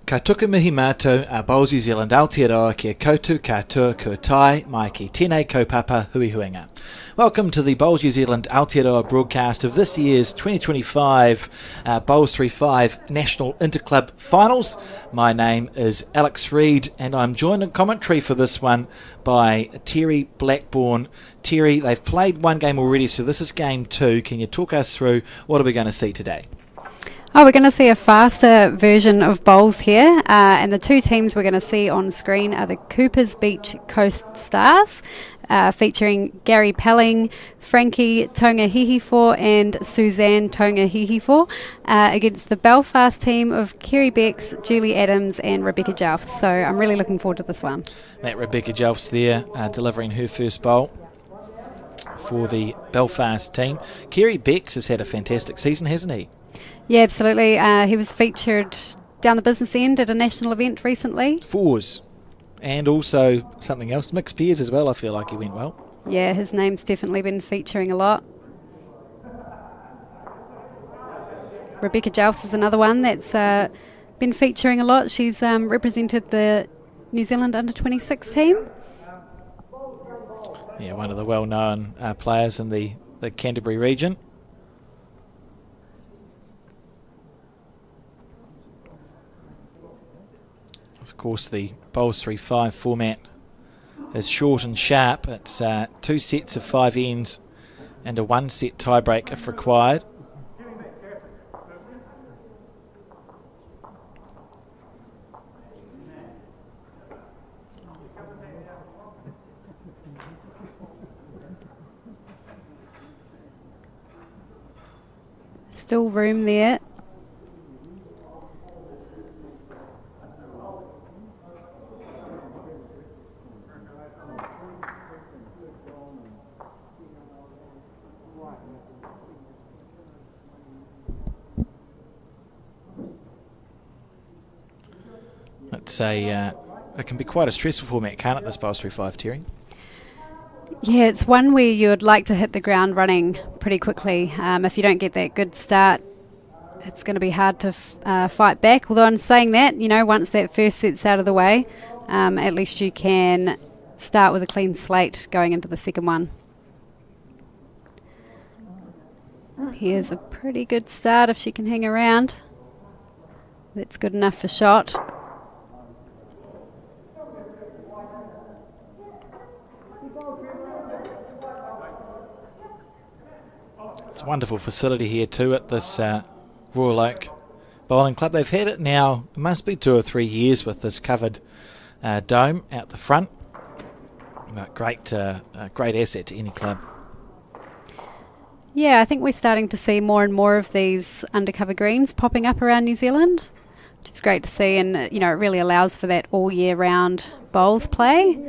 Ka tuku mihi mātou a Bowls New Zealand Aotearoa kia koutou katoa kua tai mai ki tēnei kaupapa hui huinga. Welcome to the Bowls New Zealand Aotearoa broadcast of this year's 2025 Bowls3Five National Interclub Finals. My name is Alex Reid and I'm joined in commentary for this one by Terry Blackburn. Terry, they've played one game already, so this is game two. Can you talk us through what are we going to see today? Oh, we're going to see a faster version of bowls here, and the two teams we're going to see on screen are the Coopers Beach Coast Stars, featuring Gary Pelling, Frankie Tongahihifo and Suzanne Tongahihifo, against the Belfast team of Kerry Becks, Julie Adams and Rebecca Jelfs. So I'm really looking forward to this one. That Rebecca Jelfs there, delivering her first bowl for the Belfast team. Kerry Becks has had a fantastic season, hasn't he? Yeah, absolutely. He was featured down the business end at a national event recently. Fours. And also something else, mixed pairs as well. I feel like he went well. Yeah, his name's definitely been featuring a lot. Rebecca Jelfs is another one that's been featuring a lot. She's represented the New Zealand under-26 team. Yeah, one of the well-known players in the Canterbury region. Of course, the Bowls3Five format is short and sharp. It's two sets of 5 ends and a 1 set tiebreak if required. Still room there. It can be quite a stressful format, can't it, this Bowls3Five, Terry? Yeah, it's one where you would like to hit the ground running pretty quickly. If you don't get that good start, it's going to be hard to fight back. Although in saying that, you know, once that first set's out of the way, at least you can start with a clean slate going into the second one. Here's a pretty good start if she can hang around. That's good enough for shot. It's a wonderful facility here too at this Royal Oak Bowling Club. They've had it now, it must be 2 or 3 years with this covered dome out the front. Great asset to any club. Yeah, I think we're starting to see more and more of these undercover greens popping up around New Zealand, which is great to see, and you know, it really allows for that all year round bowls play.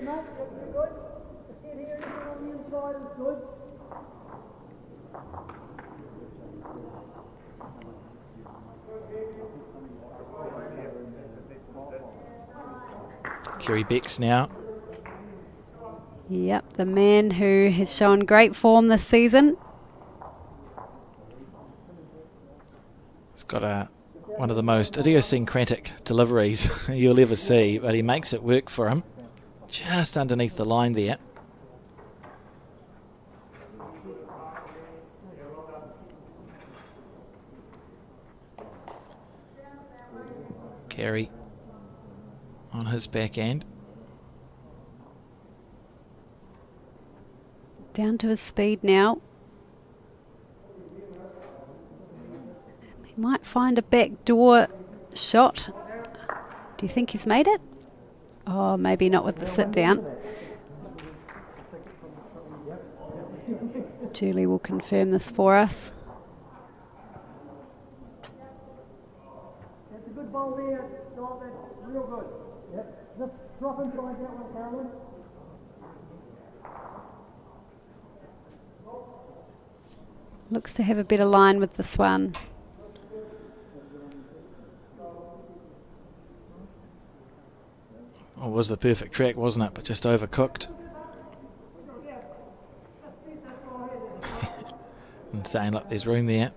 Kerry Becks now. Yep, the man who has shown great form this season. He's got one of the most idiosyncratic deliveries you'll ever see, but he makes it work for him. Just underneath the line there. Kerry on his back end. Down to his speed now. He might find a backdoor shot. Do you think he's made it? Oh, maybe not with the sit down. Julie will confirm this for us. That's a good ball there, Scott. That's real good. Yep. Just drop into like that one, Carolyn. Looks to have a better line with this one. Oh, it was the perfect track, wasn't it? But just overcooked. And saying, look, there's room there.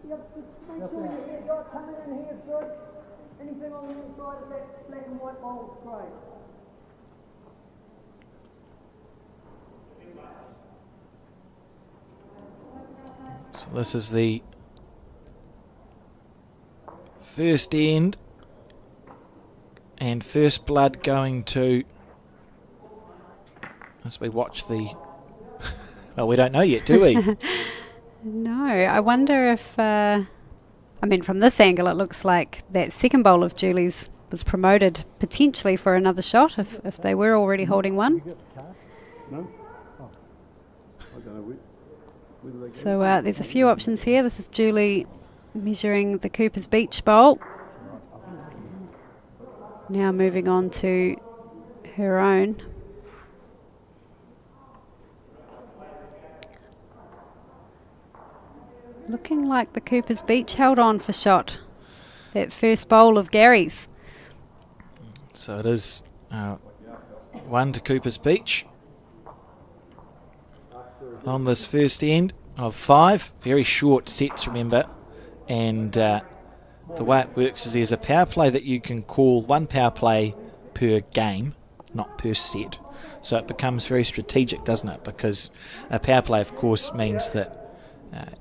Yep, just make sure you get your coming in here, sir. Anything on So this is the first end, and first blood going to, as we watch the, well, we don't know yet, do we? No, I wonder if, I mean, from this angle, it looks like that second bowl of Julie's was promoted potentially for another shot if they were already holding one. No? Oh. I don't know. Where do they go? So there's a few options here. This is Julie measuring the Cooper's Beach bowl. Now moving on to her own. Looking like the Cooper's Beach held on for shot. That first bowl of Gary's. So it is 1 to Cooper's Beach on this first end of 5. Very short sets, remember. And the way it works is there's a power play that you can call, 1 power play per game, not per set. So it becomes very strategic, doesn't it? Because a power play, of course, means that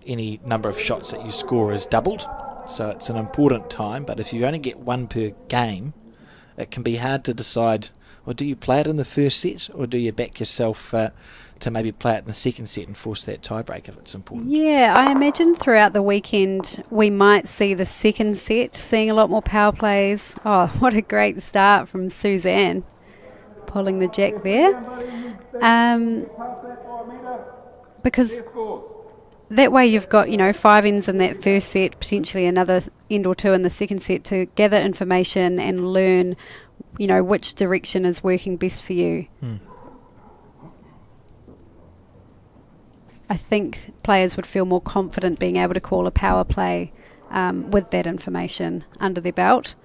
any number of shots that you score is doubled. So it's an important time. But if you only get 1 per game, it can be hard to decide, well, do you play it in the first set or do you back yourself to maybe play it in the second set and force that tiebreak if it's important? Yeah, I imagine throughout the weekend we might see the second set, seeing a lot more power plays. Oh, what a great start from Suzanne, pulling the jack there. Because that way you've got, 5 ends in that first set, potentially another end or 2 in the second set to gather information and learn, which direction is working best for you. I think players would feel more confident being able to call a power play with that information under their belt.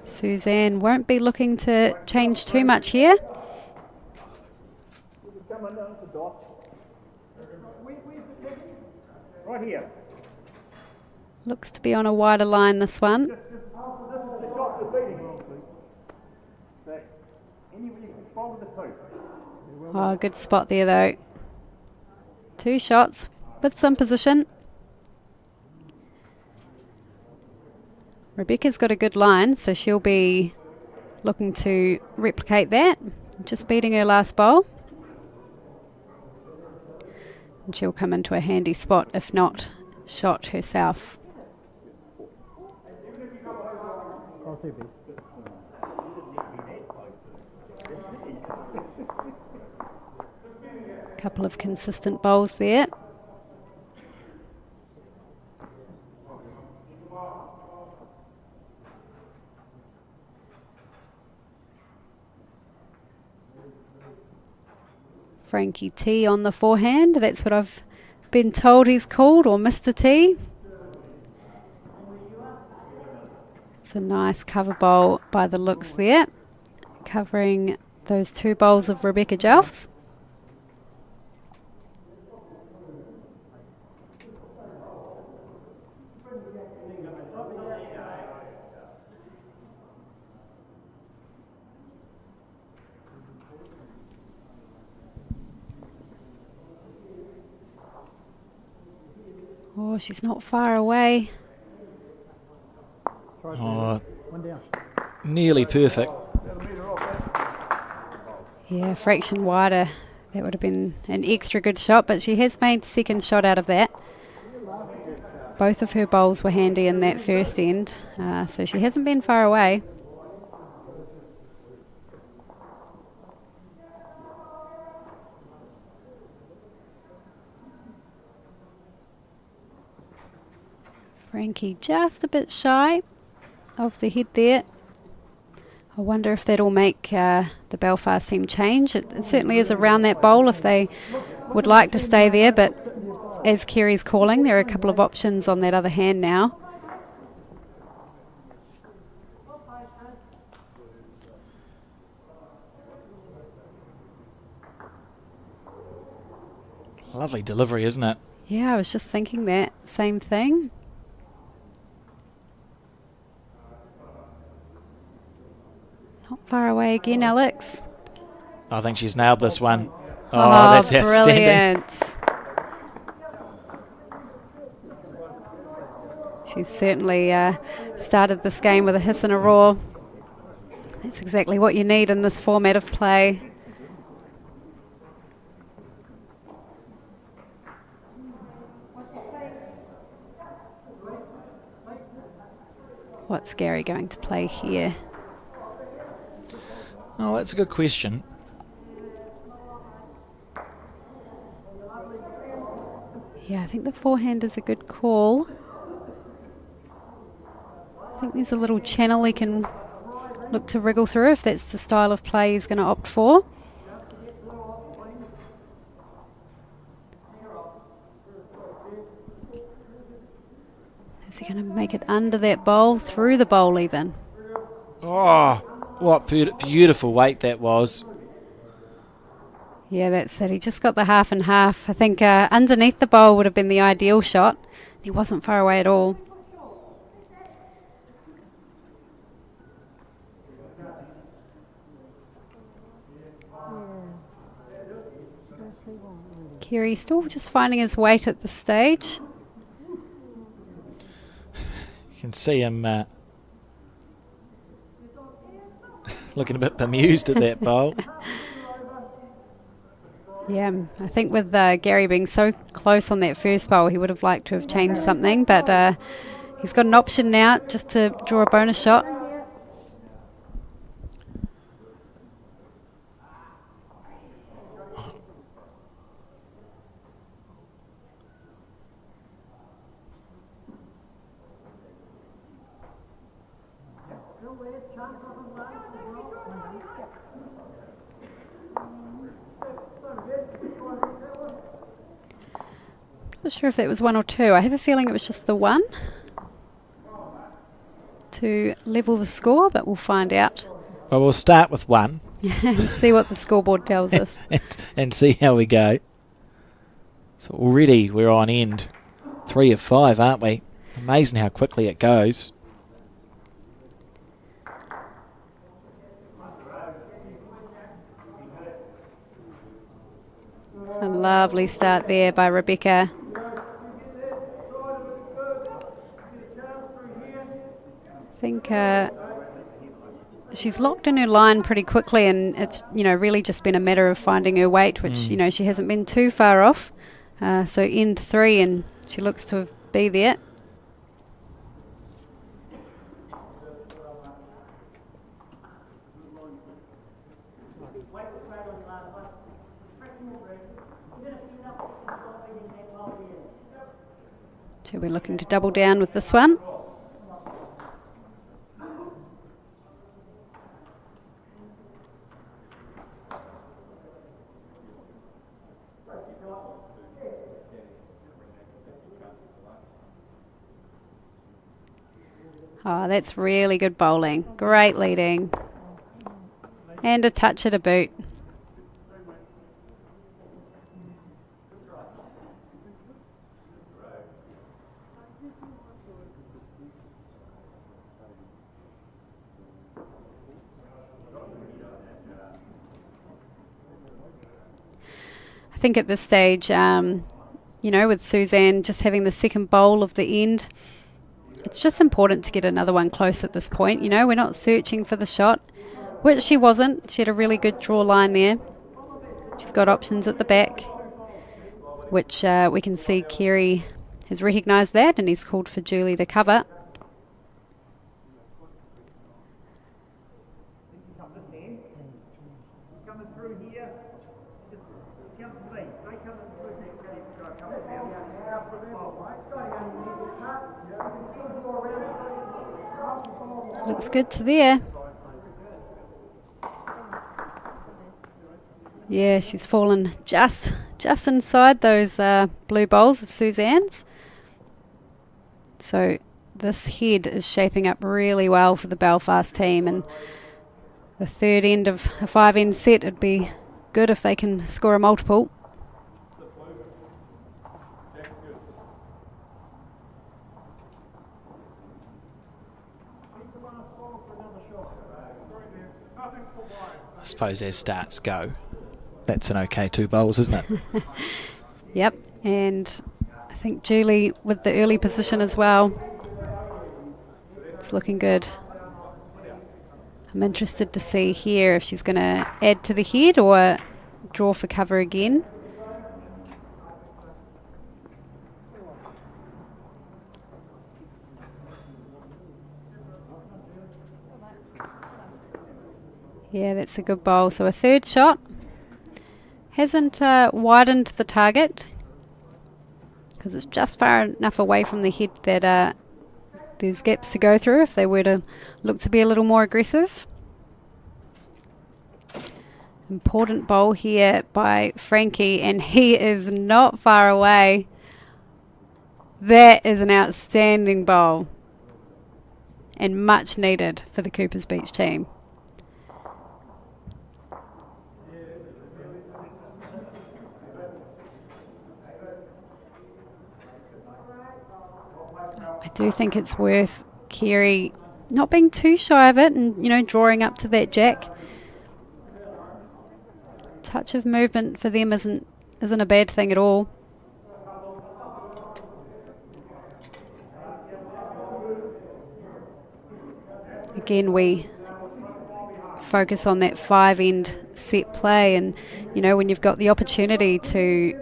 Suzanne won't be looking to change too much here. Right here. Looks to be on a wider line, this one. This is the shot that's beating. Anybody can follow the 2. Oh, good spot there, though. 2 shots with some position. Rebecca's got a good line, so she'll be looking to replicate that. Just beating her last bowl. And she'll come into a handy spot, if not shot herself. Couple of consistent bowls there. Frankie T on the forehand, that's what I've been told he's called, or Mr. T. It's a nice cover bowl by the looks there, covering those 2 bowls of Rebecca Jelfs. Oh, she's not far away. Oh, nearly perfect. Yeah, a fraction wider. That would have been an extra good shot, but she has made second shot out of that. Both of her bowls were handy in that first end, so she hasn't been far away. Frankie just a bit shy of the head there. I wonder if that'll make the Belfast team change. It certainly is around that bowl if they would like to stay there, but as Kerry's calling, there are a couple of options on that other hand now. Lovely delivery, isn't it? Yeah, I was just thinking that same thing. Not far away again, Alex. I think she's nailed this one. Oh, that's outstanding. Brilliant. She's certainly started this game with a hiss and a roar. That's exactly what you need in this format of play. What's Gary going to play here? Oh, that's a good question. Yeah, I think the forehand is a good call. I think there's a little channel he can look to wriggle through if that's the style of play he's going to opt for. Is he going to make it under that bowl, through the bowl even? Oh, what beautiful weight that was. Yeah, that's it. He just got the half and half. I think underneath the bowl would have been the ideal shot. He wasn't far away at all. Kerry still just finding his weight at this stage. You can see him looking a bit bemused at that bowl. Yeah, I think with Gary being so close on that first bowl, he would have liked to have changed something, but he's got an option now just to draw a bonus shot. Not sure if that was one or two. I have a feeling it was just the one to level the score, but we'll find out. Well, we'll start with one. See what the scoreboard tells us. and see how we go. So already we're on end 3 of 5, aren't we? Amazing how quickly it goes. A lovely start there by Rebecca. I think she's locked in her line pretty quickly, and it's really just been a matter of finding her weight, which she hasn't been too far off. So end 3, and she looks to be there. She'll be looking to double down with this one. Oh, that's really good bowling. Great leading. And a touch at a boot. I think at this stage, with Suzanne just having the second bowl of the end, it's just important to get another one close at this point. We're not searching for the shot, which she wasn't. She had a really good draw line there. She's got options at the back, which we can see Kerry has recognised that, and he's called for Julie to cover. Looks good to there. Yeah, she's fallen just inside those blue bowls of Suzanne's. So this head is shaping up really well for the Belfast team, and the third end of a 5-end set, it'd be good if they can score a multiple. I suppose as starts go, That's an okay 2 bowls, isn't it? Yep, and I think Julie with the early position as well. It's looking good. I'm interested to see here if she's going to add to the head or draw for cover again. Yeah, that's a good bowl. So a third shot. Hasn't widened the target because it's just far enough away from the head that there's gaps to go through if they were to look to be a little more aggressive. Important bowl here by Frankie, and he is not far away. That is an outstanding bowl and much needed for the Coopers Beach team. I do think it's worth Kerry not being too shy of it and, you know, drawing up to that jack. Touch of movement for them isn't a bad thing at all. Again, we focus on that 5-end set play, and you know, when you've got the opportunity to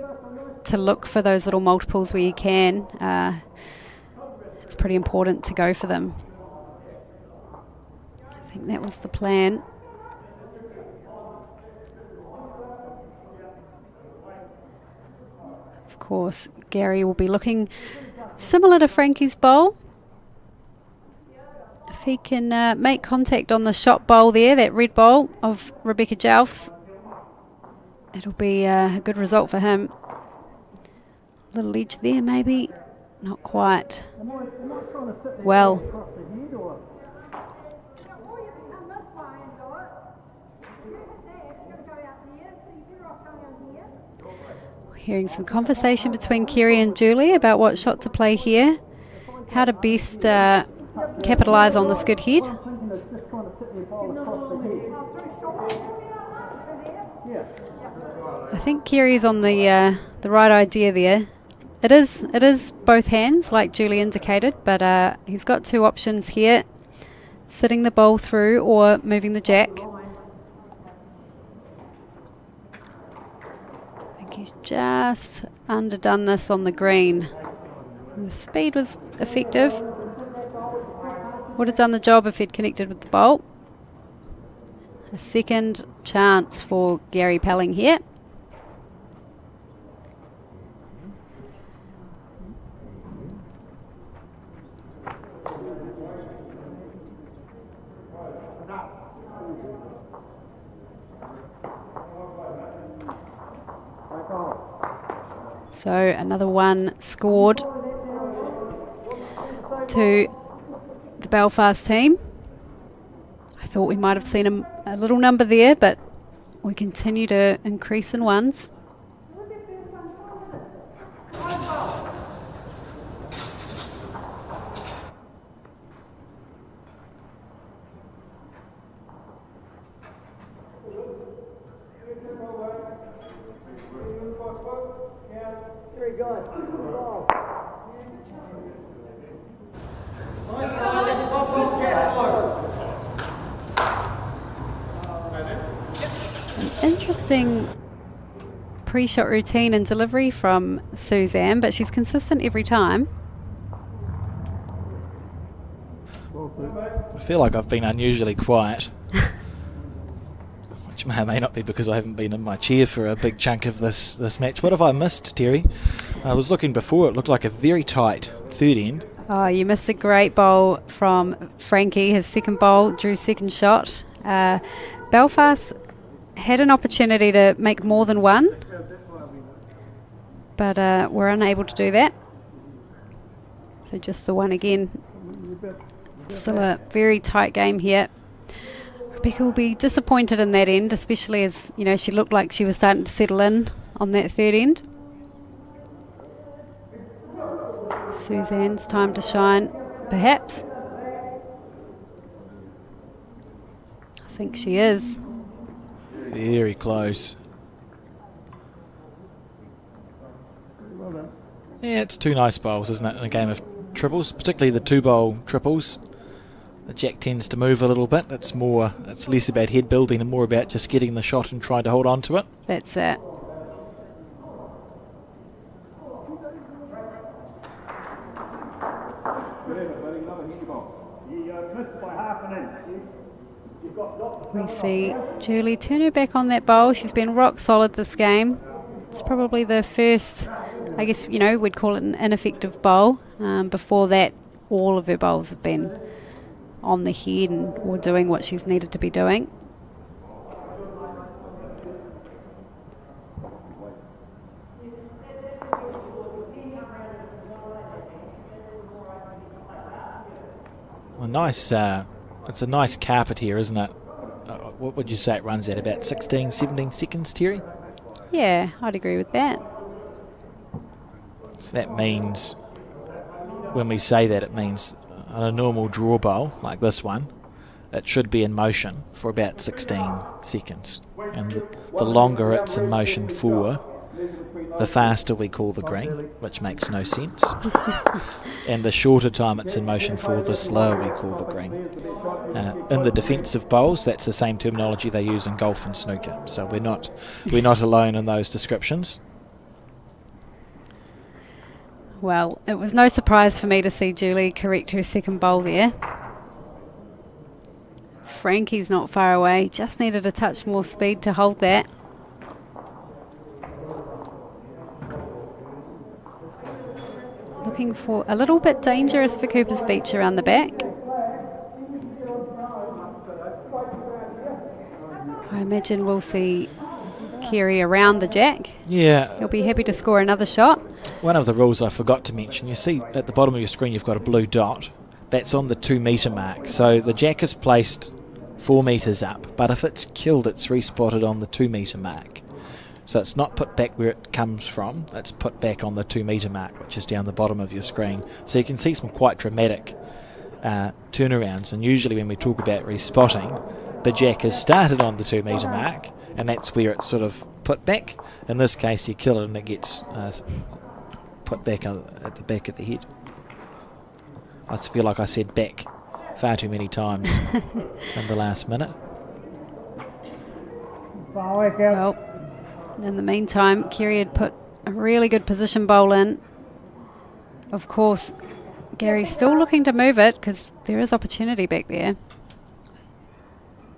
look for those little multiples where you can, it's pretty important to go for them. I think that was the plan. Of course, Gary will be looking similar to Frankie's bowl. If he can make contact on the shot bowl there, that red bowl of Rebecca Jelfs, it'll be a good result for him. Little edge there maybe, not quite. Well, hearing some conversation between Kerry and Julie about what shot to play here, how to best capitalise on this good head. I think Kerry's on the right idea there. It is both hands, like Julie indicated, but he's got 2 options here: sitting the bowl through or moving the jack. I think he's just underdone this on the green. The speed was effective. Would have done the job if he'd connected with the bowl. A second chance for Gary Pelling here. So another one scored to the Belfast team. I thought we might have seen a little number there, but we continue to increase in ones. Very good. Interesting pre-shot routine and delivery from Suzanne, but she's consistent every time. I feel like I've been unusually quiet, which may or may not be because I haven't been in my chair for a big chunk of this match. What have I missed, Terry? I was looking before, it looked like a very tight third end. Oh, you missed a great bowl from Frankie. His second bowl, Drew's second shot. Belfast had an opportunity to make more than one, but were unable to do that. So just the one again. Still a very tight game here. Rebecca will be disappointed in that end, especially as, you know, she looked like she was starting to settle in on that third end. Suzanne's time to shine, perhaps. I think she is. Very close. Yeah, it's two nice bowls, isn't it, in a game of triples, particularly the 2-bowl triples. The jack tends to move a little bit. It's less about head building and more about just getting the shot and trying to hold on to it. That's it. We see Julie turn her back on that bowl. She's been rock solid this game. It's probably the first, I guess, we'd call it an ineffective bowl. Before that, all of her bowls have been on the head or doing what she's needed to be doing. It's a nice carpet here, isn't it? What would you say it runs at, about 16, 17 seconds, Terry? Yeah, I'd agree with that. So that means, when we say that, it means on a normal draw bowl, like this one, it should be in motion for about 16 seconds. And the longer it's in motion for, the faster we call the green, which makes no sense. And the shorter time it's in motion for, the slower we call the green. In the defensive bowls, that's the same terminology they use in golf and snooker. So we're not alone in those descriptions. Well, it was no surprise for me to see Julie correct her second bowl there. Frankie's not far away, just needed a touch more speed to hold that. Looking for a little bit dangerous for Cooper's Beach around the back. I imagine we'll see Kerry around the jack. Yeah. He'll be happy to score another shot. One of the rules I forgot to mention, you see at the bottom of your screen you've got a blue dot. That's on the 2 metre mark. So the jack is placed 4 metres up, but if it's killed, it's respotted on the 2 metre mark. So it's not put back where it comes from, it's put back on the 2 metre mark, which is down the bottom of your screen. So you can see some quite dramatic turnarounds, and usually when we talk about respotting, the jack is started on the 2 metre mark, and that's where it's sort of put back. In this case, you kill it and it gets put back at the back of the head. I just feel like I said back far too many times in the last minute. Well, in the meantime, Kerry had put a really good position bowl in. Of course, Gary's still looking to move it because there is opportunity back there.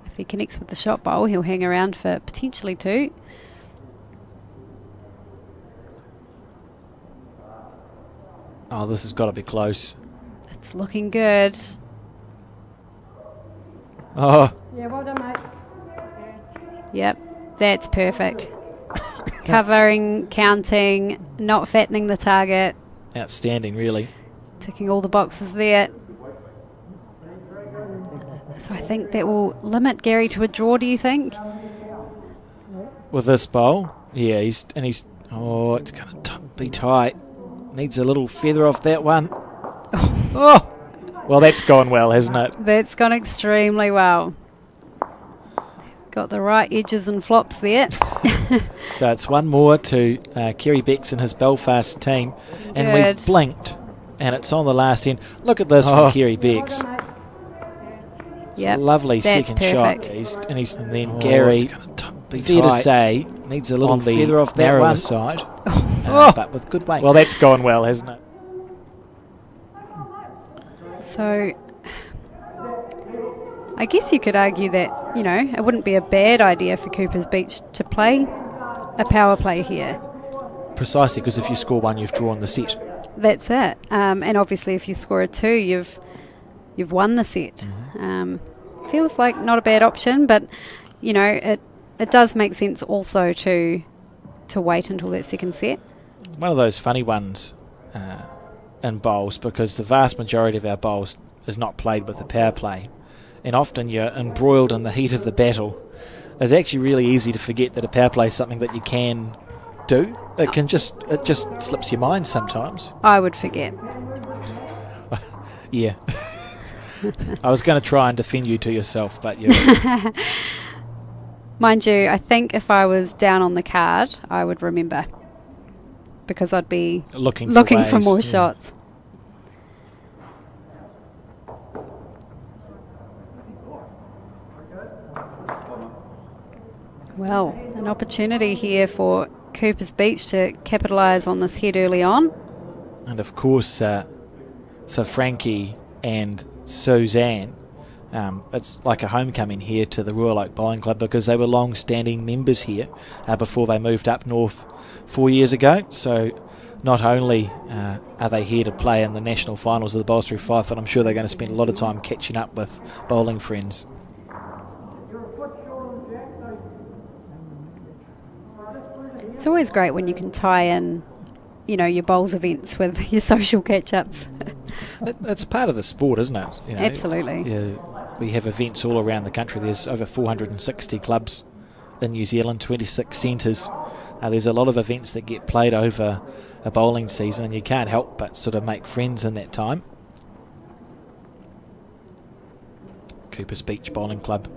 If he connects with the shot bowl, he'll hang around for potentially 2. Oh, this has got to be close. It's looking good. Oh. Yeah, well done, mate. Yep, that's perfect. Covering, counting, not fattening the target. Outstanding, really. Ticking all the boxes there. So I think that will limit Gary to a draw, do you think? With this bowl, yeah, it's going to be tight. Needs a little feather off that one. Oh! Well, that's gone well, hasn't it? That's gone extremely well. Got the right edges and flops there. So it's one more to Kerry Becks and his Belfast team. And Good. we've blinked, and it's on the last end. Look at this from Kerry Becks. It's a lovely that's second perfect. shot. And then Gary, fair to say, needs a little feather off that narrower side. But with good weight. Well, that's gone well, hasn't it? So I guess you could argue that, it wouldn't be a bad idea for Cooper's Beach to play a power play here. Precisely, because if you score 1, you've drawn the set. That's it. And obviously if you score a 2, you've won the set. Feels like not a bad option, but, it does make sense also to wait until that second set. One of those funny ones in bowls, because the vast majority of our bowls is not played with a power play. And often you're embroiled in the heat of the battle. It's actually really easy to forget that a power play is something that you can do. It just slips your mind sometimes. I would forget. Yeah. I was going to try and defend you to yourself, but you. Mind you, I think if I was down on the card, I would remember. because I'd be looking for ways, more yeah. shots. Well, an opportunity here for Cooper's Beach to capitalise on this head early on. And of course, for Frankie and Suzanne, it's like a homecoming here to the Royal Oak Bowling Club because they were long-standing members here before they moved up north 4 years ago. So not only are they here to play in the national finals of the Bowls3Five, but I'm sure they're going to spend a lot of time catching up with bowling friends. It's always great when you can tie in, you know, your bowls events with your social catch-ups. It's part of the sport, isn't it? You know, Absolutely. yeah, we have events all around the country. There's over 460 clubs in New Zealand, 26 centres. There's a lot of events that get played over a bowling season, and you can't help but sort of make friends in that time. Cooper's Beach Bowling Club.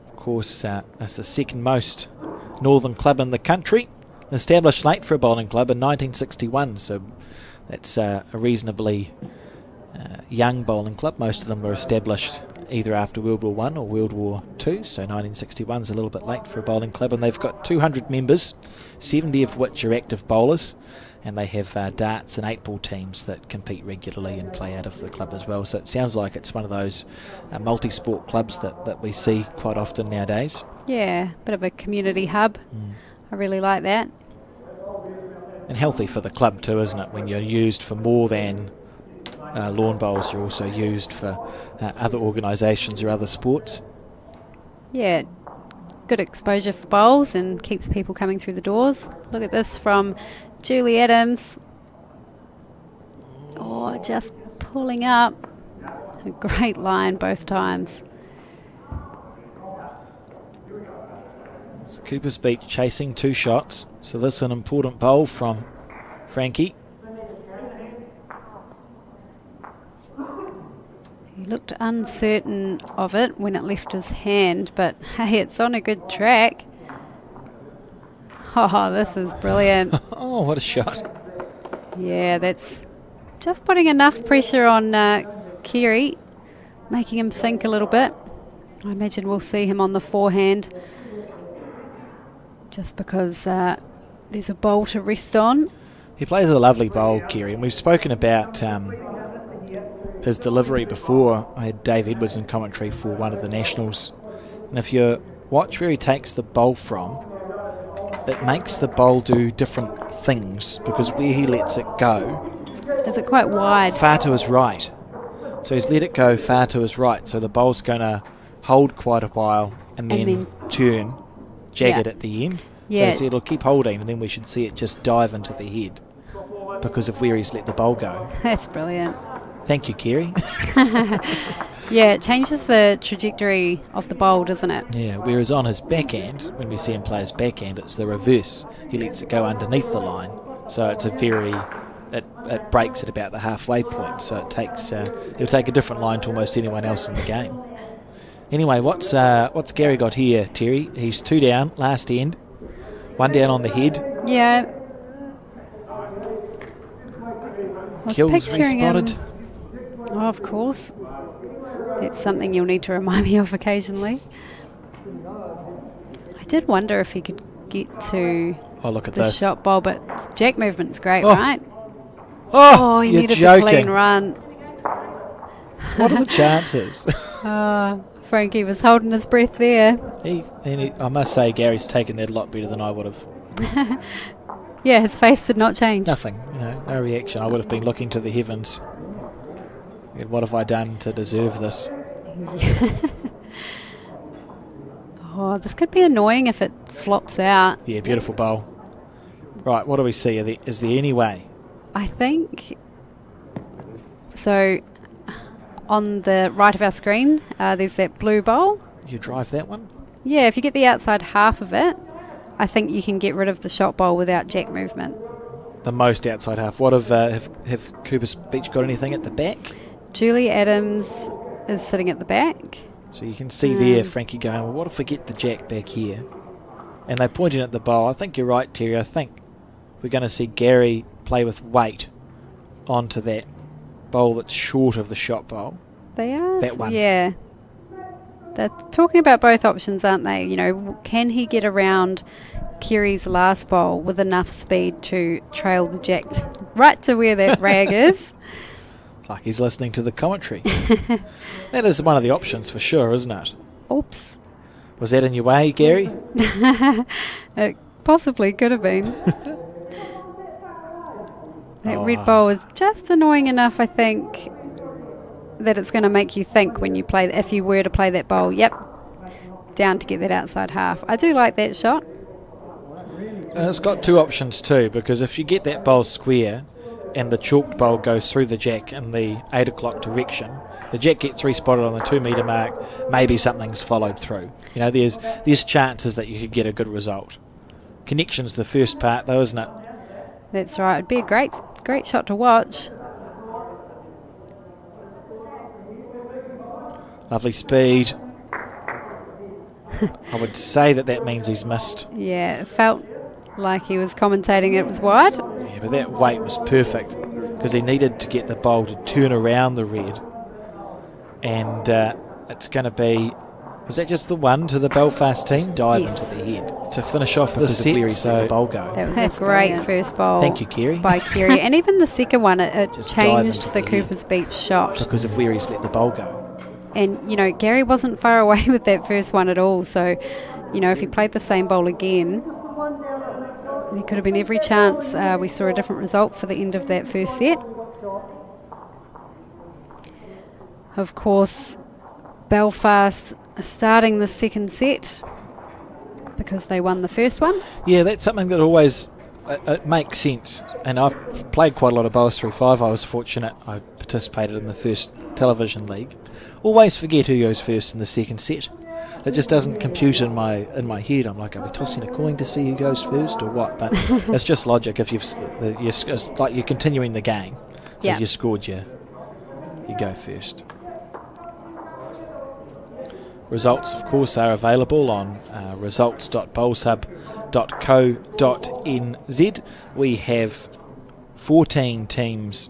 Of course, it's the second most northern club in the country. Established late for a bowling club in 1961, so that's a reasonably young bowling club. Most of them were established either after World War I or World War II, so 1961 is a little bit late for a bowling club, and they've got 200 members, 70 of which are active bowlers, and they have darts and 8-ball teams that compete regularly and play out of the club as well. So it sounds like it's one of those multi-sport clubs that we see quite often nowadays. Yeah, bit of a community hub. I really like that. And healthy for the club too, isn't it? When you're used for more than lawn bowls, you're also used for other organisations or other sports. Yeah, good exposure for bowls and keeps people coming through the doors. Look at this from Julie Adams. Oh, just pulling up. A great line both times. So Cooper's Beach chasing 2 shots. So this is an important bowl from Frankie. He looked uncertain of it when it left his hand, but hey, it's on a good track. Oh, this is brilliant. Oh, what a shot. Yeah, that's just putting enough pressure on Kerry, making him think a little bit. I imagine we'll see him on the forehand just because there's a bowl to rest on. He plays a lovely bowl, Kerry, and we've spoken about his delivery before. I had Dave Edwards in commentary for one of the nationals, and if you watch where he takes the bowl from, it makes the bowl do different things because where he lets it go, Is it quite wide? far to his right. So he's let it go far to his right, so the bowl's going to hold quite a while and then turn jagged at the end. Yeah. So it'll keep holding, and then we should see it just dive into the head because of where he's let the bowl go. That's brilliant. Thank you, Kerry. Yeah, it changes the trajectory of the bowl, doesn't it? Yeah, whereas on his backhand, when we see him play his backhand, it's the reverse. He lets it go underneath the line, so it's a very... It breaks at about the halfway point, so it takes he'll take a different line to almost anyone else in the game. Anyway, what's Gary got here, Terry? He's 2 down, last end, 1 down on the head. Yeah. I was Kills picturing him. respotted. Oh, of course. That's something you'll need to remind me of occasionally. I did wonder if he could get to Oh, look at the this. shot bowl, but jack movement's great, Oh. right? Oh, he you're needed joking. the clean run. What are the chances? Frankie was holding his breath there. I must say, Gary's taken that a lot better than I would have. Yeah, his face did not change. Nothing, no reaction. I would have been looking to the heavens. And what have I done to deserve this? Oh, this could be annoying if it flops out. Yeah, beautiful bowl. Right, what do we see? Is there any way? I think so. On the right of our screen, there's that blue bowl. You drive that one? Yeah, if you get the outside half of it, I think you can get rid of the shot bowl without jack movement. The most outside half. What have Cooper's Beach got anything at the back? Julie Adams is sitting at the back. So you can see there Frankie going, well, what if we get the jack back here? And they're pointing at the bowl. I think you're right, Terry. I think we're going to see Gary play with weight onto that bowl that's short of the shot bowl. They are, that one. Yeah. They're talking about both options, aren't they? You know, can he get around Kerry's last bowl with enough speed to trail the jack right to where that rag is? It's like he's listening to the commentary. That is one of the options for sure, isn't it? Oops. Was that in your way, Gary? It possibly could have been. That red bowl is just annoying enough, I think, that it's going to make you think when you play, if you were to play that bowl, yep, down to get that outside half. I do like that shot. And it's got two options too, because if you get that bowl square and the chalked bowl goes through the jack in the 8 o'clock direction, the jack gets respotted on the 2 metre mark, maybe something's followed through. You know, there's chances that you could get a good result. Connection's the first part though, isn't it? That's right. It'd be a great shot to watch. Lovely speed. I would say that means he's missed. Yeah, it felt like he was commentating it was wide. Yeah, but that weight was perfect because he needed to get the bowl to turn around the red. And it's going to be, was that just the one to the Belfast team? Dive into the head to finish off the set, so the bowl go. That was a great first bowl. Thank you, Kerry. By Kerry. And even the second one, it changed the head Cooper's Beach shot. Because of where he's let the bowl go. And, you know, Gary wasn't far away with that first one at all. So, you know, if he played the same bowl again, there could have been every chance we saw a different result for the end of that first set. Of course, Belfast starting the second set because they won the first one. Yeah, that's something that always it makes sense. And I've played quite a lot of Bowls3Five. I was fortunate. I participated in the first television league. Always forget who goes first in the second set. It just doesn't compute in my head. I'm like, are we tossing a coin to see who goes first or what? But it's just logic. If it's like you're continuing the game, so if you scored, you go first. Results, of course, are available on results.bowlshub.co.nz. We have 14 teams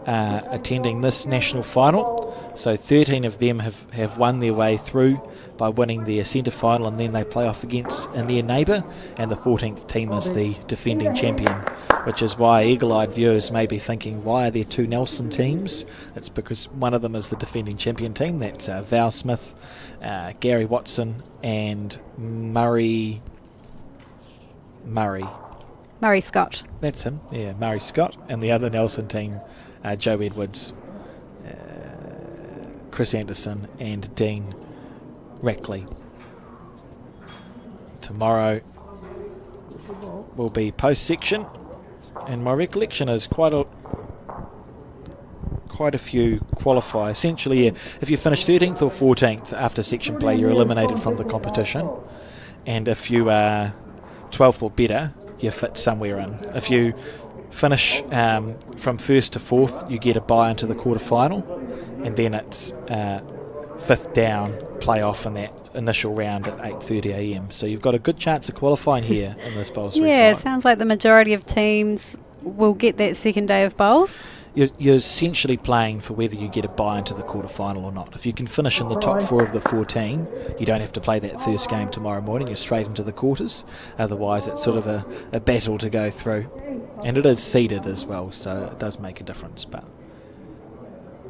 attending this national final. So 13 of them have won their way through by winning their centre final, and then they play off against their neighbour, and the 14th team is the defending champion, which is why eagle-eyed viewers may be thinking, why are there two Nelson teams? It's because one of them is the defending champion team. That's Val Smith, Gary Watson and Murray Scott. That's him, yeah, Murray Scott. And the other Nelson team, Joe Edwards, Chris Anderson and Dean Rackley. Tomorrow will be post-section, and my recollection is quite a few qualify. Essentially, if you finish 13th or 14th after section play, you're eliminated from the competition, and if you are 12th or better, you fit somewhere in. If you finish from 1st to 4th, you get a bye into the quarter-final, and then it's 5th down play-off in that initial round at 8:30 a.m. So you've got a good chance of qualifying here in this Bowls3Five. Yeah, it sounds like the majority of teams will get that second day of bowls. You're essentially playing for whether you get a bye into the quarter-final or not. If you can finish in the top 4 of the 14, you don't have to play that first game tomorrow morning. You're straight into the quarters. Otherwise, it's sort of a battle to go through. And it is seeded as well, so it does make a difference. But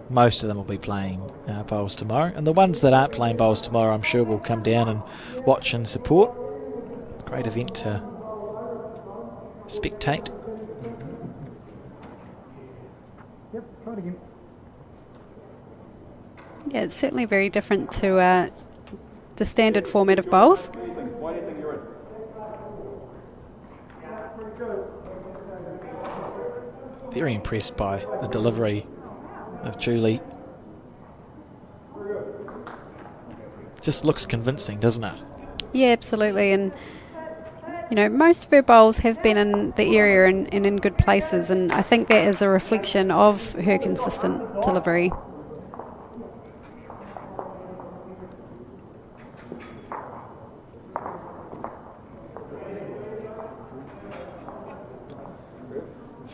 most of them will be playing bowls tomorrow. And the ones that aren't playing bowls tomorrow, I'm sure will come down and watch and support. Great event to spectate. Yep, try it again. Yeah, it's certainly very different to the standard format of bowls. Why do you think you're in? Very impressed by the delivery of Julie. Just looks convincing, doesn't it? Yeah, absolutely. And, you know, most of her bowls have been in the area and in good places, and I think that is a reflection of her consistent delivery.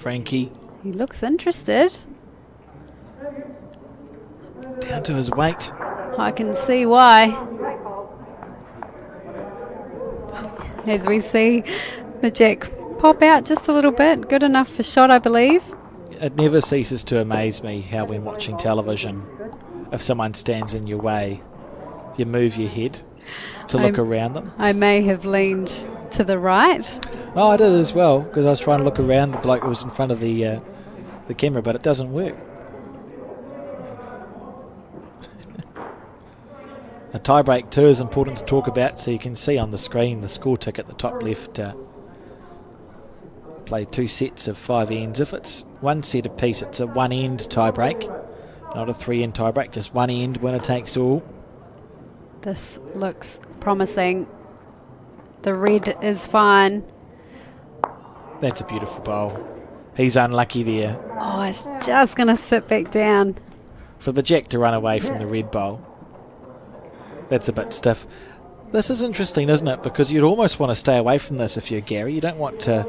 Frankie He looks interested. down to his weight. I can see why. As we see the jack pop out just a little bit. Good enough for shot, I believe. It never ceases to amaze me how when watching television, if someone stands in your way, you move your head to look around them. I may have leaned to the right. Oh, I did as well, because I was trying to look around the bloke who was in front of the camera, but it doesn't work. A tiebreak too is important to talk about, so you can see on the screen the score tick at the top left. Play 2 sets of 5 ends. If it's 1 set apiece, it's a 1 end tiebreak, not a 3 end tiebreak, just 1 end, winner takes all. This looks promising. The red is fine. That's a beautiful bowl. He's unlucky there. Oh, it's just going to sit back down. For the jack to run away from the red bowl, that's a bit stiff. This is interesting, isn't it? Because you'd almost want to stay away from this if you're Gary. You don't want to...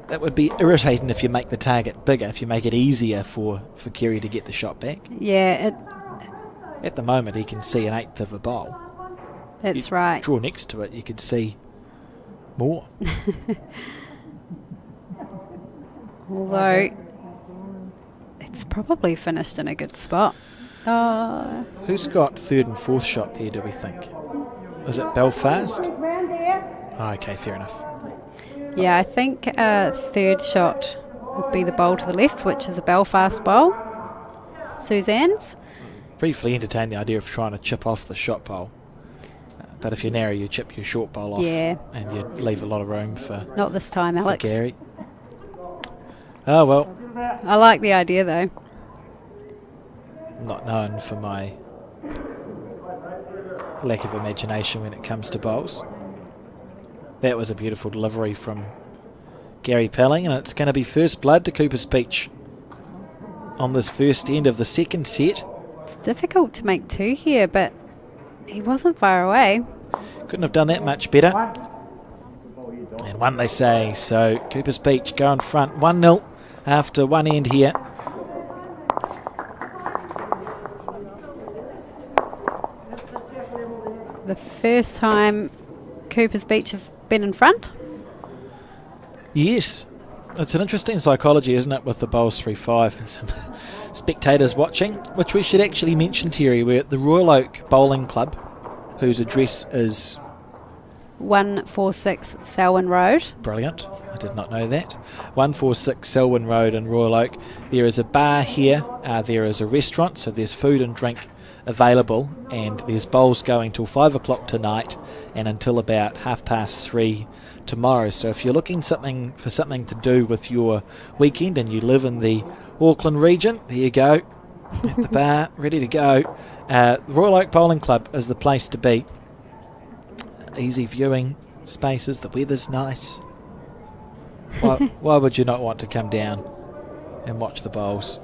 That would be irritating if you make the target bigger, if you make it easier for Gary to get the shot back. Yeah, At the moment, he can see an eighth of a bowl. that's right. Draw next to it, you could see more. Although, it's probably finished in a good spot. Oh, Who's got third and fourth shot there, do we think? Is it Belfast? Oh, okay, fair enough. yeah, I think third shot would be the bowl to the left, which is a Belfast bowl. Suzanne's. Briefly entertain the idea of trying to chip off the shot bowl. But if you're narrow, you chip your short bowl off. Yeah. And you leave a lot of room for Not this time, for Alex. Gary. Oh, well, I like the idea, though. I'm not known for my lack of imagination when it comes to bowls. That was a beautiful delivery from Gary Pelling, and it's going to be first blood to Cooper's Beach on this first end of the second set. It's difficult to make 2 here, but he wasn't far away. Couldn't have done that much better. And 1 they say, so Cooper's Beach go in front 1-0 after 1 end here. The first time Cooper's Beach have been in front. Yes, it's an interesting psychology, isn't it, with the Bowls3Five. Some spectators watching, which we should actually mention, Terry. We're at the Royal Oak Bowling Club, whose address is 146 Selwyn Road. brilliant. I did not know that. 146 Selwyn Road in Royal Oak. There is a bar here. There is a restaurant, so there's food and drink available, and there's bowls going till 5 o'clock tonight and until about 3:30 tomorrow. So if you're looking for something to do with your weekend and you live in the Auckland region, there you go, at the bar, ready to go. Royal Oak Bowling Club is the place to be. Easy viewing spaces, the weather's nice. Why would you not want to come down and watch the bowls?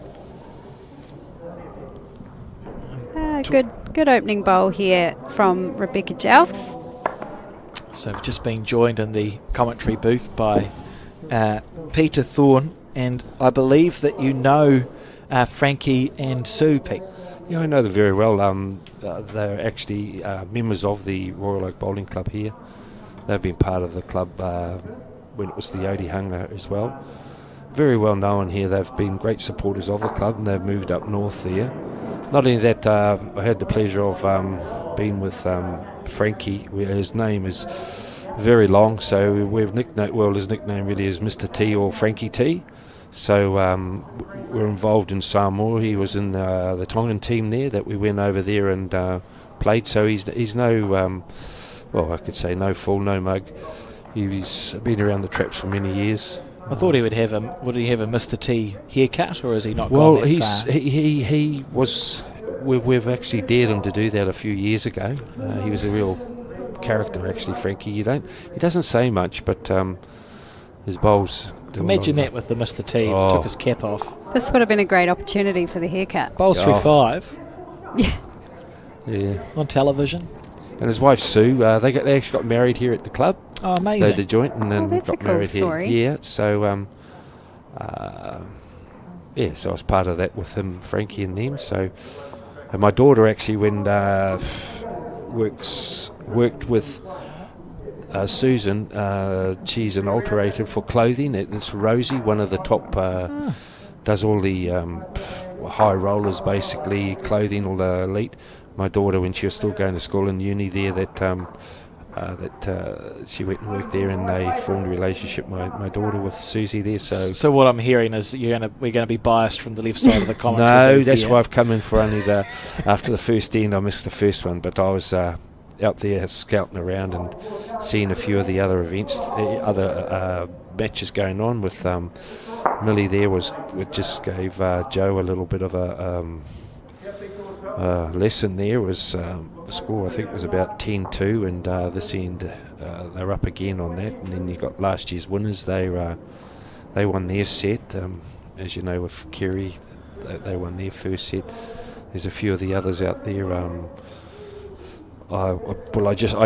Good opening bowl here from Rebecca Jelfs. So I've just been joined in the commentary booth by Peter Thorne, and I believe that you know Frankie and Sue, Pete. Yeah, I know them very well. They're actually members of the Royal Oak Bowling Club here. They've been part of the club when it was the Odi Hunga as well. Very well known here. They've been great supporters of the club, and they've moved up north there. Not only that, I had the pleasure of being with Frankie. His name is very long, so we've nicknamed, his nickname really is Mr. T or Frankie T. So we're involved in Samoa. He was in the Tongan team there that we went over there and played. So he's no, I could say no fool, no mug. He's been around the traps for many years. I thought he would have would he have a Mr. T haircut, or is he not Well, gone that far? he was. We've actually dared him to do that a few years ago. He was a real character, actually, Frankie. He doesn't say much, but his bowls. Imagine that with the Mr. T if he took his cap off. This would have been a great opportunity for the haircut. Bowls3Five Yeah. on television. And his wife Sue, they actually got married here at the club. Oh, They amazing. did joint and then Oh, that's got a cool married story. here. Yeah, so Yeah, so I was part of that with him, Frankie and them. So, and my daughter actually worked with Susan. She's an alterator for clothing. It's Rosie, one of the top, does all the high rollers, basically, clothing, all the elite. My daughter, when she was still going to school in uni there, she went and worked there, and they formed a relationship, my daughter, with Susie there. So what I'm hearing is we're going to be biased from the left side of the commentary. No, booth that's here. why I've come in for only after the first end. I missed the first one, but I was out there scouting around and seeing a few of the other events, other matches going on with Millie there. Just gave Joe a little bit of a lesson there. Was the score, I think, was about 10-2, and this end they're up again on that. And then you got last year's winners. They won their set, as you know, with Kerry. They won their first set. There's a few of the others out there. I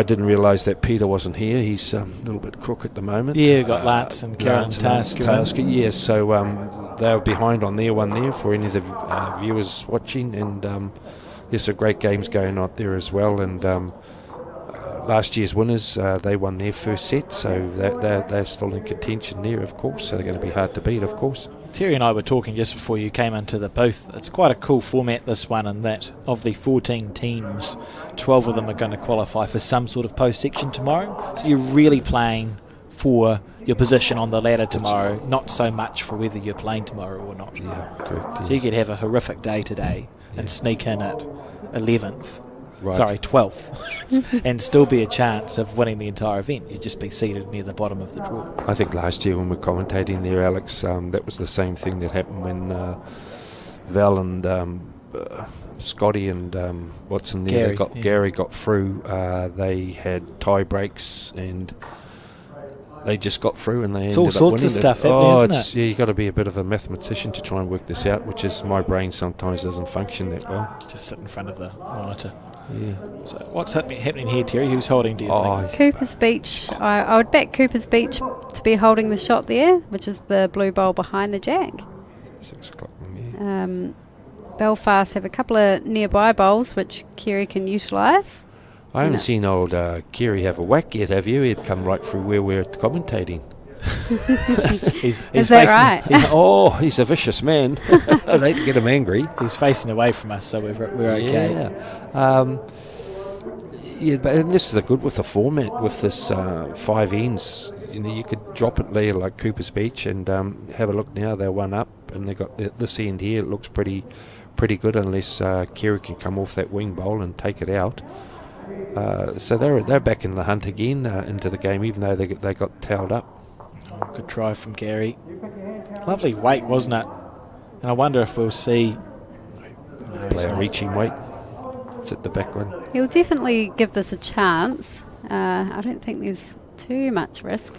didn't realise that Peter wasn't here. He's a little bit crook at the moment. Yeah, we've got Lance and Karen Tasker. Yes, so they were behind on their one there for any of the viewers watching, and there's some great games going on there as well. And last year's winners, they won their first set, so they're still in contention there, of course. So they're going to be hard to beat, of course. Terry and I were talking just before you came into the booth. It's quite a cool format, this one, in that of the 14 teams, 12 of them are going to qualify for some sort of post-section tomorrow. So you're really playing for your position on the ladder tomorrow, not so much for whether you're playing tomorrow or not. Yeah, correct. Yeah. So you could have a horrific day today and sneak in at 11th. Right. Sorry, 12th, and still be a chance of winning the entire event. You'd just be seated near the bottom of the draw. I think last year when we were commentating there, Alex, that was the same thing that happened when Val and Scotty and Watson there, Gary got through. They had tie breaks and they just got through, and they ended up winning. It's all sorts of stuff happening, isn't it? Yeah, you got to be a bit of a mathematician to try and work this out, which is my brain sometimes doesn't function that well. Just sit in front of the monitor. Yeah. So what's happening here, Terry? Who's holding, do you think? Cooper's Beach. I would back Cooper's Beach to be holding the shot there, which is the blue bowl behind the jack. 6 o'clock. Yeah. Belfast have a couple of nearby bowls which Kerry can utilise. I haven't seen old Kerry have a whack yet, have you? He'd come right through where we're commentating. Is that right? He's a vicious man. I'd hate to get him angry. He's facing away from us, so we're okay. Yeah, and this is the good with the format, with this 5 ends. You know, you could drop it there like Cooper's Beach and have a look now. They're 1 up, and they got this end here. It looks pretty good unless Kerry can come off that wing bowl and take it out. So they're back in the hunt again into the game, even though they got towed up. Oh, good try from Gary. Lovely weight, wasn't it? And I wonder if we'll see... Player reaching weight. It's at the back one. He'll definitely give this a chance. I don't think there's too much risk.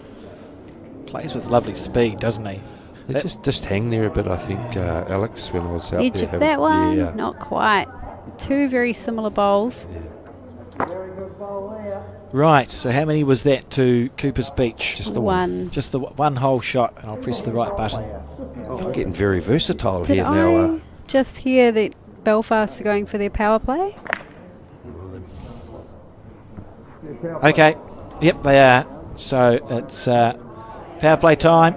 Plays with lovely speed, doesn't he? They just hang there a bit, I think, Alex, when I was out Edge there. of that one, yeah. not quite. 2 very similar bowls. Yeah. Right, so how many was that to Cooper's Beach? Just the one. Just the one whole shot, and I'll press the right button. I'm getting very versatile Did here I now. just hear that Belfast are going for their power play? Okay, yep, they are. So it's power play time.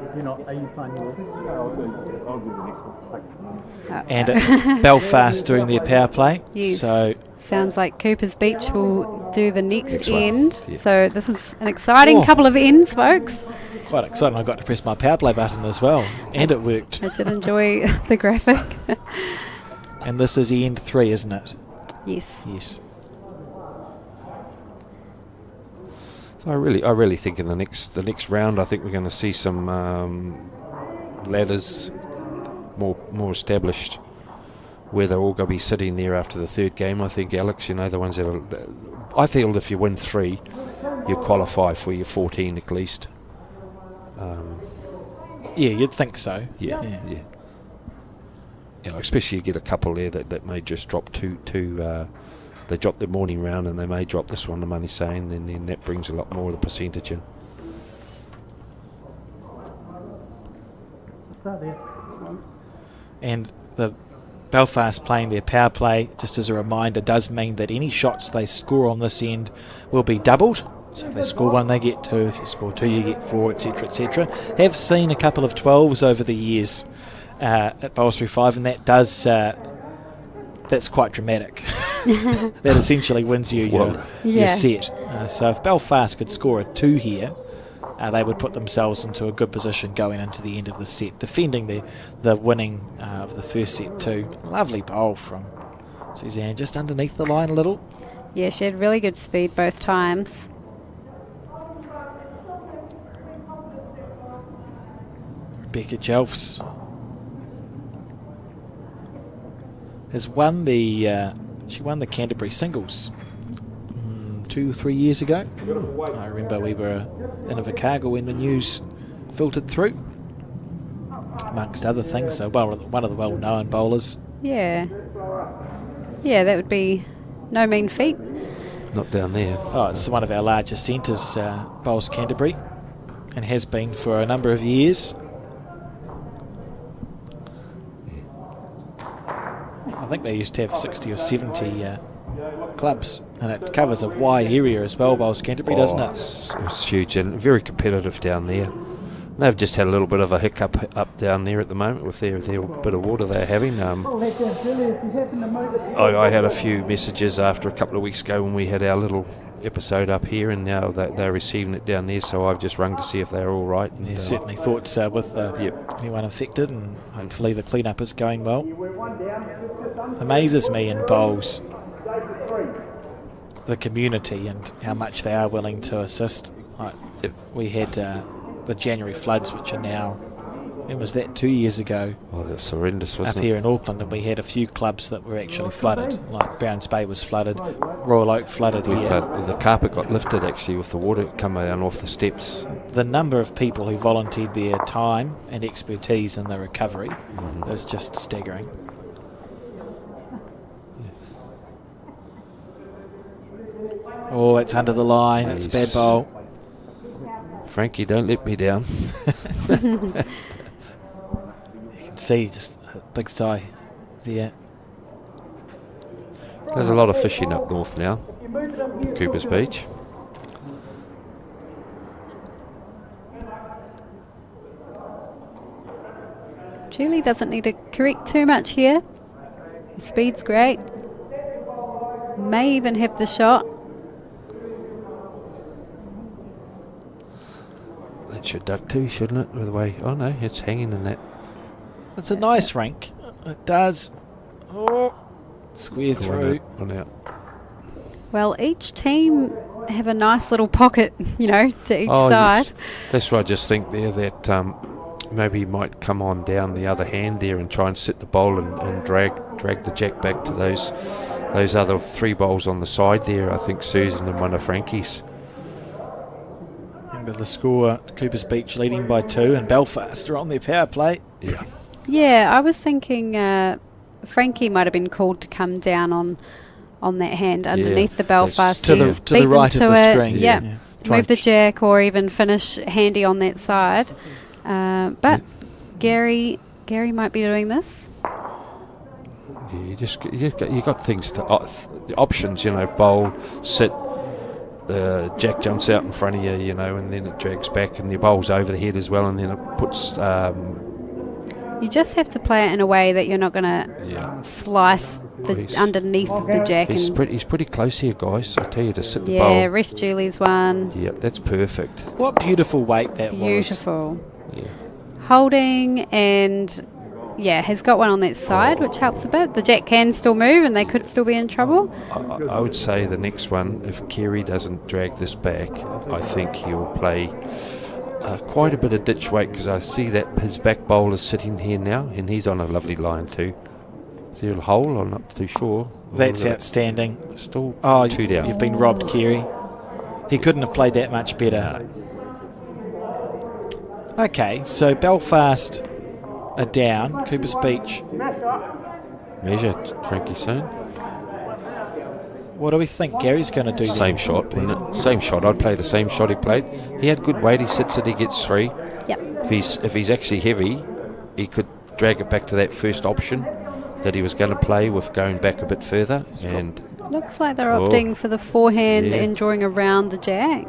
And it's Belfast doing their power play. Yes. So Sounds like Cooper's Beach will do the next one, end. yeah. So this is an exciting couple of ends, folks. quite exciting. I got to press my power play button as well, and it worked. I did enjoy the graphic. And this is end 3, isn't it? Yes. Yes. So I really think in the next round, I think we're going to see some ladders more established, where they're all going to be sitting there after the third game. I think, Alex, you know, the ones that are... I feel if you win 3, you qualify for your 14 at least. Yeah, you'd think so. Yeah. You know, especially you get a couple there that may just drop two. They drop the morning round and they may drop this one, the money's saying, and then that brings a lot more of the percentage in. Start there. And the Belfast playing their power play, just as a reminder, does mean that any shots they score on this end will be doubled. So if they score 1, they get 2. If you score 2, you get 4, etc., etc. Have seen a couple of 12s over the years at Bowls3Five, and that does that's quite dramatic. That essentially wins you your set. So if Belfast could score a 2 here, they would put themselves into a good position going into the end of the set, defending the winning of the first set too. Lovely bowl from Suzanne, just underneath the line a little. Yeah, she had really good speed both times. Rebecca Jelfs has won she won the Canterbury singles 2-3 years ago. I remember we were in Invercargill when the news filtered through, amongst other things. So one of the well-known bowlers. Yeah, that would be no mean feat. Not down there. Oh, it's one of our largest centres, Bowls Canterbury, and has been for a number of years. I think they used to have 60 or 70 clubs, and it covers a wide area as well, Bowls Canterbury, doesn't it? It's huge and very competitive down there. They've just had a little bit of a hiccup up down there at the moment with their bit of water they're having. I had a few messages after a couple of weeks ago when we had our little episode up here, and now they're receiving it down there, so I've just rung to see if they're all right. And, yeah, certainly thoughts with anyone affected, and hopefully the clean-up is going well. Amazes me in bowls, the community and how much they are willing to assist. We had the January floods, which are now, when was that, 2 years ago? Oh, that's horrendous, wasn't it? Up here in Auckland, and we had a few clubs that were actually flooded, like Browns Bay was flooded, Royal Oak flooded here. The carpet got lifted actually with the water coming down off the steps. The number of people who volunteered their time and expertise in the recovery is just staggering. Oh, it's under the line. It's a bad bowl. Frankie, don't let me down. You can see just a big sigh there. There's a lot of fishing up north now, Cooper's Beach. Julie doesn't need to correct too much here. Her speed's great. May even have the shot. That should duck too, shouldn't it? With the way, oh no, it's hanging in that. It's a nice rink. It does. Oh, square through. On out. Well, each team have a nice little pocket, to each side. Yes. That's what I just think there, that maybe he might come on down the other hand there and try and sit the bowl and drag the jack back to those other 3 bowls on the side there. I think Susan and one of Frankie's. Remember the score, Cooper's Beach leading by 2, and Belfast are on their power play. Yeah, I was thinking Frankie might have been called to come down on that hand underneath the Belfast to the right of the screen. Yeah. Move the jack or even finish handy on that side. But Gary might be doing this. Yeah, you got things to options, bowl, sit. The jack jumps out in front of you, and then it drags back, and your bowl's over the head as well, and then it puts. You just have to play it in a way that you're not going to slice underneath the jack. He's pretty close here, guys. I tell you, to sit the bowl. Yeah, rest Julie's one. Yeah, that's perfect. What beautiful weight that was. Beautiful. Yeah. Holding and. Yeah, has got one on that side, which helps a bit. The jack can still move and they could still be in trouble. I would say the next one, if Kerry doesn't drag this back, I think he'll play quite a bit of ditch weight, because I see that his back bowl is sitting here now, and he's on a lovely line too. Is there a hole? I'm not too sure. That's outstanding. Still 2 down. You've been robbed, Kerry. He couldn't have played that much better. No. Okay, so Belfast are down. Cooper's Beach. Measure, Frankie's saying. What do we think Gary's going to do? Same shot, wouldn't it? Same shot. I'd play the same shot he played. He had good weight. He sits it. He gets 3. Yep. If he's actually heavy, he could drag it back to that first option that he was going to play with, going back a bit further. And Looks like they're opting for the forehand Yeah. and drawing around the jack.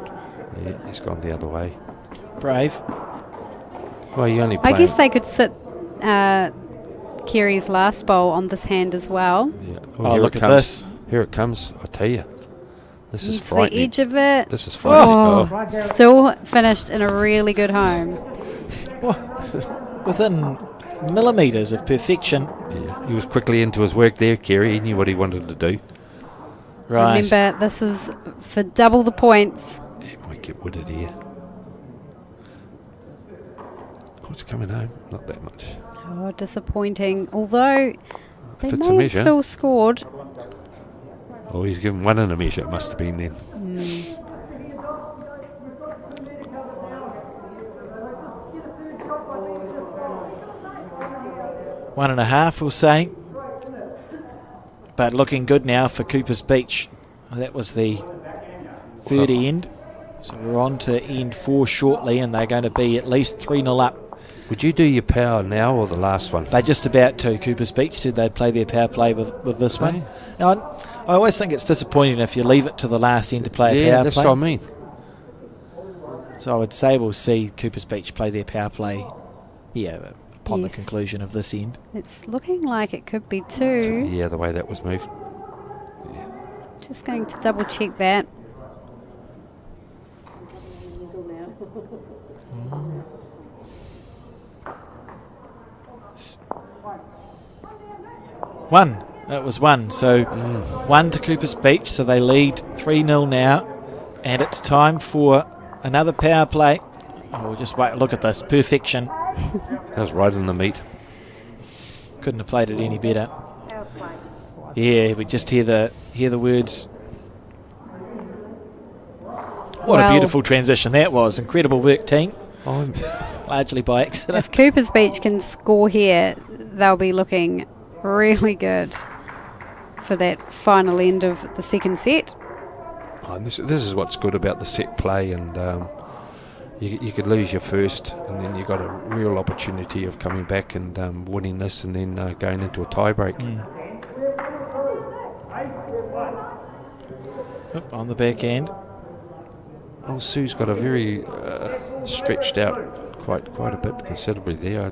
yeah, he's gone the other way. Brave. Well, you only I play. guess they could sit Kerry's last bowl on this hand as well. Yeah. Oh, here look it at comes. this. Here it comes. I tell you, this is It's the frightening. edge of it. This is frightening. Oh, still finished in a really good home. Within millimetres of perfection. Yeah, he was quickly into his work there, Kerry. He knew what he wanted to do. Right. Remember, this is for double the points. He might get wooded here. Oh, it's coming home. Not that much. Oh, disappointing. Although they If it's a may have measure. still scored. Oh, he's given one in a measure. It must have been then. One and a half, we'll say. But looking good now for Cooper's Beach. That was the third end. So we're on to end 4 shortly, and they're going to be at least 3-0 up. Would you do your power now or the last one? They're just about to. Cooper's Beach said they'd play their power play with this one. Now, I always think it's disappointing if you leave it to the last end to play a Yeah, power that's play. what I mean. So I would say we'll see Cooper's Beach play their power play upon the Yes. conclusion of this end. It's looking like it could be 2. Yeah, the way that was moved. Just going to double check that. One. That was one. So 1 to Cooper's Beach. So they lead 3-0 now. And it's time for another power play. Oh, just wait. Look at this. Perfection. That was right in the meat. Couldn't have played it any better. Yeah, we just hear the words. What a Well- beautiful transition that was. Incredible work, team. I'm Largely by accident. If Cooper's Beach can score here, they'll be looking really good for that final end of the second set. and this is what's good about the set play, and you could lose your first, and then you got a real opportunity of coming back and winning this, and then going into a tie break. Oop, on the back end. Oh, Sue's got a very stretched out quite a bit, considerably there. I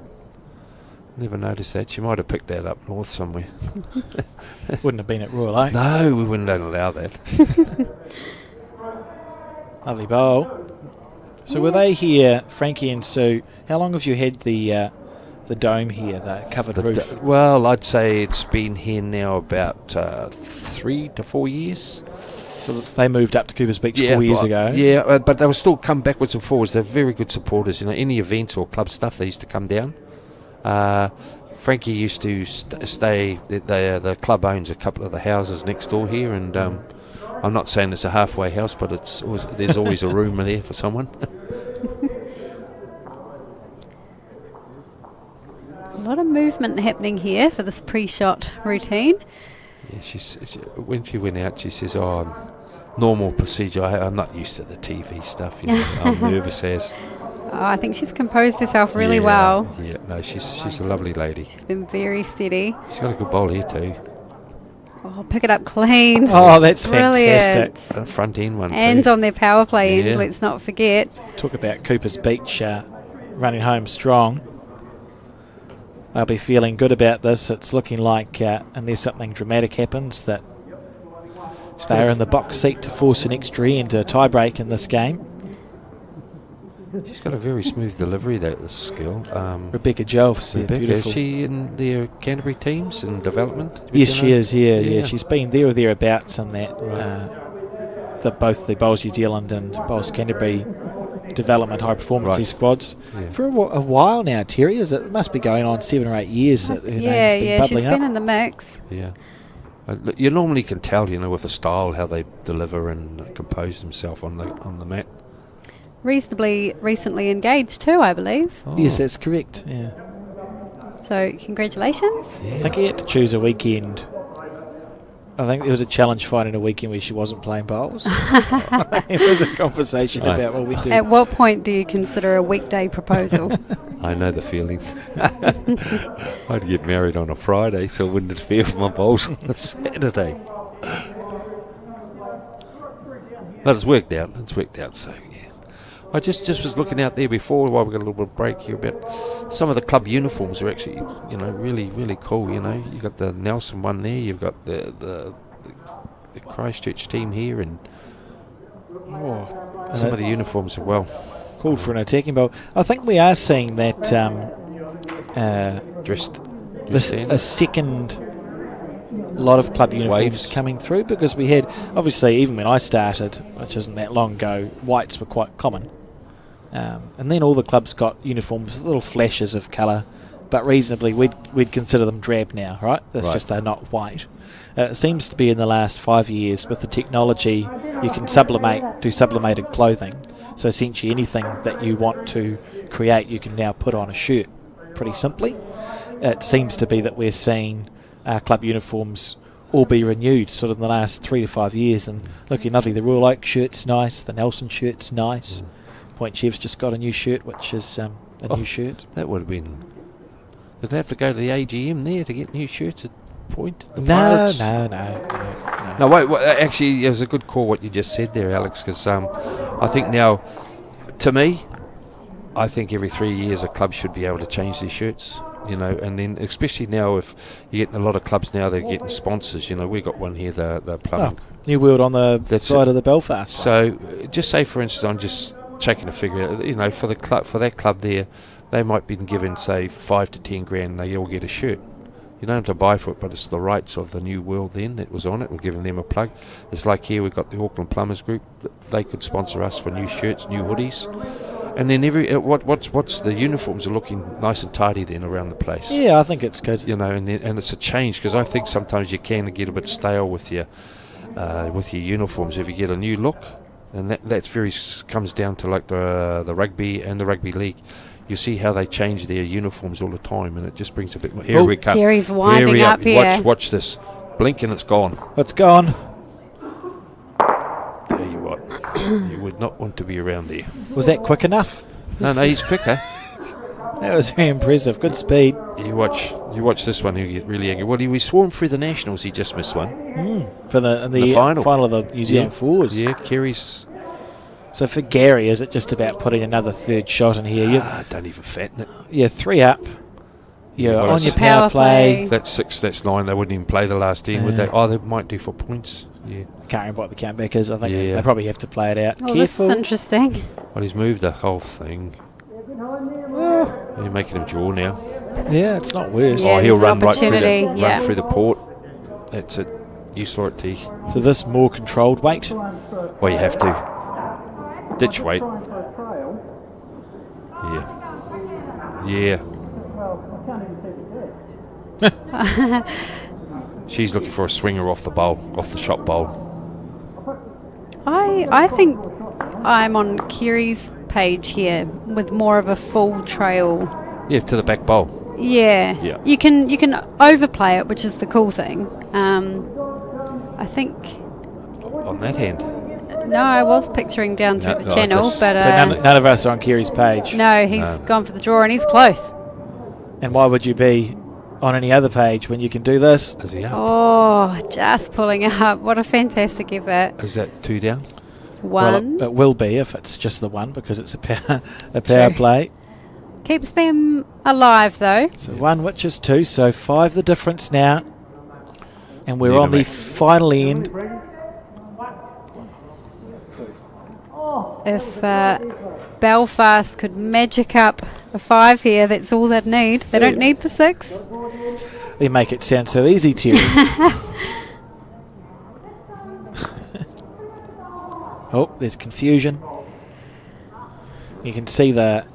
never noticed that. She might have picked that up north somewhere. Wouldn't have been at Royal Oak. No, we wouldn't allow that. Lovely bowl. So were they here, Frankie and Sue? How long have you had the dome here, the covered roof? Well, I'd say it's been here now about 3 to 4 years. So they moved up to Cooper's Beach 4 years ago. Yeah, but they will still come backwards and forwards. They're very good supporters. You know, any events or club stuff, they used to come down. Frankie used to stay. The club owns a couple of the houses next door here, and I'm not saying it's a halfway house, but there's always a room there for someone. A lot of movement happening here for this pre-shot routine. Yeah, when she went out, she says, "Oh, normal procedure. I'm not used to the TV stuff. You know, I'm nervous as." Oh, I think she's composed herself really Yeah, well. Yeah, no, she's a lovely lady. She's been very steady. She's got a good bowl here too. Oh, pick it up clean. Oh, that's Brilliant. fantastic. A front end one And too. on their power play Yeah. end, let's not forget. Talk about Cooper's Beach running home strong. They'll be feeling good about this. It's looking like, unless something dramatic happens, that they're in the box seat to force an extra end, a tie break in this game. She's got a very smooth delivery, this skill. Rebecca Jelfs, yeah, Rebecca, beautiful. is she in their Canterbury teams in development? Yes, she is. Yeah, Yeah. yeah. She's been there or thereabouts in that. Both the Bowls New Zealand and Bowls Canterbury development high performance Right. squads Yeah. for a while now. Terry, it must be going on 7 or 8 years. That her name's been She's bubbling been up. in the mix. Yeah. Look, you normally can tell, with a style how they deliver and compose themselves on the mat. Reasonably recently engaged too, I believe. Oh. Yes, that's correct. Yeah, So congratulations. I think he had to choose a weekend I think there was a challenge finding a weekend where she wasn't playing bowls. It was a conversation about what we do. At what point do you consider a weekday proposal? I know the feeling. I'd get married on a Friday, so I wouldn't interfere with my bowls on a Saturday. But it's worked out. So yeah. I just was looking out there before while we got a little bit of break here about some of the club uniforms are actually, really, really cool. You got the Nelson one there. You've got the Christchurch team here, and some of the uniforms are well called for an attacking bowl. I think we are seeing that dressed. a second lot of club uniforms Waves coming through, because we had, obviously, even when I started, which isn't that long ago, whites were quite common. And then all the clubs got uniforms, little flashes of colour, but reasonably we'd consider them drab now, right? That's just they're not white. It seems to be in the last 5 years with the technology you can do sublimated clothing. So essentially anything that you want to create you can now put on a shirt pretty simply. It seems to be that we're seeing club uniforms all be renewed sort of in the last 3 to 5 years, and looking lovely. The Royal Oak shirt's nice, the Nelson shirt's nice. Point Chef's just got a new shirt, which is a new shirt. That would have been... Did they have to go to the AGM there to get new shirts at Point? No. No, wait, actually, it was a good call what you just said there, Alex, because I think now, to me, I think every 3 years a club should be able to change their shirts, and then especially now if you're getting a lot of clubs now, they're getting sponsors. We got one here, the plumbing. New World on the side of the Belfast. So just say, for instance, I'm just checking a figure, for that club there, they might be given, say, 5 to 10 grand, they all get a shirt. You don't have to buy for it, but it's the rights of the New World then that was on it. We're giving them a plug. It's like here we've got the Auckland Plumbers Group. They could sponsor us for new shirts, new hoodies. And then what's the uniforms are looking nice and tidy then around the place. Yeah, I think it's good. And it's a change, because I think sometimes you can get a bit stale with your uniforms if you get a new look. And that's comes down to like the rugby and the rugby league. You see how they change their uniforms all the time, and it just brings a bit more. Here we come. Gary's winding up here. Watch this. Blink and it's gone. It's gone. Tell you what, you would not want to be around there. Was that quick enough? No, he's quicker. That was very impressive. Good speed. You watch this one. He'll get really angry. Well, he was sworn through the Nationals. He just missed one. For the final of the New Zealand Fours. Yeah, Kerry's. So for Gary, is it just about putting another third shot in here? Don't even fatten it. Yeah, 3 up. Yeah, Well, on your power play. That's 6, that's 9. They wouldn't even play the last 10, would they? Oh, they might do for points. Yeah. I can't remember what the countback is. I think they probably have to play it out. Oh, this is interesting. Well, he's moved the whole thing. You're making him draw now. Yeah, it's not worse. Yeah, He'll run run through the port. That's it. You saw it, T. So this more controlled weight? Well, you have to. Ditch weight. Yeah. She's looking for a swinger off the shot bowl. I think I'm on Kiri's page here with more of a full trail. Yeah, to the back bowl. Yeah. You can overplay it, which is the cool thing. I think. On that hand. No, I was picturing down through the channel, but so none of us are on Kiri's page. No, he's gone for the draw and he's close. And why would you be on any other page when you can do this? Is he up? Oh, just pulling up. What a fantastic effort. Is that 2 down? 1. Well, it will be if it's just the 1, because it's a power play. Keeps them alive though. So 1, which is 2, so 5 the difference now. And we're on the final end. If Belfast could magic up a 5 here, that's all they'd need. They don't need the 6. They make it sound so easy, Terry. Oh, there's confusion. You can see the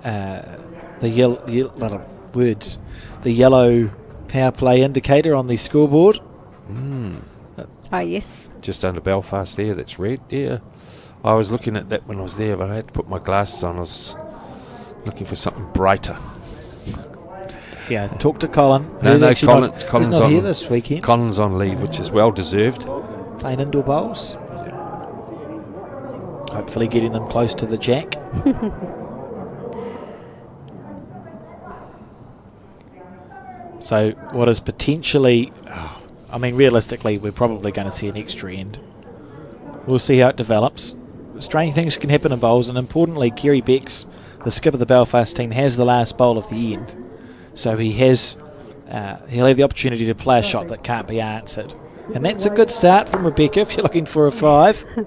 yellow power play indicator on the scoreboard. Oh yes. Just under Belfast there, that's red. Yeah. I was looking at that when I was there, but I had to put my glasses on. I was looking for something brighter. Yeah, talk to Colin. No, He's actually Colin's he's not on here this weekend. Colin's on leave, which is well deserved. Playing indoor bowls. Hopefully getting them close to the jack. So what is potentially, I mean, realistically, we're probably going to see an extra end. We'll see how it develops. Strange things can happen in bowls, and importantly, Kerry Becks, the skip of the Belfast team, has the last bowl of the end. So he has, he'll have the opportunity to play a shot that can't be answered. And that's a good start from Rebecca if you're looking for a 5.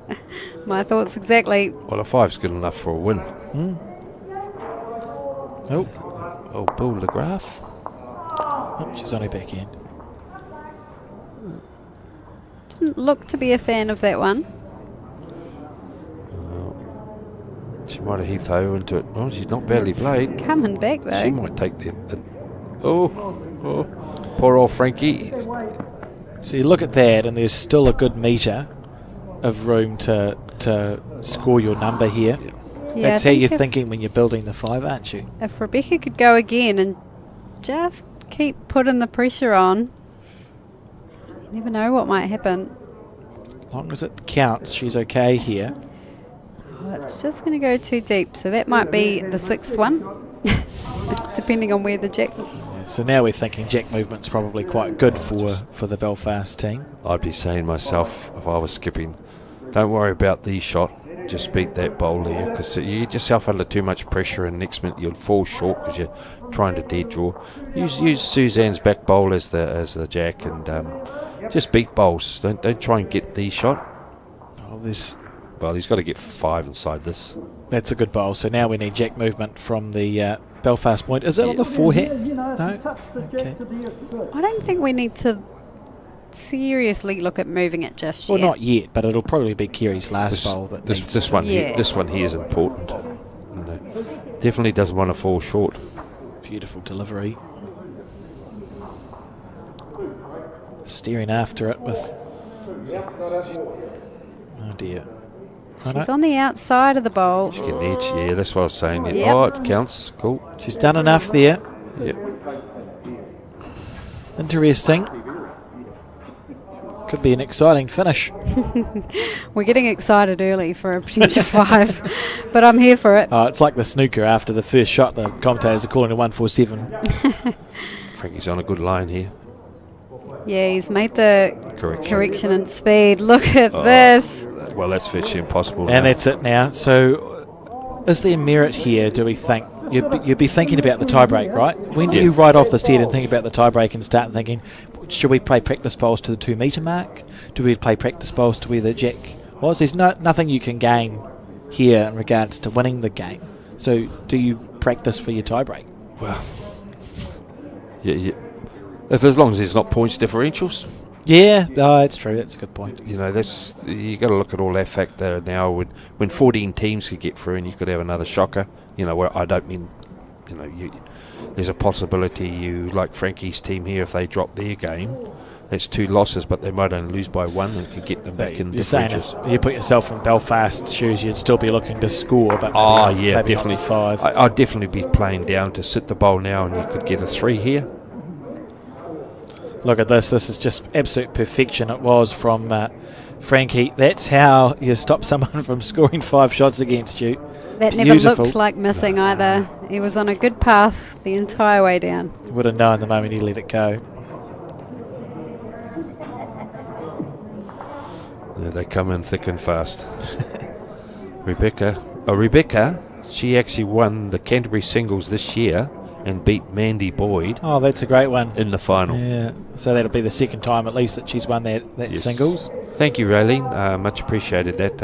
My thoughts exactly. Well, a 5's good enough for a win. Oh, Bill DeGraff. Oh, she's on her back end. Didn't look to be a fan of that one. She might have heaved over into it. Oh, she's not badly played. Coming back She though. might take the poor old Frankie. So you look at that, and there's still a good metre of room to score your number here. Yeah, That's I how think you're if- thinking when you're building the 5, aren't you? If Rebecca could go again and just keep putting the pressure on, you never know what might happen. As long as it counts, she's okay here. Oh, it's just going to go too deep, so that might be the 6th one, depending on where the jack. Yeah, so now we're thinking jack movement's probably quite good for the Belfast team. I'd be saying myself, if I was skipping, don't worry about the shot. Just beat that bowl there, because you get yourself under too much pressure, and next minute you'll fall short because you're trying to dead draw. Use Suzanne's back bowl as the jack, and just beat bowls. Don't try and get the shot. Oh, Well, he's got to get 5 inside this. that's a good bowl. So now we need jack movement from the Belfast point. Is it on the forehand? No? Okay. I don't think we need to seriously look at moving it just Well, yet. not yet, but it'll probably be Kerry's last bowl. This one here is important. Definitely doesn't want to fall short. Beautiful delivery. Steering after it with... Oh dear. She's on the outside of the bowl. She can edge. Yeah, that's what I was saying. Yeah. Yep. Oh, it counts. Cool. She's done enough there. Yep. Interesting. Could be an exciting finish. We're getting excited early for a potential 5, but I'm here for it. Oh, it's like the snooker after the first shot. The commentators are calling a 147. Frankie's on a good line here. Yeah, he's made the Correction. in speed. Look at this. Well, that's virtually impossible. And now. that's it now. So, is there merit here, do we think? You'd be thinking about the tiebreak, right? When do you write off the set and think about the tiebreak and start thinking, should we play practice bowls to the 2 metre mark? Do we play practice bowls to where the jack was? There's nothing you can gain here in regards to winning the game. So, do you practice for your tiebreak? Well, yeah. If as long as there's not points differentials. Yeah, that's true. That's a good point. You know, you got to look at all that factor now. When 14 teams could get through, and you could have another shocker. You know, where I don't mean, there's a possibility like Frankie's team here, if they drop their game, that's 2 losses, but they might only lose by 1 and could get them back in You're saying differentials. if you put yourself in Belfast's shoes, you'd still be looking to score, but maybe definitely not 5. I'd definitely be playing down to sit the bowl now, and you could get a 3 here. Look at this. This is just absolute perfection. It was from Frankie. That's how you stop someone from scoring 5 shots against you. That never looked like missing either. He was on a good path the entire way down. You would have known the moment he let it go. Yeah, they come in thick and fast. Rebecca, she actually won the Canterbury singles this year and beat Mandy Boyd Oh, that's a great one. in the final. Yeah. So that'll be the second time at least that she's won that Yes. singles. Thank you, Raylene. Much appreciated that.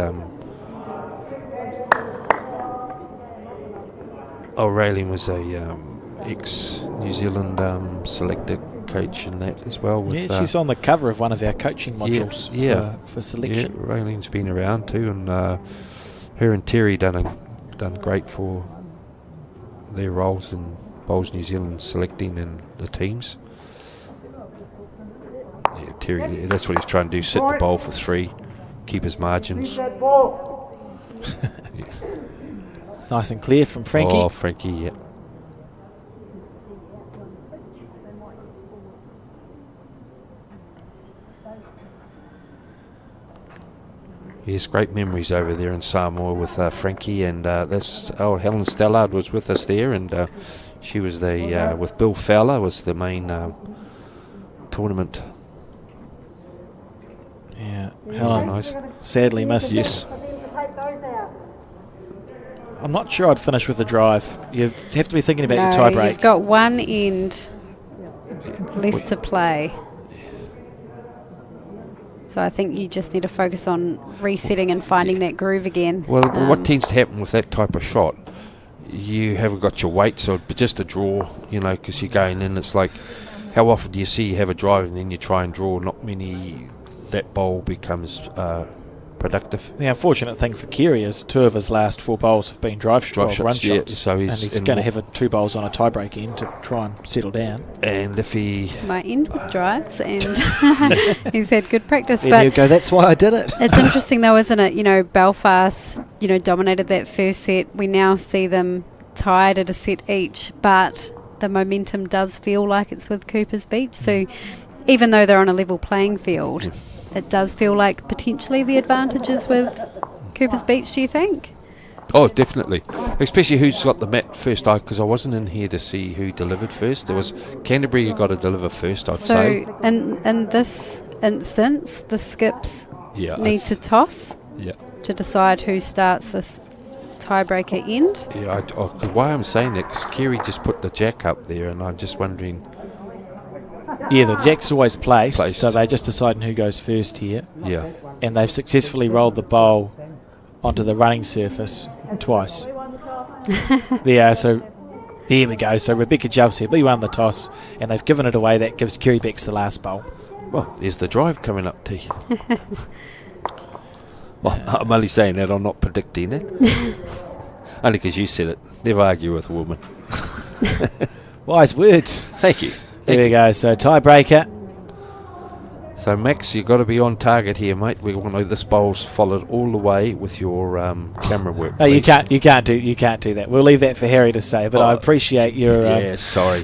Raylene was a ex-New Zealand selector coach in that as well. With, Yeah, she's on the cover of one of our coaching modules for selection. Yeah, Raylene's been around too, and her and Terry done great for their roles in Bowls New Zealand selecting and the teams. Yeah, Terry, that's what he's trying to do, sit the bowl for 3, keep his margins. That ball. It's nice and clear from Frankie. Oh, Frankie, yeah. Yes, great memories over there in Samoa with Frankie, and that's Helen Stallard was with us there, and she was the with Bill Fowler was the main tournament. Yeah, Helen Nice. sadly missed. Yes. I'm not sure I'd finish with the drive. You have to be thinking about your tie break. You've got one end left to play. So I think you just need to focus on resetting and finding that groove again. Well, what tends to happen with that type of shot, you haven't got your weight, so it's just a draw, because you're going in. It's like, how often do you see you have a drive and then you try and draw? Not many. That bowl becomes productive. The unfortunate thing for Kerry is 2 of his last 4 bowls have been drive shots, run yeah, shots. so he's going to have 2 bowls on a tie break end to try and settle down. And if he might end with drives, and he's had good practice. There but you go. That's why I did it. It's interesting though, isn't it? Belfast, dominated that first set. We now see them tied at a set each, but the momentum does feel like it's with Cooper's Beach. So even though they're on a level playing field, it does feel like potentially the advantage is with Cooper's Beach, do you think? Oh, definitely. Especially who's got the mat first, because I wasn't in here to see who delivered first. There was Canterbury who got to deliver first, I'd say. So in this instance, the skips Yeah, need to toss to decide who starts this tiebreaker end. Yeah, why I'm saying that, because Kerry just put the jack up there, and I'm just wondering. Yeah, the jack's always placed, so they're just deciding who goes first here. Yeah. And they've successfully rolled the bowl onto the running surface twice. So there we go. So Rebecca Jubbs here, we won the toss, and they've given it away. That gives Kerry Becks the last bowl. Well, there's the drive coming up, T. Well, I'm only saying that, I'm not predicting it. Only because you said it. Never argue with a woman. Wise words. Thank you. There we go. So tiebreaker. So Max, you've got to be on target here, mate. We want this bowl's followed all the way with your camera work. Oh, you can't do that. We'll leave that for Harry to say. But I appreciate your. Yeah, sorry.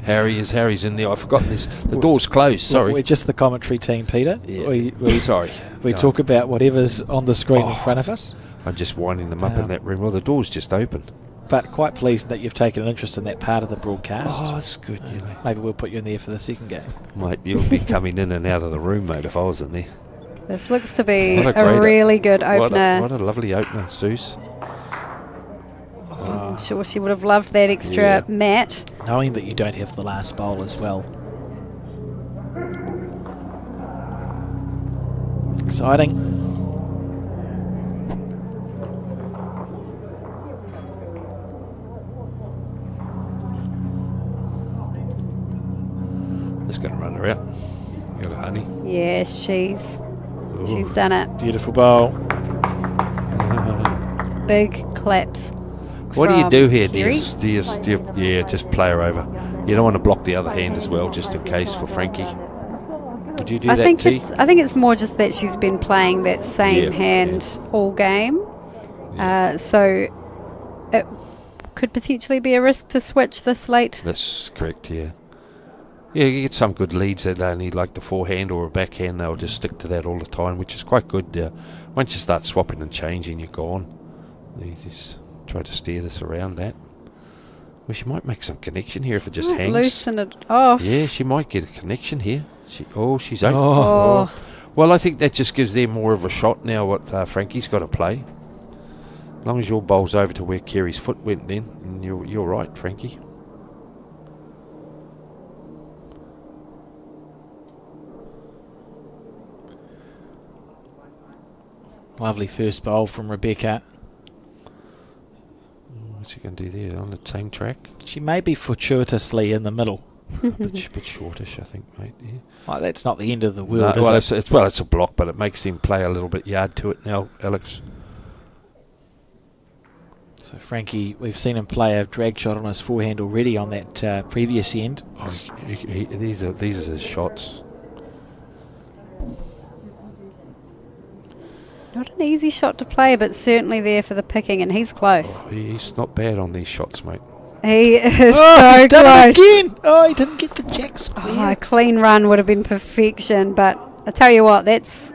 Harry's in there. I've forgotten this. The door's closed. Sorry. We're just the commentary team, Peter. Yeah. Sorry. We talk about whatever's on the screen in front of us. I'm just winding them up in that room. Well, the door's just open. But quite pleased that you've taken an interest in that part of the broadcast. Oh, that's good. Maybe we'll put you in there for the second game. Mate, you'll be coming in and out of the room, mate, if I was in there. This looks to be a really good opener. What a lovely opener, Zeus. I'm sure she would have loved that extra mat. Knowing that you don't have the last bowl as well. Exciting. Just going to run her out. Got a honey. Yeah, she's done it. Beautiful bowl. Big claps. What do you do here? Kerry? Do you just play her over? You don't want to block the other hand as well, just in case for Frankie. Would you do that, T? I think it's more just that she's been playing that same hand all game. So it could potentially be a risk to switch this late. That's correct, yeah. Yeah, you get some good leads that only like the forehand or a backhand, they'll just stick to that all the time, which is quite good. Once you start swapping and changing, you're gone. You just try to steer this around that. Well, she might make some connection here if it just hangs. Loosen it off. Yeah, she might get a connection here. She's open. Oh. Well, I think that just gives them more of a shot now what Frankie's got to play. As long as your bowl's over to where Kerry's foot went then, and you're right, Frankie. Lovely first bowl from Rebecca. What's she going to do there on the same track? She may be fortuitously in the middle. bit shortish, I think, mate. Yeah. Well, that's not the end of the world, is it? It's a block, but it makes them play a little bit yard to it now, Alex. So Frankie, we've seen him play a drag shot on his forehand already on that previous end. Oh, these are his shots. Not an easy shot to play, but certainly there for the picking, and he's close. Oh, he's not bad on these shots, mate. He is He's so done close. it again. Oh, he didn't get the jack square. A clean run would have been perfection, but I tell you what, that's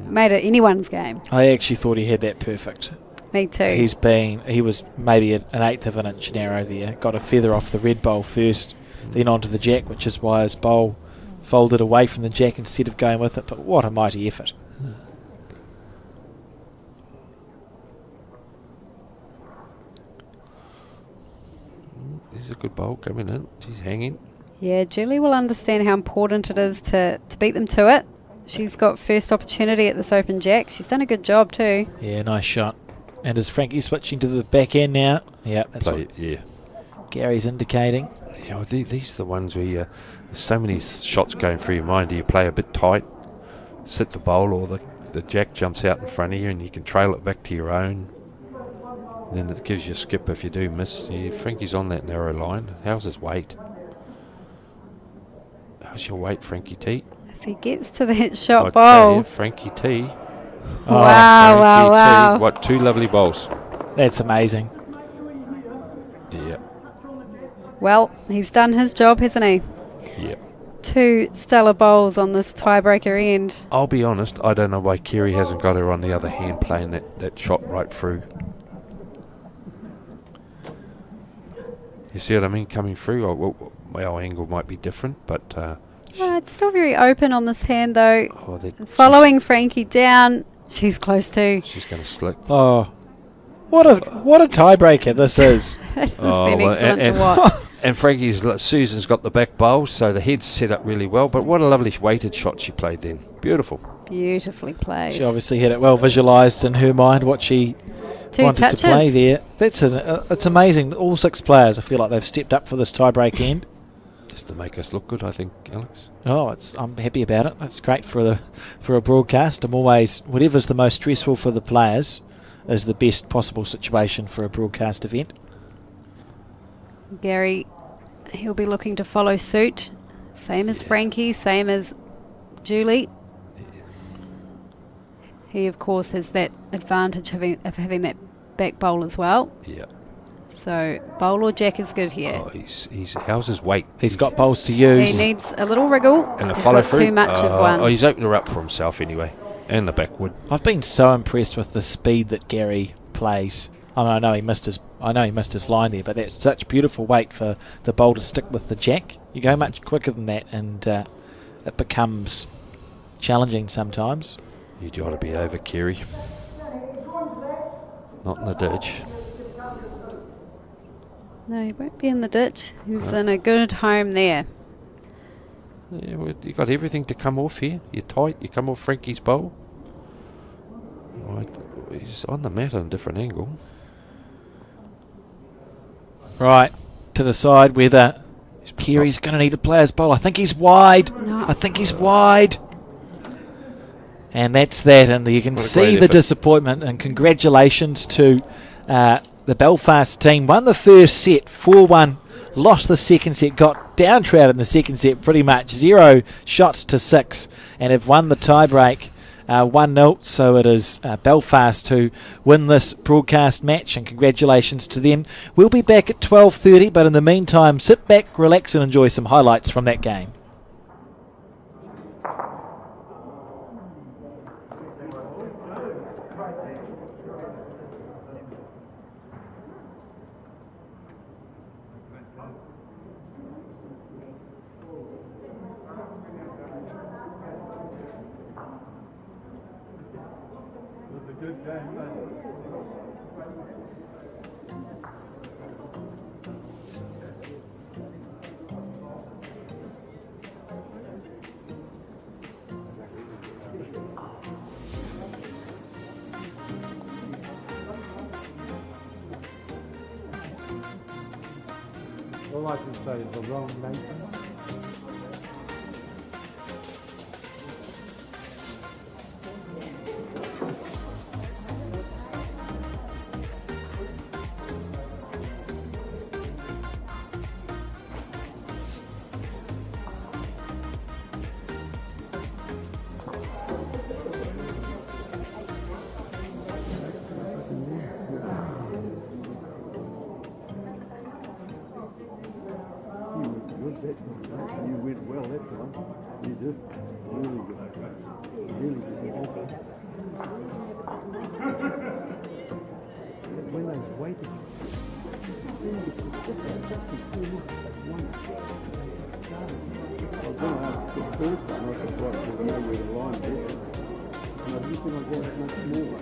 made it anyone's game. I actually thought he had that perfect. Me too. He was maybe an eighth of an inch narrow there. Got a feather off the red bowl first, then onto the jack, which is why his bowl folded away from the jack instead of going with it. But what a mighty effort. There's a good bowl coming in. She's hanging. Yeah, Julie will understand how important it is to beat them to it. She's got first opportunity at this open jack. She's done a good job too. Yeah, nice shot. And is Frankie switching to the back end now? Yeah, that's what Gary's indicating. You know, these are the ones where there's so many shots going through your mind. Do you play a bit tight, sit the bowl, or the jack jumps out in front of you and you can trail it back to your own? And then it gives you a skip if you do miss. Yeah, Frankie's on that narrow line. How's his weight? How's your weight, Frankie T? If he gets to that shot I bowl. tell you, Frankie T. Wow, wow, wow. T. What, 2 lovely bowls. That's amazing. Yeah. Well, he's done his job, hasn't he? Yeah. 2 stellar bowls on this tiebreaker end. I'll be honest, I don't know why Kerry hasn't got her on the other hand playing that shot right through. You see what I mean? Coming through, our angle might be different, but... It's still very open on this hand, though. Oh, Following Frankie down, she's close too. She's going to slick. Oh, what a tiebreaker this is. This has been excellent to watch. And Susan's got the back bowl, so the head's set up really well. But what a lovely weighted shot she played then. Beautiful. Beautifully played. She obviously had it well visualised in her mind what she 2 wanted touches. to play there. It's amazing. All 6 players, I feel like they've stepped up for this tiebreak end. Just to make us look good, I think, Alex. Oh, I'm happy about it. It's great for a broadcast. I'm always, whatever's the most stressful for the players is the best possible situation for a broadcast event. Gary, he'll be looking to follow suit. Same as Frankie, same as Julie. He, of course, has that advantage of having that back bowl as well. Yeah. So bowl or jack is good here. Oh, how's his weight? He's got bowls to use. He needs a little wriggle. And a He's follow got through. too much of one. Oh, he's opened her up for himself anyway. And the backwood. I've been so impressed with the speed that Gary plays. I know he missed his line there, but that's such beautiful weight for the bowl to stick with the jack. You go much quicker than that, and it becomes challenging sometimes. You'd ought to be over, Kerry. Not in the ditch. No, he won't be in the ditch. He's in a good home there. Yeah, well, you got everything to come off here. You're tight. You come off Frankie's bowl. Right, he's on the mat at a different angle. Right, to decide whether Kerry's going to need to play his bowl. I think he's wide. No. I think he's wide. And that's that. And you can What a see great the effort. disappointment. And congratulations to the Belfast team. Won the first set 4-1. Lost the second set. Got downtrodden in the second set pretty much. 0 shots to 6. And have won the tiebreak 1-0. So it is Belfast who win this broadcast match. And congratulations to them. We'll be back at 12:30. But in the meantime, sit back, relax and enjoy some highlights from that game. All I can say is the wrong nation. Good. good that time. You went well that time. You did. Really good. Really good. When I was waiting, I was going to ask the first one, I thought, what, to know where the line is. And I didn't think I was going to have much more.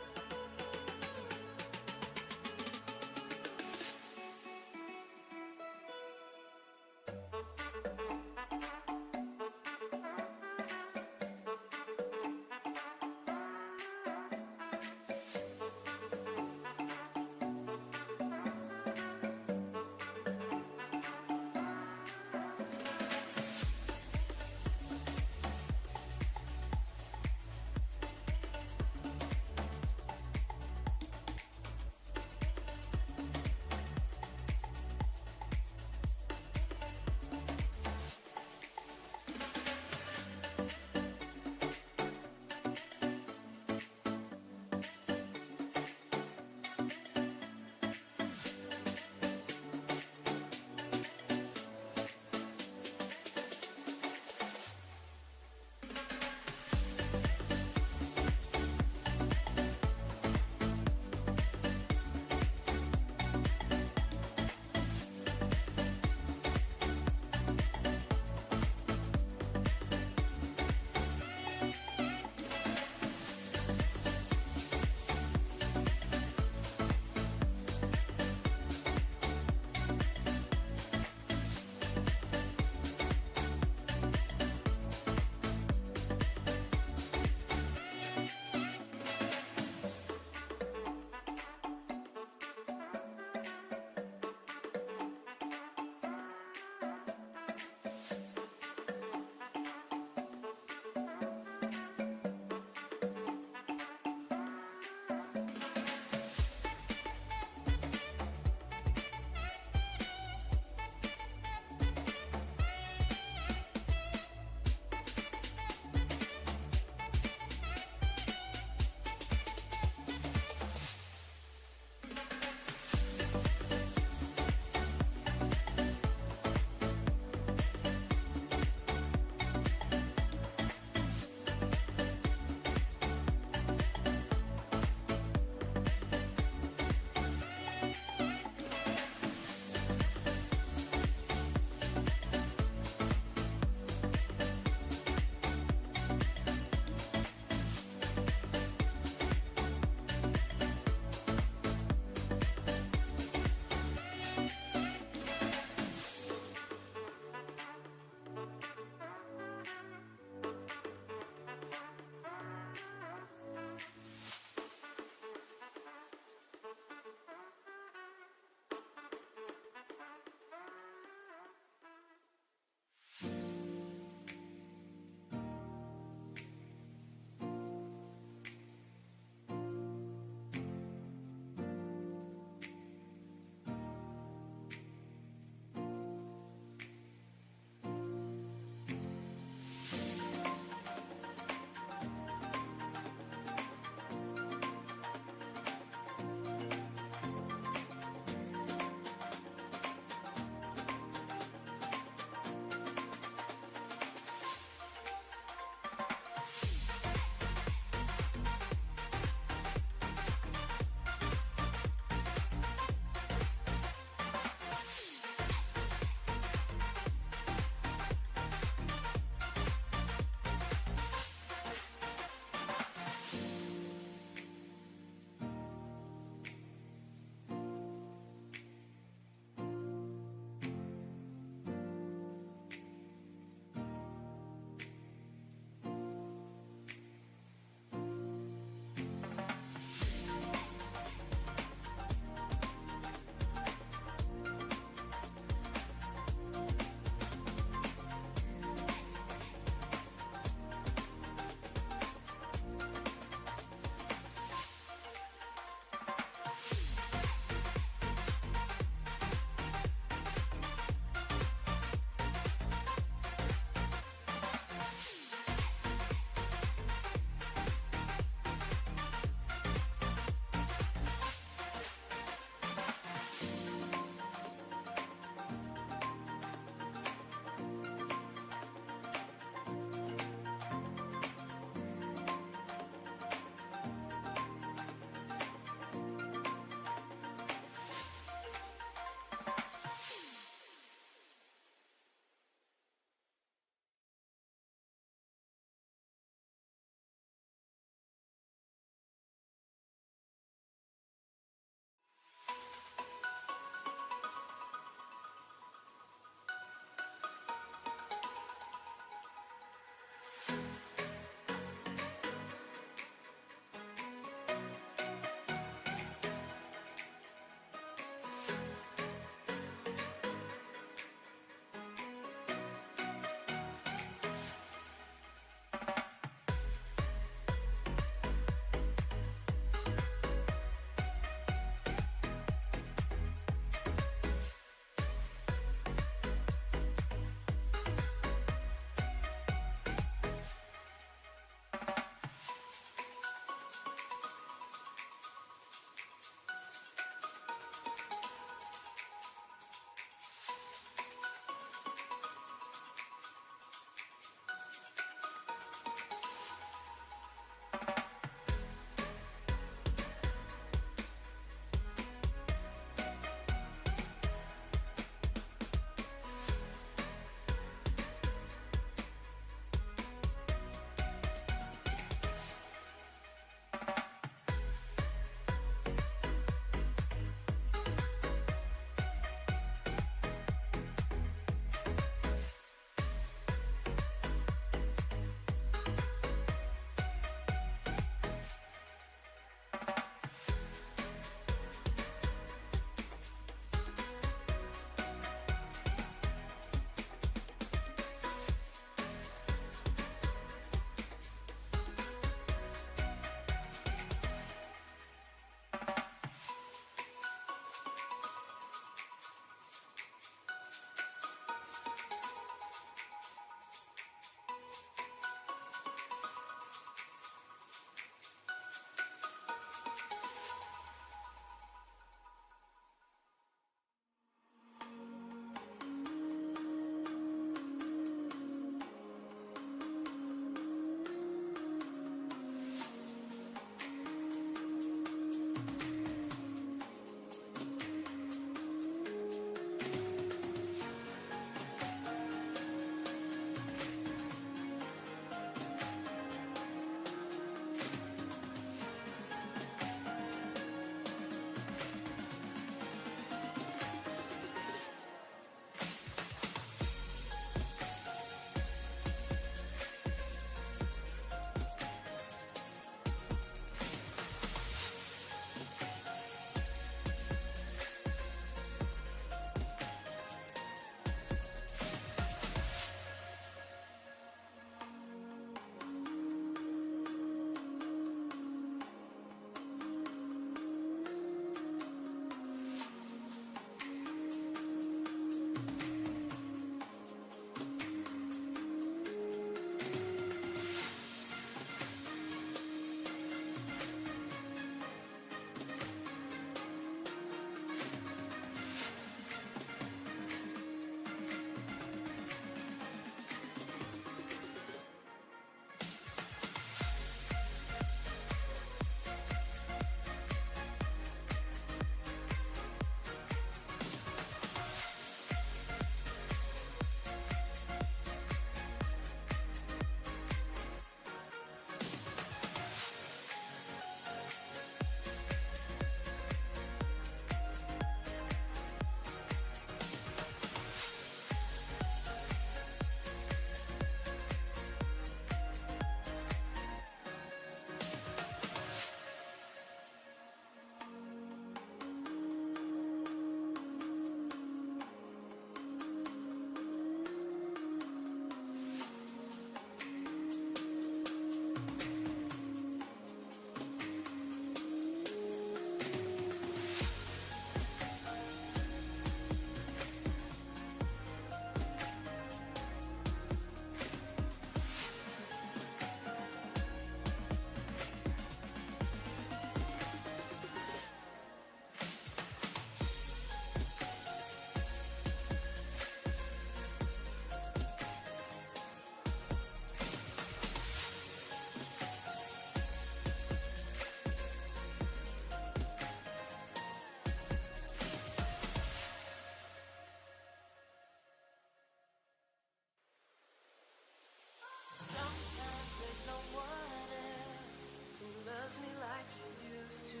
hugs me like you used to.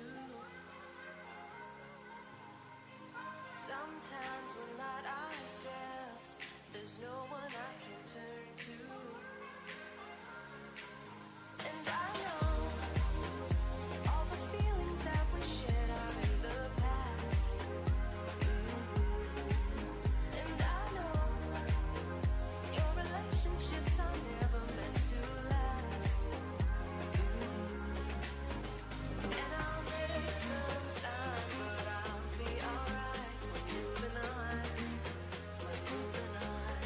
Sometimes we're not ourselves. There's no one I can turn to. And I know all the feelings that we shared out in the past. And I know your relationships are never meant to last. And I'll take some time, but I'll be alright. We're moving on. We're moving on.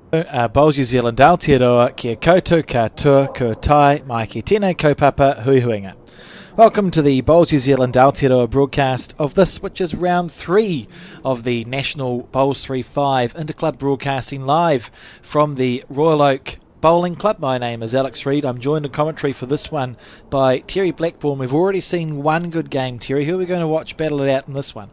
Bowls New Zealand Aotearoa kia koutou katoa kua tai mai ki tēnei kaupapa hui huinga. Welcome to the Bowls New Zealand Aotearoa broadcast of this, which is round 3 of the national Bowls3Five Interclub broadcasting live from the Royal Oak Bowling Club. My name is Alex Reid. I'm joined in commentary for this one by Terry Blackburn. We've already seen one good game. Terry, who are we going to watch battle it out in this one?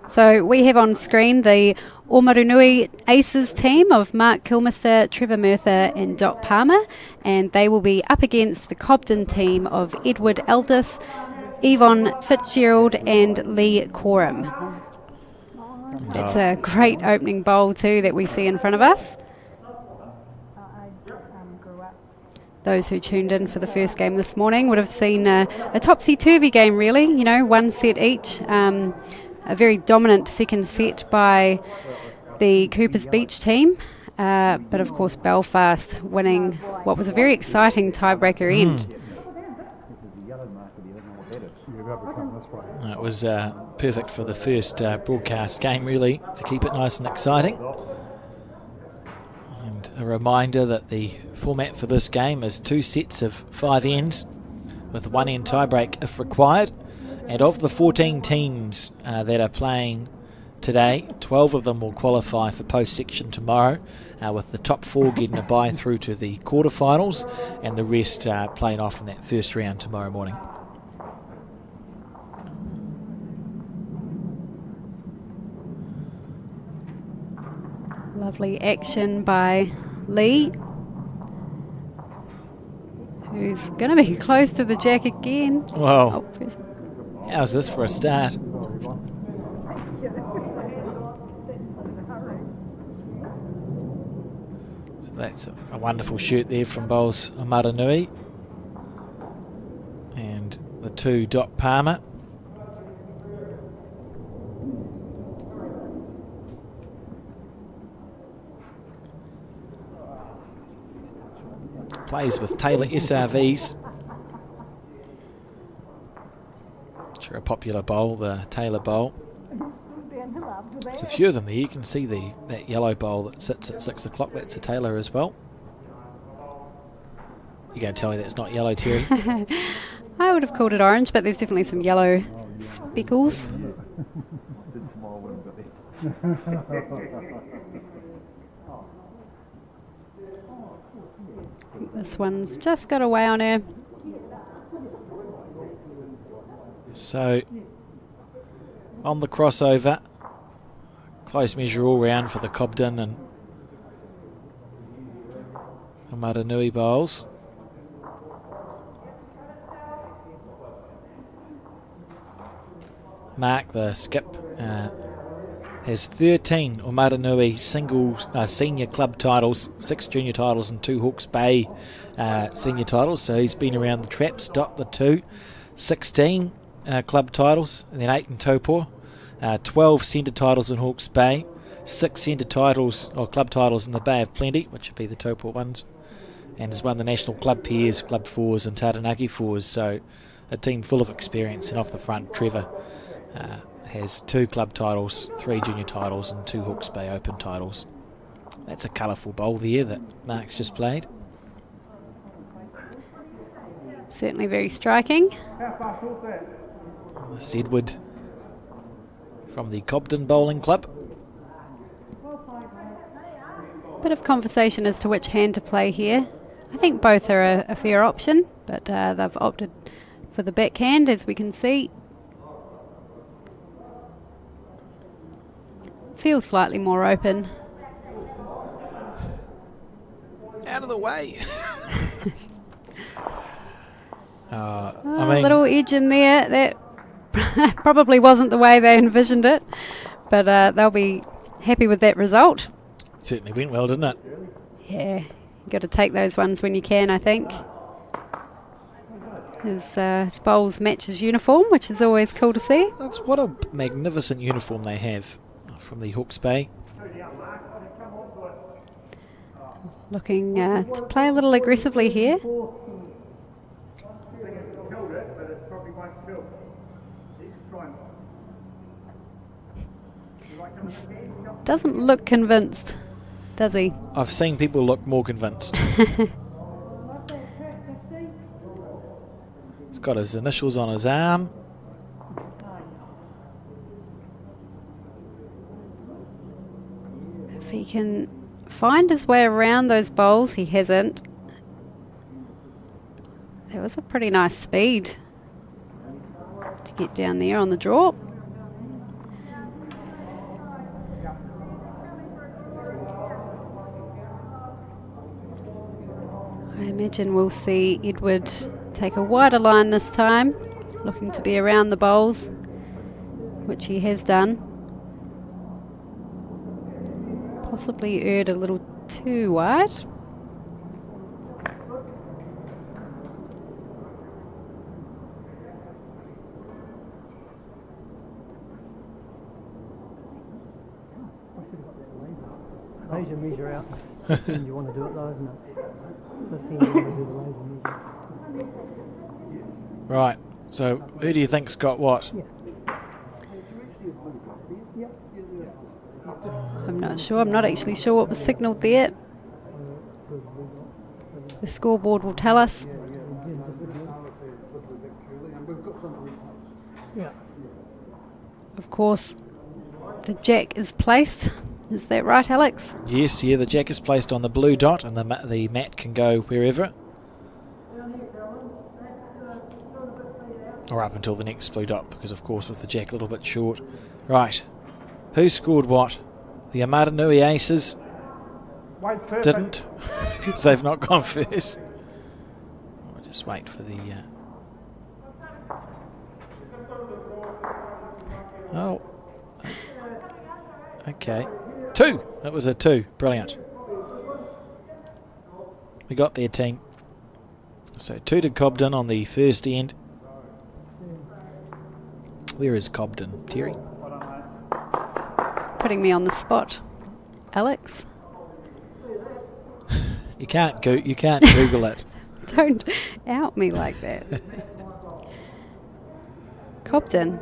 So we have on screen the Omarunui Aces team of Mark Kilmister, Trevor Murtha and Doc Palmer, and they will be up against the Cobden team of Edward Eldis, Yvonne Fitzgerald and Lee Coram. It's a great opening bowl too that we see in front of us. Those who tuned in for the first game this morning would have seen a topsy-turvy game really, you know, one set each. A very dominant second set by the Coopers Beach team, but of course Belfast winning what was a very exciting tiebreaker end. It was perfect for the first broadcast game really, to keep it nice and exciting. And a reminder that the format for this game is 2 sets of 5 ends with 1 end tiebreak if required. And of the 14 teams that are playing today, 12 of them will qualify for post-section tomorrow, with the top 4 getting a bye through to the quarterfinals and the rest playing off in that first round tomorrow morning. Lovely action by Lee, who's going to be close to the jack again. Whoa. Oh, How's this for a start? So that's a wonderful shoot there from Bowls Omarunui. And the 2 Doc Palmer. Plays with Taylor SRVs. A popular bowl, the Taylor bowl. There's a few of them there. You can see that yellow bowl that sits at 6 o'clock. That's a Taylor as well. You're going to tell me that's not yellow, Terry? I would have called it orange, but there's definitely some yellow speckles. I think this one's just got away on her. So, on the crossover, close measure all round for the Cobden and Omarunui bowls. Mark, the skip, has 13 Omarunui singles senior club titles, 6 junior titles and 2 Hawke's Bay senior titles, so he's been around the traps. Dot the 2, 16 club titles, and then 8 in Taupo, 12 centre titles in Hawke's Bay, 6 centre titles or club titles in the Bay of Plenty, which would be the Taupo ones, and has won the national club pairs, club 4s and Taranaki 4s, so a team full of experience. And off the front, Trevor has 2 club titles, 3 junior titles and 2 Hawke's Bay Open titles. That's a colourful bowl there that Mark's just played. Certainly very striking. This Edward from the Cobden Bowling Club. Bit of conversation as to which hand to play here. I think both are a fair option, but they've opted for the backhand, as we can see. Feels slightly more open. Out of the way. I A mean, little edge in there. That probably wasn't the way they envisioned it, but they'll be happy with that result. certainly went well, didn't it? Yeah, you got to take those ones when you can, I think. His bowls match his uniform, which is always cool to see. That's what a magnificent uniform they have from the Hawke's Bay. Looking to play a little aggressively here. Right, Doesn't look convinced. does he? I've seen people look more convinced. He's got his initials on his arm. If he can find his way around those bowls, he hasn't. That was a pretty nice speed to get down there on the draw. I imagine we'll see Edward take a wider line this time, looking to be around the bowls, which he has done. Possibly erred a little too wide. Laser measure out. When you want to do it though, isn't it? It's the thing you want to do the laser measure. Right. So who do you think's got what? I'm not sure. I'm not actually sure what was signalled there. The scoreboard will tell us. Yeah. Of course, the jack is placed. Is that right, Alex? Yes, yeah, the jack is placed on the blue dot and the mat can go wherever. Or up until the next blue dot, because of course with the jack a little bit short. Right. Who scored what? The Amaranui Aces didn't, because they've not gone first. I'll just wait for the... Oh. Okay. 2! That was a 2. Brilliant. We got their team. So 2 to Cobden on the first end. Where is Cobden, Terry? Putting me on the spot, Alex. You can't Google it. Don't out me like that. Cobden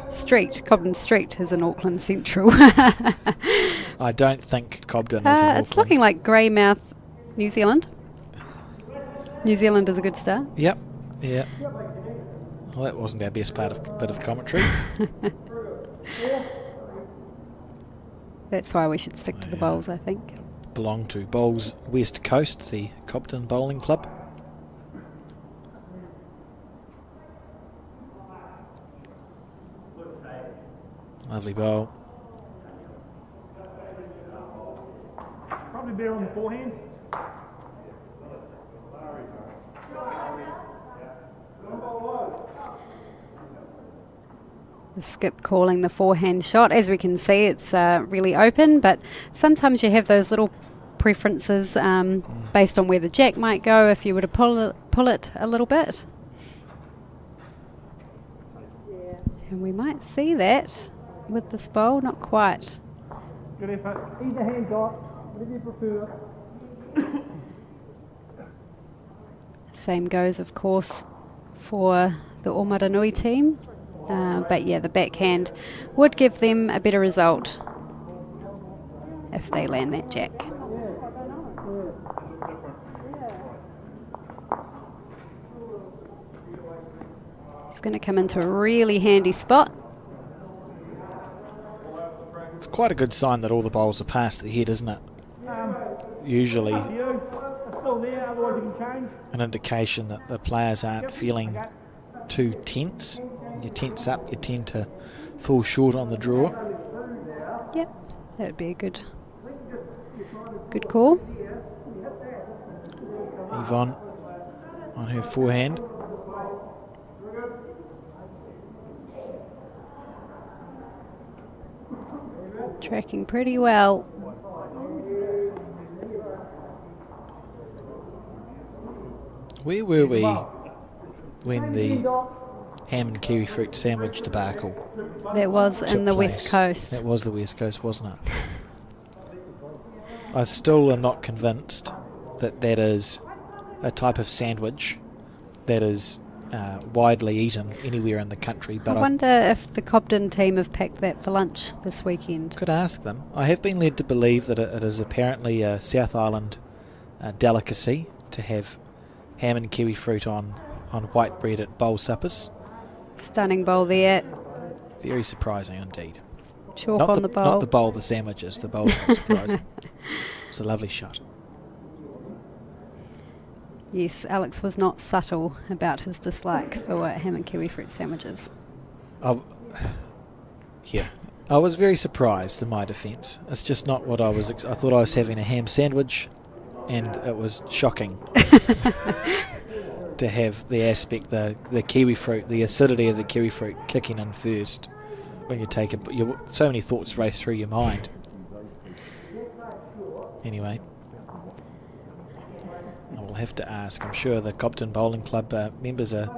Street is in Auckland Central. I don't think Cobden is in Auckland. It's looking like Greymouth, New Zealand. New Zealand is a good start. Yep. Yeah. Well, that wasn't our best bit of commentary. That's why we should stick to the bowls, I think. Belong to Bowls West Coast, the Cobden Bowling Club. Lovely bowl. Probably better on the forehand. The skip calling the forehand shot. As we can see, it's really open, but sometimes you have those little preferences based on where the jack might go if you were to pull it a little bit. And we might see that with this bowl, not quite. Good effort. Either hand dot, whatever you prefer. Same goes, of course, for the Omaranui team. But yeah, the backhand would give them a better result if they land that jack. He's going to come into a really handy spot. It's quite a good sign that all the bowls are past the head, isn't it? Usually Up to you. It's still there, otherwise you can change. an indication that the players aren't feeling too tense. When you tense up, you tend to fall short on the draw. Yep, that would be a good call. Yvonne on her forehand. Tracking pretty well. Where were we when the ham and kiwi fruit sandwich debacle That was took in the place? West Coast. That was the West Coast, wasn't it? I still am not convinced that that is a type of sandwich that is widely eaten anywhere in the country. But I wonder if the Cobden team have packed that for lunch this weekend. could ask them. I have been led to believe that it is apparently a South Island delicacy to have ham and kiwi fruit on white bread at bowl suppers. Stunning bowl there. Very surprising indeed. Chalk Not on the bowl. Not the bowl, the sandwiches. The bowl was surprising. It's a lovely shot. Yes, Alex was not subtle about his dislike for ham and kiwi fruit sandwiches. Yeah. I was very surprised in my defence. It's just not what I was... I thought I was having a ham sandwich, and it was shocking to have the aspect, the kiwi fruit, the acidity of the kiwi fruit kicking in first when you take it. So many thoughts race through your mind. Anyway, I will have to ask. I'm sure the Cobden Bowling Club members are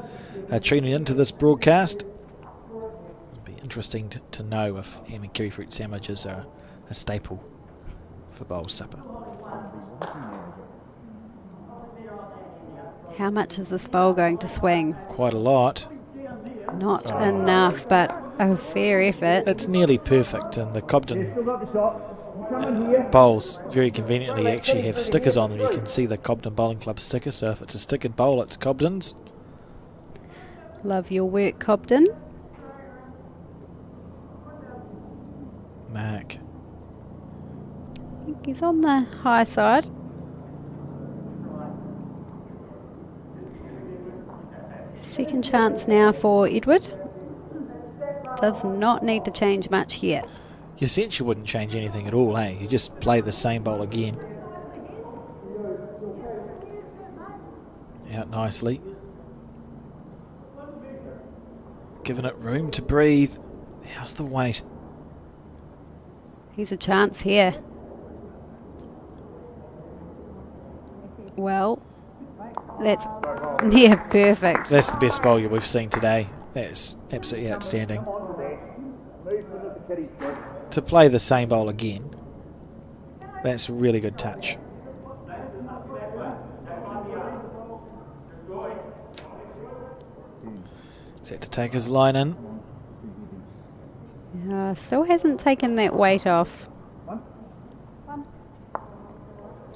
tuning into this broadcast. It'll be interesting to know if ham and kiwi fruit sandwiches are a staple for bowl supper. How much is this bowl going to swing? Quite a lot. Not enough, but a fair effort. It's nearly perfect, and the Cobden bowls very conveniently actually have stickers on them. You can see the Cobden Bowling Club sticker, so if it's a stickered bowl, it's Cobden's. Love your work, Cobden. Mark. I think he's on the high side. Second chance now for Edward. Does not need to change much here. You essentially wouldn't change anything at all, eh? You just play the same bowl again. Out nicely. Giving it room to breathe. How's the weight? He's a chance here. Well, that's near perfect. That's the best bowl we've seen today. That's absolutely outstanding. To play the same bowl again, that's a really good touch. Set to take his line in. Still hasn't taken that weight off.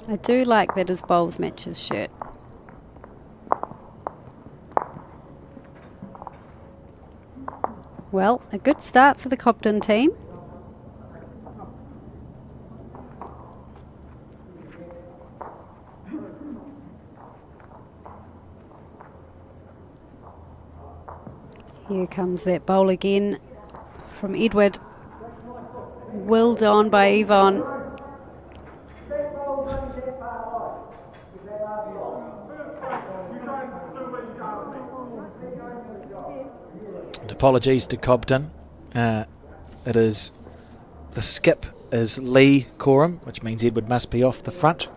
I do like that his bowls match his shirt. Well, a good start for the Cobden team. Here comes that bowl again from Edward. Willed on by Yvonne. And apologies to Cobden. It is the skip is Lee Coram, which means Edward must be off the front.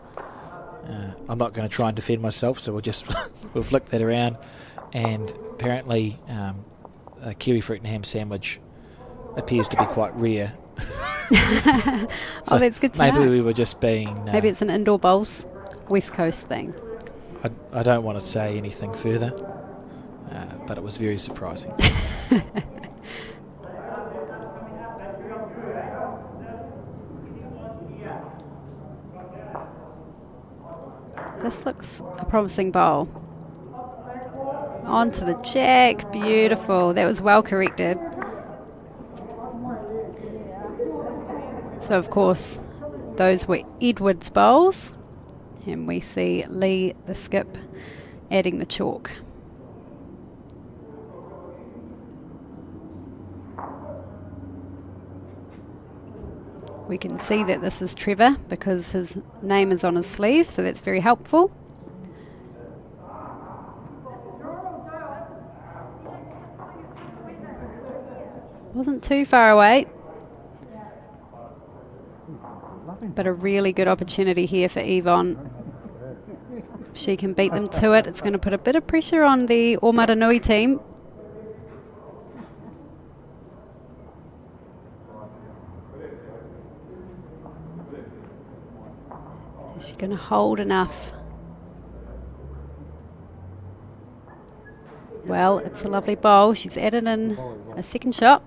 I'm not going to try and defend myself, so we'll flick that around. And apparently, a kiwi fruit and ham sandwich appears to be quite rare. So that's good to know. Maybe we were just being... Maybe it's an indoor bowls West Coast thing. I don't want to say anything further, but it was very surprising. This looks a promising bowl. Onto the jack. Beautiful. That was well corrected. So, of course, those were Edward's bowls. And we see Lee, the skip, adding the chalk. We can see that this is Trevor because his name is on his sleeve, so that's very helpful. Wasn't too far away, but a really good opportunity here for Yvonne. If she can beat them to it, it's going to put a bit of pressure on the Omaranui team. Is she going to hold enough? Well, it's a lovely bowl. She's added in a second shot.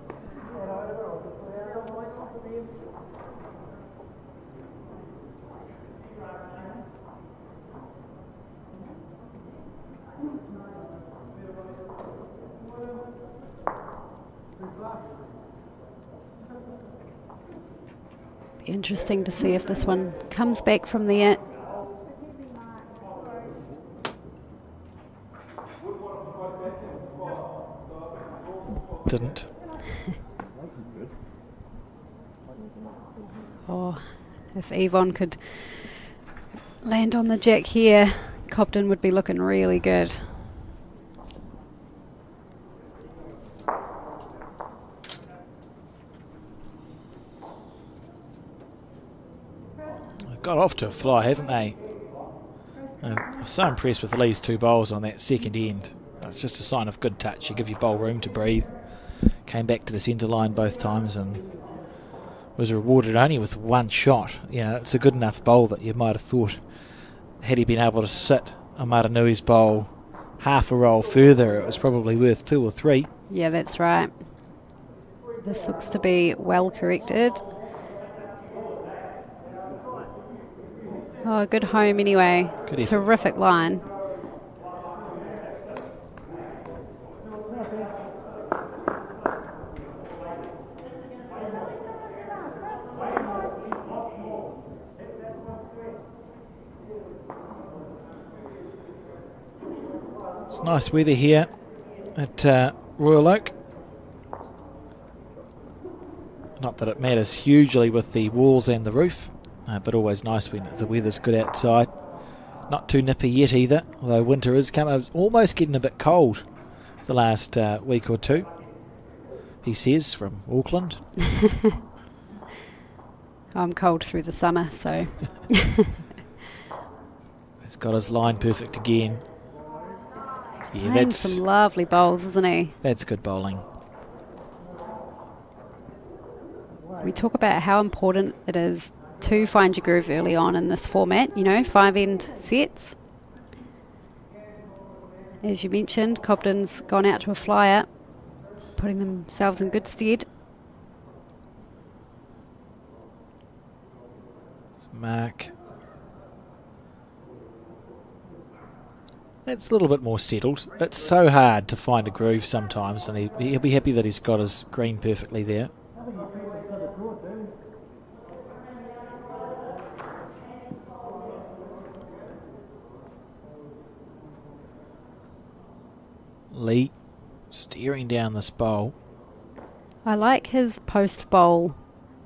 Be interesting to see if this one comes back from there. Didn't. Oh, if Yvonne could land on the jack here, Cobden would be looking really good. They've got off to a fly, haven't they? I'm so impressed with Lee's 2 bowls on that second end. It's just a sign of good touch. You give your bowl room to breathe. Came back to the centre line both times and was rewarded only with 1 shot. You know, it's a good enough bowl that you might have thought, had he been able to sit Amaranui's bowl half a roll further, it was probably worth 2 or 3. Yeah, that's right. This looks to be well corrected. Oh, good home anyway. Good effort. Terrific line. It's nice weather here at Royal Oak. Not that it matters hugely with the walls and the roof, but always nice when the weather's good outside. Not too nippy yet either, although winter is coming. It's almost getting a bit cold the last week or two, he says, from Auckland. I'm cold through the summer, so He's got his line perfect again. Yeah, playing some lovely bowls, isn't he? that's good bowling. We talk about how important it is to find your groove early on in this format, you know, 5-end sets. As you mentioned, Cobden's gone out to a flyer, putting themselves in good stead. Mark. That's a little bit more settled. It's so hard to find a groove sometimes, and he'll be happy that he's got his green perfectly there. Lee staring down this bowl. I like his post-bowl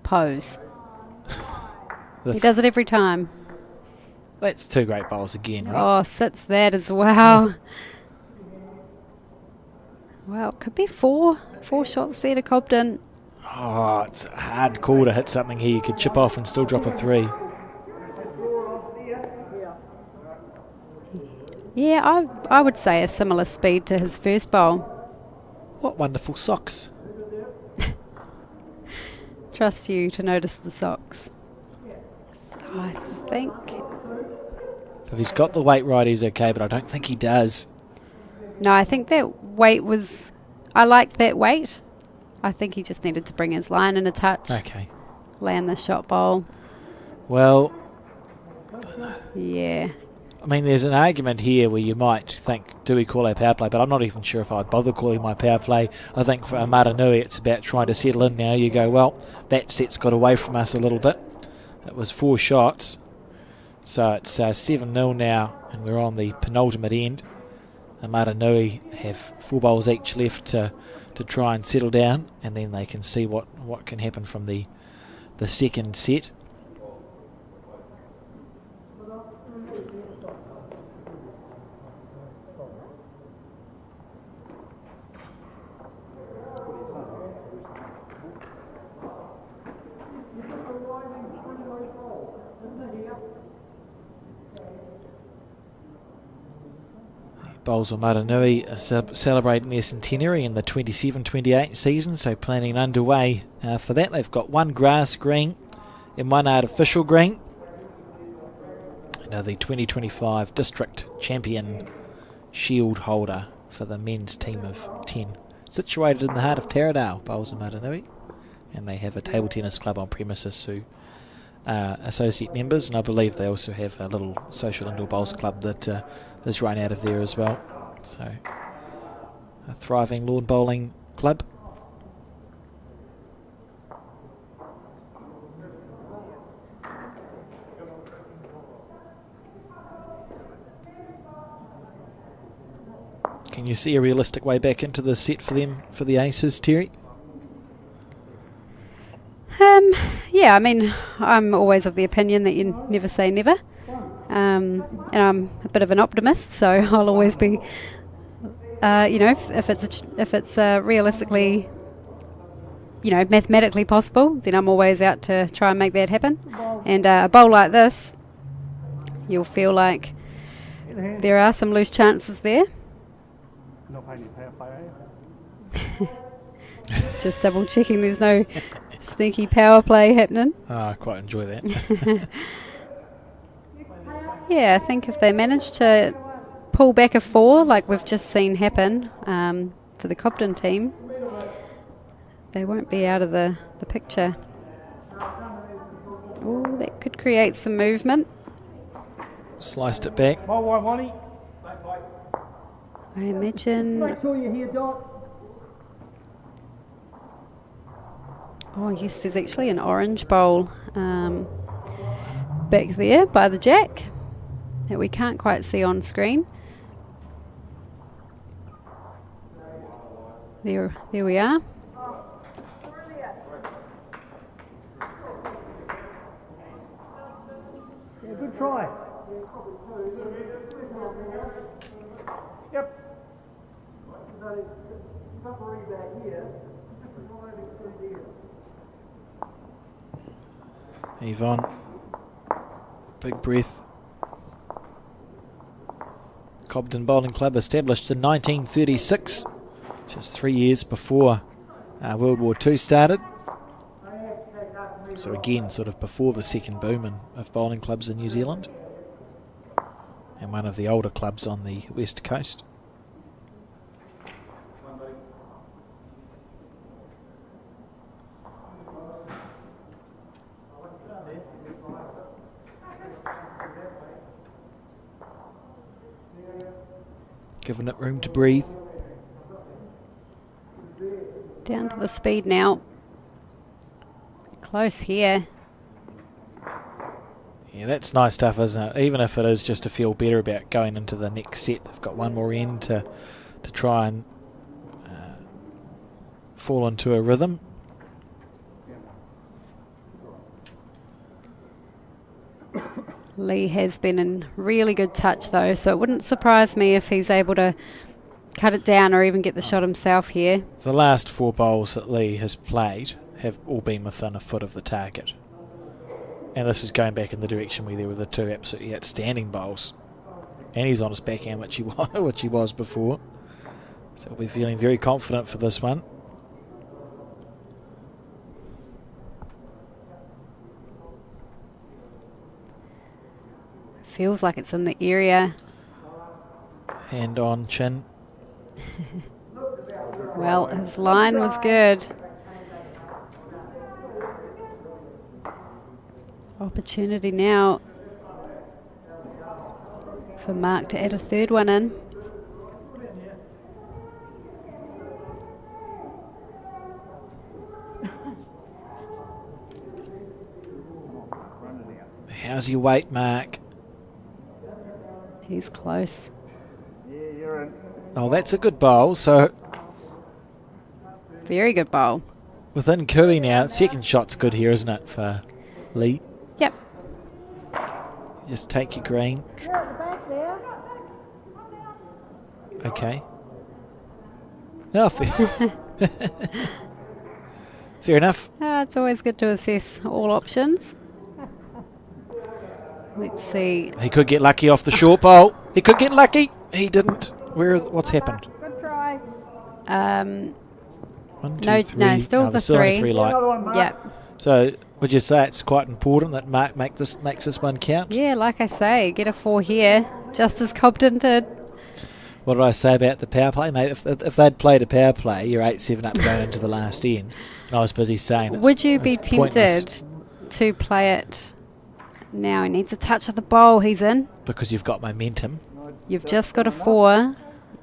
pose. The He does it every time. That's 2 great bowls again, right? Oh, sits that as well. Well, it could be four shots there to Cobden. Oh, it's a hard call to hit something here. You could chip off and still drop a 3. Yeah, I would say a similar speed to his first bowl. What wonderful socks. Trust you to notice the socks. I think... If he's got the weight right, he's okay, but I don't think he does. No, I think that weight was... I liked that weight. I think he just needed to bring his line in a touch. Okay. Land the shot bowl. Well, Yeah. I mean, there's an argument here where you might think, do we call our power play? But I'm not even sure if I'd bother calling my power play. I think for Amaranui, it's about trying to settle in now. You go, well, that set's got away from us a little bit. It was 4 shots. So it's 7-0 now, and we're on the penultimate end. Amaranui have 4 bowls each left to try and settle down, and then they can see what can happen from the second set. Bowls of Maranui are celebrating their centenary in the 27-28 season, so planning underway for that. They've got 1 grass green and 1 artificial green. Now the 2025 District Champion Shield holder for the men's team of 10. Situated in the heart of Taradale, Bowls and Maranui. And they have a table tennis club on premises who are associate members, and I believe they also have a little social indoor bowls club that is run out of there as well. So, a thriving lawn bowling club. Can you see a realistic way back into the set for them, for the Aces, Terry? Yeah, I mean, I'm always of the opinion that you never say never. And I'm a bit of an optimist, so I'll always be, if it's realistically, mathematically possible, then I'm always out to try and make that happen. And a bowl like this, you'll feel like there are some loose chances there. Not paying any power play, Just double checking there's no sneaky power play happening. I quite enjoy that. Yeah, I think if they manage to pull back a 4 like we've just seen happen for the Cobden team, they won't be out of the picture. Oh, that could create some movement. Sliced it back. I imagine. Make sure you're here, Dot. Oh yes, there's actually an orange bowl back there by the jack that we can't quite see on screen. There we are. Yeah, good try. Yep. Yvonne. Big breath. Cobden Bowling Club established in 1936, just 3 years before World War II started. So again, sort of before the second boom of bowling clubs in New Zealand. And one of the older clubs on the west coast. Giving it room to breathe. Down to the speed now. Close here. Yeah, that's nice stuff, isn't it? Even if it is just to feel better about going into the next set. They've got one more end to try and fall into a rhythm. Lee has been in really good touch though, so it wouldn't surprise me if he's able to cut it down or even get the shot himself here. The last 4 bowls that Lee has played have all been within a foot of the target. And this is going back in the direction where there were the 2 absolutely outstanding bowls. And he's on his backhand, which he was before. So we're feeling very confident for this one. Feels like it's in the area. Hand on chin. Well, his line was good. Opportunity now for Mark to add a third one in. How's your weight, Mark? He's close. Oh, that's a good bowl. So Very good bowl. within Cooey now, second shot's good here, isn't it, for Lee? Yep. Just take your green. Okay. No, fair. Fair enough. It's always good to assess all options. Let's see. He could get lucky off the short bowl. He could get lucky. He didn't. What's happened? Good try. 1, 2, No, 3. no, still the there's still only 3. 3 light. Another one, Mark. Yep. So would you say it's quite important that Mark makes this one count? Yeah, like I say, get a 4 here, just as Cobden did. What did I say about the power play, mate? If they'd played a power play, you're 8-7 up going into the last end. And I was busy saying it's Would you be it's tempted pointless to play it now? He needs a touch of the bowl. He's in. because you've got momentum. You've just got a 4.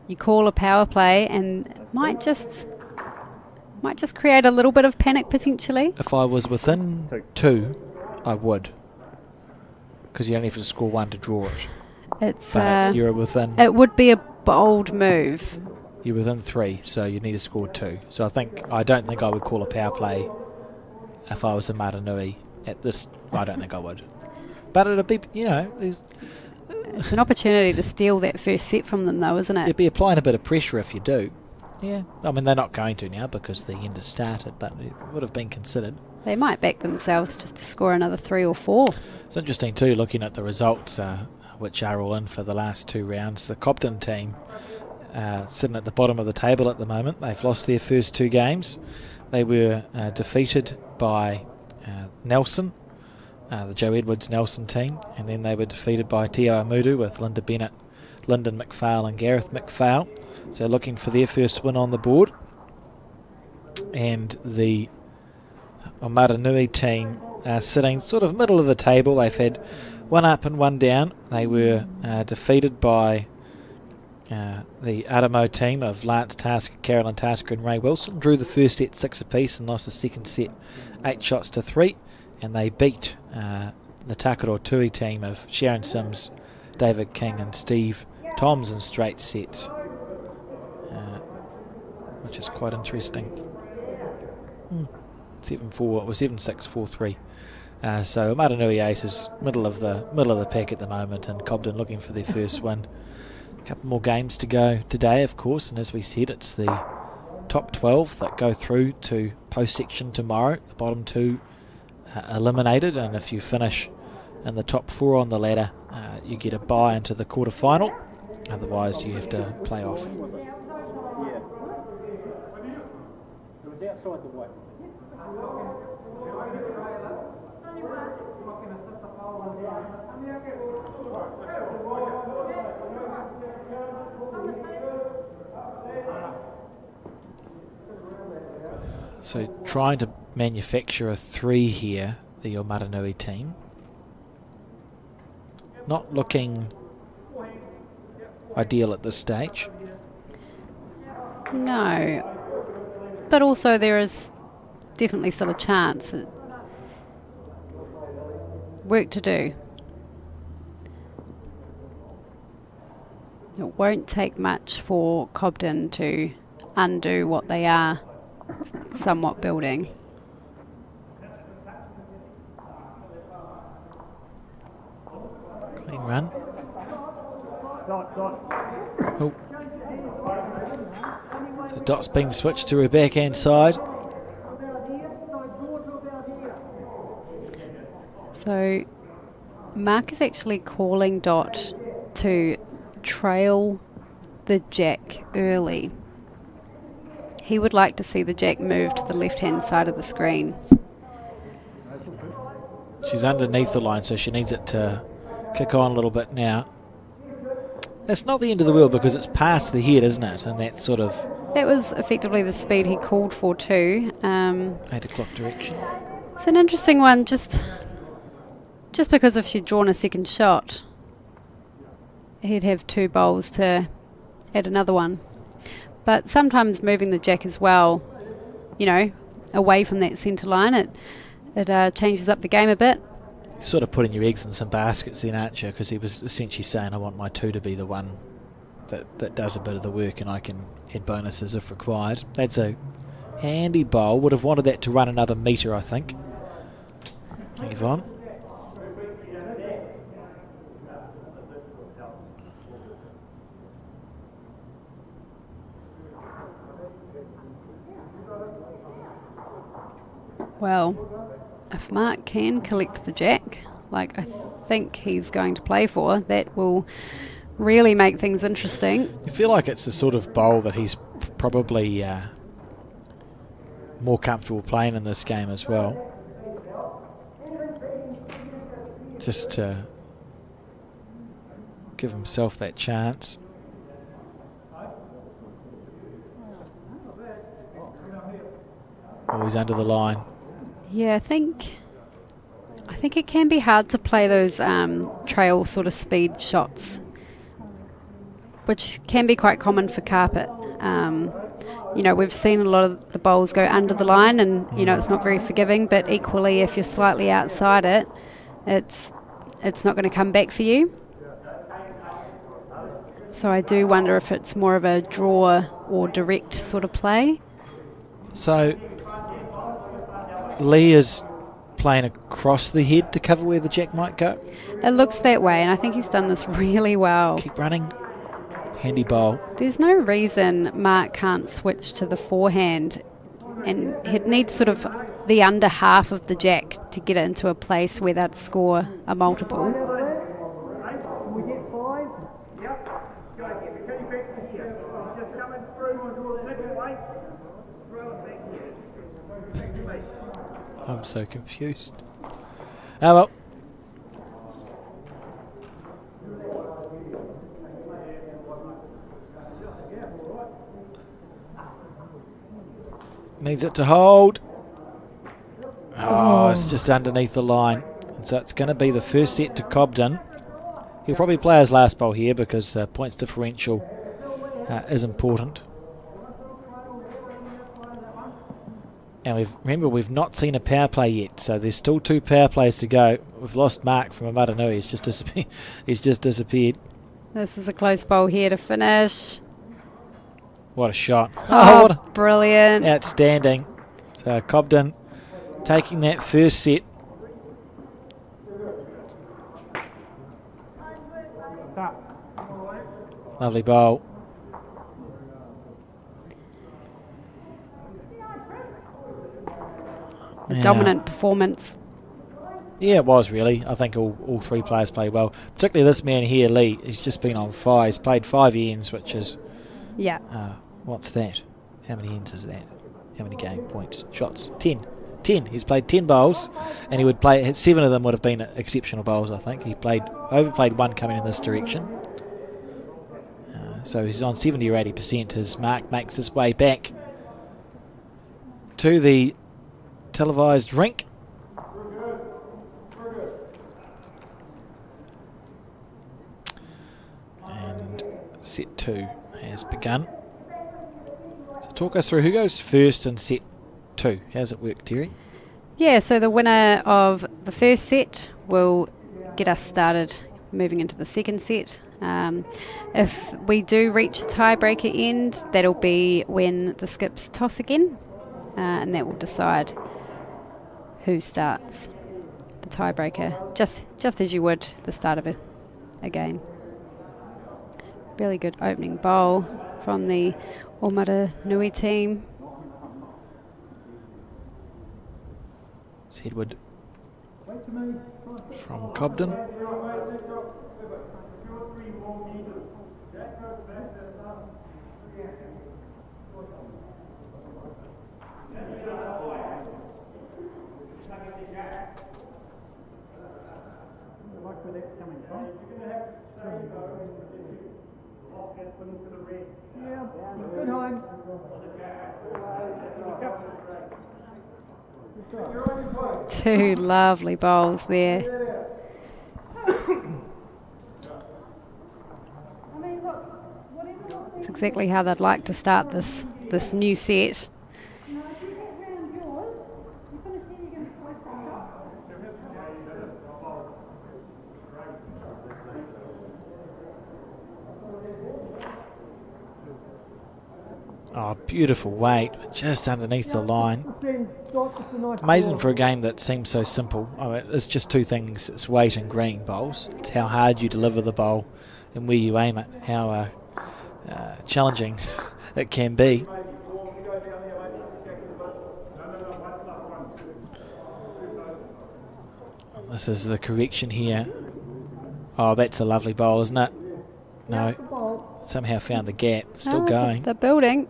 You call a power play, and it might just create a little bit of panic potentially. If I was within 2, I would. Because you only have to score 1 to draw it. It's But you're within. it would be a bold move. You're within 3, so you need to score 2. So I don't think I would call a power play if I was a Maranui at this. I don't think I would. But it'd be, It's an opportunity to steal that first set from them, though, isn't it? you'd be applying a bit of pressure if you do. Yeah, I mean they're not going to now because the end has started, but it would have been considered. They might back themselves just to score another 3 or 4. It's interesting too, looking at the results, which are all in for the last 2 rounds. The Cobden team sitting at the bottom of the table at the moment. They've lost their first 2 games. They were defeated by Nelson, the Joe Edwards Nelson team, and then they were defeated by Tio Amudu with Linda Bennett, Lyndon McPhail and Gareth McPhail. So looking for their first win on the board. And the Maranui team sitting sort of middle of the table. They've had 1 up and 1 down. They were defeated by the Aramo team of Lance Tasker, Carolyn Tasker and Ray Wilson. Drew the first set 6 apiece and lost the second set 8 shots to 3. And they beat the Takaro Tui team of Sharon Sims, David King and Steve Toms in straight sets, which is quite interesting. 7-4, it was 7-6, 4-3. So Maranui Ace is middle of the pack at the moment, and Cobden looking for their first win. A couple more games to go today, of course, and as we said, it's the top 12 that go through to post-section tomorrow. The bottom 2 eliminated, and if you finish in the top 4 on the ladder, you get a bye into the quarter-final. Otherwise, you have to play off. Yeah. It was outside the weight. So trying to manufacture a 3 here, the Maranui team. Not looking ideal at this stage. No. But also there is definitely still a chance. Work to do. It won't take much for Cobden to undo what they are somewhat building. Clean run. Oh. So Dot's been switched to her backhand side. So Mark is actually calling Dot to trail the jack early. He would like to see the jack move to the left-hand side of the screen. She's underneath the line, so she needs it to kick on a little bit now. That's not the end of the world because it's past the head, isn't it? And that sort of That was effectively the speed he called for too. 8 o'clock direction. It's an interesting one, just because if she'd drawn a second shot, he'd have 2 bowls to add another one. But sometimes moving the jack as well, away from that centre line, it changes up the game a bit. You're sort of putting your eggs in some baskets then, aren't you? Because he was essentially saying, I want my 2 to be the one that does a bit of the work and I can add bonuses if required. That's a handy bowl. Would have wanted that to run another metre, I think. Yvonne. Well, if Mark can collect the jack, like I think he's going to play for, that will really make things interesting. You feel like it's the sort of bowl that he's probably more comfortable playing in this game as well. Just to give himself that chance. Oh, he's under the line. Yeah, I think it can be hard to play those trail sort of speed shots, which can be quite common for carpet. We've seen a lot of the bowls go under the line, and it's not very forgiving. But equally, if you're slightly outside it, it's not going to come back for you. So I do wonder if it's more of a draw or direct sort of play. So Lee is playing across the head to cover where the jack might go. It looks that way, and I think he's done this really well. Keep running. Handy bowl. There's no reason Mark can't switch to the forehand, and he'd need sort of the under half of the jack to get it into a place where they'd score a multiple. We get 5. I'm so confused. Oh well. Needs it to hold. Oh, it's just underneath the line. And so it's going to be the first set to Cobden. He'll probably play his last bowl here because points differential is important. And we've not seen a power play yet, so there's still 2 power plays to go. We've lost Mark from Amaranui. He's just disappeared. This is a close bowl here to finish. What a shot. Oh, what brilliant. outstanding. So Cobden taking that first set. Lovely bowl. A dominant performance. Yeah, it was really. I think all 3 players played well. Particularly this man here, Lee. He's just been on fire. He's played 5 ends, which is... Yeah. What's that? How many ends is that? How many game points? Shots? 10. 10. He's played 10 bowls, and he would play... 7 of them would have been exceptional bowls, I think. He overplayed 1 coming in this direction. So he's on 70 or 80%. His mark makes his way back to the televised rink. And set 2 has begun. So talk us through who goes first in set 2. How's it work, Terry? Yeah, so the winner of the first set will get us started moving into the second set. If we do reach the tiebreaker end, that'll be when the skips toss again, and that will decide who starts the tiebreaker, just as you would the start of a game. Really good opening bowl from the Amaranui team. It's Edward from Cobden. Yeah, good home. 2 lovely bowls there. It's exactly how they'd like to start this new set. Oh, beautiful weight, just underneath the line. Amazing for a game that seems so simple. Oh, it's just 2 things. It's weight and green bowls. It's how hard you deliver the bowl and where you aim it, how challenging it can be. This is the correction here. Oh, that's a lovely bowl, isn't it? No, somehow found the gap. Still going. The building.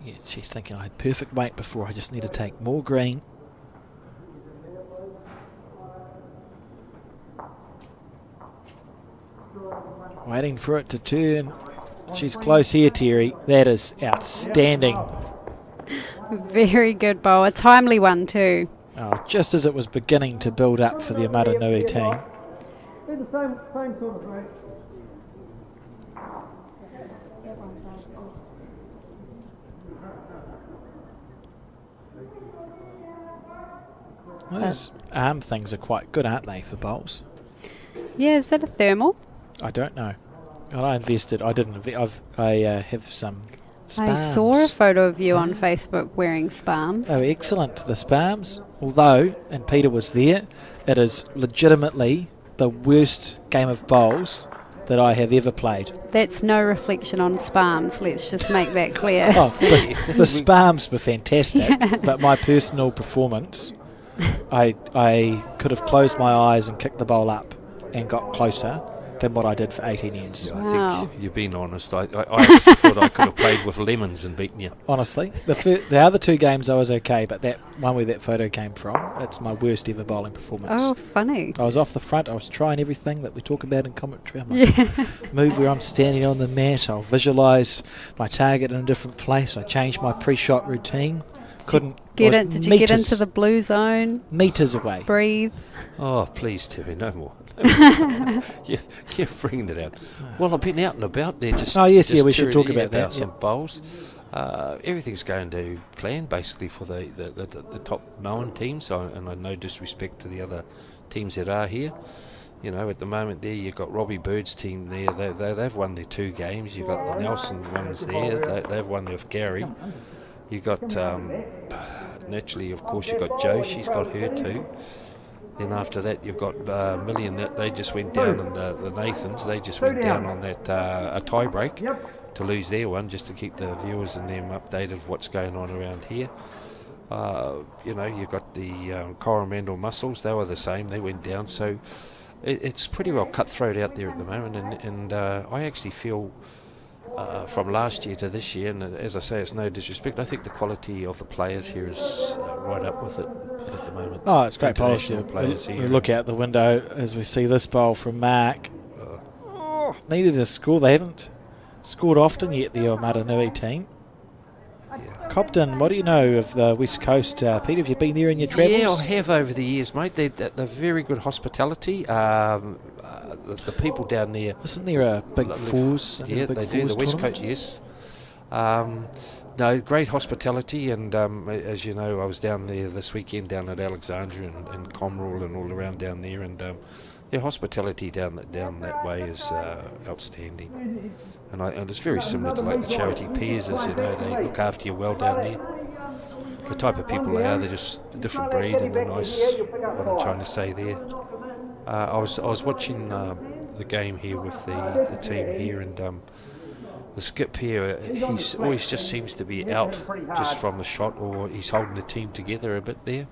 Yeah, she's thinking I had perfect weight before. I just need to take more green. Waiting for it to turn. She's close here, Terry. That is outstanding. Very good bowl. A timely one too. Oh, just as it was beginning to build up for the Amaranui team. Be the same sort of rate. Those arm things are quite good, aren't they, for bowls? Yeah, is that a thermal? I don't know. Well, I invested. I didn't. I have some spams. I saw a photo of you on Facebook wearing spams. Oh, excellent. The spams. Although, and Peter was there, it is legitimately the worst game of bowls that I have ever played. That's no reflection on spams. Let's just make that clear. Oh, the spams were fantastic, but my personal performance, I could have closed my eyes and kicked the bowl up and got closer than what I did for 18 ends. I Wow. think you're being honest. I actually thought I could have played with lemons and beaten you. Honestly, the other two games I was okay, but that one where that photo came from, it's my worst ever bowling performance. Oh, funny. I was off the front. I was trying everything that we talk about in commentary. I'm like, move where I'm standing on the mat. I'll visualise my target in a different place. I changed my pre-shot routine. Couldn't Did I was you get metres- into the blue zone? meters away? Breathe. Oh, please, Terry, no more. You're bringing it out. Well, I've been out and about there just. Oh, yes, yeah, just we should touring talk about that, some bowls. Everything's going to plan basically for the top known teams, and I no disrespect to the other teams that are here. You know, at the moment there you've got Robbie Bird's team there. They've won their 2 games. You've got the Nelson ones there. They've won their Gary. You've got naturally, of course, you've got Jo. She's got her 2. Then after that, you've got Million. That they just went down, and the Nathans, they just went down on that a tie break to lose their one, just to keep the viewers and them updated of what's going on around here. You know, you've got the Coromandel Muscles. They were the same. They went down. So it's pretty well cutthroat out there at the moment, and I actually feel. From last year to this year, and as I say, it's no disrespect, I think the quality of the players here is right up with it at the moment. Oh, it's great policy. International players We here. look out the window as we see this bowl from Mark. Needed a score. They haven't scored often yet, the Maranui team. Cobden, what do you know of the West Coast? Peter, have you been there in your travels? Yeah, I have over the years, mate. They're very good hospitality. The people down there. Isn't there a big Lovely. Fours? Yeah, big they do. Fours The West tournament? Coast, yes. No, great hospitality, and as you know, I was down there this weekend down at Alexandria and Comrall and all around down there, and their hospitality down that way is outstanding. And it's very similar to like the charity peers, as you know, they look after you well down there. The type of people they are, they're just a different breed, and a nice. What I'm trying to say there. I was watching the game here with the team here, and the skip here, he's always just seems to be out just from the shot, or he's holding the team together a bit there.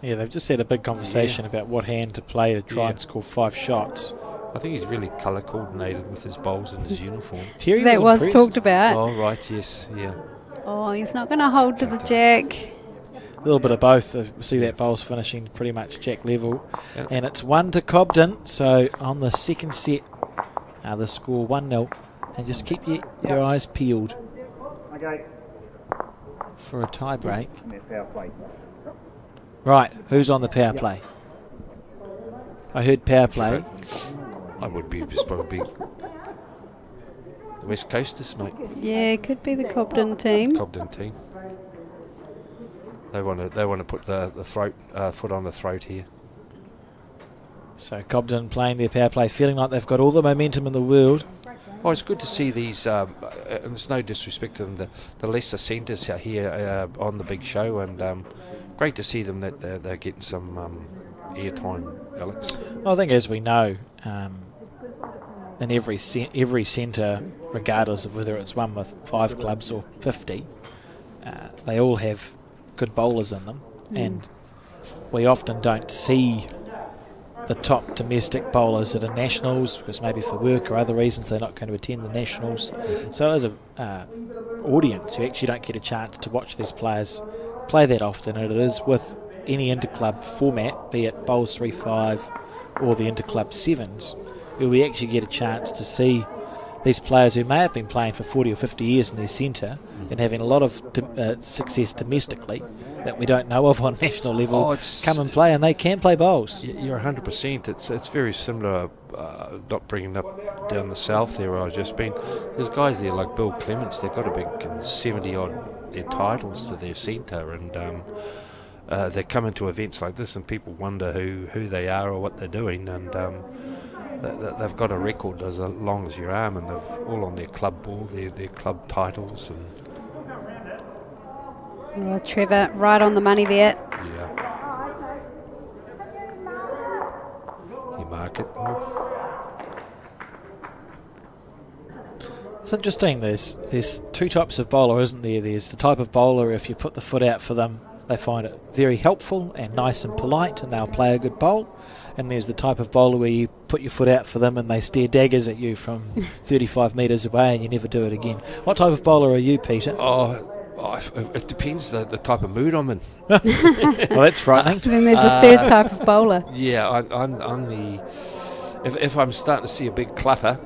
Yeah, they've just had a big conversation about what hand to play to try and score 5 shots. I think he's really colour coordinated with his bowls and his uniform. Terry That was impressed. talked about. Oh right, yes, yeah. Oh, he's not going to hold to the jack. A little bit of both. We see that bowl's finishing pretty much jack level. Yeah. And it's 1 to Cobden. So on the second set, the score 1-0. And just keep your eyes peeled Okay. for a tie break. Power play. Right, who's on the power play? I heard power play. I would be just probably the West Coasters, mate. Yeah, it could be the Cobden team. Cobden team. They want to put the foot on the throat here. So Cobden playing their power play, feeling like they've got all the momentum in the world. Oh, it's good to see these, and it's no disrespect to them, the lesser centres out here on the big show, and great to see them that they're getting some airtime, Alex. Well, I think, as we know, in every centre, regardless of whether it's one with 5 clubs or 50, they all have good bowlers in them, and we often don't see the top domestic bowlers at a nationals because maybe for work or other reasons they're not going to attend the nationals. So as a audience, you actually don't get a chance to watch these players play that often, and it is with any interclub format, be it Bowls 3-5 or the interclub sevens, where we actually get a chance to see these players who may have been playing for 40 or 50 years in their centre and having a lot of success domestically that we don't know of on national level come and play, and they can play bowls. You're 100%. It's very similar. Not bringing up down the south there where I've just been. There's guys there like Bill Clements. They've got a big 70 odd their titles to their centre, and they come into events like this, and people wonder who they are or what they're doing, and they've got a record as long as your arm, and they've all on their club ball, their club titles, and Oh, Trevor, right on the money there. yeah. You mark it. It's interesting, there's two types of bowler, isn't there? There's the type of bowler, if you put the foot out for them, they find it very helpful and nice and polite, and they'll play a good bowl. And there's the type of bowler where you put your foot out for them and they stare daggers at you from 35 metres away and you never do it again. What type of bowler are you, Peter? It depends the type of mood I'm in. Well, that's frightening. Then there's a third type of bowler. Yeah, I'm the. If I'm starting to see a big clutter,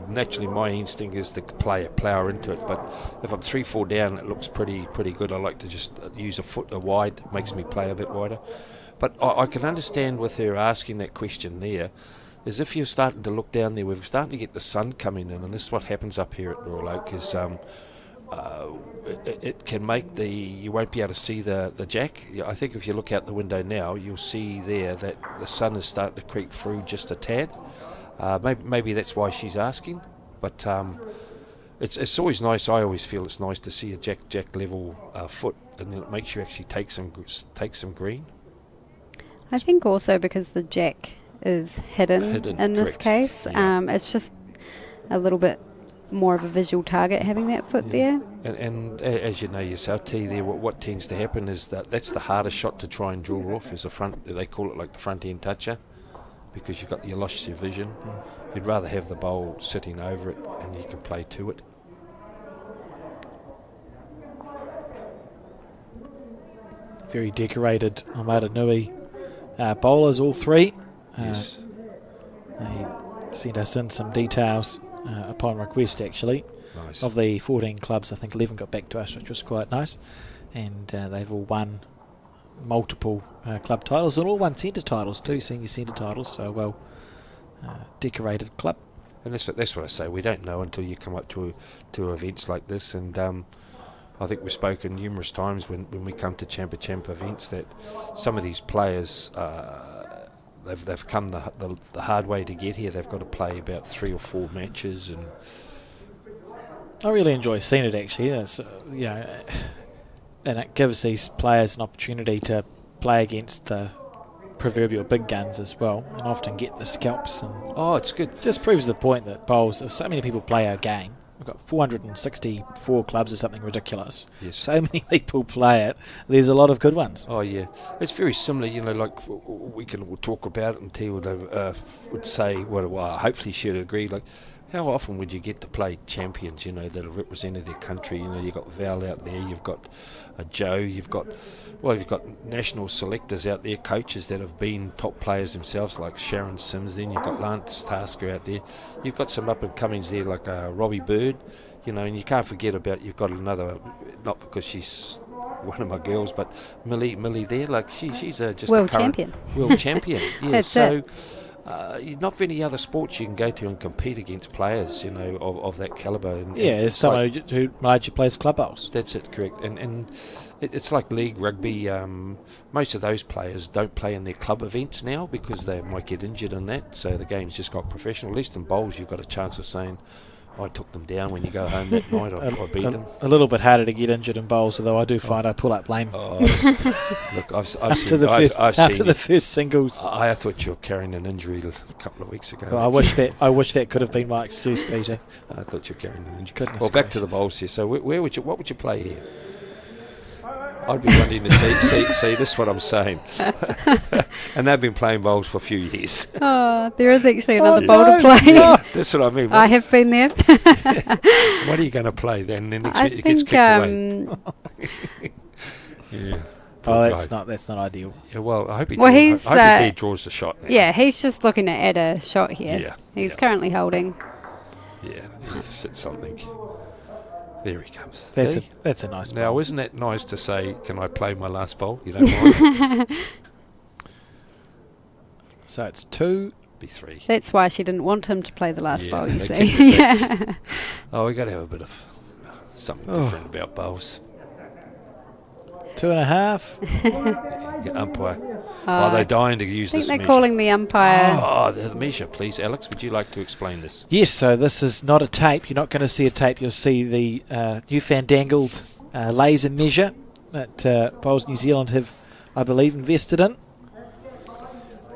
naturally my instinct is to plough into it. But if I'm 3-4 down, it looks pretty good. I like to just use a foot wide. It makes me play a bit wider. But I can understand with her asking that question there, is if you're starting to look down there, we're starting to get the sun coming in, and this is what happens up here at Royal Oak, is it can make you won't be able to see the jack. I think if you look out the window now, you'll see there that the sun is starting to creep through just a tad. Maybe that's why she's asking, but it's always nice. I always feel it's nice to see a jack level foot, and then it makes you actually take some green. I think also because the jack is hidden in this correct. case, Yeah. it's just a little bit more of a visual target having that foot there. And as you know yourself, T, there what tends to happen is that's the hardest shot to try and draw off, is the front. They call it like the front end toucher, because you lost your vision. You'd rather have the bowl sitting over it and you can play to it. Very decorated Omada Nui bowlers, all three. Yes. They sent us in some details upon request, actually. Nice. Of the 14 clubs, I think 11 got back to us, which was quite nice. And they've all won multiple club titles, and all won centre titles too, senior centre titles, so a well decorated club. And that's what I say. We don't know until you come up to events like this. And I think we've spoken numerous times when we come to Champ events that some of these players, they've come the hard way to get here. They've got to play about 3 or 4 matches, and I really enjoy seeing it, actually. It's, and it gives these players an opportunity to play against the proverbial big guns as well, and often get the scalps. And it's good. just proves the point that bowls, if so many people play our game, we've got 464 clubs or something ridiculous. Yes. So many people play it. There's a lot of good ones. Oh yeah, it's very similar. Like we'll talk about it, and T would say, well, hopefully she'd agree. Like, how often would you get to play champions? That have represented their country. You've got Val out there. You've got Joe. You've got national selectors out there, coaches that have been top players themselves, like Sharon Sims. Then you've got Lance Tasker out there. You've got some up and comings there, like Robbie Bird. And you can't forget about. You've got another, not because she's one of my girls, but Millie there. Like she's just World a current champion. World champion. Yeah. That's so. it. Not many other sports you can go to and compete against players, of that calibre. It's someone who largely plays club bowls. That's it, correct. And it's like league rugby. Most of those players don't play in their club events now because they might get injured in that. So the game's just got professional. At least in bowls, you've got a chance of saying, I took them down when you go home that night. I beat them. A little bit harder to get injured in bowls, although I do find I pull up blame. Look, I've seen after the first singles. I thought you were carrying an injury a couple of weeks ago. Well, I wish that could have been my excuse, Peter. I thought you were carrying an injury. Goodness well, back to the bowls here. So what would you play here? I'd be wanting to see this is what I'm saying. And they've been playing bowls for a few years. Oh, there is actually another bowl to play. No, that's what I mean. I have been there. What are you going to play then? Then it gets kicked away. Yeah. That's not ideal. Yeah, well, I hope he he draws the shot now. Yeah, he's just looking to add a shot here. Yeah, He's yeah. currently holding. Yeah, it's something. There he comes. That's See? a nice Now, bowl. isn't that nice to say, can I play my last bowl? You don't mind? So it's 2. Be 3. That's why she didn't want him to play the last Yeah, bowl, you they see. keep it Yeah. Oh, we got to have a bit of something different about bowls. 2.5. Yeah, umpire. Oh, they're dying to use I think this they're measure. calling the umpire. Oh, the measure, please. Alex, would you like to explain this? Yes, so this is not a tape. You're not going to see a tape. You'll see the newfandangled laser measure that Bowls New Zealand have, I believe, invested in.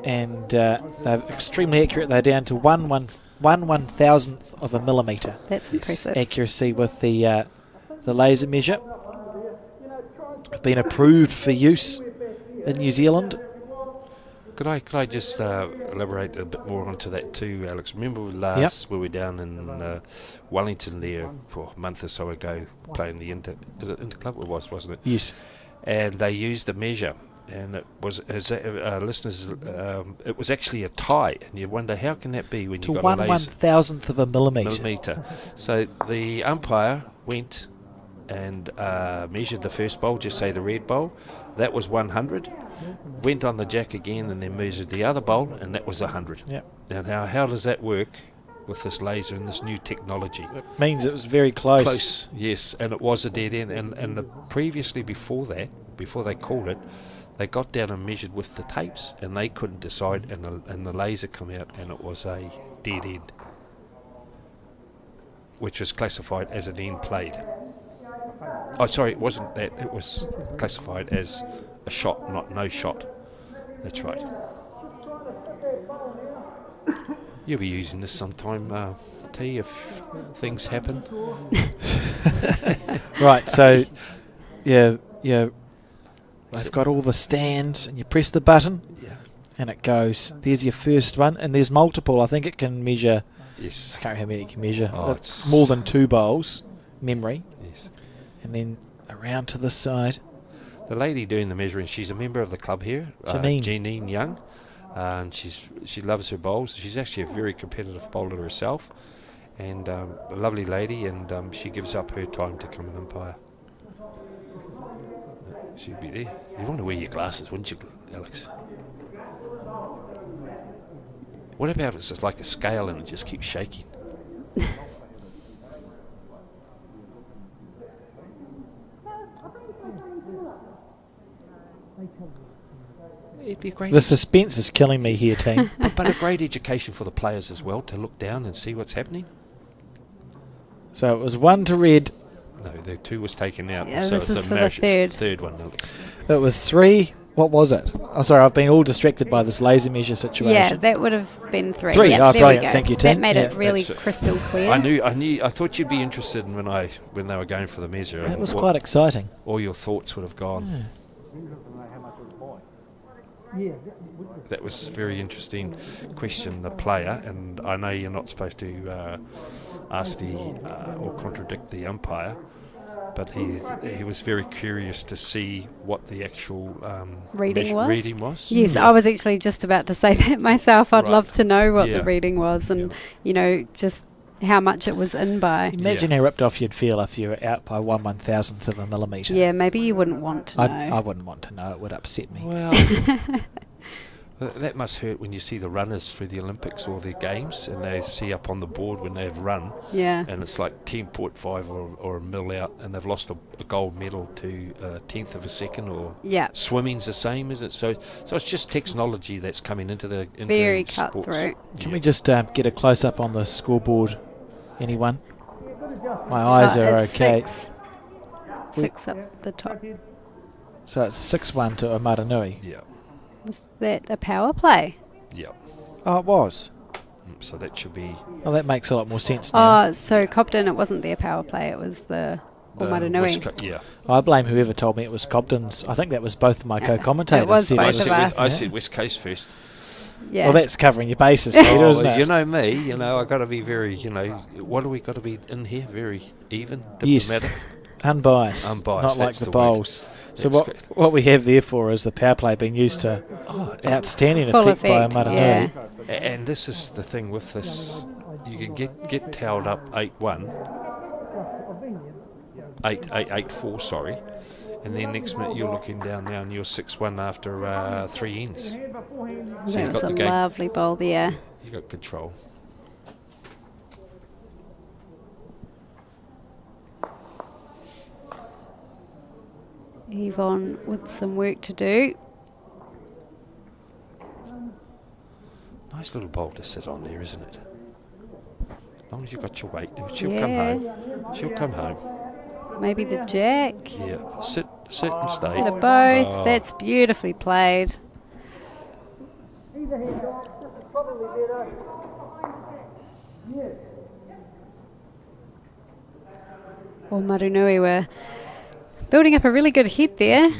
And they're extremely accurate. They're down to 1/1000th of a millimetre That's impressive. accuracy with the laser measure. Have been approved for use in New Zealand. Could I just elaborate a bit more onto that too, Alex? Remember we were down in Wellington there for a month or so ago playing the Interclub? It was, wasn't it? Yes. And they used a measure, and it was, listeners, it was actually a tie, and you wonder how can that be when To you've got a laser 1/1000th of a millimetre. millimetre. So the umpire went and measured the first bowl, just say the red bowl, that was 100. Went on the jack again and then measured the other bowl, and that was 100. Yep. Now, how does that work with this laser and this new technology? It means it was very close. Close, yes, and it was a dead end. And previously before that, before they called it, they got down and measured with the tapes, and they couldn't decide, and the laser come out, and it was a dead end, which was classified as an end played. Oh, sorry, it wasn't that. It was classified as a shot, not no shot. That's right. You'll be using this sometime, T, if things happen. Right, so yeah, they've got all the stands, and you press the button, Yeah. and it goes. There's your first one, and there's multiple. I think it can measure. Yes. I can't remember how many it can measure. Oh, It's it's- more than 2 bowls, memory, Yes. and then around to the side. The lady doing the measuring, she's a member of the club here, Janine. Young, and she loves her bowls. She's actually a very competitive bowler herself, and a lovely lady, and she gives up her time to come and umpire. She'd be there. You'd want to wear your glasses, wouldn't you, Alex? What about if it's just like a scale and it just keeps shaking? It'd be a great The suspense is killing me here, team. but a great education for the players as well, to look down and see what's happening. So it was 1 to red. No, the 2 was taken out. Yeah, so this it's was a for the measure- third. one, Alex. It was 3. What was it? Oh, sorry, I've been all distracted by this laser measure situation. Yeah, that would have been 3. 3, Yep, oh, there brilliant, we go. thank you, That Tim. made Yeah, it really that's it. crystal clear. I thought you'd be interested in when they were going for the measure. That and was what- quite exciting. all your thoughts would have gone. Yeah. That was a very interesting question, the player, and I know you're not supposed to ask or contradict the umpire, but he was very curious to see what the actual Reading was? reading was. Yes, I was actually just about to say that myself. I'd Right. love to know what Yeah. the reading was, and just how much it was in by. Imagine how ripped off you'd feel if you were out by 1/1000th of a millimetre. Yeah, maybe you wouldn't want to know. I wouldn't want to know. It would upset me. Well, that must hurt when you see the runners through the Olympics or the games, and they see up on the board when they've run, Yeah. and it's like 10.5 or a mil out, and they've lost a gold medal to a tenth of a second, or Yeah. swimming's the same, isn't it? So it's just technology that's coming into Very sports. cutthroat. Can we just get a close up on the scoreboard? Anyone? My eyes are It's okay. 6. 6 up the top. So it's 6-1 to Amaranui. Yeah, Was that a power play? yeah. Oh, it was. So that should be Well, that makes a lot more sense now. Oh, so Cobden, it wasn't their power play, it was the the Omaranui. West Co- yeah. I blame whoever told me it was Cobden's. I think that was both of my co-commentators. it was said both I of was- us. I said West Coast first. Yeah. Well, that's covering your bases, Peter, Oh, isn't well, it? you know me. I got to be very. What do we got to be in here? Very even, Yes. diplomatic. Unbiased. Unbiased, Not like that's the the word. bowls. So That's what we have there for is the power play being used to outstanding Full effect by effect, Amaranui. yeah. And this is the thing with this. You you can get towed up 8-1, I've been there. 8-4, sorry, and then next minute you're looking down now and you're 6-1 after 3 ends. So you That was got a the game. lovely bowl there. You got control. Yvonne with some work to do. Nice little bowl to sit on there, isn't it? As long as you got your weight, she'll Yeah. come home. She'll come home. Maybe the jack. Yeah, sit and stay. Bit of both. Oh. That's beautifully played. Either hand on, this is probably better. Yeah. Well, Marunui were building up a really good head there,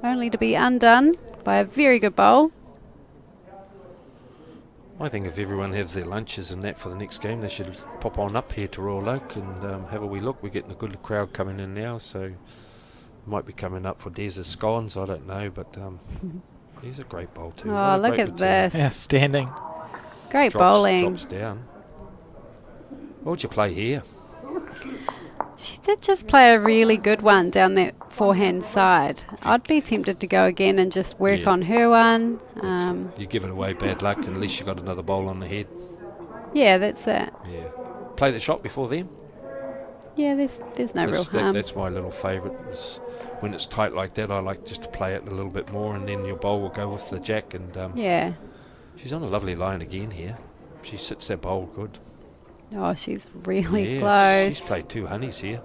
only to be undone by a very good bowl. I think if everyone has their lunches and that for the next game, they should pop on up here to Royal Oak and have a wee look. We're getting a good crowd coming in now, so might be coming up for Des's scones, I don't know, but he's a great bowl too. What Oh, a look great at routine. this. Outstanding. Great bowling. Drops down. What would you play here? She did just play a really good one down that forehand side. I'd be tempted to go again and just work Yeah. on her one. You give it away bad luck, and at least you got another bowl on the head. Yeah, that's it. Yeah. Play the shot before them. Yeah, there's no real harm. That's my little favourite. When it's tight like that, I like just to play it a little bit more, and then your bowl will go with the jack. And Yeah. she's on a lovely line again here. She sits that bowl good. Oh, she's really Yeah, close. she's played 2 honeys here.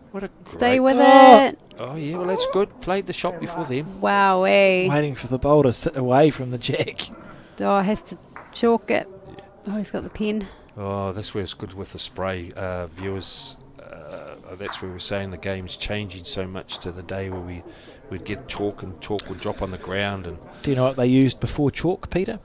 What a Stay great- with Oh. it. Oh yeah, well that's good. Played the shot before them. Wowee. Waiting for the bowl to sit away from the jack. Oh, has to chalk it. Oh, he's got the pen. Oh, that's where it's good with the spray. Viewers, that's where we're saying the game's changing so much to the day where we'd get chalk and chalk would drop on the ground and Do you know what they used before chalk, Peter?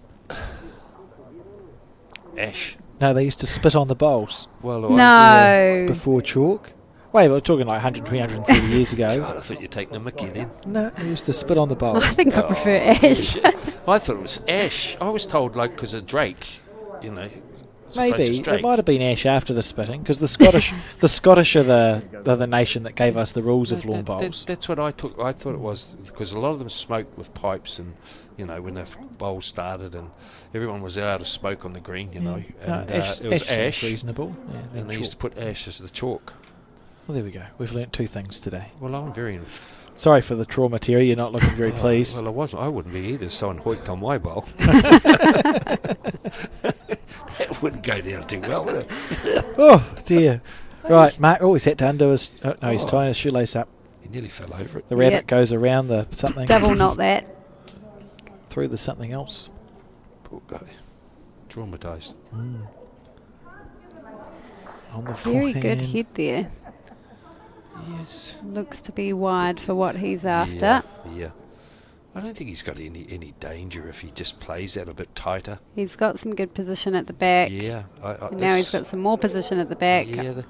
ash. No, they used to spit on the bowls Well, No. before chalk. Wait, we're talking like 120, 130 years ago. God, I thought you'd taken a mickey then. No, they used to spit on the bowl. I think I prefer ash. I thought it was ash. I was told, like, because of Drake, you know. it's a Maybe Francis it Drake. might have been ash after the spitting, because the Scottish are the nation that gave us the rules of lawn bowls. That's what I took. I thought it was because a lot of them smoked with pipes, and you know when the bowl started, and everyone was out of smoke on the green, you know, No, and it was seems ash, reasonable. Yeah, then and they used to chalk. put ash as the chalk. Well, there we go. We've learnt 2 things today. Well, I'm very. Sorry for the trauma, Terry. You're not looking very pleased. Well, I wasn't. I wouldn't be either. Someone hoiked on my bowl. That wouldn't go down too well, would it? Oh dear. Right, Mark. Oh, he's had to undo his. Oh, no, he's tying his shoelace up. He nearly fell over it. The rabbit Yep. goes around the something. Double knot that. Through the something else. Poor guy. Traumatised. On the Very good forehand. head there. Yes. Looks to be wide for what he's after. Yeah. Yeah. I don't think he's got any danger if he just plays that a bit tighter. He's got some good position at the back. Yeah. And now he's got some more position at the back. Yeah,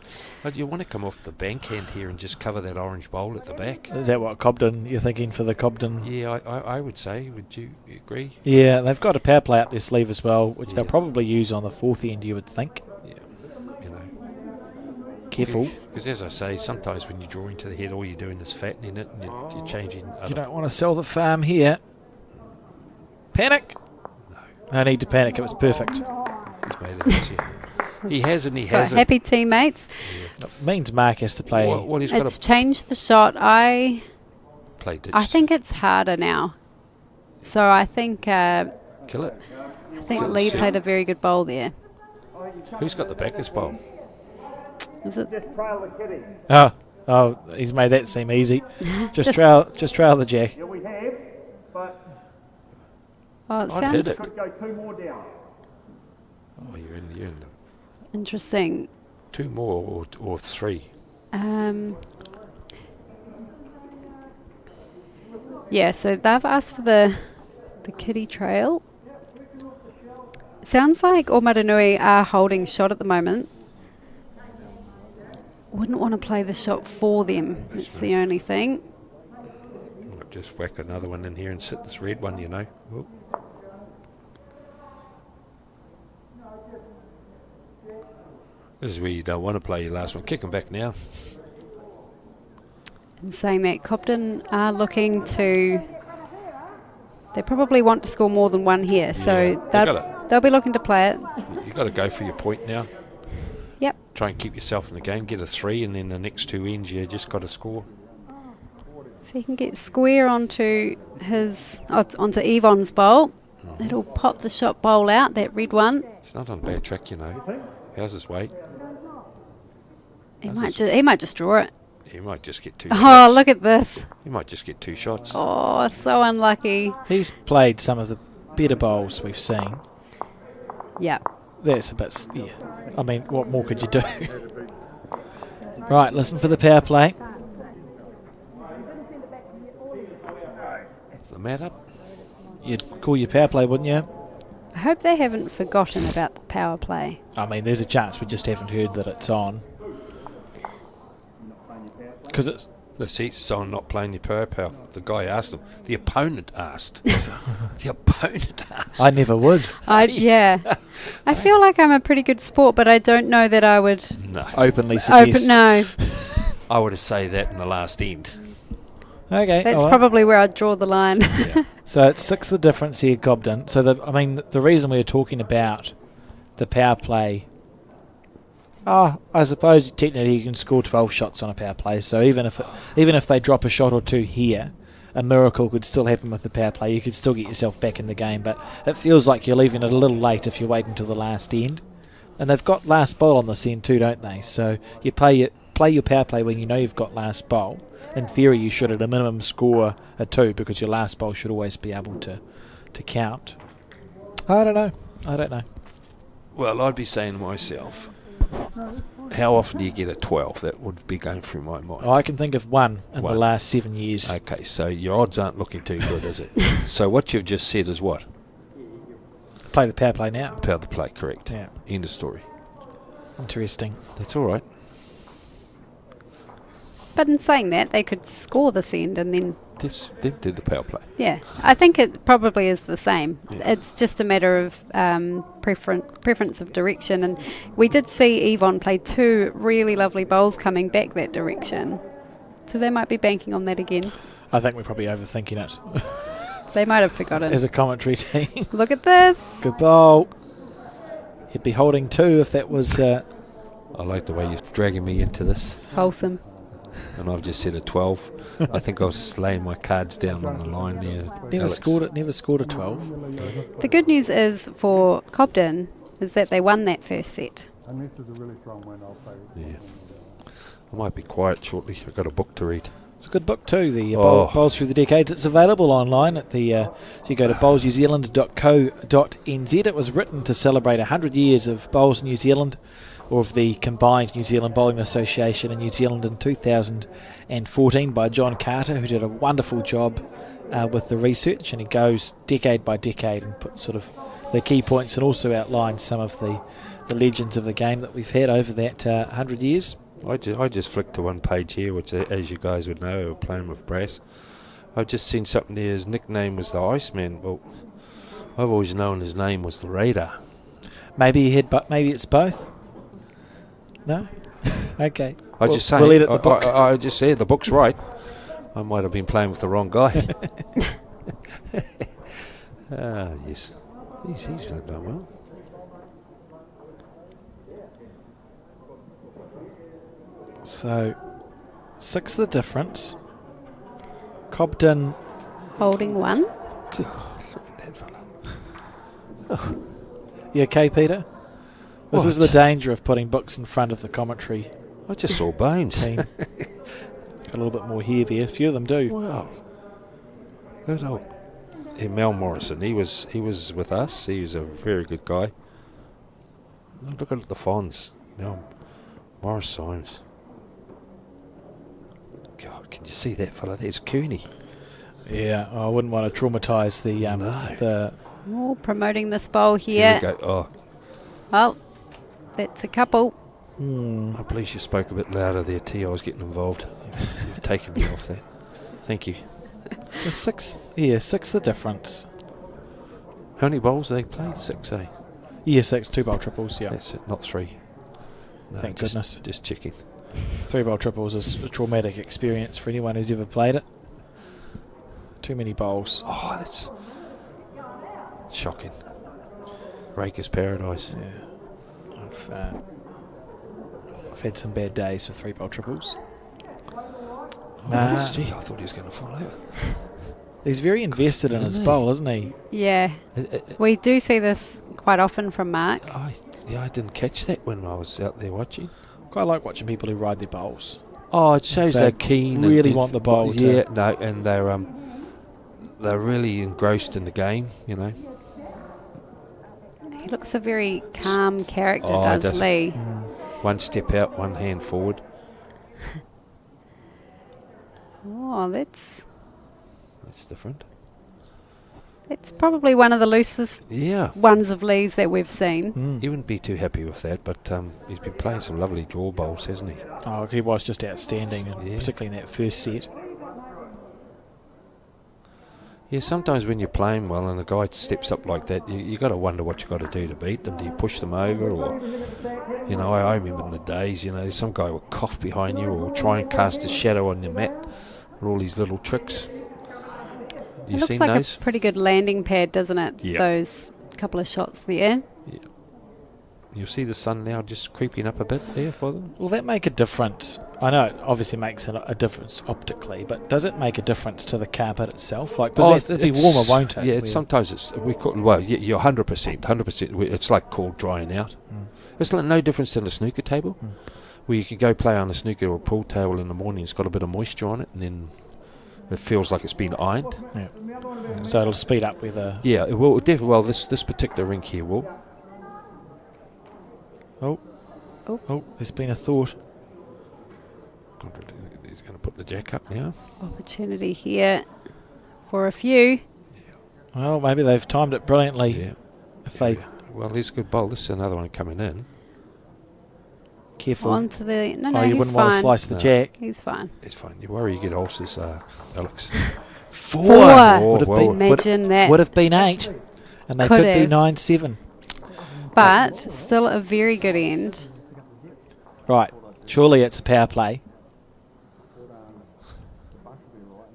but you want to come off the bankhand here and just cover that orange bowl at the back. Is that what Cobden? You're thinking for the Cobden? Yeah, I would say. Would you agree? Yeah, they've got a power play up their sleeve as well, which they'll Yeah. probably use on the 4th end. You would think. Yeah. You know. Careful. Because as I say, sometimes when you're drawing to the head, all you're doing is fattening it, and you're changing. You Other don't want to sell the farm here. Panic. No need to panic. It was perfect. He's made it easier. He has and he Got hasn't. happy teammates. It means Mark has to play. Well, he's got It's to changed the shot. I play ditch. think it's harder now. So I think Kill it. Lee Sit. played a very good bowl there. Who's got the backers bowl? Is it? Trail the kitty. Oh, he's made that seem easy. Just Just- trail the jack. Yeah, we have, but Oh, it I'd hit sounds it. could go 2 more down. Oh, you're in interesting. 2 more or 3. Yeah, so they've asked for the kiddie trail. Sounds like Omaranui are holding shot at the moment. Wouldn't want to play the shot for them. That's the only thing. Might just whack another one in here and sit this red one, you know. Whoop. This is where you don't want to play your last one. Kick them back now. And saying that, Cobden are looking to. They probably want to score more than one here, so Yeah, they'll be looking to play it. You've got to go for your point now. Yep. Try and keep yourself in the game. Get a 3, and then the next 2 ends, you just got to score. If he can get square onto onto Yvonne's bowl, it'll pop the shot bowl out, that red one. It's not on bad track, you know. How's his weight? He might just draw it. He might just get 2 Oh, shots. look at this. He might just get 2 shots. Oh, so unlucky. He's played some of the better bowls we've seen. Yeah. That's a bit, yeah. I mean, what more could you do? Right, listen for the power play. Is the mat up? You'd call your power play, wouldn't you? I hope they haven't forgotten about the power play. I mean, there's a chance we just haven't heard that it's on. Because it's... Let's see, someone not playing your power. The guy asked him. The opponent asked. The opponent asked. I never would. Yeah. I feel like I'm a pretty good sport, but I don't know that I would No. Openly suggest. no. I would have say that in the last end. Okay. That's all right. probably where I'd draw the line. So it's 6 the difference here, Cobden. So, the reason we were talking about the power play... I suppose technically you can score 12 shots on a power play. So even if they drop a shot or 2 here, a miracle could still happen with the power play. You could still get yourself back in the game. But it feels like you're leaving it a little late if you wait until the last end. And they've got last bowl on this end too, don't they? So you play your power play when you know you've got last bowl. In theory, you should at a minimum score a 2 because your last bowl should always be able to count. I don't know. Well, I'd be saying to myself, how often do you get a 12? That would be going through my mind. I can think of one in One. the last 7 years. Okay, so your odds aren't looking too good, is it? So what you've just said is what? Play the power play now. Power to play, correct. Yeah. End of story. Interesting. That's all right. But in saying that, they could score this end and then... They did the power play. Yeah, I think it probably is the same. Yeah. It's just a matter of preference of direction. And we did see Yvonne play 2 really lovely bowls coming back that direction. So they might be banking on that again. I think we're probably overthinking it. They might have forgotten. As a commentary team. Look at this. Good bowl. He'd be holding 2 if that was... I like the way you're dragging me into this. Wholesome. And I've just said a 12. I think I was laying my cards down on the line there. Never scored a 12. The good news is for Cobden is that they won that first set. Unless it's a really strong wind, I'll play it. Yeah. I might be quiet shortly. I've got a book to read. It's a good book too, the Bowls Through the Decades. It's available online at the... if you go to bowlsnewzealand.co.nz. It was written to celebrate 100 years of Bowls New Zealand, or of the combined New Zealand Bowling Association in New Zealand in 2014 by John Carter, who did a wonderful job with the research, and he goes decade by decade and puts sort of the key points and also outlines some of the legends of the game that we've had over that 100 years. I just flicked to one page here, which, as you guys would know, we're playing with brass. I've just seen something there. His nickname was the Iceman. Well, I've always known his name was the Radar. Maybe it's both. No? Okay. We'll edit the book. I just said the book's right. I might have been playing with the wrong guy. Yes. He's done well. So, 6 the difference. Cobden... Holding 1. God, look at that fella. You okay, Peter? This is the danger of putting books in front of the commentary I just saw bones. team. Got a little bit more hair there. A few of them do. Wow. Good old Mel Morrison. He was with us. He was a very good guy. Look at the fonts. Mel Morris signs. God, can you see that fella? There's Cooney. Yeah, I wouldn't want to traumatise the Oh, promoting this bowl here. Here we go. Oh, Well, that's a couple. I'm pleased you spoke a bit louder there, T. I was getting involved. You've taken me off that. Thank you. So 6 the difference. How many bowls do they play? 6, eh? Yeah, 6 2 bowl triples. Yeah. That's it, not 3. No, Thank just, goodness. Just checking. 3-bowl triples is a traumatic experience for anyone who's ever played it. Too many bowls. Oh, that's shocking. Raker's paradise. Yeah. I've had some bad days for 3-bowl triples. Gee, I thought he was going to fall out. He's very invested in his Isn't he? bowl, isn't he? Yeah. We do see this quite often from Mark. I didn't catch that when I was out there watching. Quite like watching people who ride their bowls. Oh, it shows They they're keen. really want the bowl to- Yeah, no, and they're really engrossed in the game. You know. He looks a very calm character, Oh, he does does. Lee. One step out, one hand forward. Oh, that's different. probably one of the loosest Yeah. ones of Lee's that we've seen. He wouldn't be too happy with that, but he's been playing some lovely draw bowls, hasn't he? Oh, he was just outstanding, and Yeah. particularly in that first set. Yeah, sometimes when you're playing well and the guy steps up like that, you got to wonder what you got to do to beat them. Do you push them over, or you know? I remember in the days, you know, there's some guy will cough behind you or try and cast a shadow on your mat, and all these little tricks. You It looks seen like those? a pretty good landing pad, doesn't it? Yeah. Those couple of shots there. You'll see the sun now just creeping up a bit there for them. Will that make a difference? I know it obviously makes a difference optically, but does it make a difference to the carpet itself? Like, because it'll be warmer, won't it? Yeah, Where- sometimes it's you're 100%. It's like called drying out. It's like no difference than a snooker table, where you can go play on a snooker or pool table in the morning. It's got a bit of moisture on it, and then it feels like it's been ironed. Yeah. So it'll speed up with a. Yeah, it will definitely. Well, this particular rink here will. Oh, there's been a thought. He's going to put the jack up now. Opportunity here for a few. Well, maybe they've timed it brilliantly. Yeah. If they Well, there's a good bowl. This is another one coming in. careful. Onto the no, Oh, you he's wouldn't want to fine. slice the No. jack. He's fine. It's fine. You worry you get ulcers, Alex. Four. Would have Whoa. been, Imagine that. would have been 8, and they Could could be have. 9-7. But still a very good end. Right. Surely it's a power play.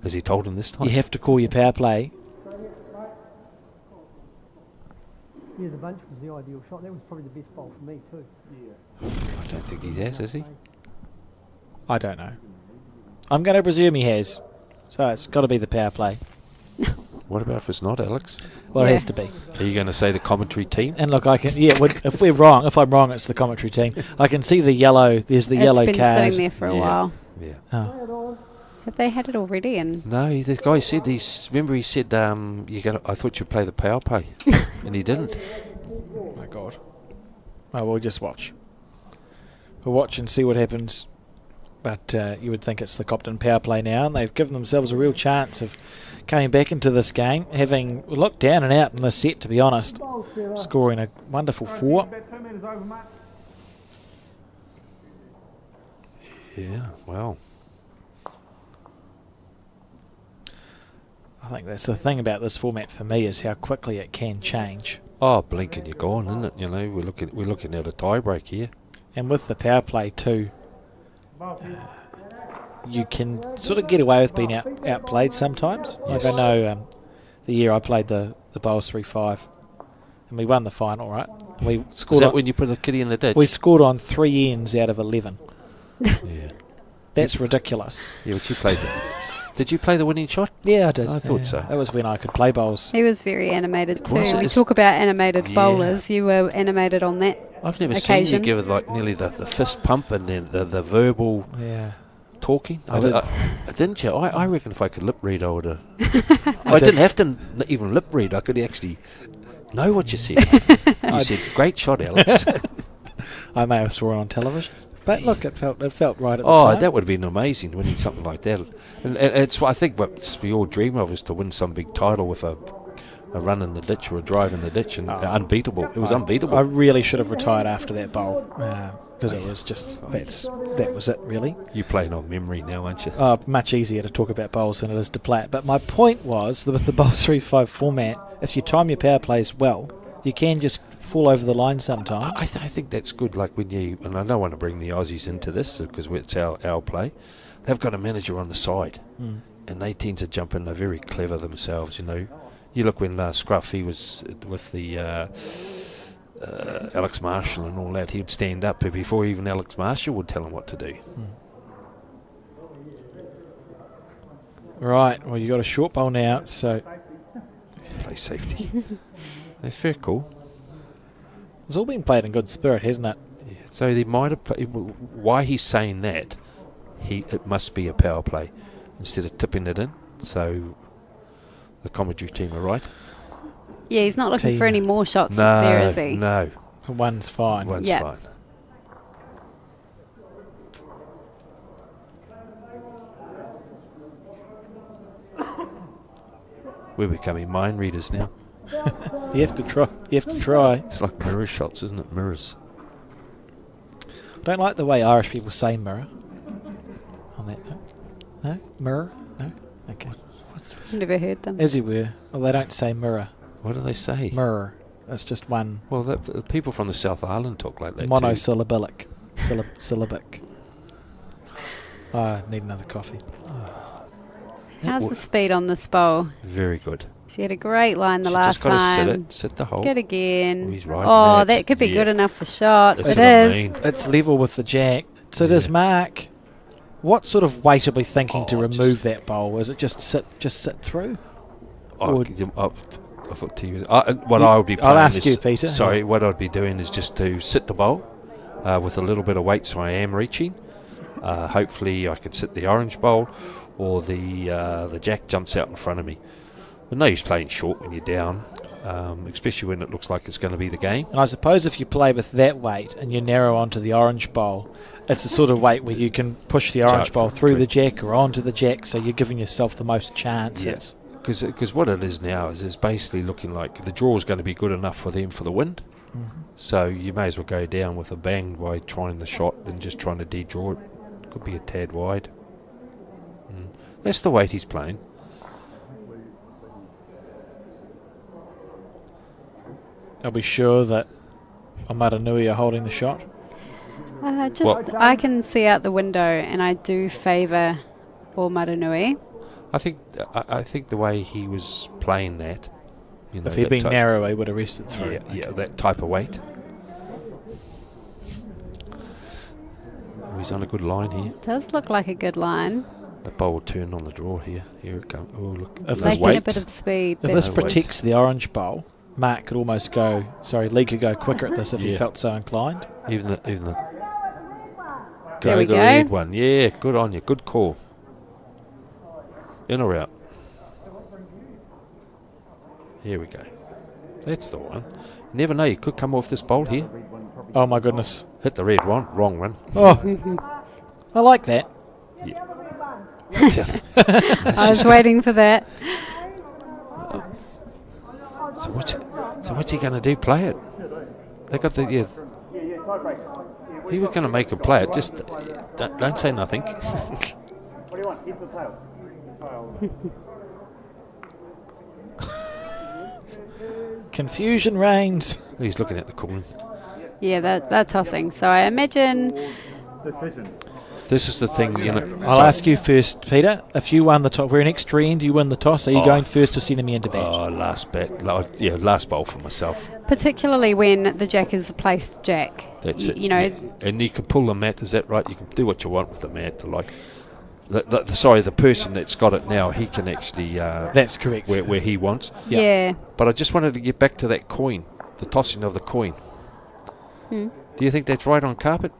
Has he told him this time? You have to call your power play. Yeah, the bunch was the ideal shot. That was probably the best bowl for me too. I don't think he has he? I don't know. I'm going to presume he has. So it's got to be the power play. What about if it's not, Alex? Well, Yeah. it has to be. Are you going to say the commentary team? And look, I can. Yeah, if we're wrong, if I'm wrong, it's the commentary team. I can see the yellow. There's the yellow It's been card. sitting there for a Yeah. while. Yeah. Oh. Have they had it already? And No, the guy said remember he said I thought you'd play the power play, and he didn't. My God. Oh, we'll just watch. We'll watch and see what happens. But you would think it's the Copton power play now, and they've given themselves a real chance of coming back into this game, having looked down and out in the set, to be honest, scoring a wonderful 4. Yeah, well, I think that's the thing about this format for me, is how quickly it can change. blink and you're gone, isn't it? You know, we're looking at a tie break here. And with the power play too, you can sort of get away with being outplayed sometimes. Like I Yes. know the year I played the Bowls3Five, and we won the final, right? We Is scored. that On, when you put the kitty in the ditch? we scored on 3 ends out of 11. yeah. That's ridiculous. Yeah, but you played Did you play the winning shot? Yeah, I did. I thought Yeah. so. That was when I could play bowls. he was very animated too. Was it? We talk about animated Yeah. bowlers. You were animated on that. I've never Occasion. seen you give it like nearly the fist pump and then the verbal Yeah. talking. I did. Didn't you? I reckon if I could lip read, I would have. I I did. didn't have to even lip read. I could actually know what you said. You said, "Great shot, Alex." I may have sworn on television, but look, it felt right at the Oh, time. that would have been amazing winning something like that. And it's I think what we all dream of is to win some big title with a run in the ditch or a drive in the ditch, and unbeatable. It was unbeatable. I really should have retired after that bowl, because it was just that was it really. You're playing on memory now, aren't you? Much easier to talk about bowls than it is to play it. But my point was that with the Bowls3Five format, if you time your power plays well, you can just fall over the line sometimes. I think that's good. Like when you, and I don't want to bring the Aussies into this because it's our play. They've got a manager on the side, and they tend to jump in. They're very clever themselves, you know. You look when Scruff, he was with the Alex Marshall and all that. He'd stand up before even Alex Marshall would tell him what to do. Right, well, you got a short bowl now, so Play safety. That's fair call. it's all been played in good spirit, hasn't it? Yeah. So they might have. Why he's saying that? It must be a power play instead of tipping it in. So the commentary team are right. Yeah, he's not looking Team. for any more shots No, there, is he? no, One's fine. one's Yeah. fine. We're becoming mind readers now. You have to try. You have to try. It's like mirror shots, isn't it? Mirrors. I don't like the way Irish people say mirror. On that note. No? Mirror? No? Okay. Never heard them. Everywhere. Well, they don't say mirror. What do they say? Mirror. That's just one Well, the people from the South Island talk like that too. monosyllabic. Syllabic. Oh, I need another coffee. How's the speed on this bowl? Very good. She had a great line the She's last just got to sit time. it, sit the hole. Good again. Oh, he's right, Oh, Matt. that could be Yeah. good enough for shot. That's It what I is. mean. It's level with the jack. So does Yeah. Mark. What sort of weight are we thinking to Oh, remove just- that bowl? Is it just sit through? I Or- thought to you. What I would be playing I'll ask is, you, Peter. Sorry, what I'd be doing is just to sit the bowl with a little bit of weight, so I am reaching. Hopefully, I could sit the orange bowl, or the jack jumps out in front of me. But no use playing short when you're down, especially when it looks like it's going to be the game. And I suppose if you play with that weight and you narrow onto the orange bowl, it's the sort of weight where you can push the orange Jack bowl for through free. the jack or onto the jack, so you're giving yourself the most chances. Because what it is now is basically looking like the draw is going to be good enough for them for the wind. So you may as well go down with a bang by trying the shot than just trying to de-draw it. Could be a tad wide. That's the weight he's playing. Are we sure that Amaranui are holding the shot? I can see out the window, and I do favour Maranui. I think the way he was playing that, you know, If he'd that been type- narrow, he would have rested through. yeah, yeah, that type of weight. Oh, he's on a good line here. Does look like a good line. The bowl will turn on the draw here. Here it comes. Oh, look. If the this Making a weight. bit of speed. If but this No weight. protects the orange bowl, Mark could almost go. Sorry, Lee could go quicker at this if he Yeah. felt so inclined. Even the There we the go. red one. Yeah, good on you. Good call. In or out? Here we go. That's the one. Never know. You could come off this bowl here. Oh my goodness! Hit the red one. Wrong one. Oh, I like that. I was waiting for that. So what's he going to do? Play it? They got the yeah. He was going to make a play it. Just don't say nothing. What do you want? Keep the tail. Confusion reigns. He's looking at the coin. Yeah, they're tossing. So I imagine Decision. This is the thing, you know. I'll ask you first, Peter. If you won the toss, we're in extra end. You win the toss. Are you Oh. going first or sending me into bat? Oh, last bet. Last bowl for myself. particularly when the jack is a placed jack. That's it. You know, yeah. And you can pull the mat. Is that right? You can do what you want with the mat. The person that's got it now, he can actually That's correct. where he wants. yeah. But I just wanted to get back to that coin, the tossing of the coin. Do you think that's right on carpet?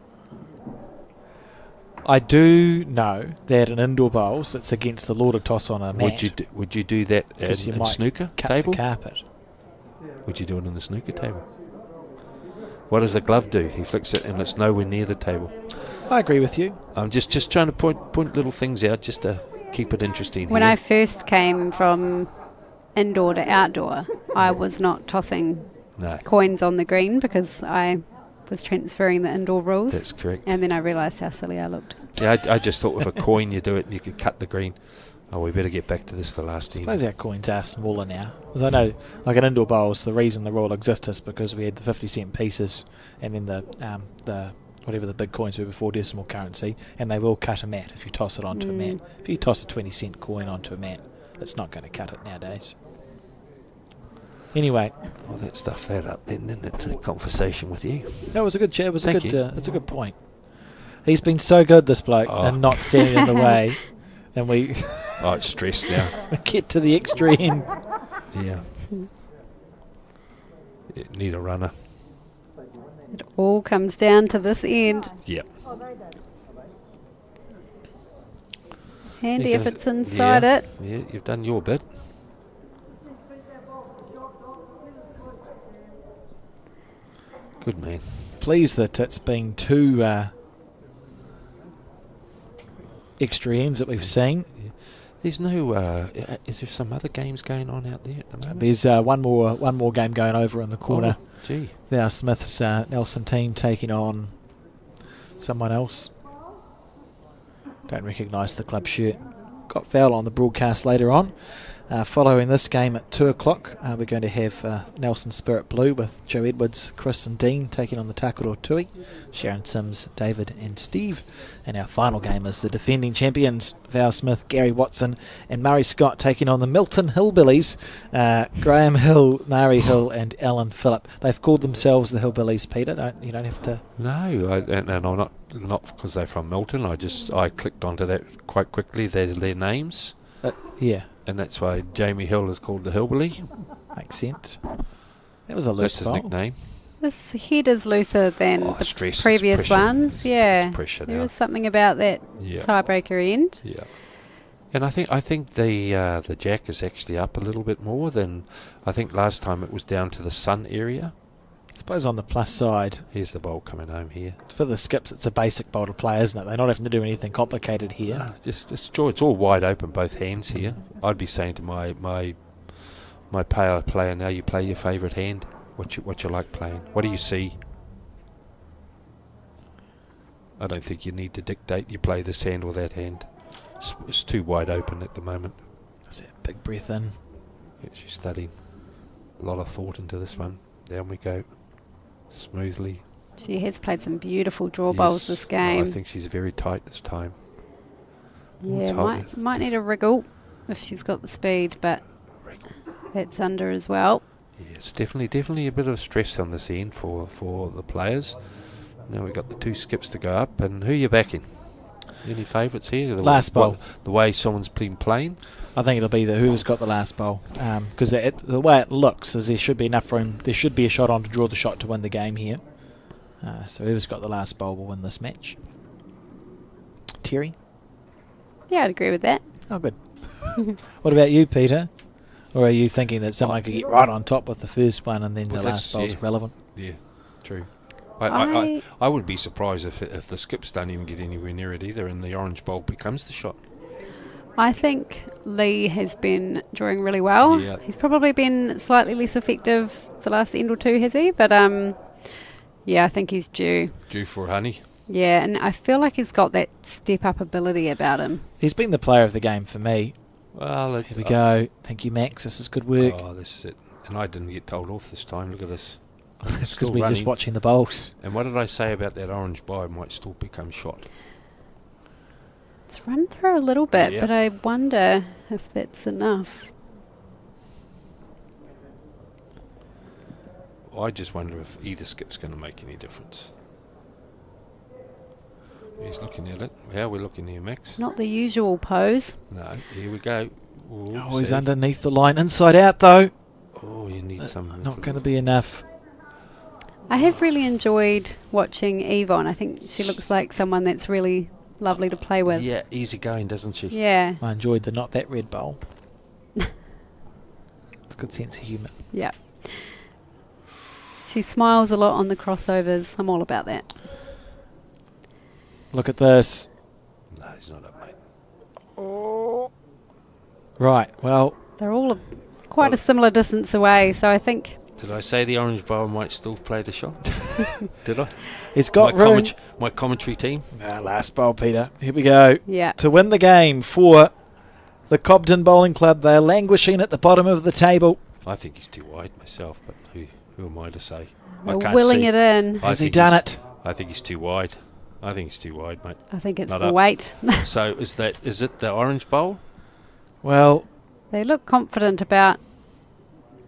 I do know that in indoor bowls, it's against the law to toss on a mat. Would you do that 'Cause you in might snooker cut table? the carpet. Would you do it on the snooker table? What does the glove do? He flicks it and it's nowhere near the table. I agree with you. I'm just trying to point little things out just to keep it interesting. When here. I first came from indoor to outdoor, I was not tossing No, coins on the green because I was transferring the indoor rules. that's correct. And then I realised how silly I looked. Yeah, I just thought with a coin you do it and you could cut the green. Oh, we better get back to this the last I team. suppose our coins are smaller now. Because I know, like in indoor bowls, the reason the rule exists is because we had the 50-cent pieces and then the whatever the big coins were before decimal currency, and they will cut a mat if you toss it onto a mat. If you toss a 20-cent coin onto a mat, it's not going to cut it nowadays. Anyway, Oh, that stuffed that up then, didn't it? The conversation with you. that was a good chat. It was a Thank good. you. It's a good point. He's been so good, this bloke, and not standing in the way. And we Oh, it's stressed now. get to the extra end. Yeah. Need a runner. It all comes down to this end. Yep. Handy if it's inside it. Yeah, you've done your bit. Good man. Pleased that it's been two extra ends that we've seen. There's no. Is there some other games going on out there at the moment? There's one more game going over in the corner. Oh, gee. Now Smith's Nelson team taking on someone else. Don't recognise the club shirt. Got foul on the broadcast later on. Following this game at 2 o'clock, we're going to have Nelson Spirit Blue with Joe Edwards, Chris and Dean taking on the Takuro Tui, Sharon Sims, David and Steve. And our final game is the defending champions, Val Smith, Gary Watson and Murray Scott taking on the Milton Hillbillies, Graham Hill, Murray Hill and Alan Phillip. They've called themselves the Hillbillies, Peter. You don't have to... No, and I'm not because they're from Milton. I clicked onto that quite quickly. There's their names. Yeah. And that's why Jamie Hill is called the Hillbilly. Makes sense. That was a loose That's his bowl. nickname. This head is looser than Oh, the stress, it's previous pressure. ones. Yeah, It's pressure there now. was something about that Yeah. tiebreaker end. Yeah. And I think the jack is actually up a little bit more than I think last time. It was down to the sun area. I suppose on the plus side, Here's the bowl coming home here. for the skips, it's a basic bowl to play, isn't it? They're not having to do anything complicated here. Just it's all wide open, both hands here. I'd be saying to my player now, you play your favourite hand. What you like playing? What do you see? I don't think you need to dictate you play this hand or that hand. It's too wide open at the moment. That's that big breath in. Yeah, she's studying. A lot of thought into this one. Down we go. Smoothly. She has played some beautiful draw bowls this I game. think she's very tight this time. Yeah, It's hard. might need a wriggle if she's got the speed, but that's under as well. Yeah, it's definitely a bit of stress on this end for the players. Now we've got the two skips to go up, and who are you backing? Any favourites here? Last bowl. The way someone's been playing? I think it'll be whoever's got the last bowl. Because the way it looks is there should be enough room. There should be a shot on to draw the shot to win the game here. So whoever's got the last bowl will win this match. Terry? Yeah, I'd agree with that. Oh, good. What about you, Peter? Or are you thinking that someone could get right on top with the first one and then Well, the last that's- bowl's yeah. relevant? Yeah, true. I would be surprised if the skips don't even get anywhere near it either, and the orange bowl becomes the shot. I think Lee has been drawing really well. Yeah. He's probably been slightly less effective the last end or two, has he? But yeah, I think he's due. Due for honey. Yeah, and I feel like he's got that step-up ability about him. He's been the player of the game for me. Well, Here we go. Thank you, Max. This is good work. Oh, this is it. And I didn't get told off this time. Look at this. It's because still we're just running. watching the bowls. And what did I say about that orange bowl? It might still become shot. It's run through a little bit, Yeah. but I wonder if that's enough. I just wonder if either skip's going to make any difference. He's looking at it. How are we looking here, Max? Not the usual pose. No, here we go. Ooh, Oh, he's see? underneath the line. Inside out, though. Oh, you need some. Not going to be enough. I have really enjoyed watching Yvonne. I think she looks like someone that's really lovely to play with. Yeah, easy going, doesn't she? Yeah. I enjoyed the not that red bowl. It's a good sense of humour. Yeah. She smiles a lot on the crossovers. I'm all about that. Look at this. No, he's not up, mate. Right, well, They're all quite a similar distance away, so I think Did I say the orange bowl might still play the shot? Did I? it's got room. My commentary team. Last bowl, Peter. Here we go. yeah. To win the game for The Cobden Bowling Club, they're languishing at the bottom of the table. I think he's too wide myself, but who am I to say? They're I can't willing see. it in. Has he done it? I think he's too wide. I think he's too wide, mate. I think it's Not the up. weight. So is it the orange bowl? Well, They look confident about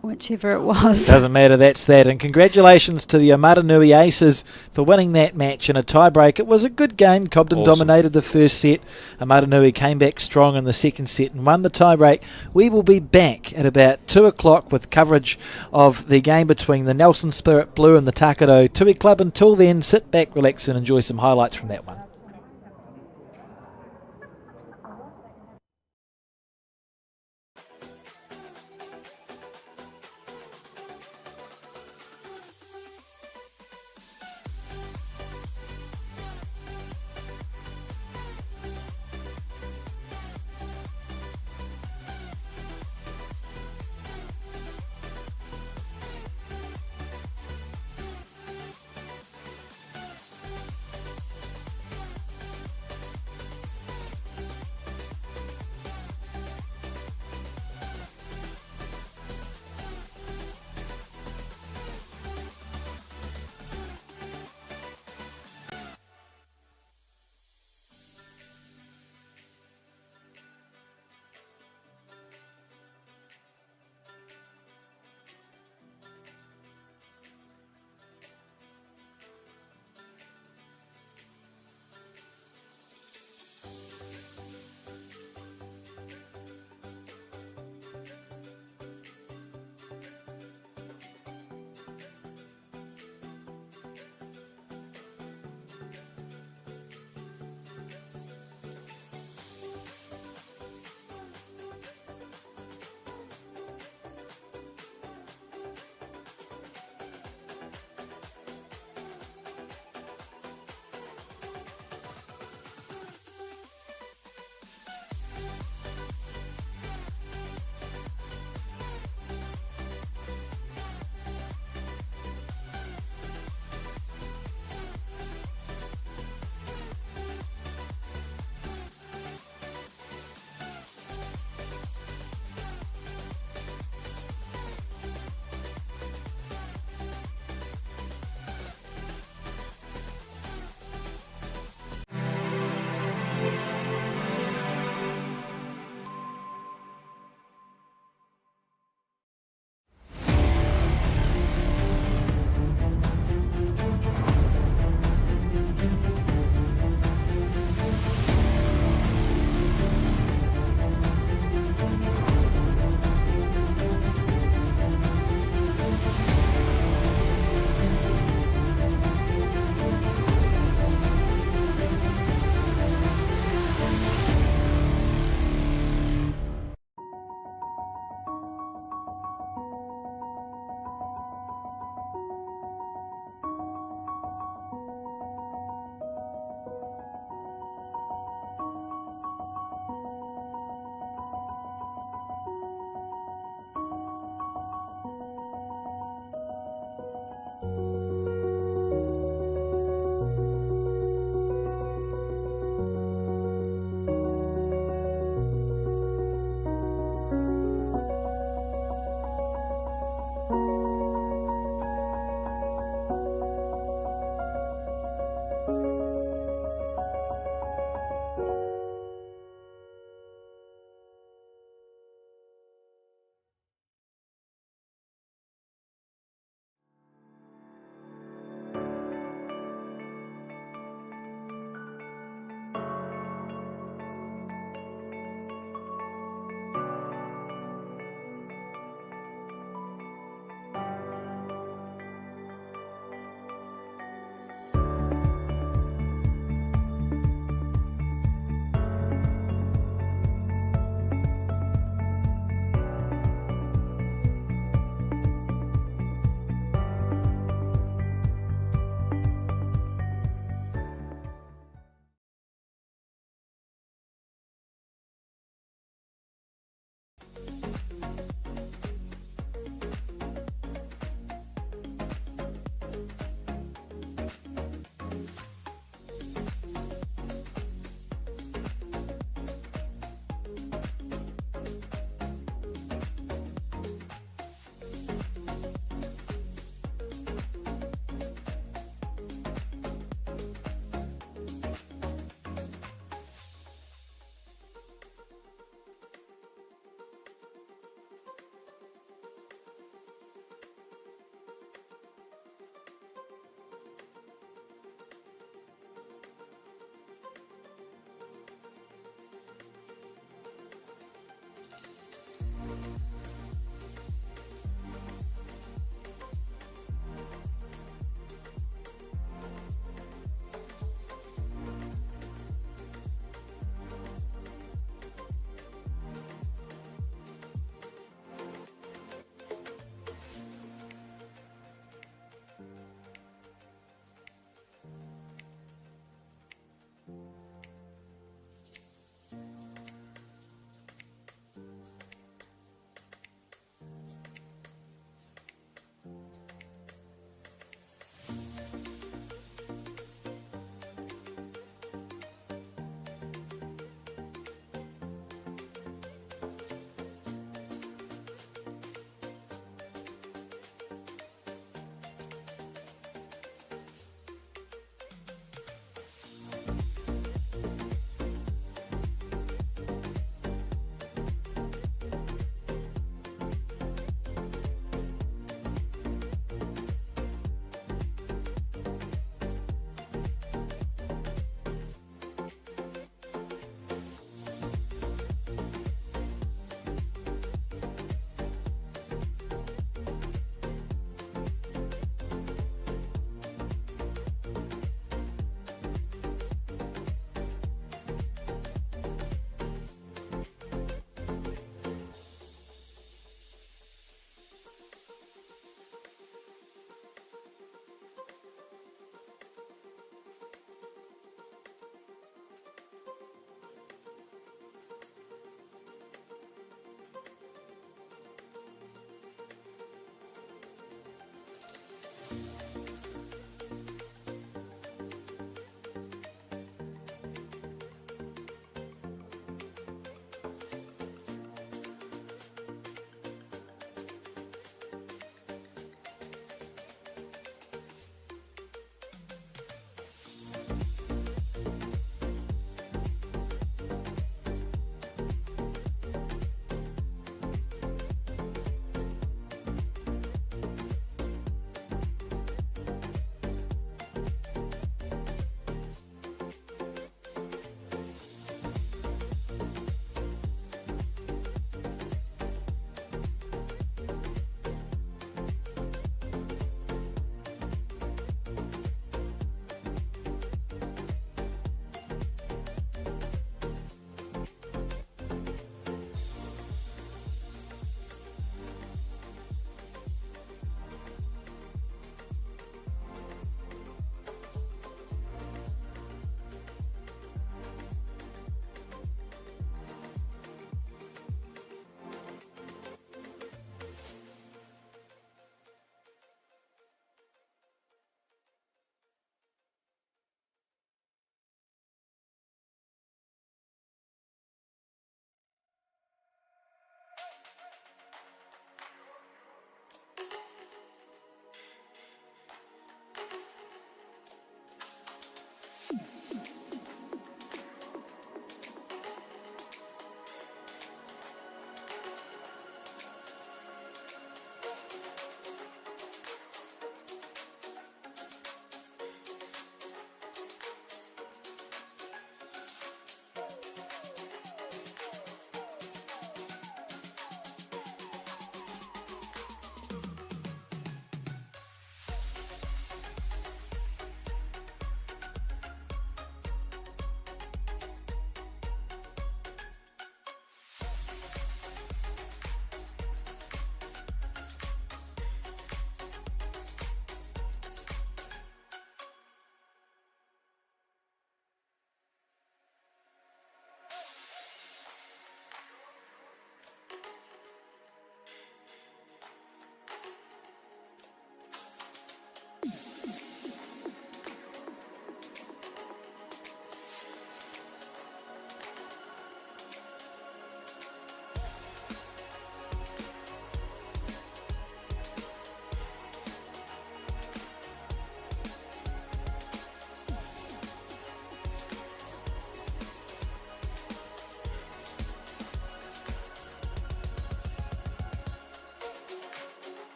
whichever it was. doesn't matter, that's that. And congratulations to the Amaranui Aces for winning that match in a tiebreak. It was a good game. Cobden Awesome. dominated the first set. Amaranui came back strong in the second set and won the tiebreak. We will be back at about 2 o'clock with coverage of the game between the Nelson Spirit Blue and the Takaro Tui Club. Until then, sit back, relax and enjoy some highlights from that one.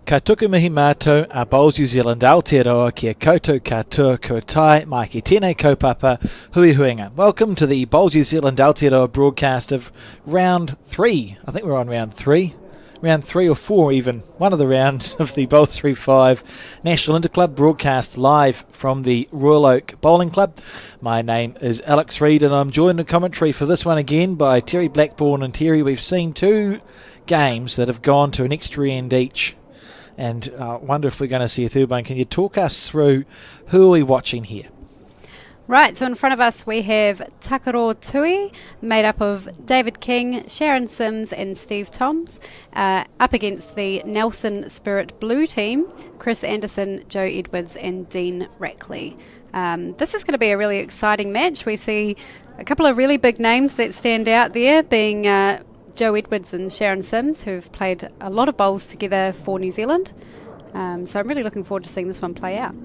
Ka tuku mihi mātou a Bowls New Zealand Aotearoa kia koutou katoa kua tae mai ki tēnei kaupapa hui huinga. Welcome to the Bowls New Zealand Aotearoa broadcast of round 3. I think we're on round 3. Round 3 or 4 even. One of the rounds of the Bowls3Five National Interclub broadcast live from the Royal Oak Bowling Club. My name is Alex Reid and I'm joined in commentary for this one again by Terry Blackburn. And Terry, we've seen 2 games that have gone to an extra end each. And I wonder if we're going to see a third one. Can you talk us through who are we watching here? Right, so in front of us we have Takaro Tui, made up of David King, Sharon Sims and Steve Toms, up against the Nelson Spirit Blue team, Chris Anderson, Joe Edwards and Dean Rackley. This is going to be a really exciting match. We see a couple of really big names that stand out there, being Joe Edwards and Sharon Sims, who've played a lot of bowls together for New Zealand. So I'm really looking forward to seeing this one play out.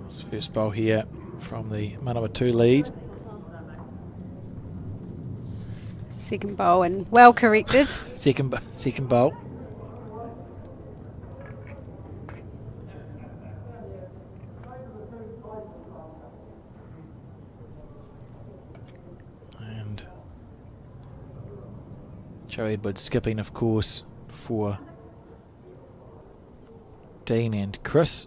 This first bowl here from the Manawatu lead. Second bowl and well corrected. Second bowl. And Joe Edwards skipping, of course, for Dean and Chris.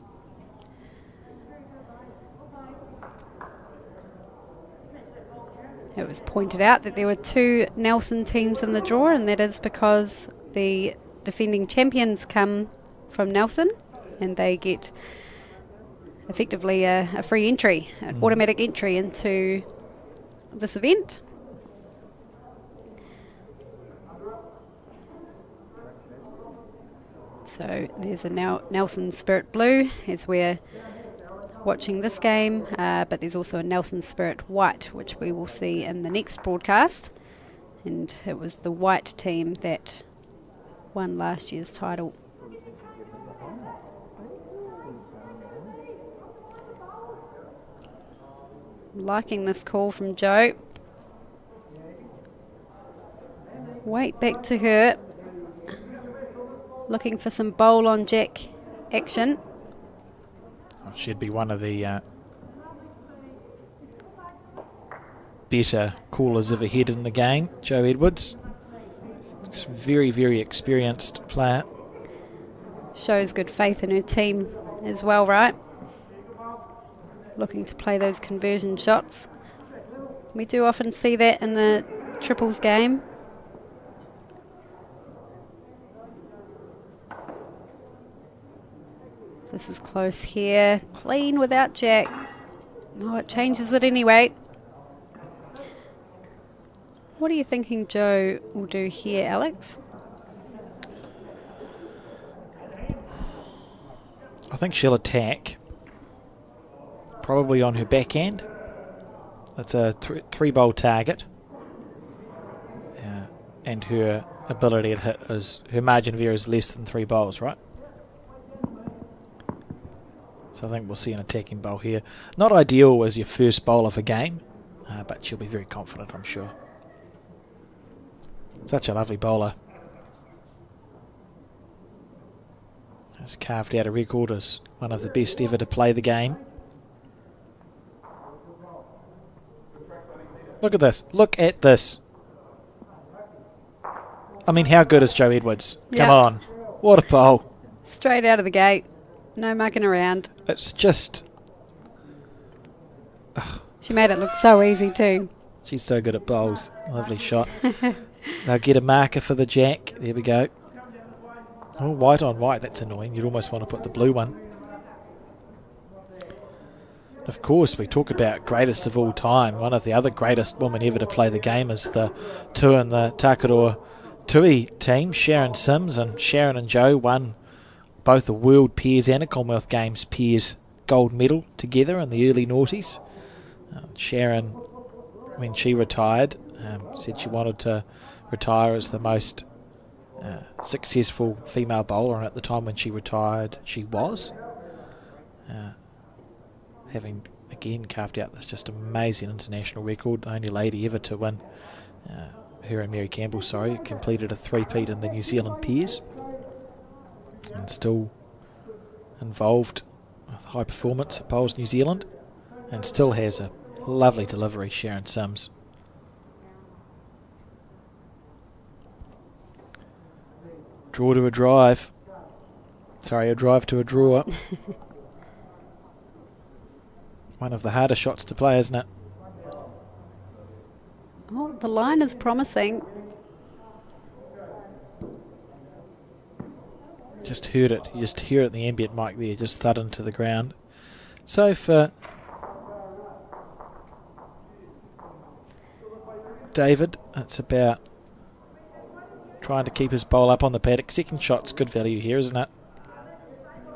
It was pointed out that there were 2 Nelson teams in the draw, and that is because the defending champions come from Nelson and they get effectively a free entry, an automatic entry into this event. So there's a Nelson Spirit Blue as we're watching this game, but there's also a Nelson Spirit White, which we will see in the next broadcast. And it was the white team that won last year's title. Liking this call from Joe. Wait back to her. Looking for some bowl on jack action. She'd be one of the better callers of ahead in the game, Joe Edwards. Very, very experienced player. Shows good faith in her team as well, right? Looking to play those conversion shots. We do often see that in the triples game. This is close here. Clean without jack. Oh, it changes it anyway. What are you thinking Joe will do here, Alex? I think she'll attack. Probably on her backhand. That's a 3-bowl target. And her ability to hit is, her margin of error is less than 3 bowls, right? So I think we'll see an attacking bowl here. Not ideal as your first bowl of a game, but she'll be very confident, I'm sure. Such a lovely bowler. Has carved out a record as one of the best ever to play the game. Look at this. Look at this. I mean, how good is Joe Edwards? Come on. What a bowl. Straight out of the gate. No mucking around. It's just... She made it look so easy too. She's so good at bowls. Lovely shot. They'll get a marker for the jack. There we go. Oh, white on white. That's annoying. You'd almost want to put the blue one. Of course, we talk about greatest of all time. One of the other greatest women ever to play the game is the 2 in the Takaro Tui team, Sharon Sims, and Sharon and Joe won both the World Pairs and a Commonwealth Games Pairs gold medal together in the early noughties. Sharon, when she retired, said she wanted to retire as the most successful female bowler, and at the time when she retired, she was. having again carved out this just amazing international record, the only lady ever to win. Her and Mary Campbell, completed a three-peat in the New Zealand pairs, and still involved with high performance at Bowls New Zealand, and still has a lovely delivery, Sharon Sims. Draw to a drive. Sorry, a drive to a draw. One of the harder shots to play, isn't it? Oh, the line is promising. Just heard it. You just hear it in the ambient mic there, just thud into the ground. So for David, it's about trying to keep his bowl up on the paddock. Second shot's good value here, isn't it?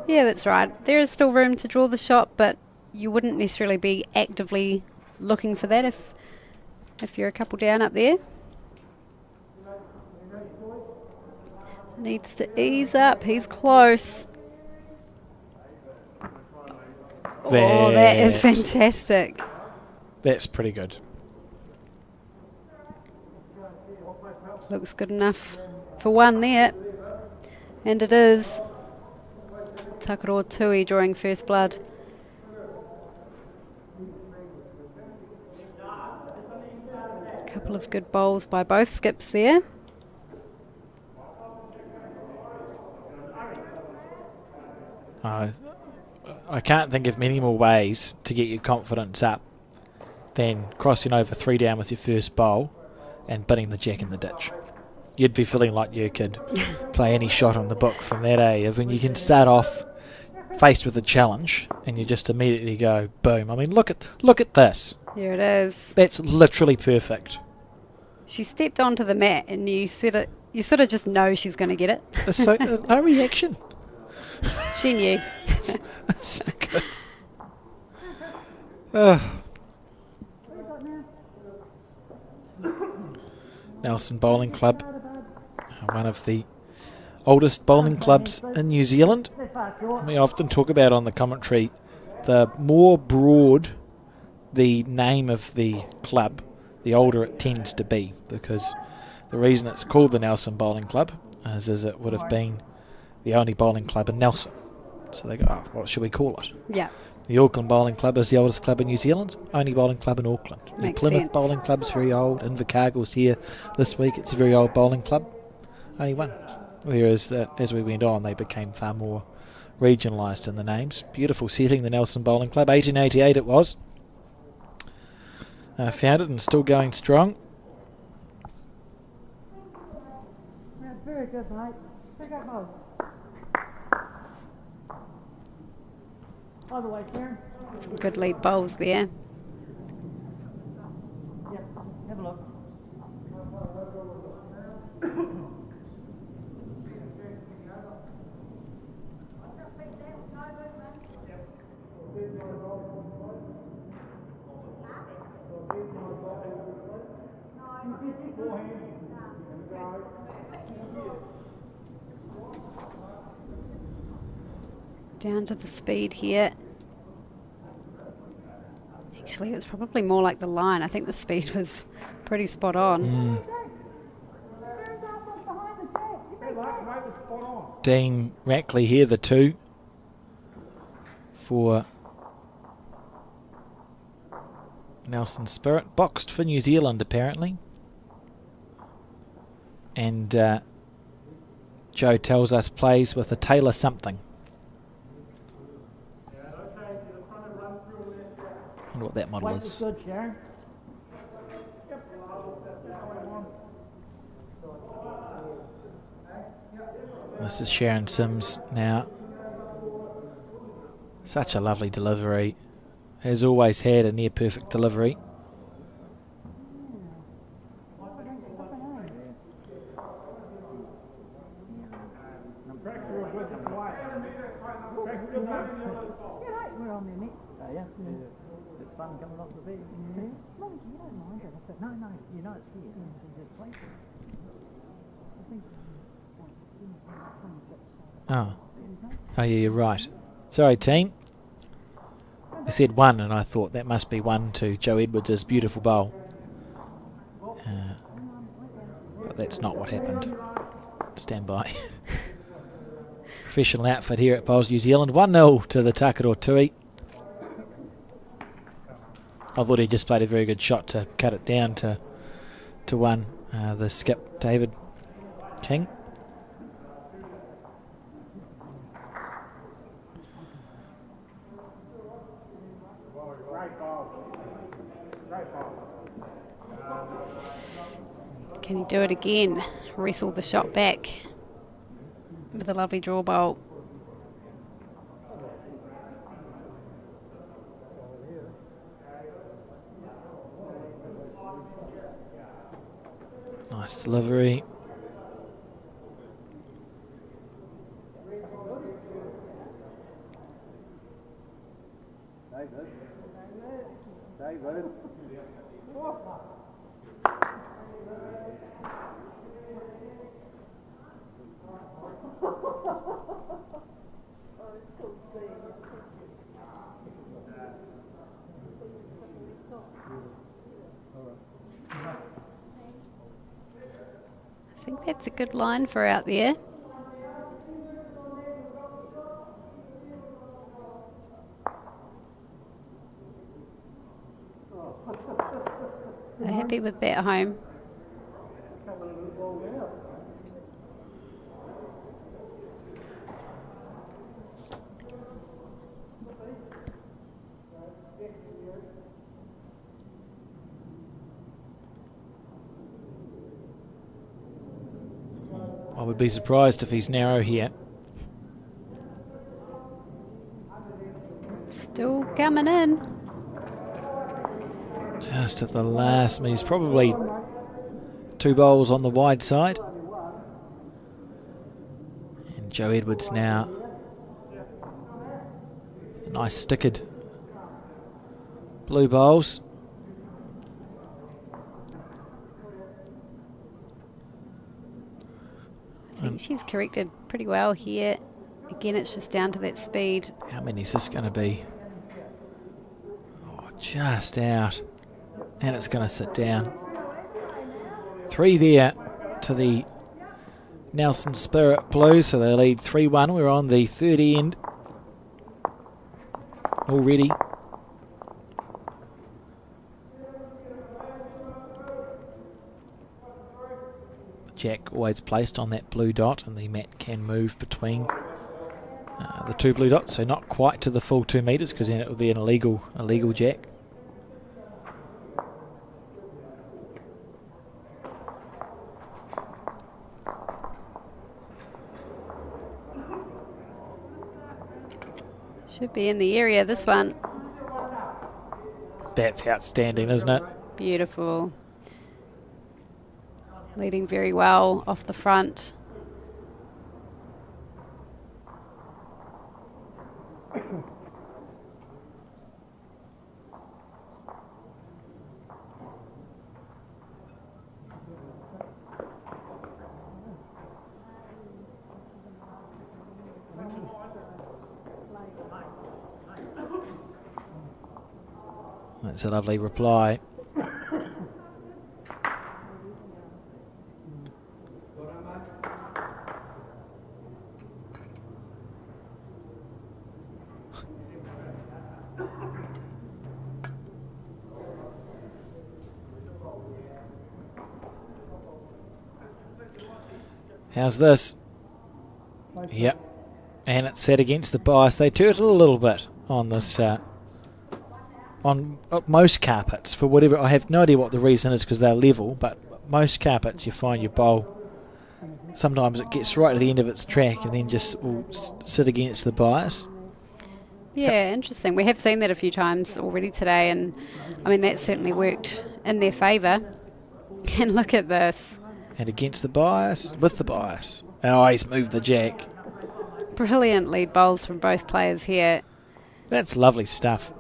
Yeah, that's right. There is still room to draw the shot, but you wouldn't necessarily be actively looking for that if you're a couple down up there. Needs to ease up. He's close. Oh, that is fantastic. That's pretty good. Looks good enough for one there. And it is. Takaroa Tui drawing first blood. Couple of good bowls by both skips there. I can't think of many more ways to get your confidence up than crossing over 3 down with your first bowl and binning the jack in the ditch. You'd be feeling like you could play any shot on the book from that, when you can start off faced with a challenge and you just immediately go boom. I mean, look at this. Here it is. That's literally perfect. She stepped onto the mat and you sort of just know she's going to get it. So no reaction. She knew. So good. Nelson Bowling Club, one of the oldest bowling clubs in New Zealand. We often talk about on the commentary, the more broad the name of the club, the older it tends to be, because the reason it's called the Nelson Bowling Club is it would have been the only bowling club in Nelson. So they go, what should we call it? Yeah. The Auckland Bowling Club is the oldest club in New Zealand, only bowling club in Auckland. The Makes Plymouth sense. Bowling Club's very old. Invercargill's here this week. It's a very old bowling club. Only one. Whereas as we went on, they became far more regionalised in the names. Beautiful setting, the Nelson Bowling Club. 1888 it was. Founded and still going strong. That's very good, mate. Pick up both. Other way, Karen. Some good lead bowls there. Yep, have a look. Down to the speed here. Actually, it was probably more like the line. I think the speed was pretty spot on. Dean Rackley here, the two for Nelson Spirit. Boxed for New Zealand, apparently. And Joe tells us plays with a Taylor something. I wonder what that model is. Good, Sharon. This is Sharon Sims now. Such a lovely delivery. Has always had a near perfect delivery. We're on there, Nick. Oh, yeah. It's fun coming off the beach. As long as you don't mind it. But no, you know it's here. So just play for it. I think. Oh, yeah, you're right. Sorry, team. I said 1, and I thought that must be 1 to Joe Edwards' beautiful bowl. But that's not what happened. Stand by. Professional outfit here at Bowls New Zealand. 1-0 to the Takaro Tui. I thought he just played a very good shot to cut it down to 1. The skip, David King. Can he do it again? Wrestle the shot back with a lovely draw bowl. Nice delivery. David. I think that's a good line for out there. They're happy with that home. I would be surprised if he's narrow here. Still coming in. Just at the last, he's probably 2 bowls on the wide side. And Joe Edwards now. Nice stickered blue bowls. I think she's corrected pretty well here. Again, it's just down to that speed. How many is this going to be? Oh, just out. And it's going to sit down. 3 there to the Nelson Spirit Blue, so they lead 3-1. We're on the third end already. Jack always placed on that blue dot, and the mat can move between the 2 blue dots, so not quite to the full 2 metres, because then it would be an illegal jack. Should be in the area, this one. That's outstanding, isn't it? Beautiful. Leading very well off the front. That's a lovely reply. How's this? Yep. And it's set against the bias. They turtle a little bit on this, on most carpets, for whatever. I have no idea what the reason is, because they're level, but most carpets you find your bowl, sometimes it gets right to the end of its track and then just will sit against the bias. Yeah, interesting. We have seen that a few times already today, and I mean, that certainly worked in their favour. And look at this. And against the bias, with the bias. Oh, he's moved the jack. Brilliant lead bowls from both players here. That's lovely stuff.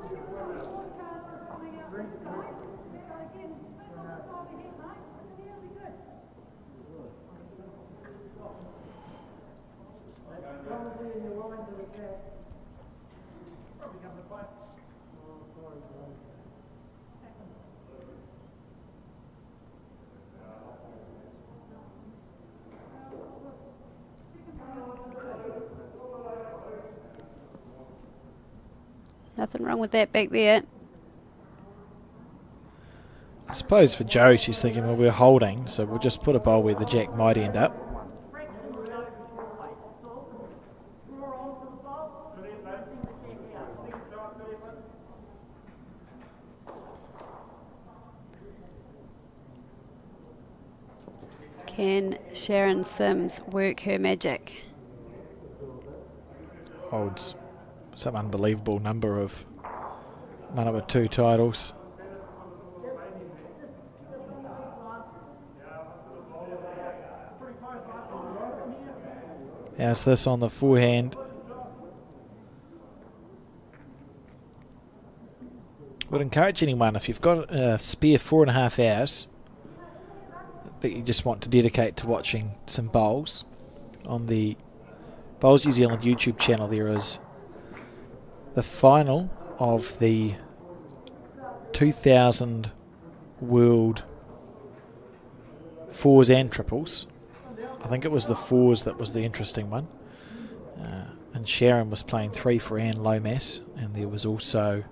Nothing wrong with that back there. I suppose for Joe, she's thinking, well, we're holding, so we'll just put a bowl where the jack might end up. Can Sharon Sims work her magic? Holds some unbelievable number of number 2 titles. How's this on the forehand? Would encourage anyone, if you've got a spare 4.5 hours that you just want to dedicate to watching some bowls, on the Bowls New Zealand YouTube channel there is the final of the 2000 World fours and triples. I think it was the fours that was the interesting one. And Sharon was playing 3 for Anne Lomas, and there was also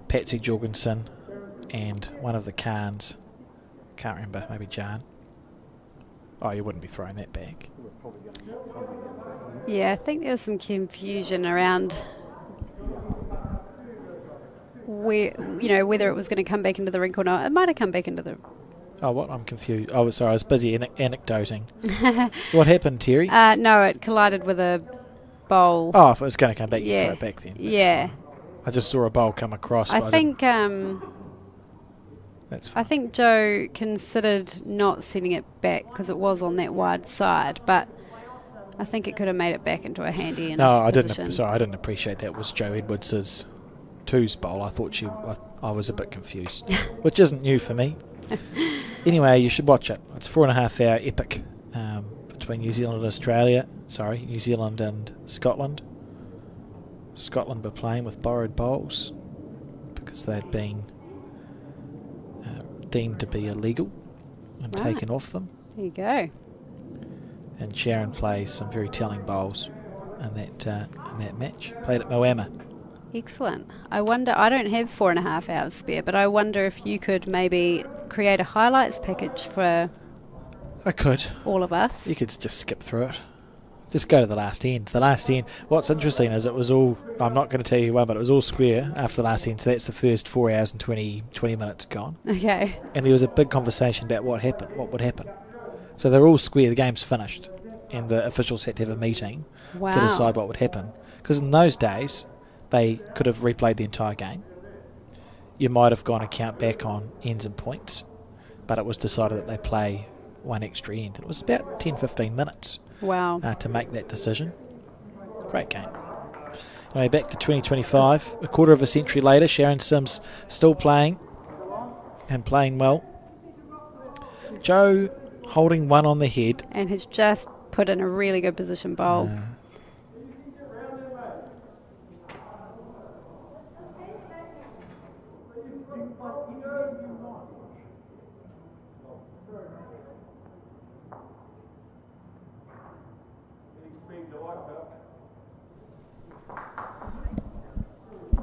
Patsy Jorgensen and one of the Khans. Can't remember, maybe Jan. Oh, you wouldn't be throwing that back. Yeah, I think there was some confusion around where, whether it was going to come back into the rink or not. It might have come back into the... Oh, what? I'm confused. Oh, sorry, I was busy anecdoting. What happened, Terry? No, it collided with a bowl. Oh, if it was going to come back, you Yeah. throw it back then. That's Yeah. fine. I just saw a bowl come across. I but think that's I fine. think Joe considered not sending it back because it was on that wide side, but I think it could have made it back into a handy enough No, I position. didn't. Sorry, I didn't appreciate that was Joe Edwards's 2's bowl. I thought I was a bit confused, which isn't new for me. Anyway, you should watch it. It's a 4.5 hour epic between New Zealand and Australia. Sorry, New Zealand and Scotland. Scotland were playing with borrowed bowls because they'd been deemed to be illegal and Right. taken off them. There you go. And Sharon plays some very telling bowls in that match. Played at Moama. Excellent. I wonder, I don't have 4.5 hours spare, but I wonder if you could maybe create a highlights package for I could. all of us. You could just skip through it. Just go to the last end. The last end. What's interesting is it was all, I'm not going to tell you when, but it was all square after the last end. So that's the first 4 hours and 20 minutes gone. Okay. And there was a big conversation about what would happen. So they're all square. The game's finished. And the officials had to have a meeting Wow. to decide what would happen. Because in those days, they could have replayed the entire game. You might have gone and count back on ends and points. But it was decided that they play one extra end. It was about 10-15 minutes. Wow. To make that decision. Great game. Anyway, back to 2025. A quarter of a century later, Sharon Sims still playing and playing well. Joe holding one on the head. And has just put in a really good position bowl.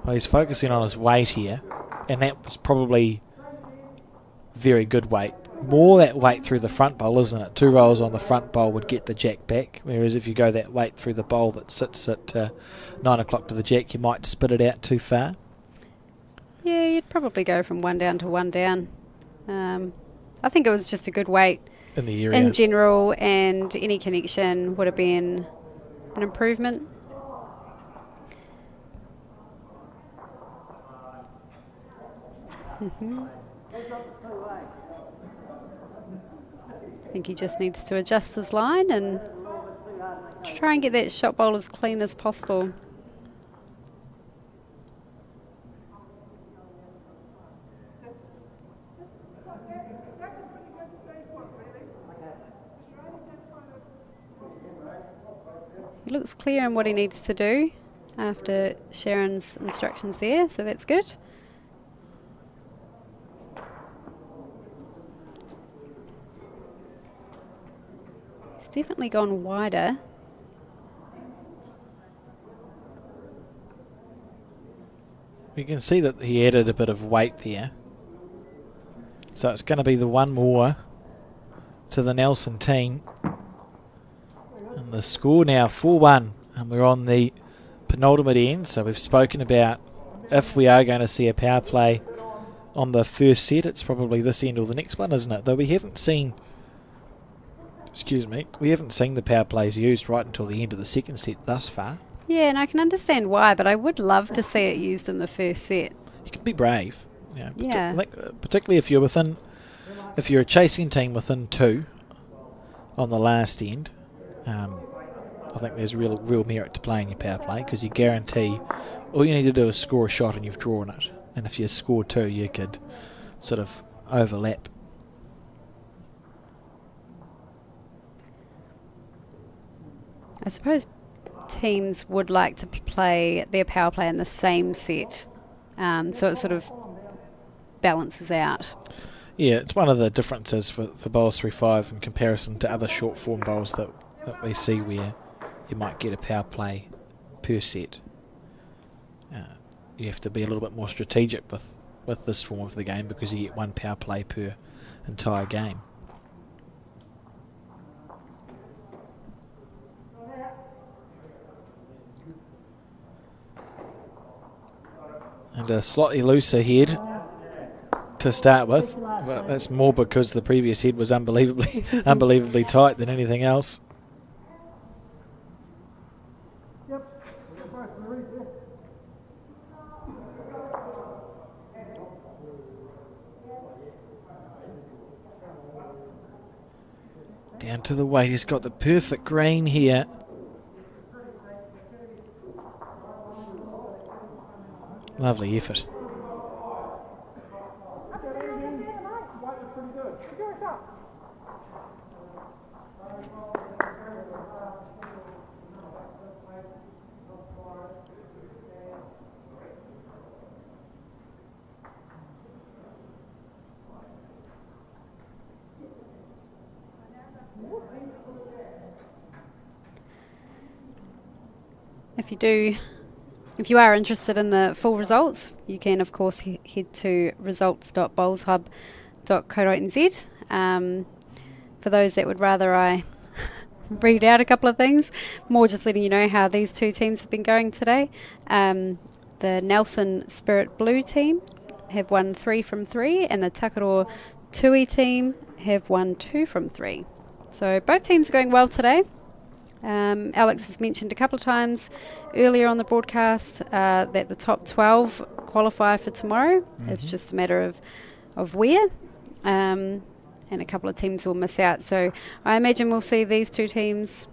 Well, he's focusing on his weight here, and that was probably very good weight. More that weight through the front bowl, isn't it? 2 rolls on the front bowl would get the jack back, whereas if you go that weight through the bowl that sits at 9 o'clock to the jack, you might spit it out too far. Yeah, you'd probably go from 1 down to 1 down. I think it was just a good weight In the area. in general, and any connection would have been an improvement. I think he just needs to adjust his line and try and get that shot bowl as clean as possible. He looks clear in what he needs to do after Sharon's instructions there, so that's good. He's definitely gone wider. We can see that he added a bit of weight there. So it's going to be the one more to the Nelson team. And the score now 4-1. And we're on the penultimate end. So we've spoken about if we are going to see a power play on the first set, it's probably this end or the next one, isn't it? Though we haven't seen... Excuse me. We haven't seen the power plays used right until the end of the second set thus far. Yeah, and I can understand why, but I would love to see it used in the first set. You can be brave. You know, Yeah. Particularly if you're if you're a chasing team within 2 on the last end. I think there's real merit to playing your power play because you guarantee all you need to do is score a shot and you've drawn it. And if you score 2, you could sort of overlap. I suppose teams would like to play their power play in the same set, so it sort of balances out. Yeah, it's one of the differences for Bowls3Five in comparison to other short form bowls that we see where you might get a power play per set. You have to be a little bit more strategic with this form of the game because you get one power play per entire game. And a slightly looser head to start with, but that's more because the previous head was unbelievably tight than anything else. Down to the weight, he's got the perfect green here. Lovely effort. If you are interested in the full results, you can of course head to results.bowlshub.co.nz. For those that would rather I read out a couple of things, more just letting you know how these two teams have been going today. The Nelson Spirit Blue team have won 3 from 3 and the Takaro Tui team have won 2 from 3. So both teams are going well today. Alex has mentioned a couple of times earlier on the broadcast that the top 12 qualify for tomorrow. Mm-hmm. It's just a matter of where, and a couple of teams will miss out. So I imagine we'll see these two teams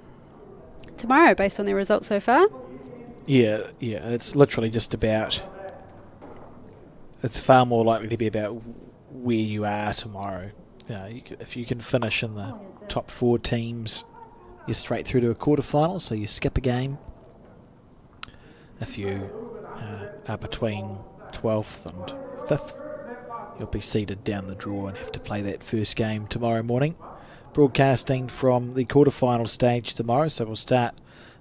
tomorrow based on their results so far. Yeah, it's literally just about... It's far more likely to be about where you are tomorrow. If you can finish in the top 4 teams, you're straight through to a quarterfinal, so you skip a game. If you are between 12th and 5th, you'll be seeded down the draw and have to play that first game tomorrow morning. Broadcasting from the quarterfinal stage tomorrow, so we'll start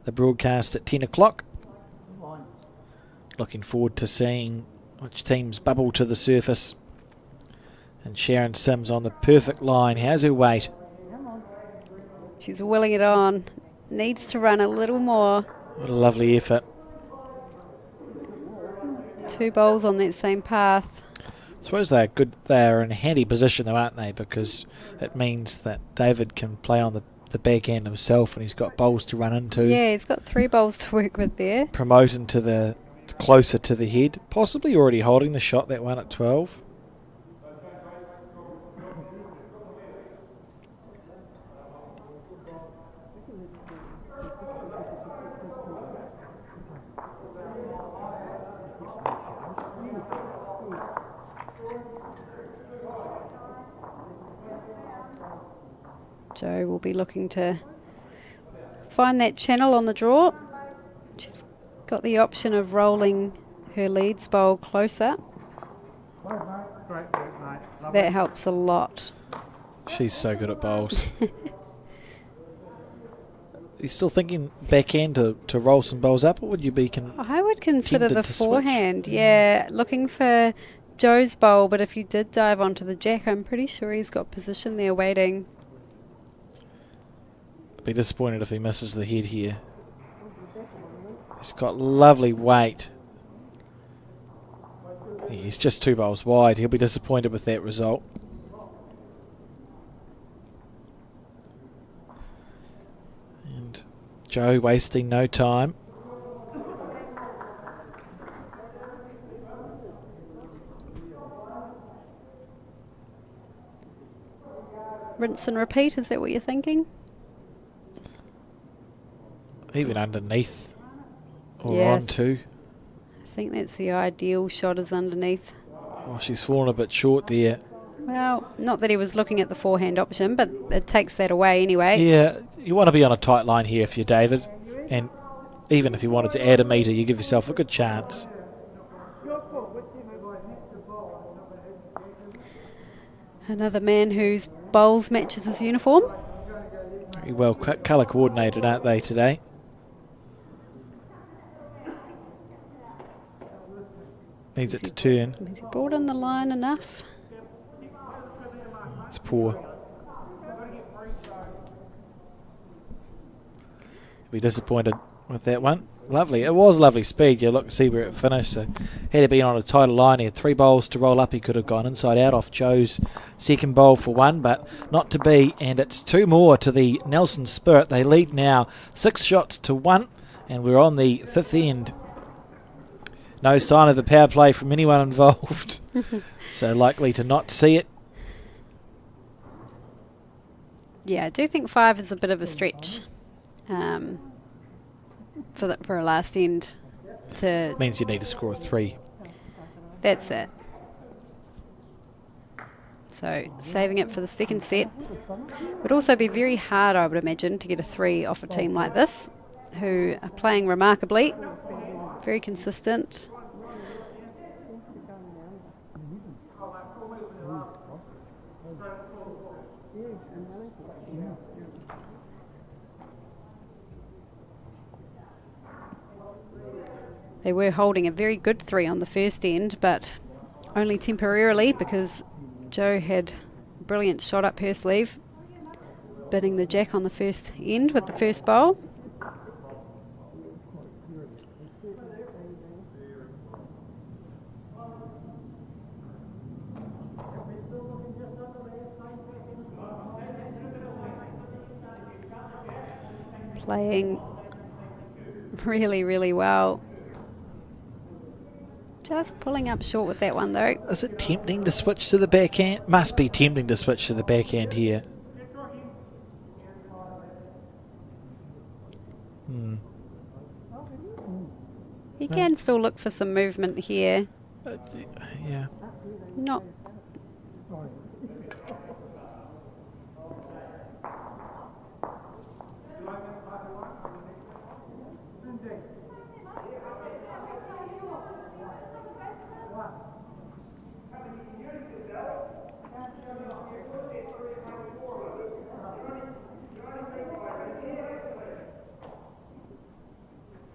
the broadcast at 10 o'clock. Looking forward to seeing which teams bubble to the surface. And Sharon Sims on the perfect line. How's her weight? She's willing it on. Needs to run a little more. What a lovely effort. 2 bowls on that same path. I suppose they're good. They're in a handy position though, aren't they? Because it means that David can play on the back end himself and he's got bowls to run into. Yeah, he's got 3 bowls to work with there. Promote into the closer to the head. Possibly already holding the shot, that one at 12. Joe will be looking to find that channel on the draw. She's got the option of rolling her leads bowl closer. That helps a lot. She's so good at bowls. you still thinking backhand to roll some bowls up, or would you be I would consider tempted the to switch? forehand. Yeah, looking for Joe's bowl, but if you did dive onto the jack, I'm pretty sure he's got position there waiting. Be disappointed if he misses the head here. He's got lovely weight. He's just 2 bowls wide. He'll be disappointed with that result. And Joe wasting no time. Rinse and repeat, is that what you're thinking? Even underneath or Yeah. on too. I think that's the ideal shot, is underneath. Oh, she's fallen a bit short there. Well, not that he was looking at the forehand option, but it takes that away anyway. Yeah, you want to be on a tight line here if you're David. And even if you wanted to add a metre, you give yourself a good chance. Another man whose bowls matches his uniform. Very well colour coordinated, aren't they, today? Needs it to turn. Has he brought in the line enough? It's poor. Be disappointed with that one. Lovely. It was lovely speed. You look, see where it finished. So had he been on a tighter line, he had 3 bowls to roll up. He could have gone inside out off Joe's second bowl for 1, but not to be. And it's 2 more to the Nelson Spirit. They lead now 6 shots to 1, and we're on the 5th end. No sign of a power play from anyone involved. So likely to not see it. Yeah, I do think 5 is a bit of a stretch for a last end to. Means you need to score a 3. That's it. So saving it for the second set would also be very hard, I would imagine, to get a 3 off a team like this, who are playing remarkably, very consistent. They were holding a very good 3 on the first end, but only temporarily, because Joe had a brilliant shot up her sleeve, bidding the jack on the first end with the first bowl. Playing really, really well. Just pulling up short with that one though. Is it tempting to switch to the backhand? Must be tempting to switch to the backhand here. You can still look for some movement here. Yeah. Not.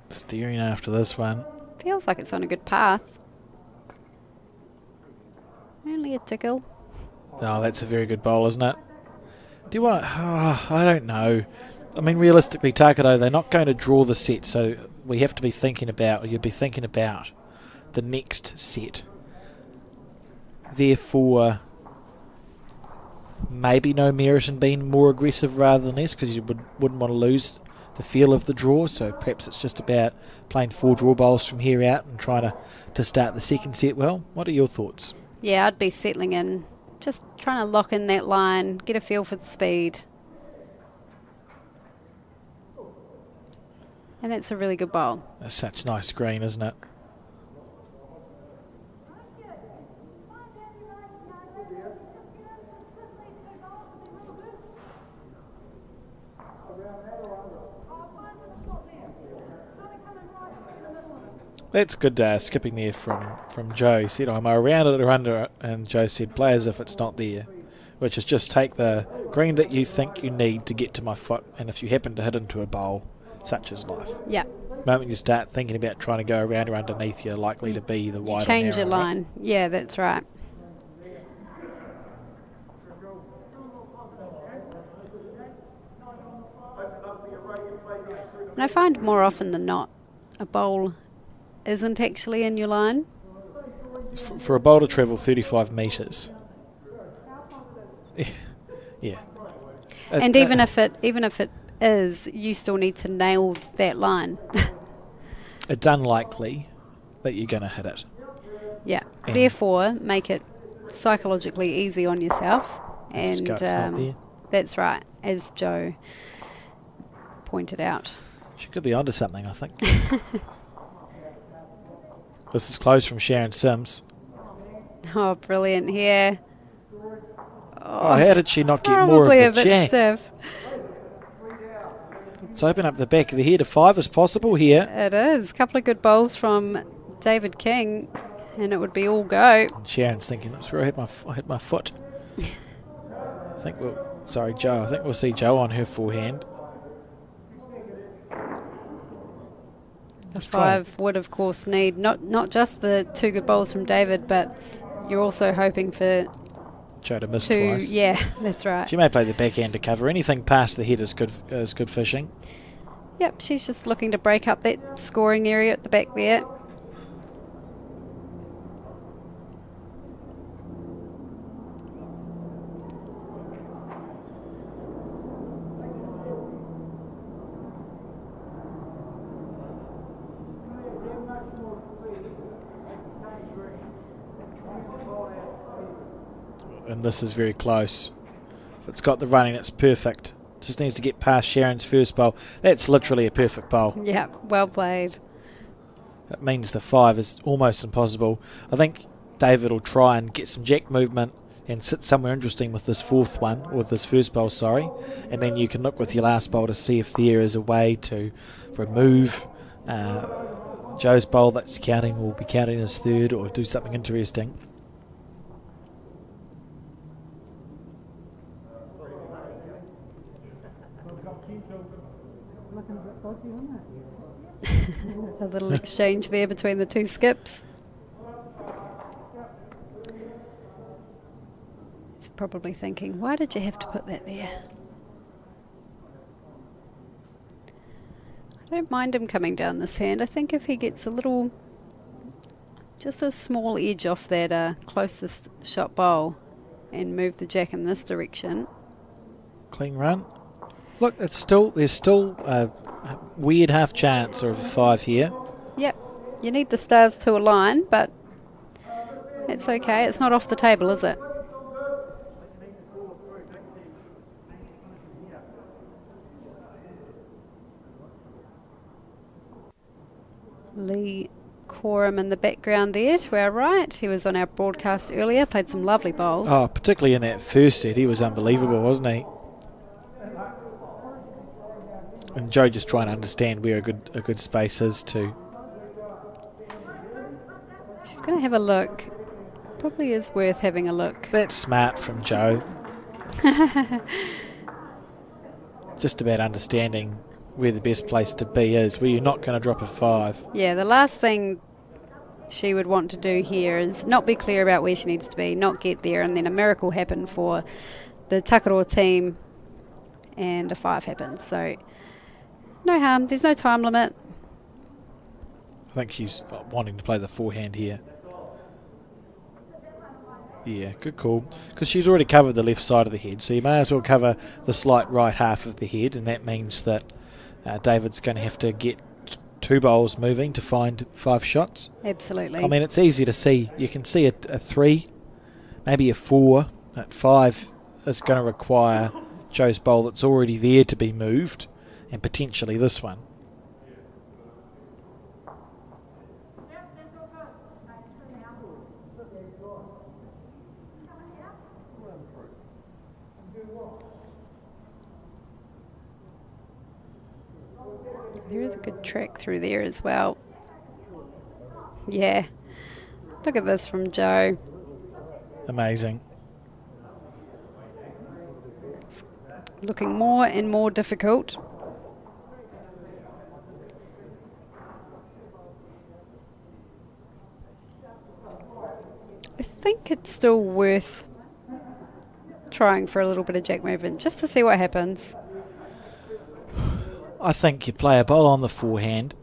Steering after this one. Feels like it's on a good path. Only a tickle. Oh, that's a very good bowl, isn't it? Do you want to... Oh, I don't know. I mean, realistically, Takato, they're not going to draw the set, so we have to be thinking about, or you'd be thinking about, the next set. Therefore, maybe no merit in being more aggressive rather than less, because you wouldn't want to lose the feel of the draw, so perhaps it's just about playing 4 draw bowls from here out and trying to start the second set well. What are your thoughts? Yeah, I'd be settling in, just trying to lock in that line, get a feel for the speed. And that's a really good bowl. That's such nice green, isn't it? That's good skipping there from Joe. He said, am I around it or under it? And Joe said, play as if it's not there. which is just take the green that you think you need to get to my foot, and if you happen to hit into a bowl, such as life. Yeah. The moment you start thinking about trying to go around or underneath, you're likely to be the You wider change your narrow, right? line. Yeah, that's right. And I find more often than not, a bowl isn't actually in your line. For a bowl to travel 35 metres. Yeah. And even if it is, you still need to nail that line. It's unlikely that you're going to hit it. Yeah. And- Therefore, make it psychologically easy on yourself. And Scope's not there. that's right, as Joe pointed out. She could be onto something, I think. This is close from Sharon Sims. Oh, brilliant here. Oh, how did she not get more of Probably the a bit jack? stiff. Let's open up the back of the head. A 5 is possible here. It is. A couple of good bowls from David King, and it would be all go. And Sharon's thinking, that's where I hit my foot. I think Joe. I think we'll see Joe on her forehand. The 5 would, of course, need not just the 2 good bowls from David, but you're also hoping for Joe to miss 2. twice. Yeah, that's right. She may play the backhand to cover. Anything past the head is good fishing. Yep, she's just looking to break up that scoring area at the back there. And this is very close. If it's got the running, it's perfect. Just needs to get past Sharon's first bowl. That's literally a perfect bowl. Yeah, well played. That means the 5 is almost impossible. I think David will try and get some jack movement and sit somewhere interesting with this 4th one, or with this first bowl, sorry. And then you can look with your last bowl to see if there is a way to remove Joe's bowl that's counting, will be counting as 3rd, or do something interesting. A little exchange there between the 2 skips. He's probably thinking, why did you have to put that there? I don't mind him coming down this hand. I think if he gets just a small edge off that closest shot bowl and move the jack in this direction. Clean run. Look, there's still a weird half chance of a 5 here. Yep, you need the stars to align, but it's okay. It's not off the table, is it? Lee Coram in the background there to our right. He was on our broadcast earlier, played some lovely bowls. Oh, particularly in that first set, he was unbelievable, wasn't he? And Joe just trying to understand where a good space is too. She's going to have a look. Probably is worth having a look. That's smart from Joe. Just about understanding where the best place to be is, where you're not going to drop a 5. Yeah, the last thing she would want to do here is not be clear about where she needs to be, not get there, and then a miracle happen for the Takaroa team and a 5 happens. So no harm. There's no time limit. I think she's wanting to play the forehand here. Yeah, good call. Because she's already covered the left side of the head, so you may as well cover the slight right half of the head, and that means that David's going to have to get 2 bowls moving to find 5 shots. Absolutely. I mean, it's easy to see. You can see a 3, maybe a 4. At 5 is going to require Joe's bowl that's already there to be moved, and potentially this one. There is a good track through there as well. Yeah. Look at this from Joe. Amazing. looking more and more difficult. I think it's still worth trying for a little bit of jack movement just to see what happens. I think you play a bowl on the forehand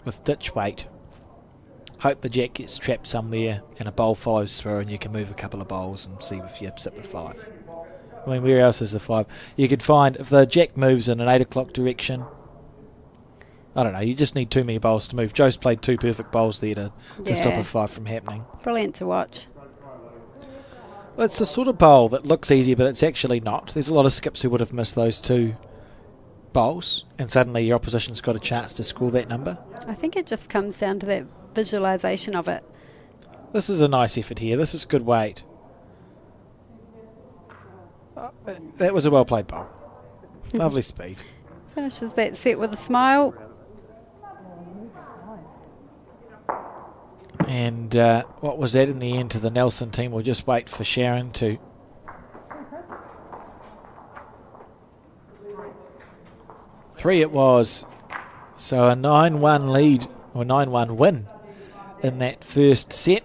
with ditch weight. Hope the jack gets trapped somewhere and a bowl follows through and you can move a couple of bowls and see if you sit with 5. I mean, where else is the 5? You could find if the jack moves in an 8 o'clock direction. I don't know, you just need too many bowls to move. Joe's played 2 perfect bowls there to stop Yeah. a 5 from happening. Brilliant to watch. Well, it's the sort of bowl that looks easy, but it's actually not. There's a lot of skips who would have missed those 2 bowls, and suddenly your opposition's got a chance to score that number. I think it just comes down to that visualisation of it. This is a nice effort here. This is good weight. That was a well-played bowl. Lovely speed. Finishes that set with a smile. And what was that in the end to the Nelson team? We'll just wait for Sharon to... Three it was. So a 9-1 lead, or 9-1 win in that first set.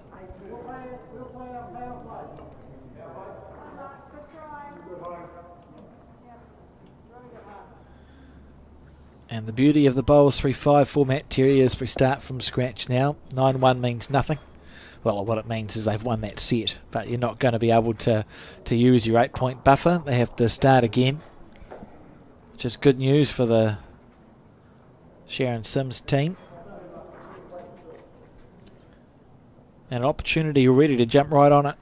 And the beauty of the Bowls3Five format, Terry, is we start from scratch now. 9-1 means nothing. Well, what it means is they've won that set, but you're not going to be able to use your 8-point buffer. They have to start again, which is good news for the Sharon Sims team. And an opportunity already to jump right on it.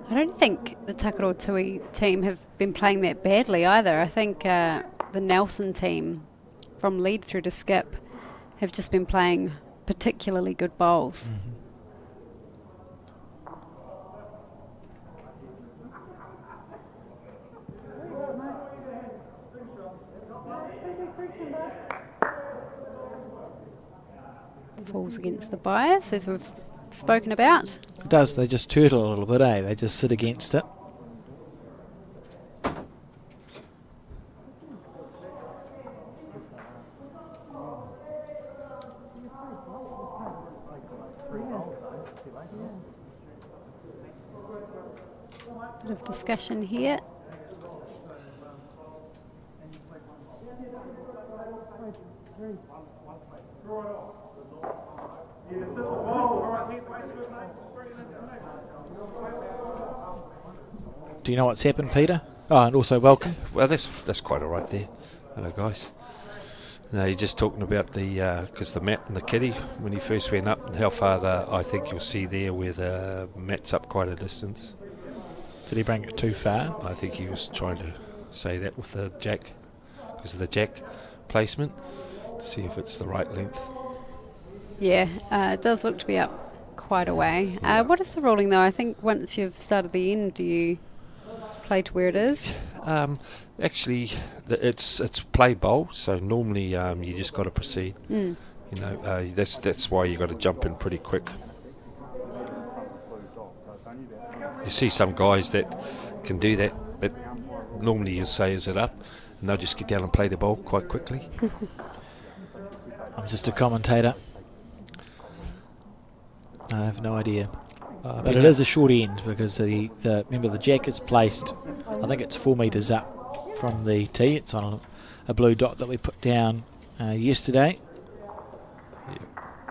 I don't think the Takarotui team have been playing that badly either. I think the Nelson team, from lead through to skip, have just been playing particularly good bowls. Mm-hmm. Falls against the bias, as we've spoken about. It does, they just turtle a little bit, eh? They just sit against it. Bit of discussion here. Do you know what's happened, Peter? Oh, and also welcome. Well, that's quite all right there. Hello, guys. No, you're just talking about the because the mat and the kitty when he first went up and how far I think you'll see there where the mat's up quite a distance. Did he bring it too far? I think he was trying to say that with the jack, because of the jack placement, to see if it's the right length. Yeah, it does look to be up quite a way. What is the ruling though? I think once you've started the end, do you play to where it is? Actually, it's play bowl, so normally you just got to proceed. You know, that's why you got to jump in pretty quick. You see some guys that can do that. That normally you say, "Is it up?" and they'll just get down and play the bowl quite quickly. I'm just a commentator. I have no idea. But it is a short end because remember the jack is placed, I think it's 4 metres up from the tee. It's on a blue dot that we put down yesterday.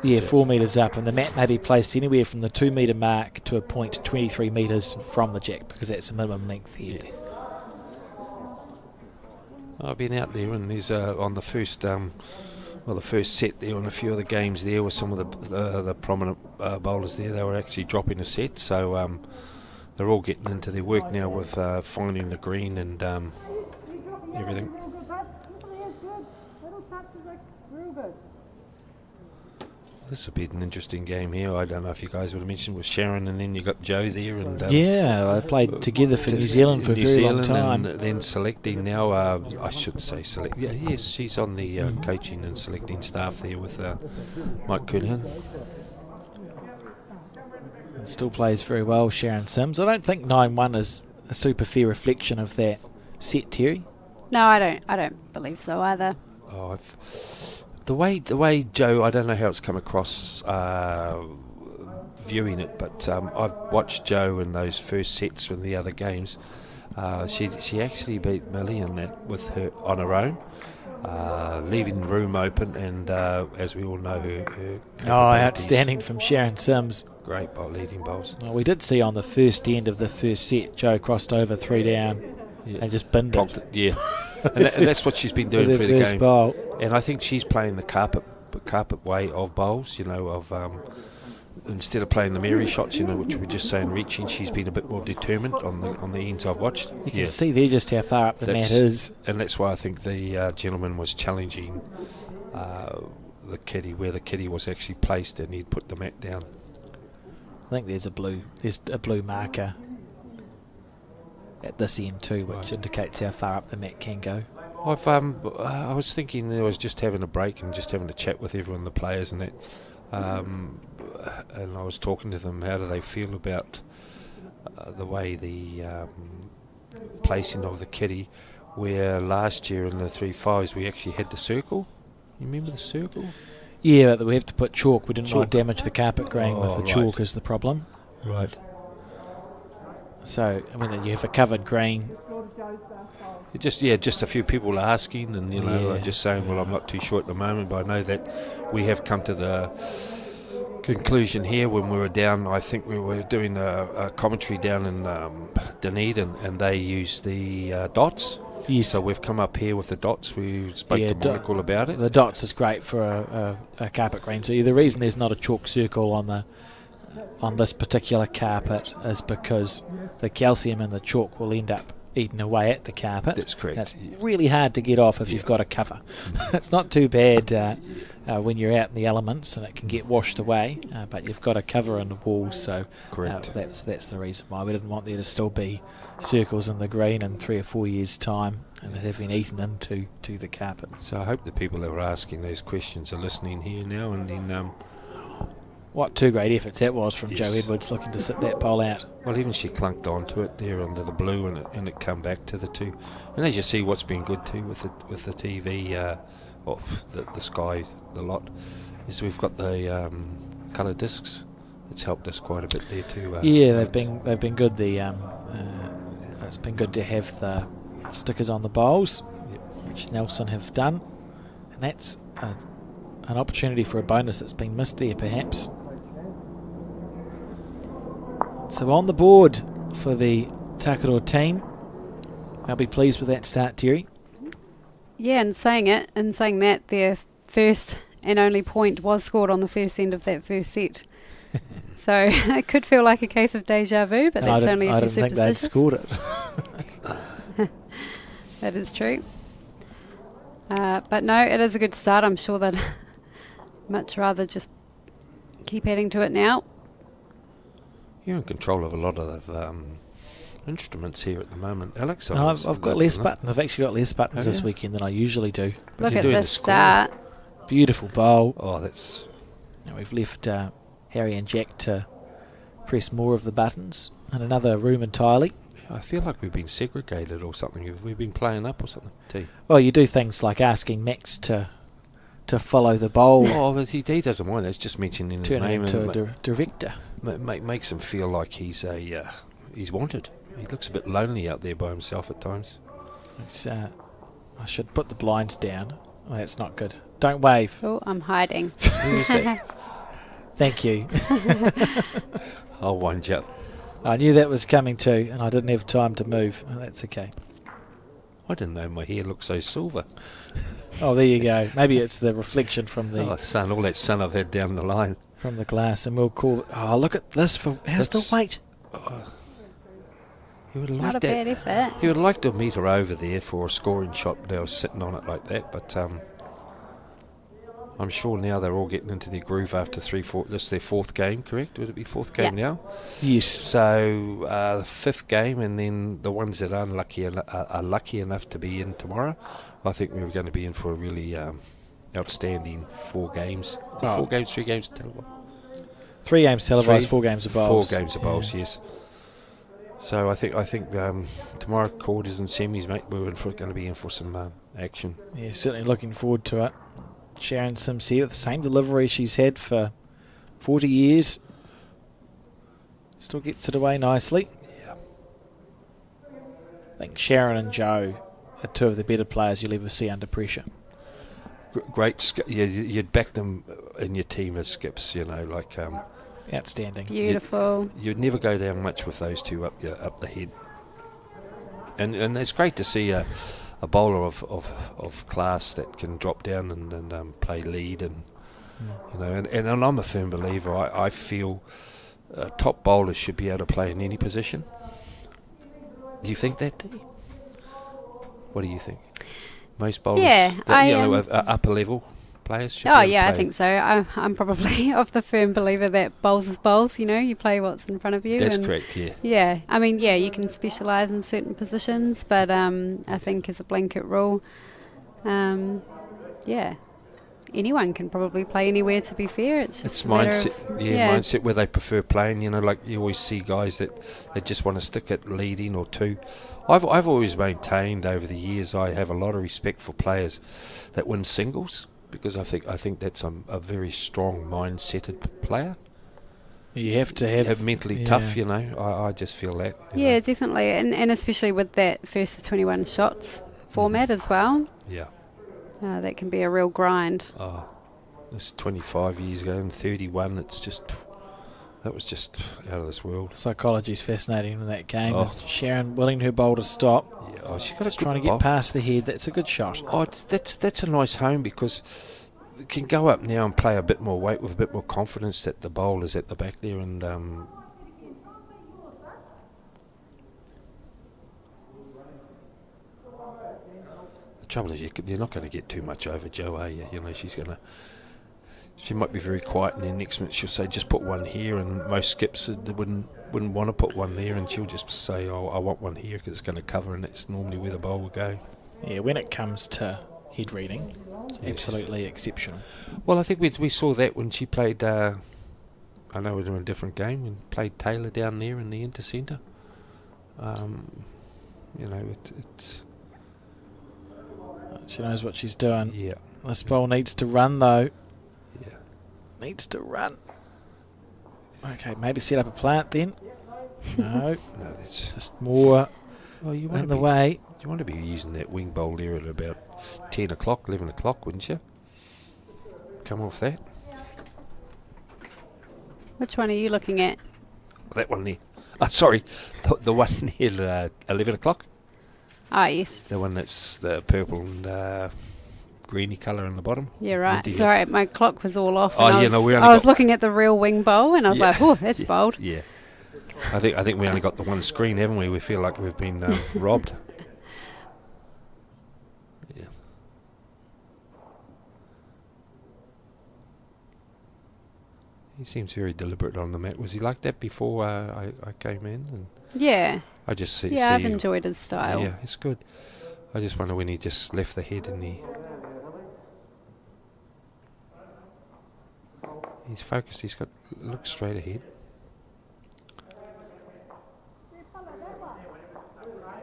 Yeah, 4 metres up, and the mat may be placed anywhere from the 2 metre mark to a point 23 metres from the jack, because that's the minimum length here. Yeah. I've been out there, and there's on the first the first set there, on a few of the games there with some of the prominent bowlers there. They were actually dropping a set, so they're all getting into their work now with finding the green and everything. This will be an interesting game here. I don't know if you guys would have mentioned with Sharon, and then you got Joe there, and Yeah, they played together for New Zealand for a very long time. and then selecting now. I should say select. Yeah, yes, she's on the coaching and selecting staff there with Mike Cunningham. Still plays very well, Sharon Sims. I don't think 9-1 is a super fair reflection of that set, Terry. No, I don't believe so either. Oh, the way Joe, I don't know how it's come across viewing it, but I've watched Joe in those first sets in the other games. She actually beat Millie in that with her on her own, leaving the room open, and as we all know, her capabilities. Outstanding from Sharon Sims. Great leading bowls. Well, we did see on the first end of the first set, Joe crossed over 3 down and just binned Blocked it. it, yeah. and that's what she's been doing With through her the first game. bowl. And I think she's playing the carpet way of bowls, instead of playing the Mary shots, which we're just saying reaching, she's been a bit more determined on the ends I've watched. You can see there just how far up the mat is. And that's why I think the gentleman was challenging the kitty, where the kitty was actually placed, and he'd put the mat down. I think there's a blue marker at this end too, which indicates how far up the mat can go. I was thinking I was just having a break and just having a chat with everyone, the players and that, and I was talking to them. How do they feel about the way the placing of the kitty? Where last year in the 3-5s we actually had the circle. You remember the circle? Yeah, but we have to put chalk. We didn't want to Chalk. damage the carpet grain with the right. chalk is the problem. Right. So, I mean, you have a covered green. Just a few people asking, and just saying, well, I'm not too sure at the moment, but I know that we have come to the conclusion here when we were down. I think we were doing a commentary down in Dunedin, and they used the dots. Yes. So we've come up here with the dots. We spoke to Michael about it. The dots is great for a carpet green. So the reason there's not a chalk circle on this particular carpet is because the calcium in the chalk will end up eating away at the carpet. That's correct. That's really hard to get off if you've got a cover. It's not too bad when you're out in the elements and it can get washed away, but you've got a cover in the walls, so Correct. That's the reason why we didn't want there to still be circles in the green in 3 or 4 years' time and it have been eaten into the carpet. So I hope the people that were asking those questions are listening here now, and then What 2 great efforts that was from Yes. Joe Edwards looking to sit that pole out. well, even she clunked onto it there under the blue, and it come back to the 2. And as you see, what's been good too with the TV, the Sky, the lot, is we've got the colour discs. It's helped us quite a bit there too. They've been good. It's been good to have the stickers on the bowls, which Nelson have done, and that's an opportunity for a bonus that's been missed there, perhaps. So on the board for the Takaro team. They'll be pleased with that start, Terry. Yeah, and saying that, their first and only point was scored on the first end of that first set. So it could feel like a case of deja vu, but that's only if I you're didn't think they'd superstitious. scored it. That is true. But no, it is a good start. I'm sure they'd much rather just keep adding to it now. You're in control of a lot of instruments here at the moment, Alex. No, I've got less buttons. I've actually got less buttons this weekend than I usually do. But Look you're at doing the the score. start. Beautiful bowl. Oh, that's... Now we've left Harry and Jack to press more of the buttons in another room entirely. I feel like we've been segregated or something. Have we been playing up or something? Well, you do things like asking Max to follow the bowl, Oh, but he doesn't mind. It's just mentioning his turn name him into and a director. makes him feel like he's wanted. He looks a bit lonely out there by himself at times. It's, I should put the blinds down. Oh, that's not good. Don't wave. Oh, I'm hiding. Who is that? Thank you. I'll wind you up. I knew that was coming too, and I didn't have time to move. Oh, that's okay. I didn't know my hair looked so silver. Oh, there you go. Maybe it's the reflection from the Oh, sun, all that sun I've had down the line. from the glass, and we'll call. Oh, look at this! How's the That's- weight? You would Not like a that. bad effort. You would like to meet her over there for a scoring shot. They were sitting on it like that, but I'm sure now they're all getting into their groove after 3-4. This is their 4th game, correct? Would it be 4th game now? Yes. So the 5th game, and then the ones that are lucky enough to be in tomorrow, I think we're going to be in for a really outstanding 4 games. Is it 4 games, 3 games? 3 games televised, 4 games of bowls. 4 games of bowls, yes. So I think tomorrow quarters and semis, mate, we're going to be in for some action. Yeah, certainly looking forward to it. Sharon Sims here with the same delivery she's had for 40 years. Still gets it away nicely. Yeah. I think Sharon and Joe are 2 of the better players you'll ever see under pressure. Great. You'd back them in your team as skips, like... Outstanding. Beautiful. You'd never go down much with those 2 up the head. And it's great to see a bowler of class that can drop down and play lead, and and I'm a firm believer. I feel top bowlers should be able to play in any position. Do you think that, Dee? What do you think? Most bowlers, upper level players should be able to I play. think so. I'm probably of the firm believer that bowls is bowls. You play what's in front of you. That's and correct, yeah. Yeah, I mean, you can specialise in certain positions, but I think as a blanket rule, anyone can probably play anywhere, to be fair. It's just It's a matter mindset, of, mindset where they prefer playing. Like you always see guys that they just want to stick at leading or 2. I've always maintained over the years I have a lot of respect for players that win singles, because I think that's a very strong mindseted player. You have to have mentally tough, I just feel that. Yeah, definitely, and especially with that first to 21 shots format as well. Yeah. That can be a real grind. Oh, this 25 years ago and 31, that was just out of this world. Psychology's fascinating in that game. Oh. With Sharon willing her bowl to stop. Yeah, she got Just trying to get past the head. That's a good shot. Oh, that's a nice home, because it can go up now and play a bit more weight with a bit more confidence that the bowl is at the back there, and the trouble is you're not going to get too much over Jo, are you? She might be very quiet, and then next minute she'll say, just put one here, and most skips wouldn't want to put one there, and she'll just say, oh, I want one here because it's going to cover, and that's normally where the bowl will go. Yeah, when it comes to head reading, absolutely exceptional. Well, I think we saw that when she played, I know we're doing a different game, and played Taylor down there in the intercentre. It's... She knows what she's doing. Yeah. This bowl needs to run, though. Yeah. Needs to run. Okay, maybe set up a plant then. No. No, that's just more in the way. You want to be using that wing bowl there at about 10 o'clock, 11 o'clock, wouldn't you? Come off that. Which one are you looking at? That one there. Sorry, the one near 11 o'clock. Ah, yes. The one that's the purple and greeny colour on the bottom. Yeah, right. Indeed. Sorry, my clock was all off. Oh, and I was looking at the real wing bowl, and I was like, oh, that's bold. Yeah. I think we only got the one screen, haven't we? We feel like we've been robbed. Yeah. He seems very deliberate on the mat. Was he like that before I came in? And Yeah. I just see. Yeah, I've enjoyed his style. Yeah, it's good. I just wonder when he just left the head in the... He's focused. He's got looks straight ahead.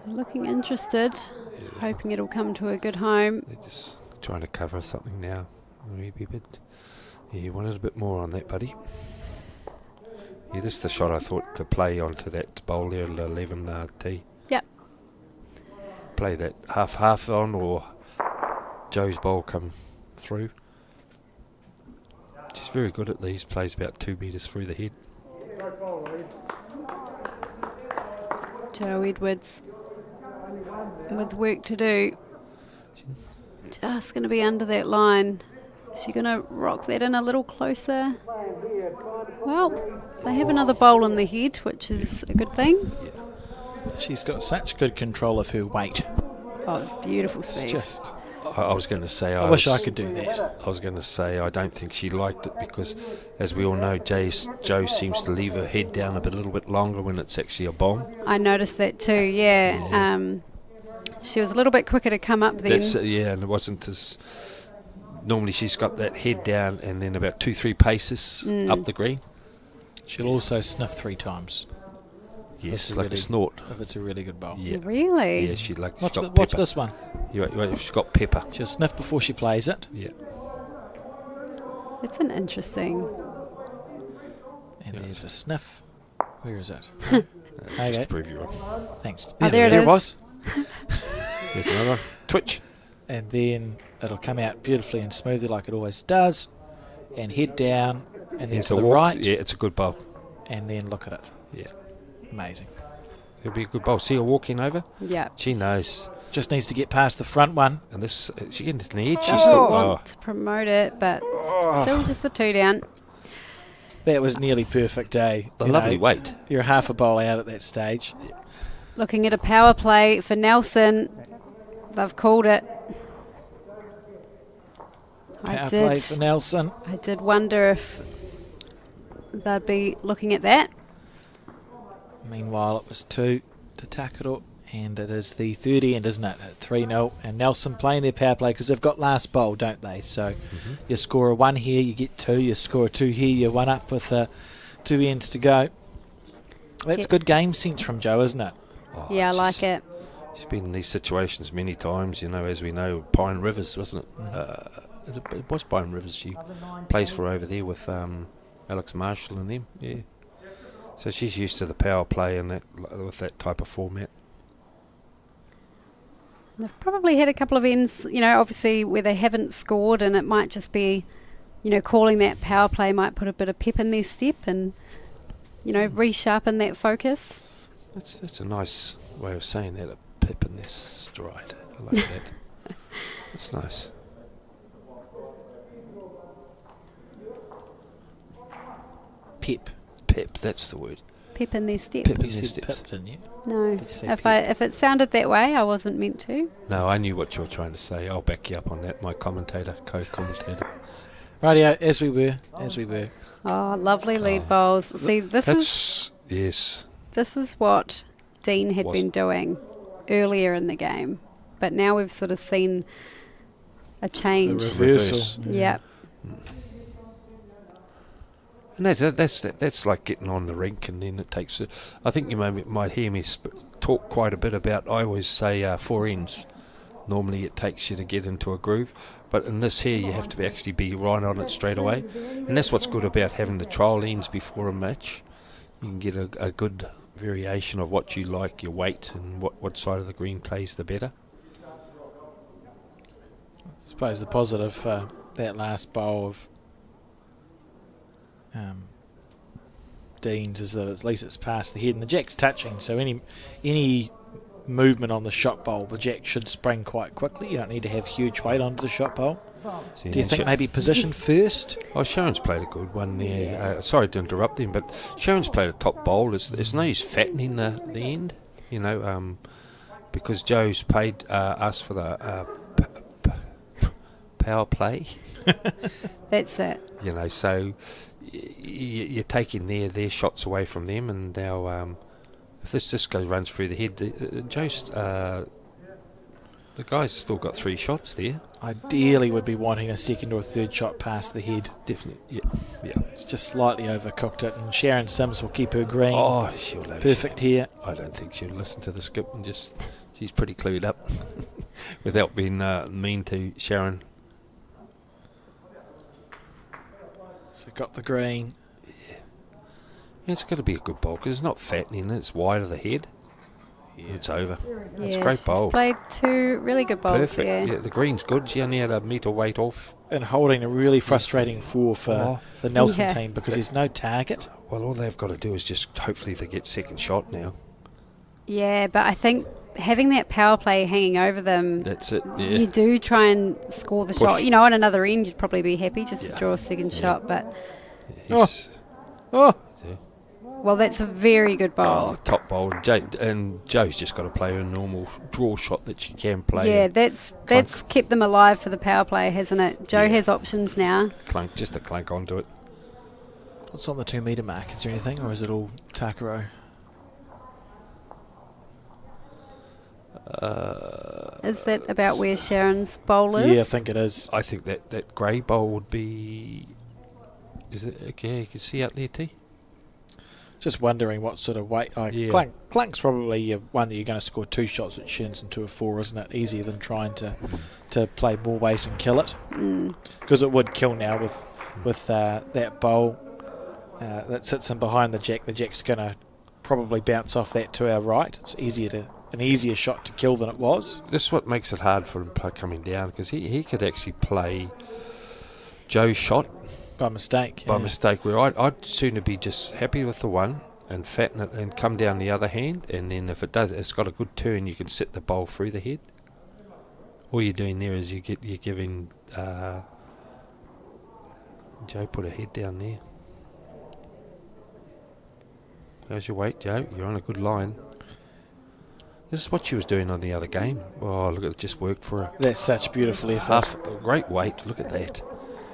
Looking interested, hoping it'll come to a good home. They're just trying to cover something now. Maybe a bit. Yeah, you wanted a bit more on that, buddy. Yeah, this is the shot I thought to play onto that bowl there, 11 tee. Yep. Play that half on, or Joe's bowl come through. She's very good at these. Plays about 2 metres through the head. Joe Edwards with work to do. Just going to be under that line. Is she going to rock that in a little closer? Well, they have another bowl on the head, which is a good thing. She's got such good control of her weight. Oh, it's beautiful It's speed. just I was going to say I wish I could do that. I was going to say I don't think she liked it because, as we all know, Jo seems to leave her head down a little bit longer when it's actually a bomb. I noticed that too. Yeah. She was a little bit quicker to come up then. And it wasn't as. Normally she's got that head down and then about 2-3 paces up the green. She'll also sniff 3 times. Yes, That's like a snort. If it's a really good bowl. Yeah. Really? Yeah, she's got Watch pepper. this one. If she's got pepper. She'll sniff before she plays it. Yeah. It's an interesting. And there's a sniff. Where is it? Just Okay. to prove you wrong. Thanks. Oh, there it it is. was. There's another one. Twitch. And then it'll come out beautifully and smoothly like it always does. And head down. And then Here's to a the walk. right. Yeah, it's a good bowl. And then look at it. Yeah. Amazing. It'll be a good bowl. See her walking over? Yeah. She knows. Just needs to get past the front one. And this, she gets in the edge. She's Just still. want to promote it, but still just a 2 down. That was nearly perfect day. The You lovely know, weight. You're half a bowl out at that stage. Looking at a power play for Nelson. They've called it. Power play for Nelson. I did wonder if they'd be looking at that. Meanwhile, it was 2 to Takaro, and it is the third end, isn't it? At 3-0, and Nelson playing their power play because they've got last bowl, don't they? So you score a 1 here, you get 2. You score a 2 here, you're 1 up with 2 ends to go. That's Yep. good game sense from Jo, isn't it? Oh, Yeah, I it's like just- it. She's been in these situations many times, as we know. Pine Rivers, wasn't it? It was Pine Rivers she plays for over there with Alex Marshall and them. Yeah. So she's used to the power play and that with that type of format. They've probably had a couple of ends, obviously where they haven't scored, and it might just be, calling that power play might put a bit of pep in their step and, resharpen that focus. That's a nice way of saying that. A pip in their stride. I like that. That's nice. Pep. Pip, that's the word. Pep in their step. Pep in You their said steps. Pip, didn't you? No, Did you say if it sounded that way, I wasn't meant to. No, I knew what you were trying to say. I'll back you up on that, my co-commentator. Rightio, as we were. Oh, lovely lead bowls. See, That's yes. this is what Dean had Was- been doing earlier in the game, but now we've sort of seen a change. Reversal. Yeah. And that's like getting on the rink, and then it takes. I think you might hear me talk quite a bit about. I always say 4 ends. Normally, it takes you to get into a groove, but in this here, you have to actually be right on it straight away, and that's what's good about having the trial ends before a match. You can get a good variation of what you like, your weight, and what side of the green plays the better. I suppose the positive for that last bowl of Dean's is that at least it's past the head and the jack's touching, so any movement on the shot bowl, the jack should spring quite quickly. You don't need to have huge weight onto the shot bowl. See, Do you and think maybe position first? Oh, Sharon's played a good one there. Sorry to interrupt him, but Sharon's played a top bowl. It's no use fattening the end, because Joe's paid us for the power play. That's it. So you're taking their shots away from them, and now if this just runs through the head, Joe's the guy's still got 3 shots there. Ideally would be wanting a second or third shot past the head. Definitely, yeah. It's just slightly overcooked it, and Sharon Sims will keep her green. Oh, she'll have Perfect here. I don't think she'll listen to the skip and she's pretty clued up without being mean to Sharon. So got the green. Yeah, it's got to be a good bowl because it's not fattening, it's wide of the head. Yeah. It's over. It's a Yeah, great she's bowl. played 2 really good bowls. Perfect. Yeah. Yeah, the green's good. She only had a metre weight off. And holding a really frustrating 4 for the Nelson Yeah. team because there's no target. Well, all they've got to do is just hopefully they get second shot now. Yeah, but I think having that power play hanging over them, That's it. you Yeah. do try and score the Push. shot. On another end, you'd probably be happy just to Yeah. draw a second Yeah. shot, but He's- Oh, see. Well, that's a very good bowl. Oh, top bowl. And Joe's just got to play her normal draw shot that she can play. Yeah, and that's kept them alive for the power play, hasn't it? Joe Yeah. has options now. just a clunk onto it. What's on the 2 metre mark? Is there anything, or is it all Takaro? Is that about where Sharon's bowl is? Yeah, I think it is. I think that grey bowl would be... Is it? Okay, you can see out there, T. Just wondering what sort of weight. Yeah. Clunk's probably one that you're going to score 2 shots, which turns into a 4, isn't it? Easier than trying to play more weight and kill it. Because it would kill now with that bowl that sits in behind the jack. The jack's going to probably bounce off that to our right. It's an easier shot to kill than it was. This is what makes it hard for him coming down, because he could actually play Joe's shot By mistake. by yeah. mistake, where I'd sooner be just happy with the one and fatten it and come down the other hand, and then if it's got a good turn, you can set the bowl through the head. All you're doing there is you're giving Joe put her head down there. There's your weight, Joe. You're on a good line. This is what she was doing on the other game. Oh, look, it just worked for her. That's such beautiful effort. Great weight. Look at that.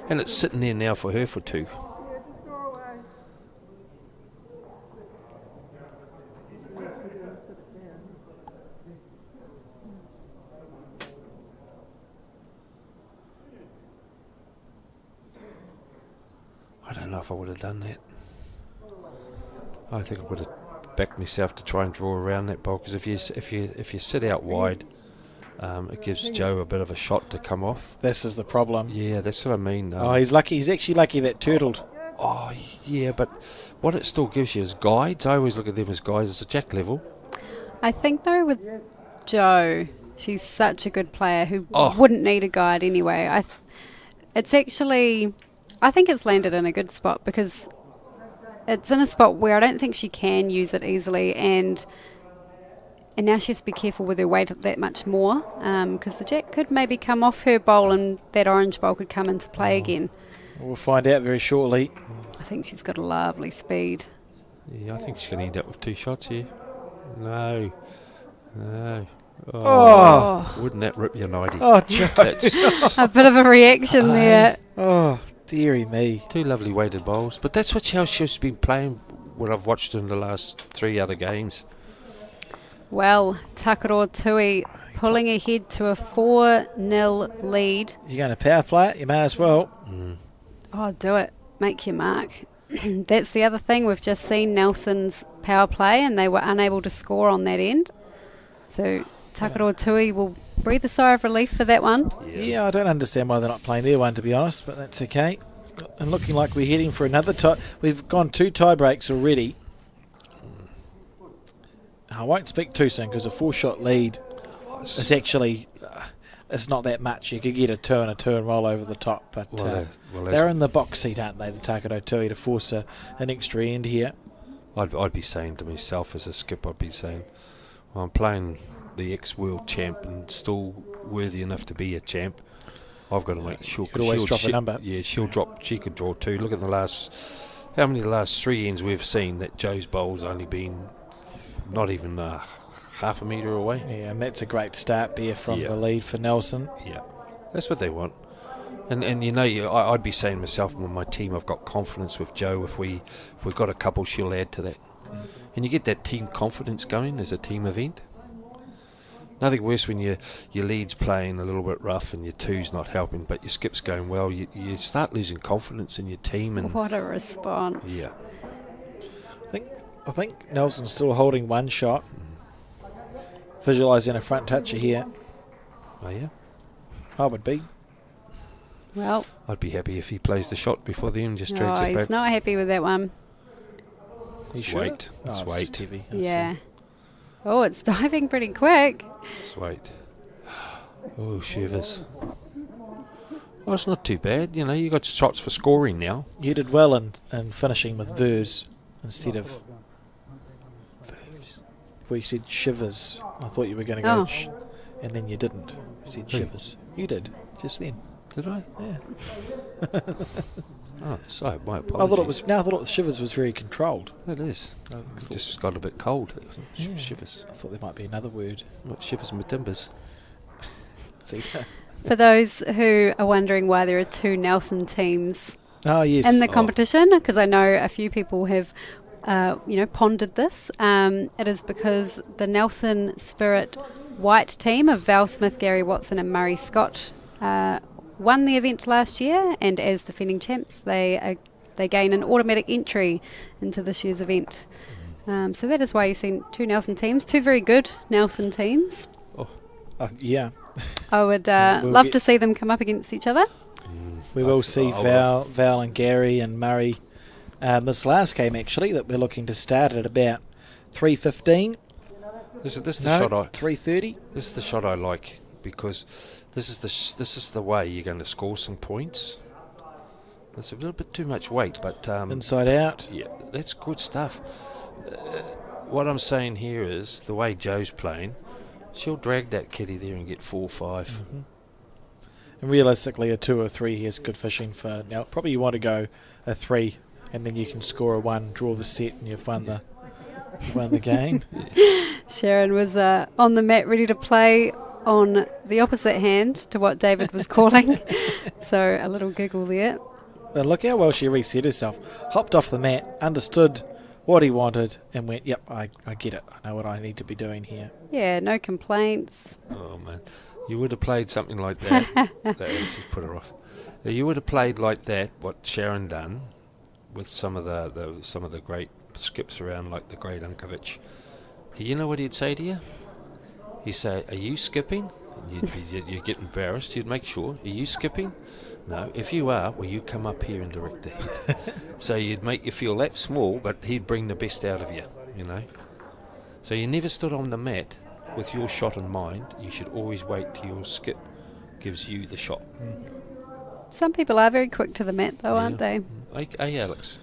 And it's sitting there now for her for 2. I don't know if I would have done that. I think I would have backed myself to try and draw around that ball, because if you sit out wide, it gives Joe a bit of a shot to come off. This is the problem. Yeah, that's what I mean. Oh, he's lucky. He's actually lucky that turtled. Oh, yeah, but what it still gives you is guides. I always look at them as guides. It's a jack level. I think, though, with Joe, she's such a good player who Oh. wouldn't need a guide anyway. I think it's landed in a good spot, because it's in a spot where I don't think she can use it easily, and now she has to be careful with her weight that much more, because the jack could maybe come off her bowl and that orange bowl could come into play again. We'll find out very shortly. I think she's got a lovely speed. Yeah, I think she's going to end up with 2 shots here. No. Oh. Wouldn't that rip your nightie? Oh, Joe. That's A bit of a reaction there. Oh, dearie me. 2 lovely weighted bowls. But that's how she's been playing, what I've watched in the last 3 other games. Well, Takaro Tui pulling ahead to a 4-0 lead. You're going to power play it? You may as well. Oh, do it. Make your mark. That's the other thing. We've just seen Nelson's power play, and they were unable to score on that end. So Takaro Tui will breathe a sigh of relief for that one. Yeah, I don't understand why they're not playing their one, to be honest, but that's okay. And looking like we're heading for another tie. We've gone 2 tie breaks already. I won't speak too soon, because a 4-shot lead is actually... it's not that much. You could get a turn roll over the top, but they're in the box seat, aren't they, the Takaro Tui, to force an extra end here. I'd be saying to myself as a skip, I'd be saying, well, I'm playing the ex-world champ and still worthy enough to be a champ. I've got to make sure. You could always drop a number. Yeah, she could draw 2. Look at the last 3 ends we've seen that Joe's bowl's only been not even half a metre away. Yeah, and that's a great start there from Yeah. the lead for Nelson. Yeah, that's what they want. And I'd be saying to myself, with my team, I've got confidence with Joe. If we've got a couple, she'll add to that. And you get that team confidence going as a team event. Nothing worse when your lead's playing a little bit rough and your 2's not helping, but your skip's going well. You start losing confidence in your team. And What a response. yeah, I think Nelson's still holding 1 shot. Visualising a front toucher here. oh yeah. I would be. Well, I'd be happy if he plays the shot before the end, just drags no, it he's back. not happy with that one. You It's sure? weight. Oh, It's it's weight. just heavy. Yeah. Oh, it's diving pretty quick. It's weight. Oh, shivers. Well, it's not too bad. You got shots for scoring now. You did well in finishing with vers instead of... Well, you said shivers. I thought you were going to go... Oh. and then you didn't. You said Who? shivers. You did, just then. Did I? Yeah. Oh. So my I apologies. thought the shivers was very controlled. It is. I It thought, just got a bit cold. Yeah. Shivers. I thought there might be another word. What shivers my timbers? See? For those who are wondering why there are two Nelson teams Oh yes. in the competition, because I know a few people have, pondered this. It is because the Nelson Spirit White team of Val Smith, Gary Watson, and Murray Scott won the event last year, and as defending champs, they gain an automatic entry into this year's event. So that is why you've seen two Nelson teams, two very good Nelson teams. Yeah. I would We'll love get- to see them come up against each other. We will see I Val and Gary and Murray. This last game actually that we're looking to start at about 3:15. This is the shot I. 3:30. This is the shot I like because this is the way you're going to score some points. There's a little bit too much weight, but Inside out. yeah, that's good stuff. What I'm saying here is the way Joe's playing, she'll drag that kitty there and get 4 or 5. And realistically, a 2 or 3 here is good fishing for now. Probably you want to go a 3, and then you can score a 1, draw the set, and you've won the game. Sharon was on the mat ready to play on the opposite hand to what David was calling. So a little giggle there. But look how well she reset herself. Hopped off the mat, understood what he wanted, and went, "Yep, I get it. I know what I need to be doing here." Yeah, no complaints. Oh man, you would have played something like that. She's put her off. You would have played like that. What Sharon done with some of the great skips around, like the great Unkovic. You know what he'd say to you? He'd say, "Are you skipping?" You'd get embarrassed. You'd make sure. Are you skipping? No. If you are, will you come up here and direct the head? So you'd make you feel that small, but he'd bring the best out of you. You know. So you never stood on the mat with your shot in mind. You should always wait till your skip gives you the shot. Some people are very quick to the mat though, aren't they? Hey, Alex.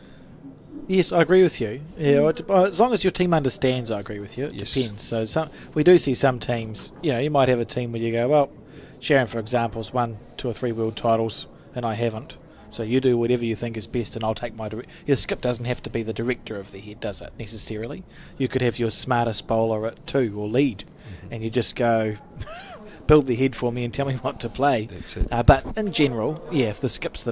Yes, I agree with you. Yeah, as long as your team understands, I agree with you. It Yes. depends. So we do see some teams. You might have a team where you go, well, Sharon, for example, has won 2 or 3 world titles, and I haven't. So you do whatever you think is best, and I'll take my your skip doesn't have to be the director of the head, does it, necessarily? You could have your smartest bowler at 2 or lead, and you just go, build the head for me and tell me what to play. That's it. But in general, yeah, if the skip's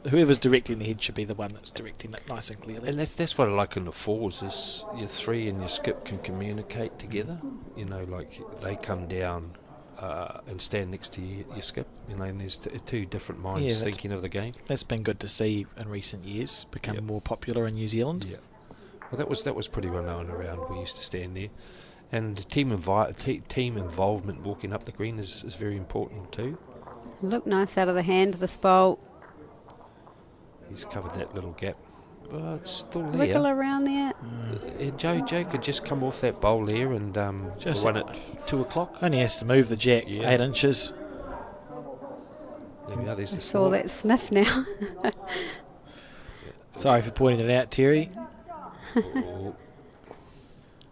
whoever's directing the head should be the one that's directing it nice and clearly. And that's what I like in the fours is your 3 and your skip can communicate together. You know, like they come down and stand next to your skip. You know, and there's 2 different minds Yeah, that's- thinking of the game. That's been good to see in recent years, become Yep. more popular in New Zealand. Yeah. Well, that was pretty well known around. We used to stand there, and the team involvement walking up the green is very important too. Look nice out of the hand, this bowl. He's covered that little gap. Oh, it's still there. Wiggle around there. Joe could just come off that bowl there and Just- run at 2 o'clock. Only has to move the jack Yeah. 8 inches. There we are. There's I the saw four. that sniff now. Sorry for pointing it out, Terry. Oh,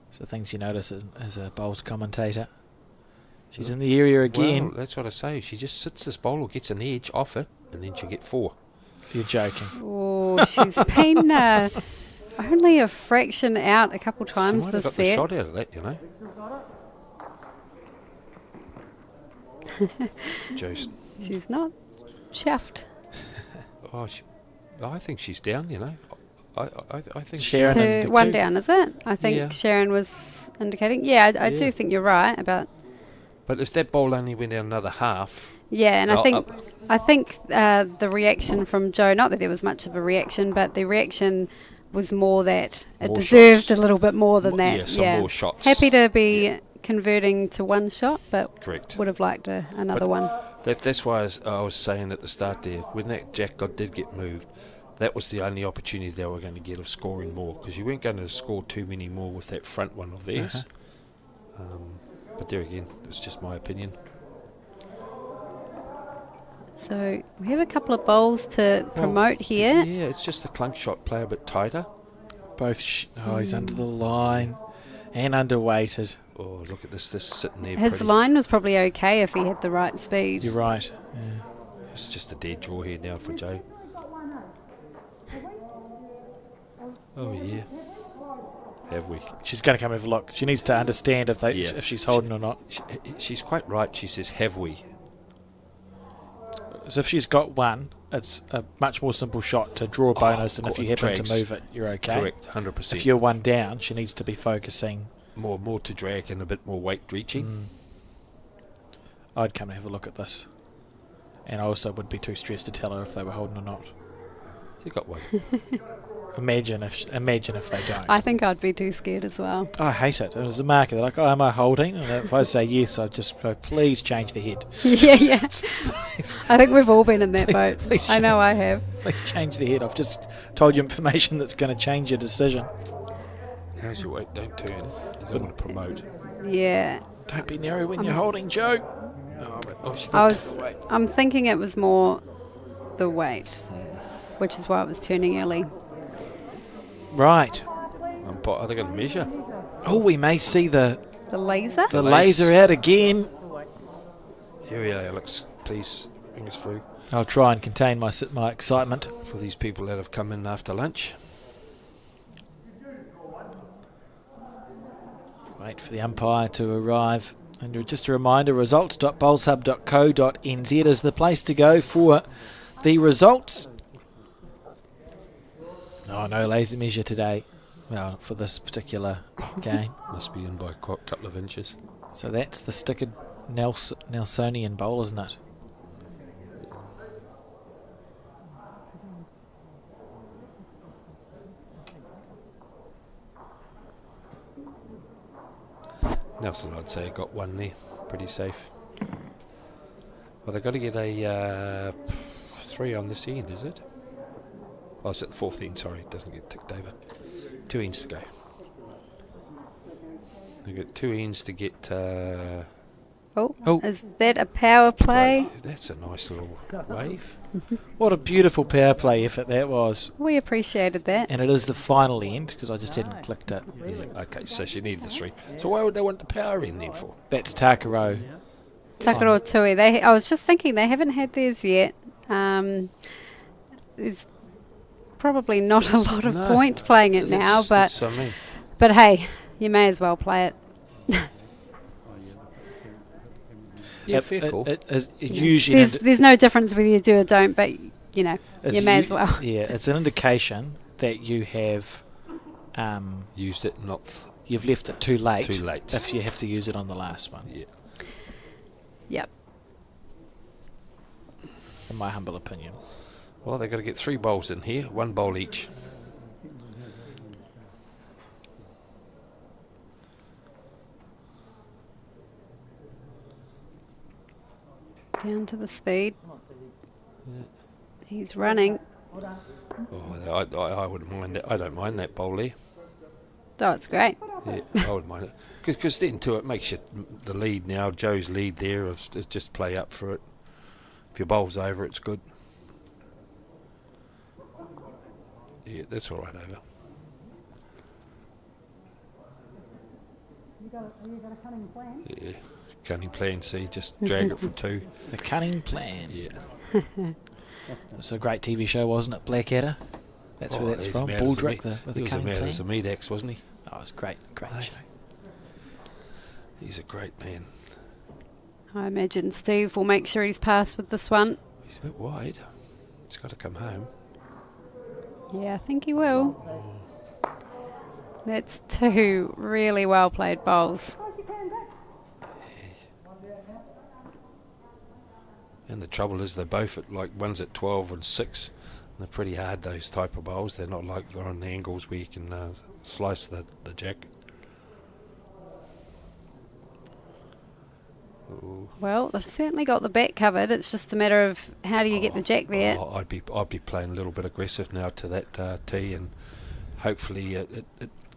So things you notice as a bowls commentator. She's in the area again. well, that's what I say. She just sits this bowl or gets an edge off it, and then she'll get 4. You're joking. Oh, she's been only a fraction out a couple She times might have this got the set. shot out of that, you know. Joe's. She's not chuffed. I think she's down, you know. I think Sharon So and one two. down, is it? I think Yeah. Sharon was indicating. Yeah, I Yeah. do think you're right about. But if that ball only went down another half, Yeah, and Oh, I think the reaction from Joe, not that there was much of a reaction, but the reaction was more that it More deserved shots. a little bit more than that. yeah, some more shots. Happy to be converting to one shot, but Correct. would have liked another But one. That's why I was saying at the start there, when that jack did get moved, that was the only opportunity they were going to get of scoring more, because you weren't going to score too many more with that front one of theirs. But there again, it's just my opinion. So we have a couple of bowls to promote here. Yeah, it's just the clunk shot, play a bit tighter. Both. He's under the line and underweighted. Oh, look at this sitting there. His pretty. line was probably okay if he had the right speed. You're right. It's just a dead draw here now for Joe. Oh yeah. Have we? She's going to come have a look. She needs to understand if Yeah. if she's holding or not. She's quite right. She says, "Have we?" So if she's got one, it's a much more simple shot to draw a bonus than if you happen drags. to move it. You're okay. Correct, 100%. If you're one down, she needs to be focusing. More to drag and a bit more weight reaching. I'd come and have a look at this. And I also would be too stressed to tell her if they were holding or not. You got one. Imagine if they don't. I think I'd be too scared as well. I hate it. As a marker, they're like, "Oh, am I holding?" And if I say yes, I just go, "Please change the head. Yeah. I think we've all been in that boat. Please I know I have. Please change the head. I've just told you information that's going to change your decision. How's your weight? Don't turn. You don't want to promote. Yeah. Don't be narrow when you're holding, Joe." I'm thinking it was more the weight, which is why it was turning early. Right. Are they going to measure? Oh, we may see the The laser? laser out again. Here we are, Alex. Please bring us through I'll try and contain my excitement. for these people that have come in after lunch. Wait for the umpire to arrive. And just a reminder, results.bowlshub.co.nz is the place to go for the results. Oh, no laser measure today. Well, for this particular game. Must be in by a couple of inches. So that's the stickered Nelsonian bowl, isn't it? Nelson, I'd say, got one there. Pretty safe. Well, they've got to get a 3 on this end, is it? Oh, it's at the 4th end, sorry. It doesn't get ticked over. 2 ends to go. They've got 2 ends to get... Oh. Is that a power play? That's a nice little wave. What a beautiful power play effort that was. We appreciated that. And it is the final end, because I just hadn't clicked it. Yeah, okay, so she needed the 3. So why would they want the power in then for? That's Takaro. Takaro Tui. I was just thinking they haven't had theirs yet. There's probably not a lot of No, point playing it now, that's what I mean. but hey, you may as well play it. Yeah, fair call. It usually There's no difference whether you do or don't, but you know, it's you may as well. Yeah, it's an indication that you have Used it, not... you've left it too late. Too late. If you have to use it on the last one, Yeah. Yep. in my humble opinion. Well, they've got to get 3 bowls in here, 1 bowl each. Down to the speed. He's running. Oh, I wouldn't mind that. I don't mind that bowl there. Oh, it's great. Yeah, I wouldn't mind it. Because then, too, it makes you the lead now. Joe's lead there is just play up for it. If your bowl's over, it's good. Yeah, that's all right, over. You got a cunning plan? Yeah, cunning plan C, just drag it for 2. The cunning plan. Yeah. It's a great TV show, wasn't it? Blackadder. That's where that's he's from. mad as a Baldrick, meat- with he the was cunning mad plan. as a meat axe, wasn't he? Oh, it's great Aye. show. He's a great man. I imagine Steve will make sure he's passed with this one. He's a bit wide. He's got to come home. Yeah, I think he will. That's 2 really well played bowls. And the trouble is they're both at, like, one's at 12 and 6. And they're pretty hard, those type of bowls. They're not like they're on the angles where you can slice the jack. Ooh. Well, they've certainly got the back covered. It's just a matter of how do you get the jack there. Oh, I'd be playing a little bit aggressive now to that tee, and hopefully it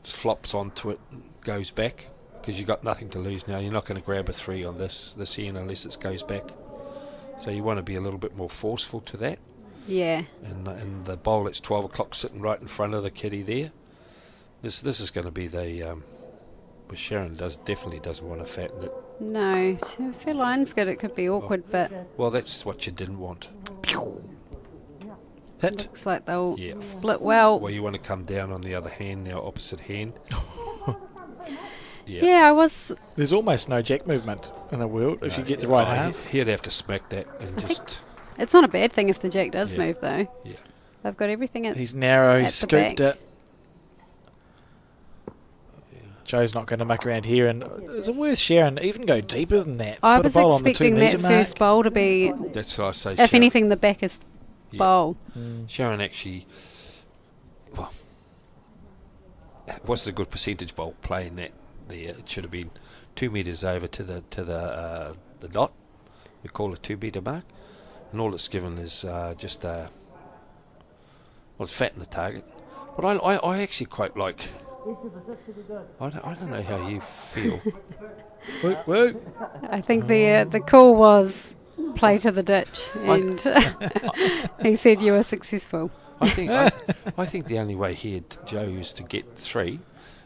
flops onto it, and goes back, because you've got nothing to lose now. You're not going to grab a 3 on this end unless it goes back. So you want to be a little bit more forceful to that. Yeah. And the bowl that's 12 o'clock sitting right in front of the kitty there. This is going to be the. But Sharon definitely doesn't want to fatten it. No. If your line's good, it could be awkward, but Well, that's what you didn't want. hit. Looks like they'll Yeah. split well. Well, you want to come down on the other hand, now opposite hand. Yeah. Yeah, I was. There's almost no jack movement in the world if you No, get the right oh, half. He'd have to smack that and just. It's not a bad thing if the jack does Yeah. move, though. Yeah. They've got everything at. He's narrow, At he's the scooped back. it. Joe's not going to muck around here, and is it worth sharing? Even go deeper than that. I Put a was bowl on the expecting 2 that metre first mark. bowl to be, That's what I say. if anything, the backest Yeah. bowl. Sharon actually. Well, what's a good percentage bowl playing that there? It should have been 2 metres over to the dot. We call it 2 metre mark, and all it's given is just well, it's fat in the target. But I actually quite like. I don't know how you feel. Woo, woo. I think the call was play to the ditch, and he said you were successful. I think the only way here Joe used to get 3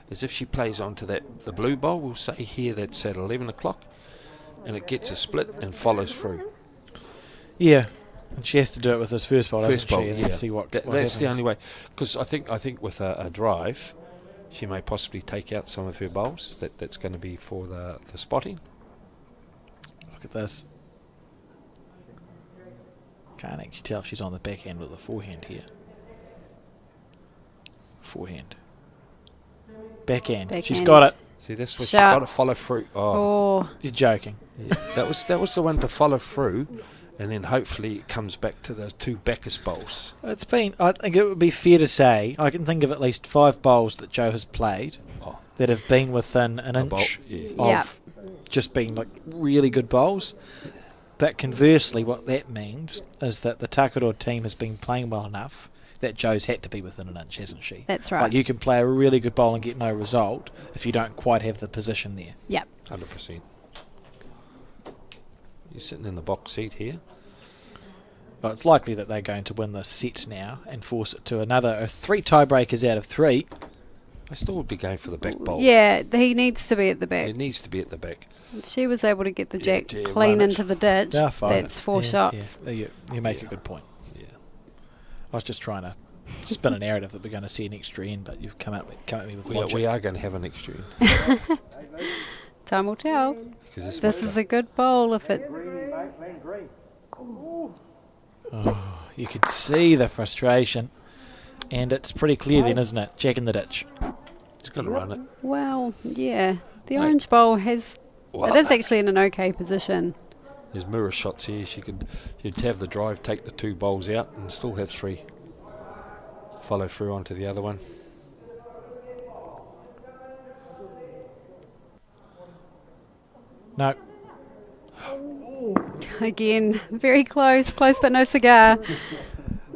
is if she plays onto the blue bowl. We'll say here that's at 11 o'clock, and it gets a split and follows through. Yeah, and she has to do it with this first bowl, First doesn't she? bowl, And yeah. see what That's happens. the only way. Because I think with a drive, she may possibly take out some of her bowls. That's going to be for the spotting. Look at this. Can't actually tell if she's on the backhand or the forehand here. Forehand. Backhand. She's Backhand. got it. See, that's what she's Sharp. got to follow through. Oh, Oh, You're joking. yeah. that was the one to follow through, and then hopefully it comes back to the 2 backest bowls. It's been, I think it would be fair to say, I can think of at least 5 bowls that Joe has played Oh, that have been within an a bowl, inch yeah. of Yeah. just being like really good bowls. But conversely, what that means is that the Takaroa team has been playing well enough that Joe's had to be within an inch, hasn't she? that's right. Like you can play a really good bowl and get no result if you don't quite have the position there. Yep. 100%. You're sitting in the box seat here. Well, it's likely that they're going to win this set now and force it to another 3 tiebreakers out of 3. I still would be going for the back bowl. Yeah, he needs to be at the back. It needs to be at the back. If she was able to get the Yeah, jack yeah, clean run it. into the ditch, They'll find that's it. 4 Yeah, shots. Yeah. You make a good point. Yeah. I was just trying to spin a narrative that we're going to see an extra end, but you've come at me with logic. We are going to have an extra end. Time will tell. Because This is a good bowl if it. You could see the frustration, and it's pretty clear then, isn't it? Jack in the ditch. He's got to run it. Well, yeah. The Right. orange bowl has. Well, It is actually in an okay position. There's mirror shots here. She'd have the drive, take the 2 bowls out, and still have 3. Follow through onto the other one. No. Again, very close but no cigar.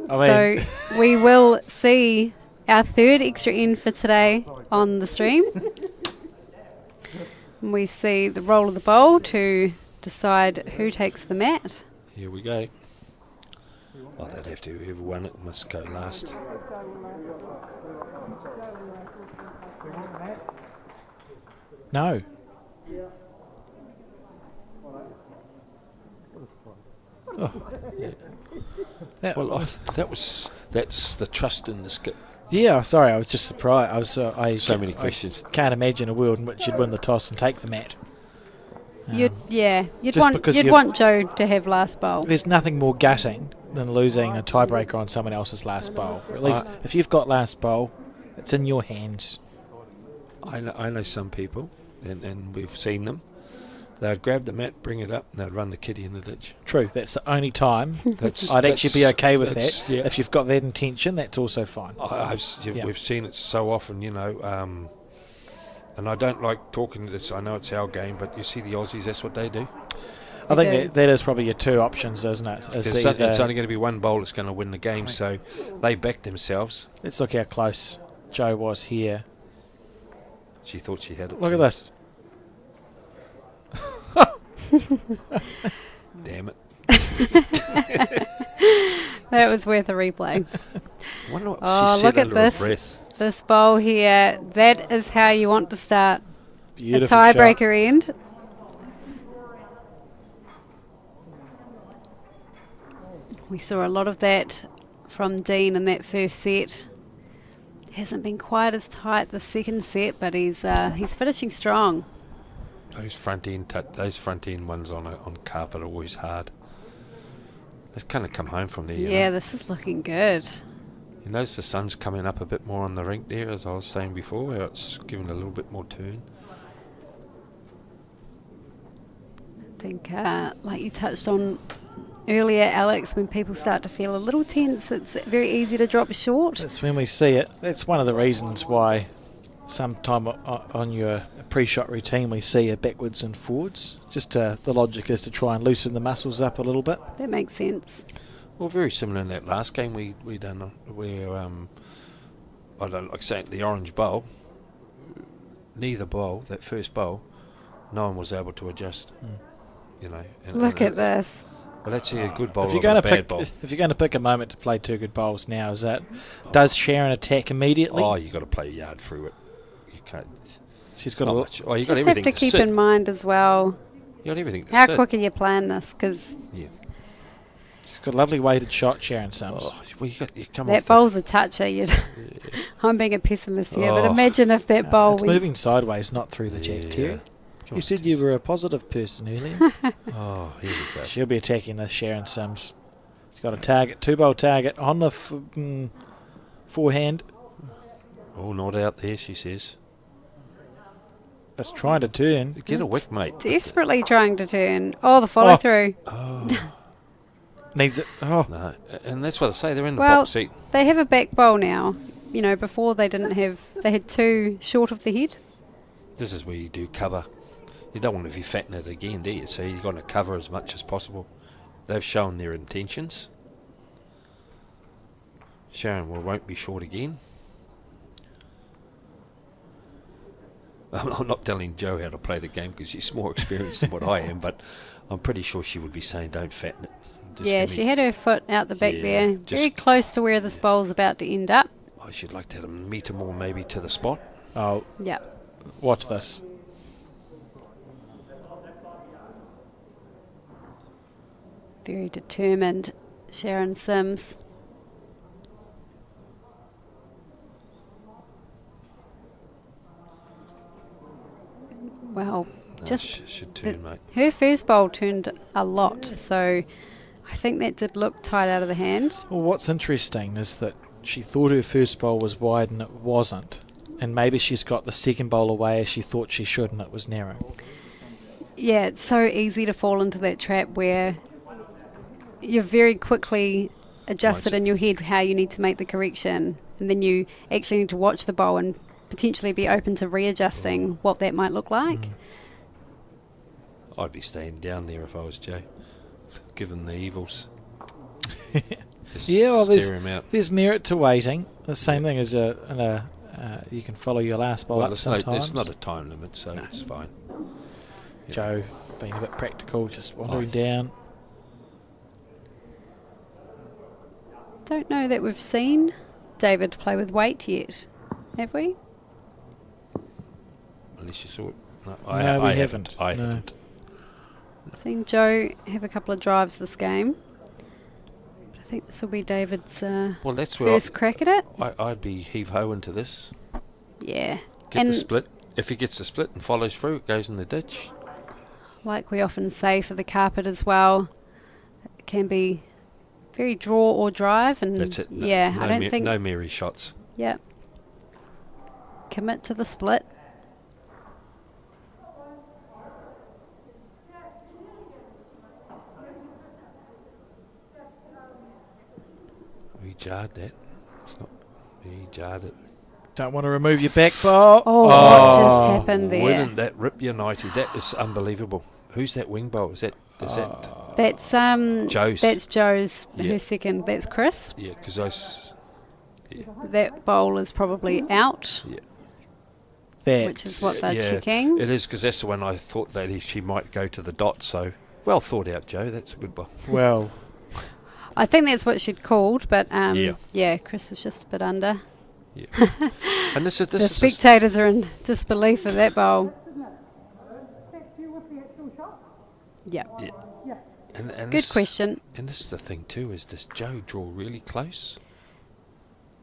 I mean, So we will see our 3rd extra end for today on the stream. We see the roll of the bowl to decide who takes the mat. Here we go. Oh, they'd have to. Whoever won it must go last. no. That- Well, that's the trust in this kit. yeah, sorry, I was just surprised. I was So many questions. I can't imagine a world in which you'd win the toss and take the mat. You'd just because you'd- want Joe to have last bowl. There's nothing more gutting than losing a tiebreaker on someone else's last bowl. Or at least if you've got last bowl, it's in your hands. I know some people, and we've seen them. They'd grab the mat, bring it up, and they'd run the kitty in the ditch. True, that's the only time That's, I'd actually be okay with that's- that. Yeah. If you've got that intention, that's also fine. Yeah. We've seen it so often, and I don't like talking to this. I know it's our game, but you see the Aussies, that's what they do. I They think do. that is probably your 2 options, isn't it? Is It's either- only going to be one bowl that's going to win the game, so they back themselves. Let's look how close Joe was here. She thought she had it. Look too. at this. Damn it. That was worth a replay. Wonder what Oh, she look said at under her this. breath. This bowl here, that is how you want to start Beautiful a shot. tiebreaker end. We saw a lot of that from Dean in that first set. Hasn't been quite as tight the second set, but he's finishing strong. Those front end ones on carpet are always hard. They've kind of come home from there. Yeah, this is looking good. You notice the sun's coming up a bit more on the rink there, as I was saying before, where it's giving a little bit more turn. I think, like you touched on earlier, Alex, when people start to feel a little tense, it's very easy to drop short. That's when we see it. That's one of the reasons why sometime on your pre-shot routine we see a backwards and forwards. Just the logic is to try and loosen the muscles up a little bit. That makes sense. Well, very similar in that last game we done where I don't like saying the orange bowl. Neither bowl, that first bowl, no one was able to adjust. You know. Look at this. Well, that's a good bowl. If you're or a going to bad bowl. if you're going to pick a moment to play two good bowls now, is that does Sharon attack immediately? Oh, you got to play a yard through it. You can't. She's It's got not a much. Oh, you got Just have everything to keep sit. in mind as well, You got everything to how sit. quick are you playing this? Because Yeah. she's got a lovely weighted shot, Sharon Sims. Oh, well, you come that off the- bowl's a toucher. I'm being a pessimist here, but Oh. imagine if that bowl... It's moving sideways, not through the jack tier. Come You on, said you were a positive person earlier. Oh, here we go. She'll be attacking the Sharon Sims. She's got a target, two-bowl target on the forehand. Oh, not out there, she says. It's trying to turn. Get a wick, mate. Desperately trying to turn. Oh, the follow through. Oh, Needs it. Oh, no. And that's what I say. They're in the Well, box seat. they have a back bowl now. You know, before they didn't have... They had two short of the head. This is where you do cover. You don't want to be fatting it again, do you? So you've got to cover as much as possible. They've shown their intentions. Sharon won't be short again. I'm not telling Jo how to play the game because she's more experienced than what I am, but I'm pretty sure she would be saying don't fatten it. Just Yeah, give me- she had her foot out the back Yeah, there. just- Very close to where this bowl's about to end up. I should like to have a meter more maybe to the spot. oh, Yeah. watch this. Very determined, Sharon Sims. Well, No, just should turn, mate. her first bowl turned a lot, so I think that did look tight out of the hand. Well, what's interesting is that she thought her first bowl was wide and it wasn't. And maybe she's got the second bowl away as she thought she should and it was narrow. Yeah, it's so easy to fall into that trap where you're very quickly adjusted in your head how you need to make the correction, and then you actually need to watch the bowl and potentially be open to readjusting what that might look like. I'd be staying down there if I was Joe, given the evils. Just Yeah, well, stare him out. there's merit to waiting. The same thing as you can follow your last bowl Well, up it's sometimes. not a time limit, so it's fine. Yeah. Joe being a bit practical, just wandering down. Don't know that we've seen David play with weight yet, have we? Unless you saw it. No, I we haven't. I No. haven't. Seen Joe have a couple of drives this game. But I think this will be David's Well, that's where first crack at it. I'd be heave-ho into this. Yeah. Get and the split. If he gets the split and follows through, it goes in the ditch. like we often say for the carpet as well, it can be very draw or drive. And That's it. Yeah, I don't think... No Mary shots. Yeah. Commit to the split. He jarred that. It's not. He jarred it. Don't want to remove your back bowl. Oh, what just happened there? Wouldn't that rip your nightie? That is unbelievable. Who's that wing bowl? Is that? That's Joe's? That's Joe's. Yeah. Her second. That's Chris. Yeah, because That bowl is probably out, which is what they're checking. It is, because that's the one I thought that she might go to the dot. So well thought out, Joe. That's a good bowl. Well, I think that's what she'd called, but Yeah. Chris was just a bit under. Yeah. And this The is spectators are in disbelief of that bowl. That's you with the actual shot? Yeah. Good this, question. And this is the thing too: is does Joe draw really close,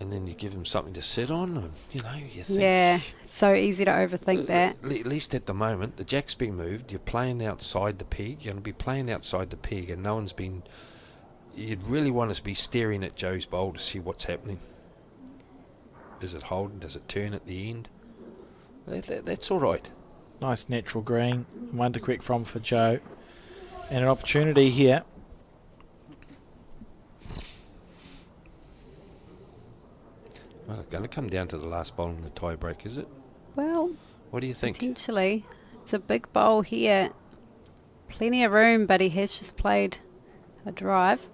and then you give him something to sit on, and you think. Yeah, it's so easy to overthink that. At least at the moment, the jack's been moved. You're playing outside the peg. You're going to be playing outside the peg, and no one's been. You'd really want us to be staring at Joe's bowl to see what's happening. Is it holding? Does it turn at the end? That's all right. Nice natural green. One to correct from for Joe. And an opportunity here. Well, it's going to come down to the last bowl in the tie break, is it? Well, What do you think? potentially. It's a big bowl here. Plenty of room, but he has just played a drive.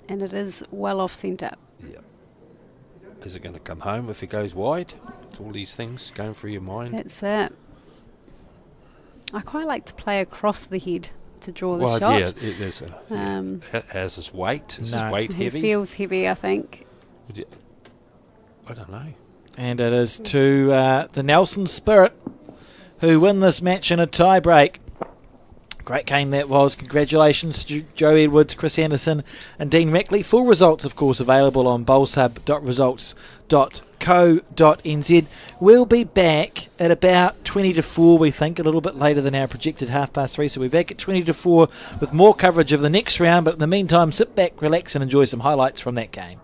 And it is well off centre. Yeah. Is it going to come home if it goes wide? It's all these things going through your mind. That's it. I quite like to play across the head to draw the Well, shot. yeah, there's has his weight? Is No. his weight He heavy? feels heavy, I think. I don't know. And it is to the Nelson Spirit, who win this match in a tie break. Great game that was. Congratulations to Joe Edwards, Chris Anderson and Dean Mackley. Full results, of course, available on bowlshub.results.co.nz. We'll be back at about 20 to 4, we think, a little bit later than our projected 3:30. So we're back at 20 to 4 with more coverage of the next round. But in the meantime, sit back, relax and enjoy some highlights from that game.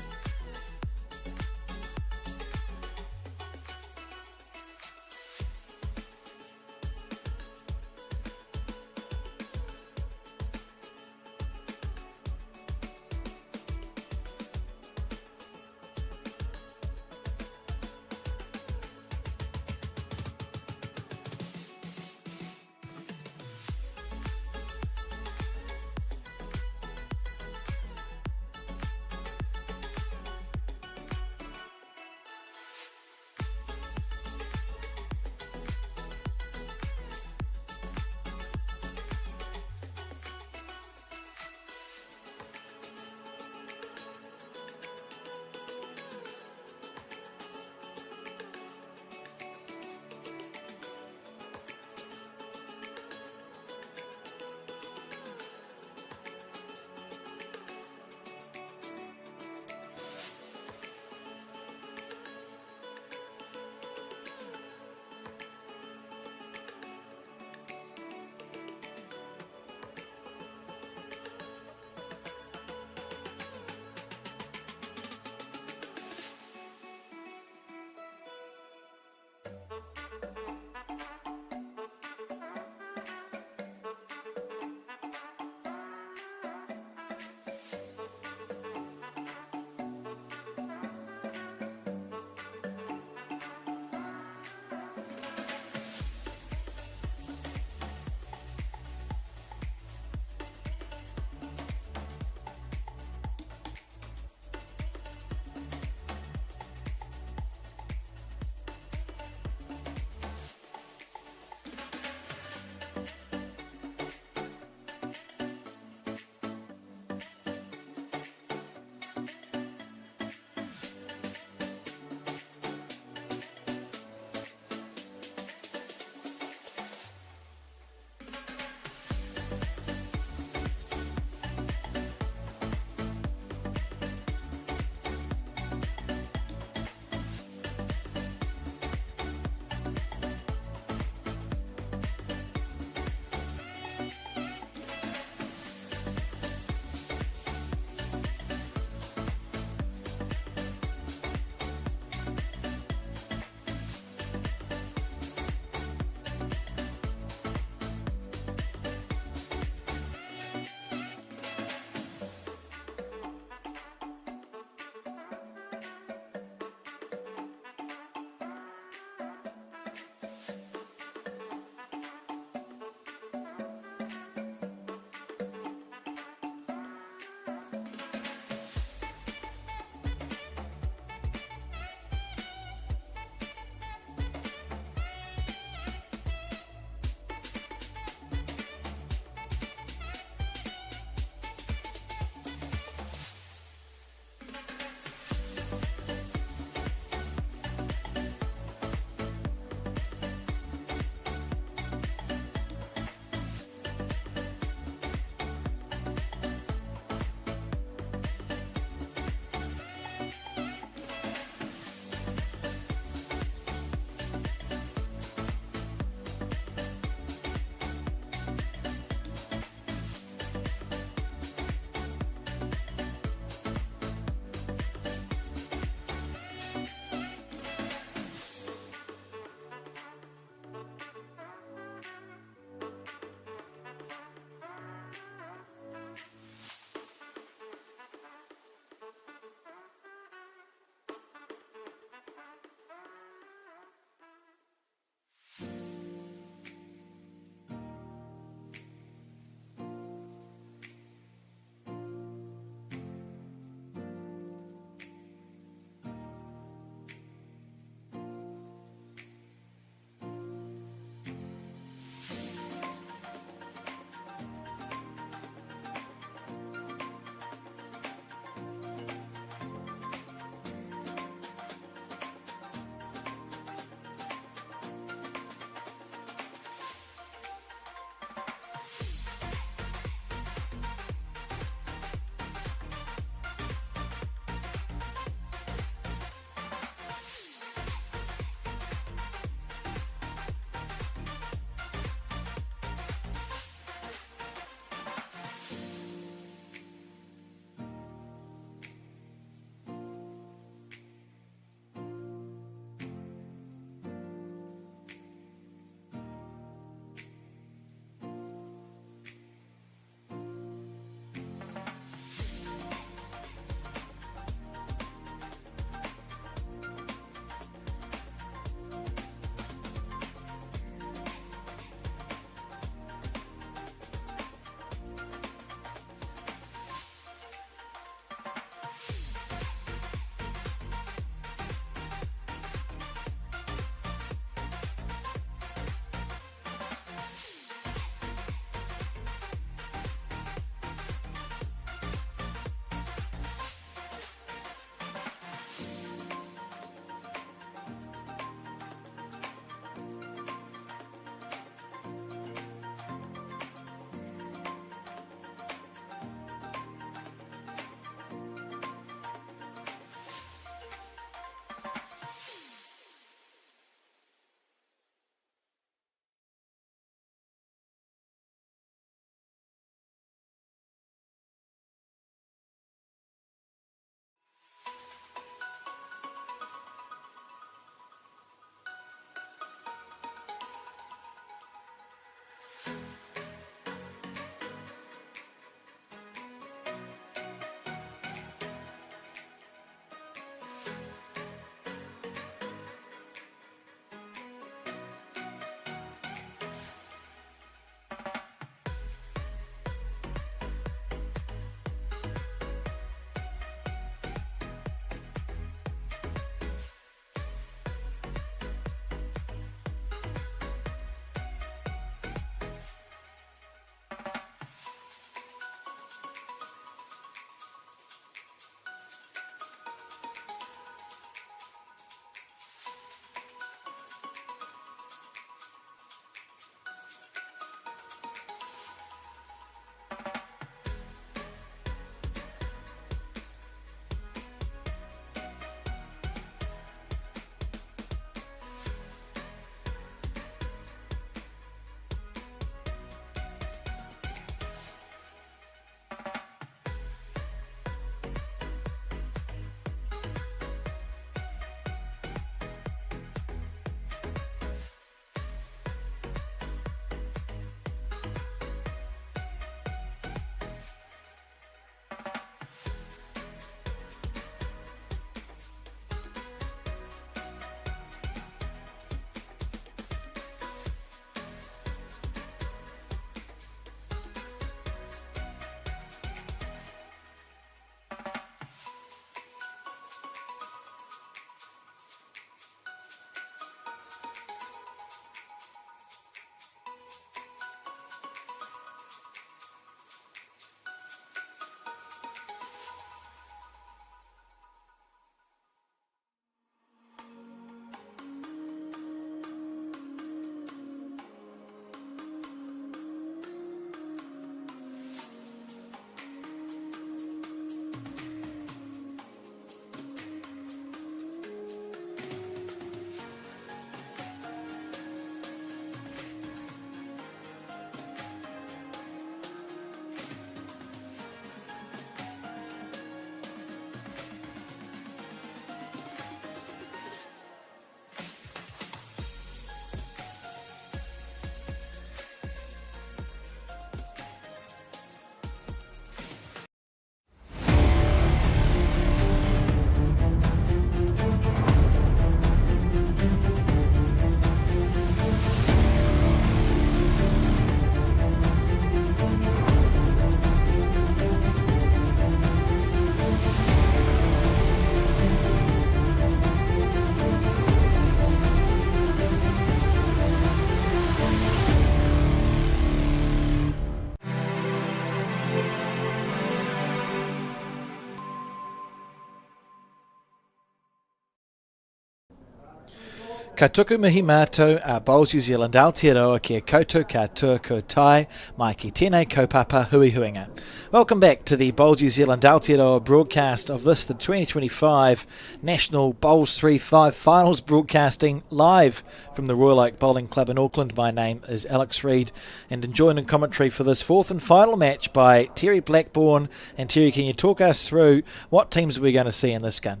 Ka tuku mihi mātou a Bowls New Zealand Aotearoa kia koutou katoa kua tai mai ki tēnei kaupapa hui huinga. Welcome back to the Bowls New Zealand Aotearoa broadcast of this, the 2025 National Bowls3Five Finals, broadcasting live from the Royal Oak Bowling Club in Auckland. My name is Alex Reid, and joined in commentary for this fourth and final match by Terry Blackburn. And Terry, can you talk us through what teams we're going to see in this game?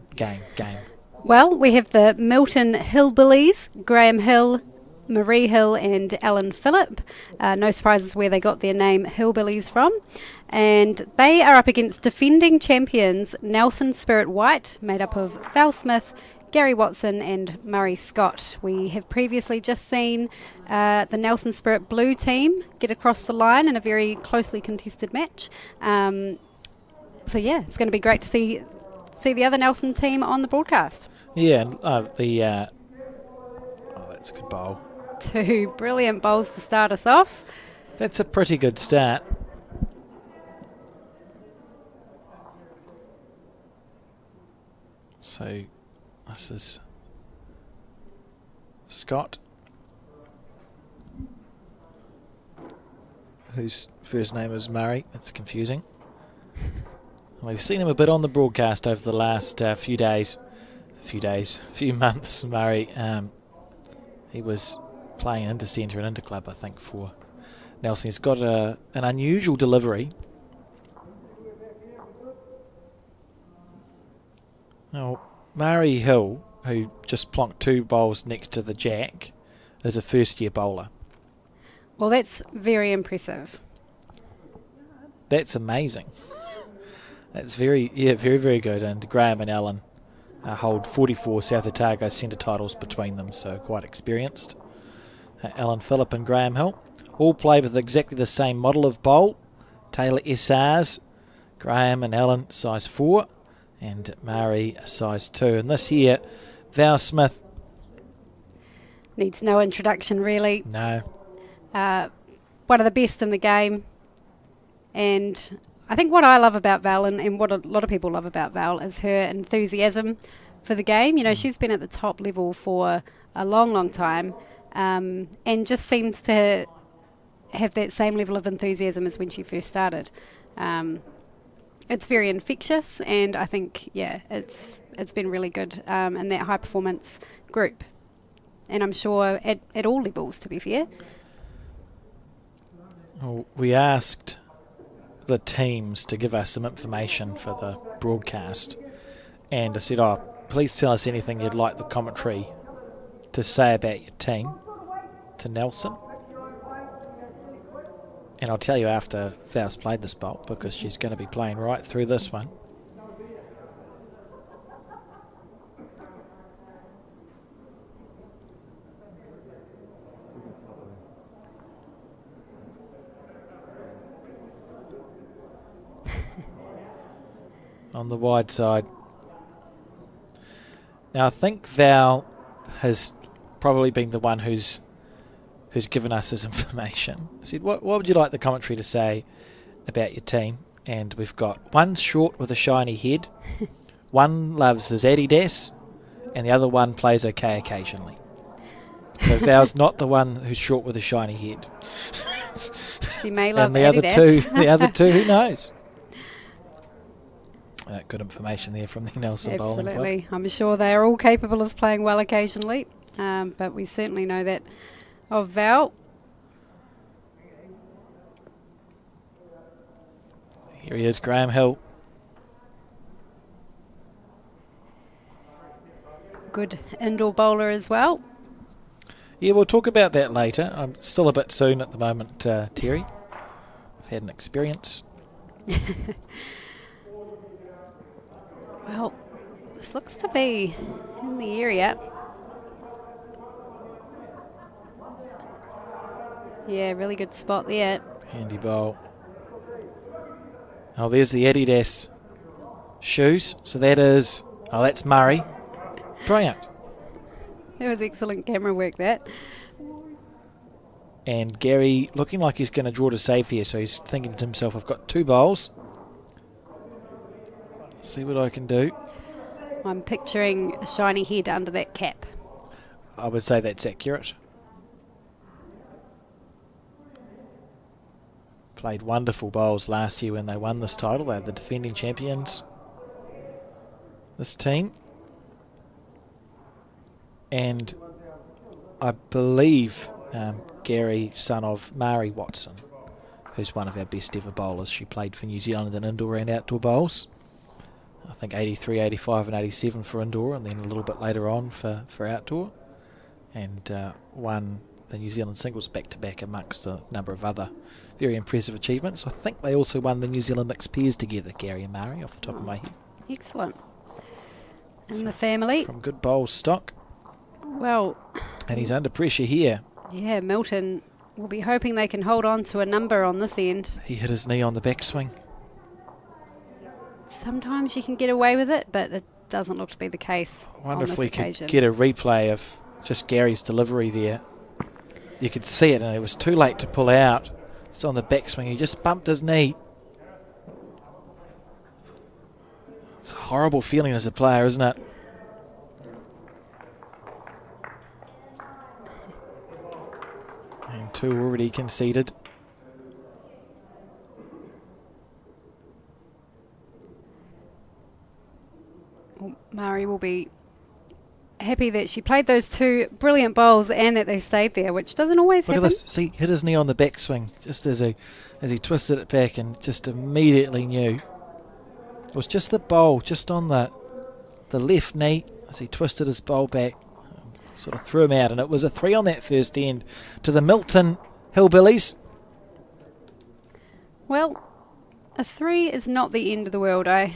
Well, we have the Milton Hillbillies, Graham Hill, Marie Hill and Alan Phillip. No surprises where they got their name Hillbillies from. And they are up against defending champions Nelson Spirit White, made up of Val Smith, Gary Watson and Murray Scott. We have previously just seen the Nelson Spirit Blue team get across the line in a very closely contested match. So yeah, it's going to be great to see the other Nelson team on the broadcast. Yeah, that's a good bowl. 2 brilliant bowls to start us off. That's a pretty good start. So this is Scott, whose first name is Murray. That's confusing. We've seen him a bit on the broadcast over the last few months. Murray, he was playing inter-centre and interclub, I think, for Nelson. He's got an unusual delivery. Now, Murray Hill, who just plonked 2 bowls next to the jack, is a first-year bowler. Well, that's very impressive. That's amazing. That's very, very good. And Graham and Alan hold 44 South Otago centre titles between them, so quite experienced. Alan Phillip and Graham Hill all play with exactly the same model of bowl. Taylor SRs, Graham and Alan size 4, and Murray size 2. And this here, Val Smith. Needs no introduction, really. No. One of the best in the game. And I think what I love about Val and what a lot of people love about Val is her enthusiasm for the game. You know, she's been at the top level for a long, long time, and just seems to have that same level of enthusiasm as when she first started. It's very infectious, and I think, it's been really good in that high performance group. And I'm sure at all levels, to be fair. Well, we asked the teams to give us some information for the broadcast, and I said, please tell us anything you'd like the commentary to say about your team to Nelson. And I'll tell you after Val's played this bowl, because she's going to be playing right through this one. On the wide side. Now I think Val has probably been the one who's given us this information. I said, what would you like the commentary to say about your team? And we've got one short with a shiny head, one loves his Adidas, and the other one plays okay occasionally. So Val's not the one who's short with a shiny head. She may love and the Adidas. the other two, who knows? Good information there from the Nelson Bowling Club. Absolutely. I'm sure they are all capable of playing well occasionally, but we certainly know that of Val. Here he is, Graham Hill. Good indoor bowler as well. Yeah, we'll talk about that later. I'm still a bit soon at the moment, Terry. I've had an experience. Well, this looks to be in the area. Yeah, really good spot there. Handy bowl. Oh, there's the Adidas shoes. So that's Murray. Brilliant. That was excellent camera work, that. And Gary looking like he's going to draw to save here. So he's thinking to himself, I've got 2 bowls. See what I can do. I'm picturing a shiny head under that cap. I would say that's accurate. Played wonderful bowls last year when they won this title. They're the defending champions, this team. And I believe Gary, son of Mari Watson, who's one of our best ever bowlers. She played for New Zealand in indoor and outdoor bowls. I think 83, 85 and 87 for indoor, and then a little bit later on for outdoor. And won the New Zealand singles back-to-back amongst a number of other very impressive achievements. I think they also won the New Zealand mixed pairs together, Gary and Mari, off the top of my head. Excellent. And the family. From good bowls stock. Well, And he's under pressure here. yeah, Milton will be hoping they can hold on to a number on this end. He hit his knee on the backswing. Sometimes you can get away with it, but it doesn't look to be the case I wonder on if this we occasion. could get a replay of just Gary's delivery there. You could see it, and it was too late to pull out. It's on the backswing. He just bumped his knee. It's a horrible feeling as a player, isn't it? And 2 already conceded. Well, Mari will be happy that she played those 2 brilliant bowls and that they stayed there, which doesn't always Look happen. at this. See, hit his knee on the backswing just as he twisted it back, and just immediately knew. It was just the bowl, just on the left knee as he twisted his bowl back. Sort of threw him out, and it was a 3 on that first end to the Milton Hillbillies. Well, a 3 is not the end of the world. I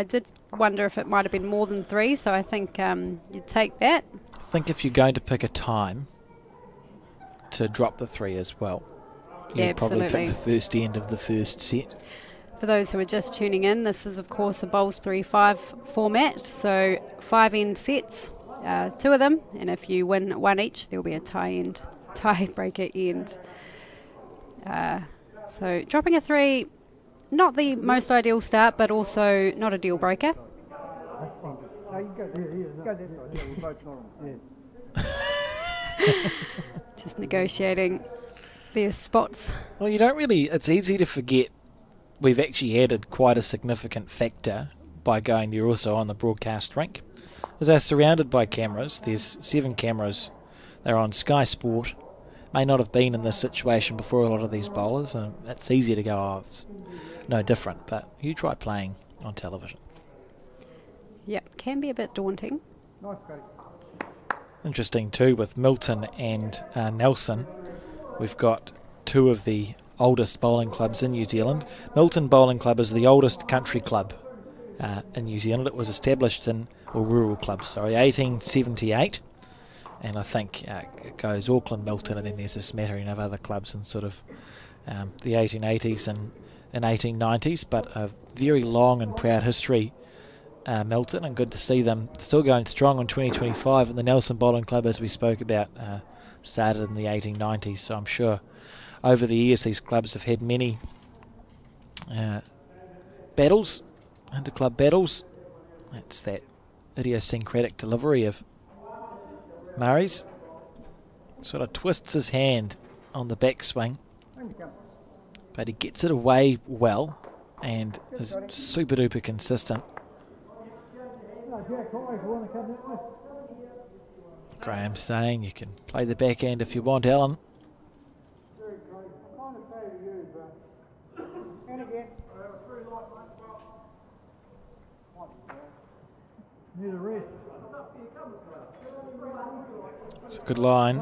did wonder if it might have been more than 3, so I think you'd take that. I think if you're going to pick a time to drop the 3 as well, Yeah, you'd probably absolutely. pick the first end of the first set. For those who are just tuning in, this is of course a Bowls3Five format, so 5 end sets, 2 of them, and if you win 1 each, there'll be a tiebreaker end. So dropping a 3, not the most ideal start, but also not a deal breaker. No, you go there, go that side. Yeah, we're both not on. Yeah. Just negotiating their spots. Well, you don't really. It's easy to forget. We've actually added quite a significant factor by going there also on the broadcast rink. As they're surrounded by cameras, there's 7 cameras. They're on Sky Sport. May not have been in this situation before a lot of these bowlers, and it's easy to go, oh, it's no different. But you try playing on television. Yep, can be a bit daunting. Nice, great. Interesting too with Milton and Nelson. We've got 2 of the oldest bowling clubs in New Zealand. Milton Bowling Club is the oldest country club in New Zealand. It was established rural club, 1878. And I think it goes Auckland, Milton, and then there's a smattering of other clubs in sort of the 1880s and 1890s, but a very long and proud history, Milton, and good to see them still going strong in 2025. And the Nelson Bowling Club, as we spoke about, started in the 1890s, so I'm sure over the years these clubs have had many battles, inter-club battles. That's that idiosyncratic delivery of Murray's. Sort of twists his hand on the backswing, but he gets it away well and is super duper consistent. Graham saying you can play the backhand if you want, Alan. Need a rest. It's a good line.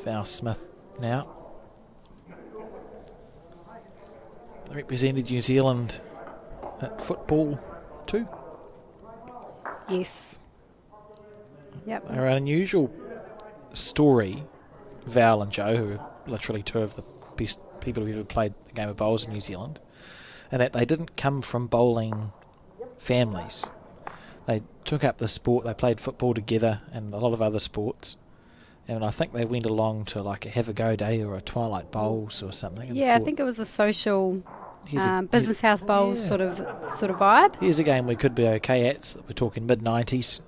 Val Smith now. Represented New Zealand at football too. Yes. Yep. An unusual story, Val and Joe, who are literally 2 of the best people who've ever played the game of bowls in New Zealand, and that they didn't come from bowling families. They took up the sport, they played football together and a lot of other sports, and I think they went along to like a have a go day or a Twilight Bowls or something. and Yeah, I thought, think it was a social here's a- business house bowls yeah. sort of vibe. Here's a game we could be okay at. We're talking mid-90s.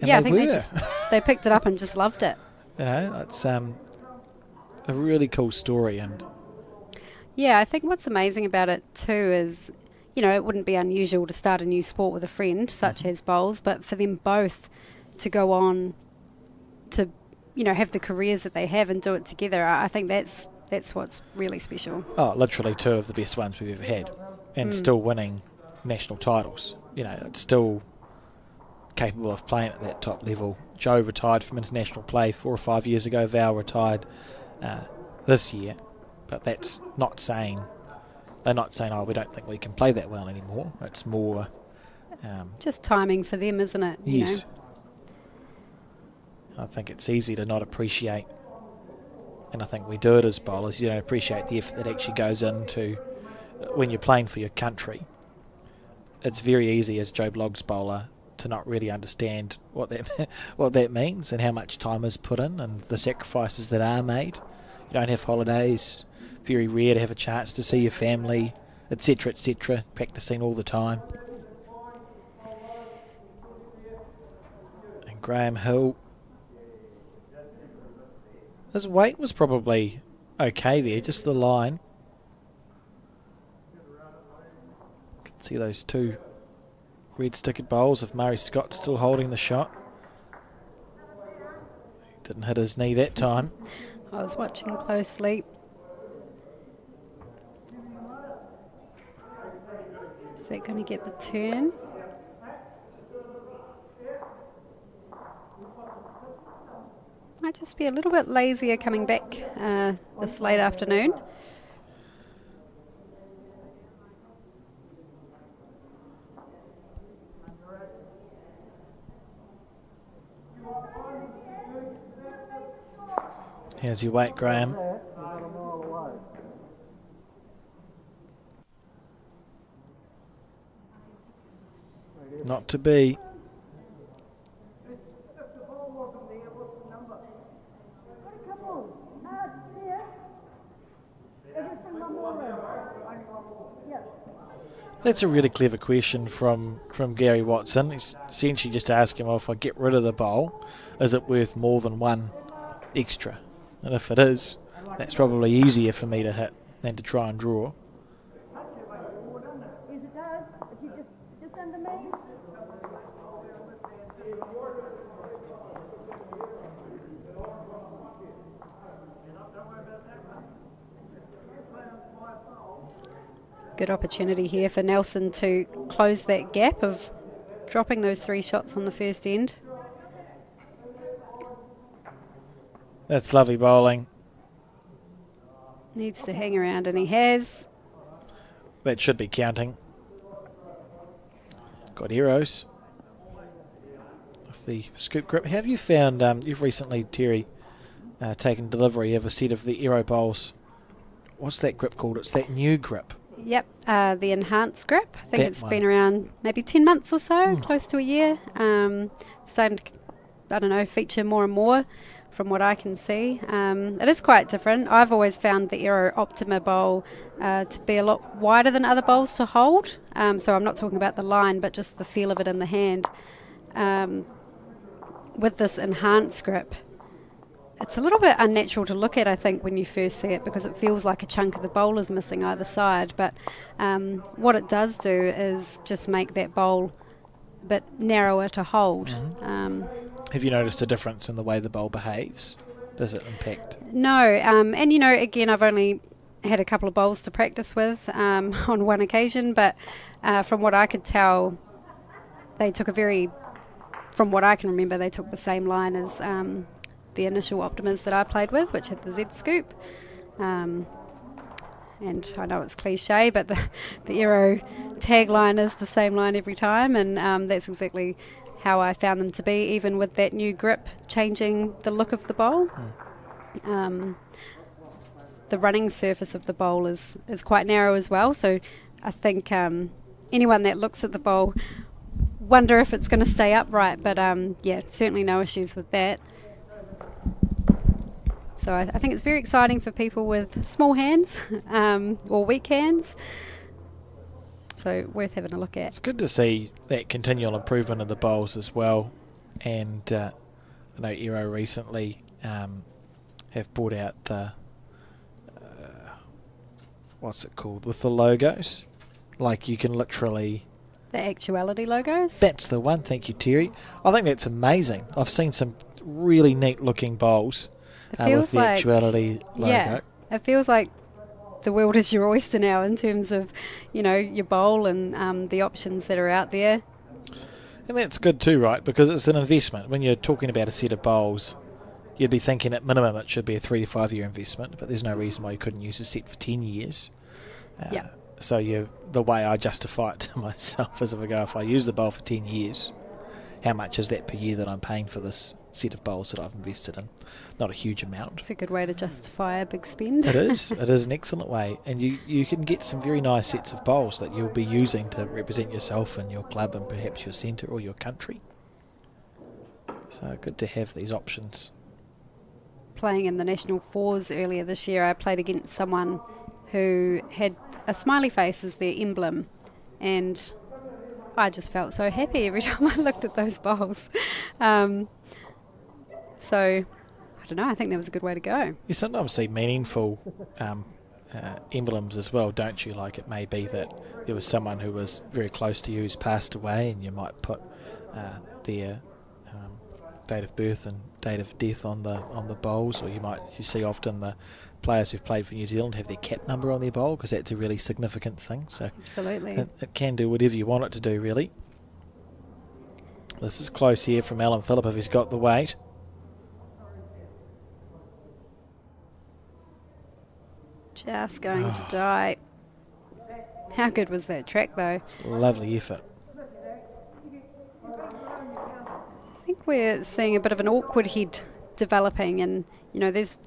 Yeah, I they think they were. just they picked it up and just loved it. You know, it's a really cool story, and Yeah, I think what's amazing about it too is, it wouldn't be unusual to start a new sport with a friend, such as bowls, but for them both to go on to, have the careers that they have and do it together, I think that's what's really special. literally two of the best ones we've ever had, and still winning national titles. It's still capable of playing at that top level. Joe retired from international play 4 or 5 years ago. Val retired this year, but that's not saying they're not saying, oh, we don't think we can play that well anymore. It's more Just timing for them, isn't it? yes. I think it's easy to not appreciate, and I think we do it as bowlers. You don't appreciate the effort that actually goes into when you're playing for your country. It's very easy as Joe Blogg's bowler to not really understand what that means and how much time is put in and the sacrifices that are made. You don't have holidays. Very rare to have a chance to see your family, etc., etc. Practicing all the time. And Graham Hill, his weight was probably okay there, just the line. Can see those two red stickered bowls of Murray Scott still holding the shot. Didn't hit his knee that time. I was watching closely. Is that going to get the turn? Might just be a little bit lazier coming back this late afternoon. Here's your weight, Graham. About a mile away. Not to be. That's a really clever question from Gary Watson. He's essentially just asking, well, if I get rid of the bowl, is it worth more than one extra? And if it is, that's probably easier for me to hit than to try and draw. Good opportunity here for Nelson to close that gap of dropping those 3 shots on the first end. That's lovely bowling. Needs to hang around, and he has. That should be counting. Got Heroes with the scoop grip. Have you found, you've recently, Terry, taken delivery of a set of the Aero Bowls. What's that grip called? It's that new grip. Yep, the enhanced grip. I think That it's one. been around maybe 10 months or so, close to a year. Starting to, feature more and more from what I can see. It is quite different. I've always found the Aero Optima bowl to be a lot wider than other bowls to hold. So I'm not talking about the line, but just the feel of it in the hand. With this enhanced grip, it's a little bit unnatural to look at, I think, when you first see it, because it feels like a chunk of the bowl is missing either side. But what it does do is just make that bowl a bit narrower to hold. Have you noticed a difference in the way the bowl behaves? Does it impact? No, and again, I've only had a couple of bowls to practice with on one occasion, but from what I could tell, they took from what I can remember, they took the same line as the initial Optimas that I played with, which had the Z scoop. And I know it's cliche, but the Aero tagline is the same line every time, and that's exactly how I found them to be, even with that new grip changing the look of the bowl. The running surface of the bowl is quite narrow as well, so I think anyone that looks at the bowl wonder if it's going to stay upright, but certainly no issues with that. So I think it's very exciting for people with small hands or weak hands. So worth having a look at. It's good to see that continual improvement in the bowls as well. And I know Aero recently have brought out the what's it called, with the logos. Like you can literally... The actuality logos? That's the one, thank you Terry. I think that's amazing. I've seen some really neat looking bowls with the actuality logo. Yeah, it feels like the world is your oyster now in terms of, you know, your bowl and the options that are out there. And that's good too, right? Because it's an investment. When you're talking about a set of bowls, you'd be thinking at minimum it should be a 3 to 5 year investment, but there's no reason why you couldn't use a set for 10 years. Yeah. So the way I justify it to myself is if I use the bowl for 10 years, how much is that per year that I'm paying for this set of bowls that I've invested in? Not a huge amount. It's a good way to justify a big spend. It is. It is an excellent way. And you can get some very nice sets of bowls that you'll be using to represent yourself and your club and perhaps your centre or your country. So good to have these options. Playing in the National Fours earlier this year, I played against someone who had a smiley face as their emblem, and I just felt so happy every time I looked at those bowls. So, I don't know, I think that was a good way to go. You sometimes see meaningful emblems as well, don't you? Like it may be that there was someone who was very close to you who's passed away, and you might put their date of birth and date of death on the bowls, or you see often the players who've played for New Zealand have their cap number on their bowl because that's a really significant thing. So absolutely, it can do whatever you want it to do, really. This is close here from Alan Phillip if he's got the weight. Just going to die. How good was that track though? It's a lovely effort. I think we're seeing a bit of an awkward head developing, and you know there's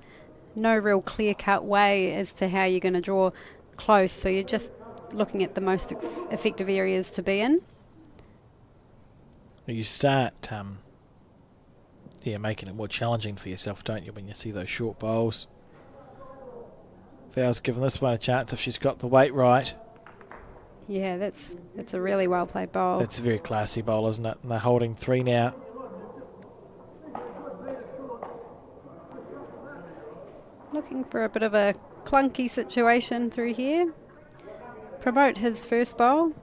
no real clear-cut way as to how you're going to draw close, so you're just looking at the most effective areas to be in. You start making it more challenging for yourself, don't you, when you see those short bowls. Val's given this one a chance if she's got the weight right. Yeah, that's a really well played bowl. It's a very classy bowl, isn't it? And they're holding 3 now. Looking for a bit of a clunky situation through here. Promote his first bowl.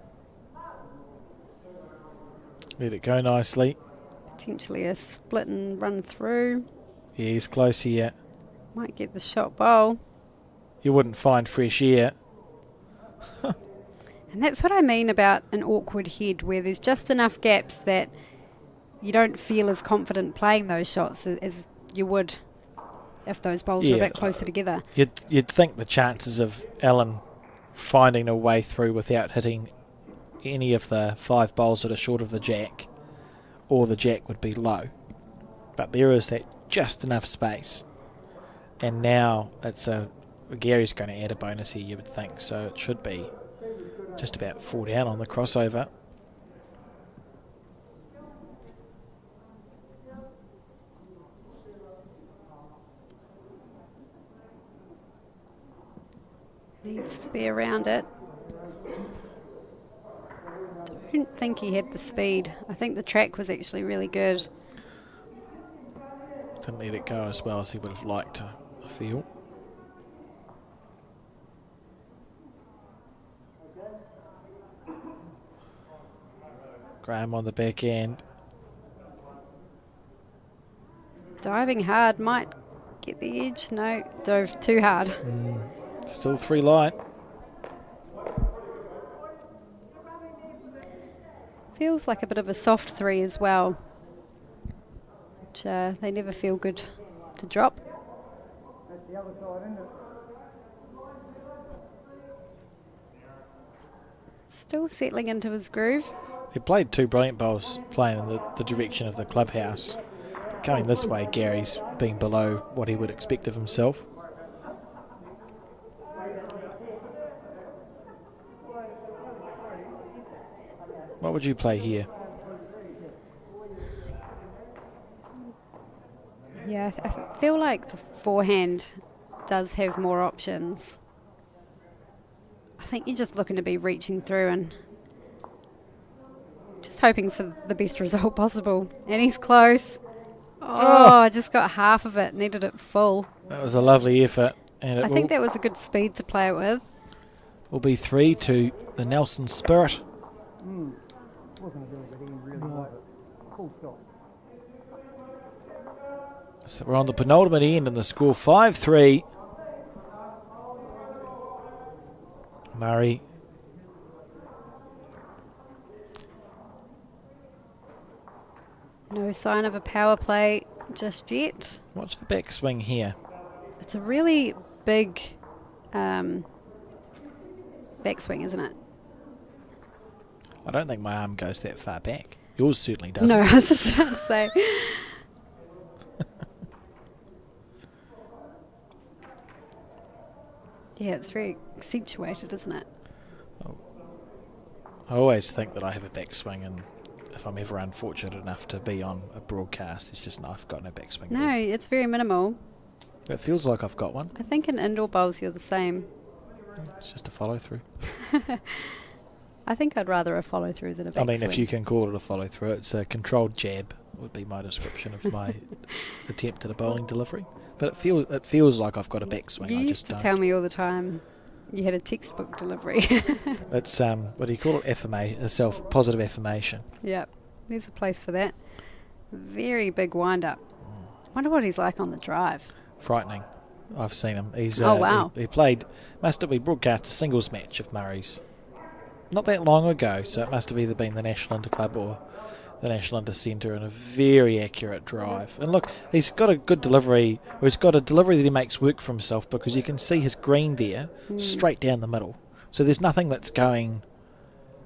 Let it go nicely. Potentially a split and run through. Yeah, he's close here. Might get the shot bowl. You wouldn't find fresh air. And that's what I mean about an awkward head, where there's just enough gaps that you don't feel as confident playing those shots as you would if those bowls were a bit closer together. You'd think the chances of Alan finding a way through without hitting any of the 5 bowls that are short of the jack or the jack would be low. But there is that just enough space. And now Gary's going to add a bonus here, you would think. So it should be just about 4 down on the crossover. Needs to be around it. I don't think he had the speed. I think the track was actually really good. Didn't let it go as well as he would have liked to, I feel. Graham on the back end. Diving hard, might get the edge. No, dove too hard. Still 3 line. Feels like a bit of a soft 3 as well, which they never feel good to drop. That's the other side, isn't it? Still settling into his groove. He played 2 brilliant bowls playing in the direction of the clubhouse. Coming this way, Gary's being below what he would expect of himself. What would you play here? Yeah, feel like the forehand does have more options. I think you're just looking to be reaching through and just hoping for the best result possible. And he's close. Oh, just got half of it. Needed it full. That was a lovely effort. And I it think that was a good speed to play it with. will be 3 to the Nelson Spirit. Wasn't a very good end, really, was it? Full stop. So we're on the penultimate end and the score 5-3. Murray. No sign of a power play just yet. Watch the backswing here. It's a really big backswing, isn't it? I don't think my arm goes that far back. Yours certainly doesn't. No, I was just about to say. Yeah, it's very accentuated, isn't it? I always think that I have a backswing, and if I'm ever unfortunate enough to be on a broadcast, it's just I've got no backswing. No, it's very minimal. It feels like I've got one. I think in indoor bowls you're the same. It's just a follow through. I think I'd rather a follow through than a backswing. I mean, if you can call it a follow through, it's a controlled jab would be my description of my attempt at a bowling delivery. But it feels like I've got a backswing. You I used just to don't. tell me all the time you had a textbook delivery. It's what do you call it? A self-positive affirmation. Yep, there's a place for that. Very big wind-up. Wonder what he's like on the drive. Frightening. I've seen him. He's Oh, wow. He played. Must have been broadcast a singles match of Murray's. Not that long ago, so it must have either been the National Interclub or the National Inter Centre, and a very accurate drive. And look, he's got a good delivery, or he's got a delivery that he makes work for himself, because you can see his green there, straight down the middle. So there's nothing's going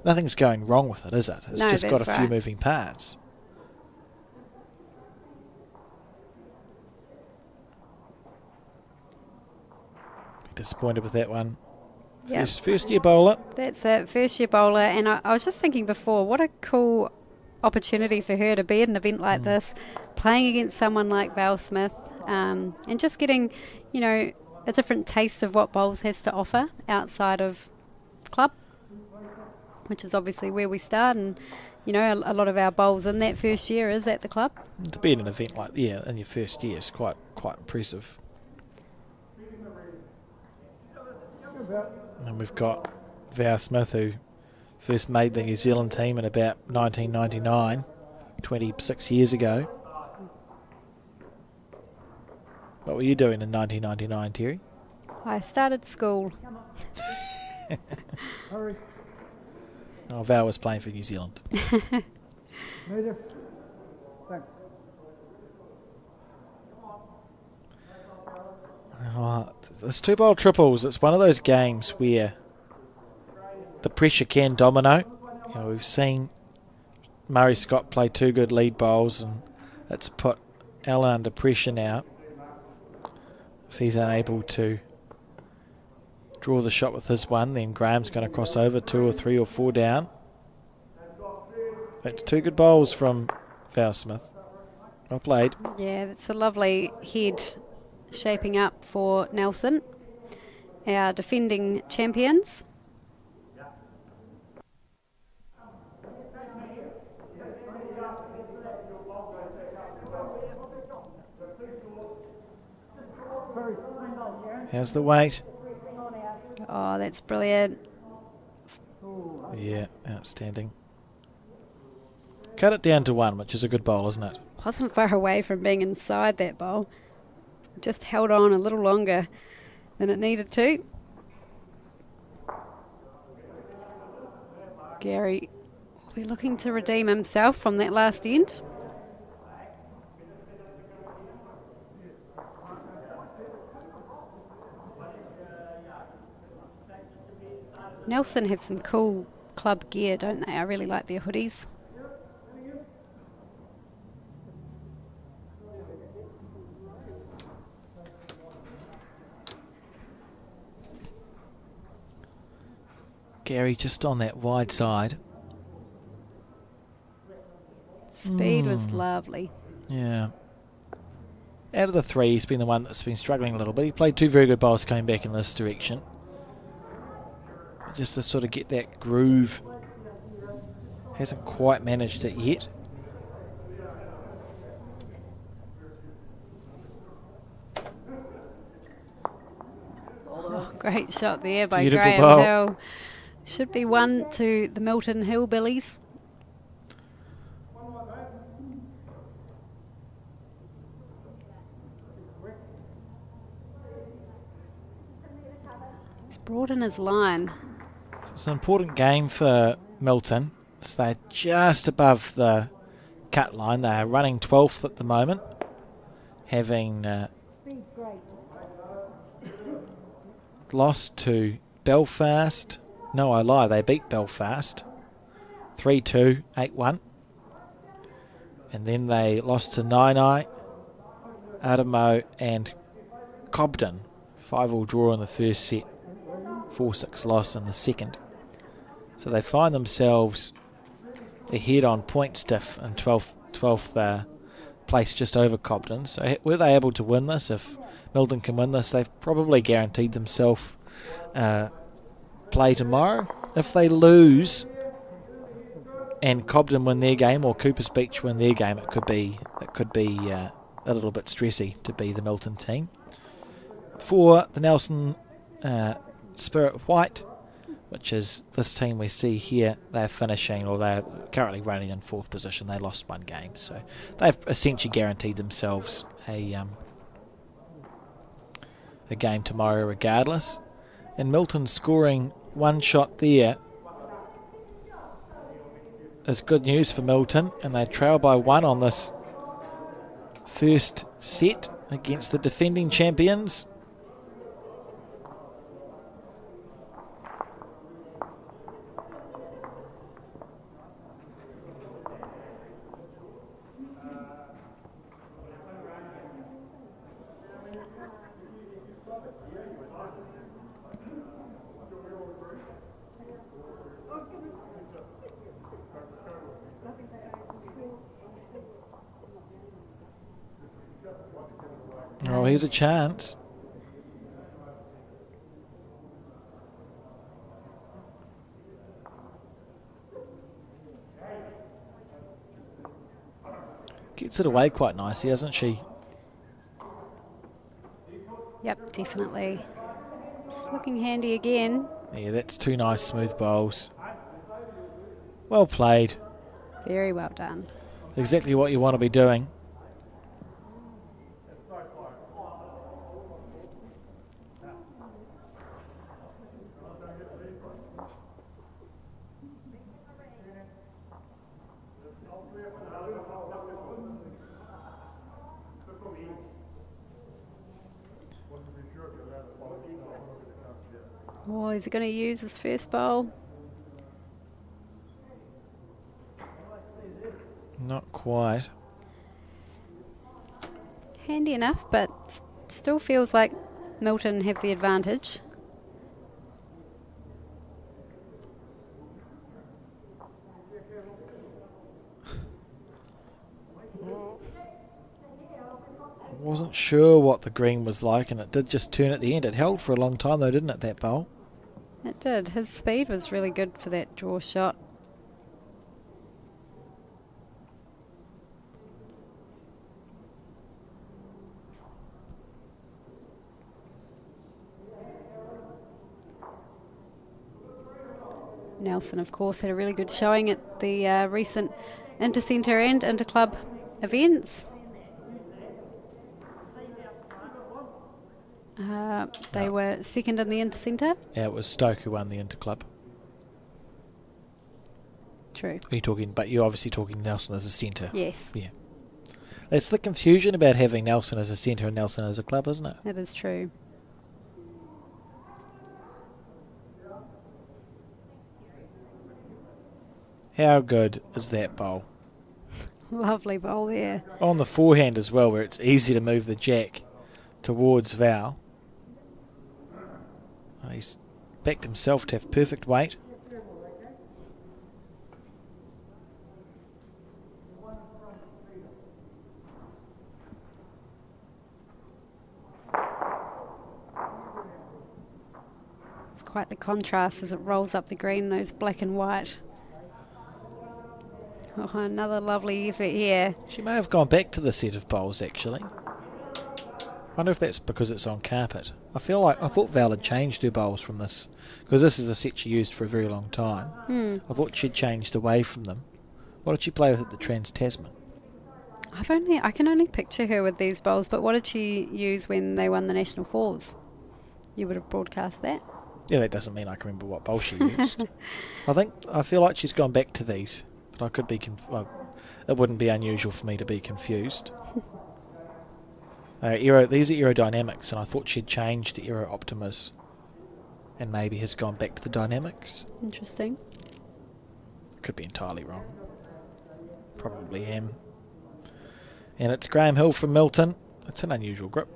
wrong with it, is it? It's No, just got that's a few right. moving parts. Be disappointed with that one. Yep. First year bowler. That's it, first year bowler. And I was just thinking before, what a cool opportunity for her to be at an event like this, playing against someone like Val Smith, and just getting, a different taste of what bowls has to offer outside of club, which is obviously where we start. And, a lot of our bowls in that first year is at the club. To be at an event like in your first year is quite impressive. And we've got Val Smith, who first made the New Zealand team in about 1999, 26 years ago. What were you doing in 1999, Terry? I started school. Oh, Val was playing for New Zealand. Major. Thanks. Oh, there's 2-bowl triples. It's one of those games where the pressure can domino. We've seen Murray Scott play 2 good lead bowls, and it's put Alan under pressure now. If he's unable to draw the shot with his one, then Graham's going to cross over 2 or 3 or 4 down. That's 2 good bowls from Val Smith. Well played. Yeah, that's a lovely head shaping up for Nelson, our defending champions. How's the weight? Oh, that's brilliant. Yeah, outstanding. Cut it down to 1, which is a good bowl, isn't it? Wasn't far away from being inside that bowl. Just held on a little longer than it needed to. Gary will be looking to redeem himself from that last end. Nelson have some cool club gear, don't they? I really like their hoodies. Gary just on that wide side. Speed was lovely. Yeah. Out of the three, he's been the one that's been struggling a little bit. He played two very good bowls coming back in this direction. Just to sort of get that groove. Hasn't quite managed it yet. Oh, great shot there by Beautiful Graham bowl. Hill. Should be one to the Milton Hillbillies. He's brought in his line. It's an important game for Milton. So they're just above the cut line. They're running 12th at the moment, having lost to Belfast. No, I lie. They beat Belfast 3-2, 8-1. And then they lost to Nainai, Adamo and Cobden. 5-all draw in the first set. 4-6 loss in the second. So they find themselves ahead on point stiff in 12th place, just over Cobden. So were they able to win this? If Milton can win this, they've probably guaranteed themselves play tomorrow. If they lose and Cobden win their game or Coopers Beach win their game, it could be a little bit stressy to be the Milton team. For the Nelson Spirit White, which is this team we see here, they're finishing, or they're currently running in 4th position. They lost one game, so they've essentially guaranteed themselves a game tomorrow regardless. And Milton scoring one shot there is good news for Milton, and they trail by 1 on this first set against the defending champions. Oh, here's a chance. Gets it away quite nicely, hasn't she? Yep, definitely. It's looking handy again. Yeah, that's two nice smooth bowls. Well played. Very well done. Exactly what you want to be doing. Oh, is he going to use his first bowl? Not quite. Handy enough, but still feels like Milton have the advantage. Wasn't sure what the green was like, and it did just turn at the end. It held for a long time though, didn't it, that bowl? It did. His speed was really good for that draw shot. Nelson, of course, had a really good showing at the recent Intercentre and Interclub events. They were second in the Intercentre. Yeah, it was Stoke who won the Interclub. True. But you're obviously talking Nelson as a centre. Yes, Yeah. It's the confusion about having Nelson as a centre and Nelson as a club, isn't it? that is true. How good is that bowl? Lovely bowl there. On the forehand as well, where it's easy to move the jack towards Val. He's backed himself to have perfect weight. It's quite the contrast as it rolls up the green, those black and white. Oh, another lovely effort here. She may have gone back to the set of bowls actually. Wonder if that's because it's on carpet. I thought Val had changed her bowls from this, because this is a set she used for a very long time. I thought she'd changed away from them. What did she play with at the Trans-Tasman? I can only picture her with these bowls, but what did she use when they won the National Fours? You would have broadcast that. Yeah, that doesn't mean I can remember what bowl she used. I feel like she's gone back to these, but I could be it wouldn't be unusual for me to be confused. These are aerodynamics, and I thought she'd changed to Aero Optimas and maybe has gone back to the dynamics. Interesting. Could be entirely wrong. Probably am. And it's Graham Hill from Milton. It's an unusual grip.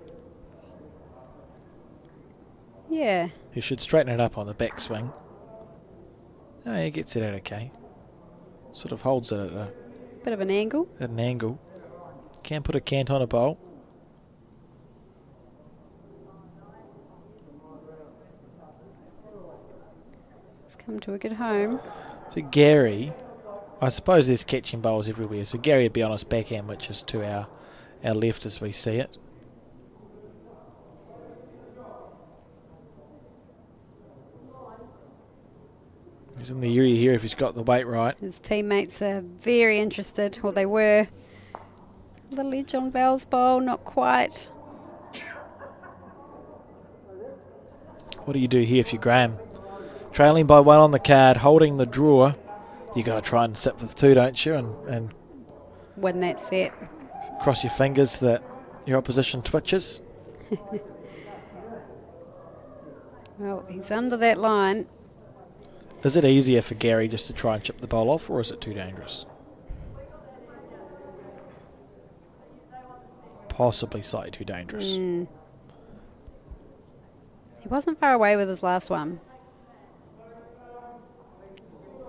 Yeah. He should straighten it up on the backswing. Oh, he gets it out okay. Sort of holds it at Bit of an angle. an angle. Can put a cant on a bowl. It's come to a good home. So Gary, I suppose there's catching bowls everywhere. So Gary would be on his backhand, which is to our left as we see it. He's in the area here if he's got the weight right. His teammates are very interested, or they were. The ledge on Val's bowl, not quite. What do you do here if you're Graham? Trailing by one on the card, holding the draw. You got to try and sit with two, don't you? And Win that set. cross your fingers that your opposition twitches. Well, he's under that line. Is it easier for Gary just to try and chip the bowl off, or is it too dangerous? Possibly slightly too dangerous. He wasn't far away with his last one.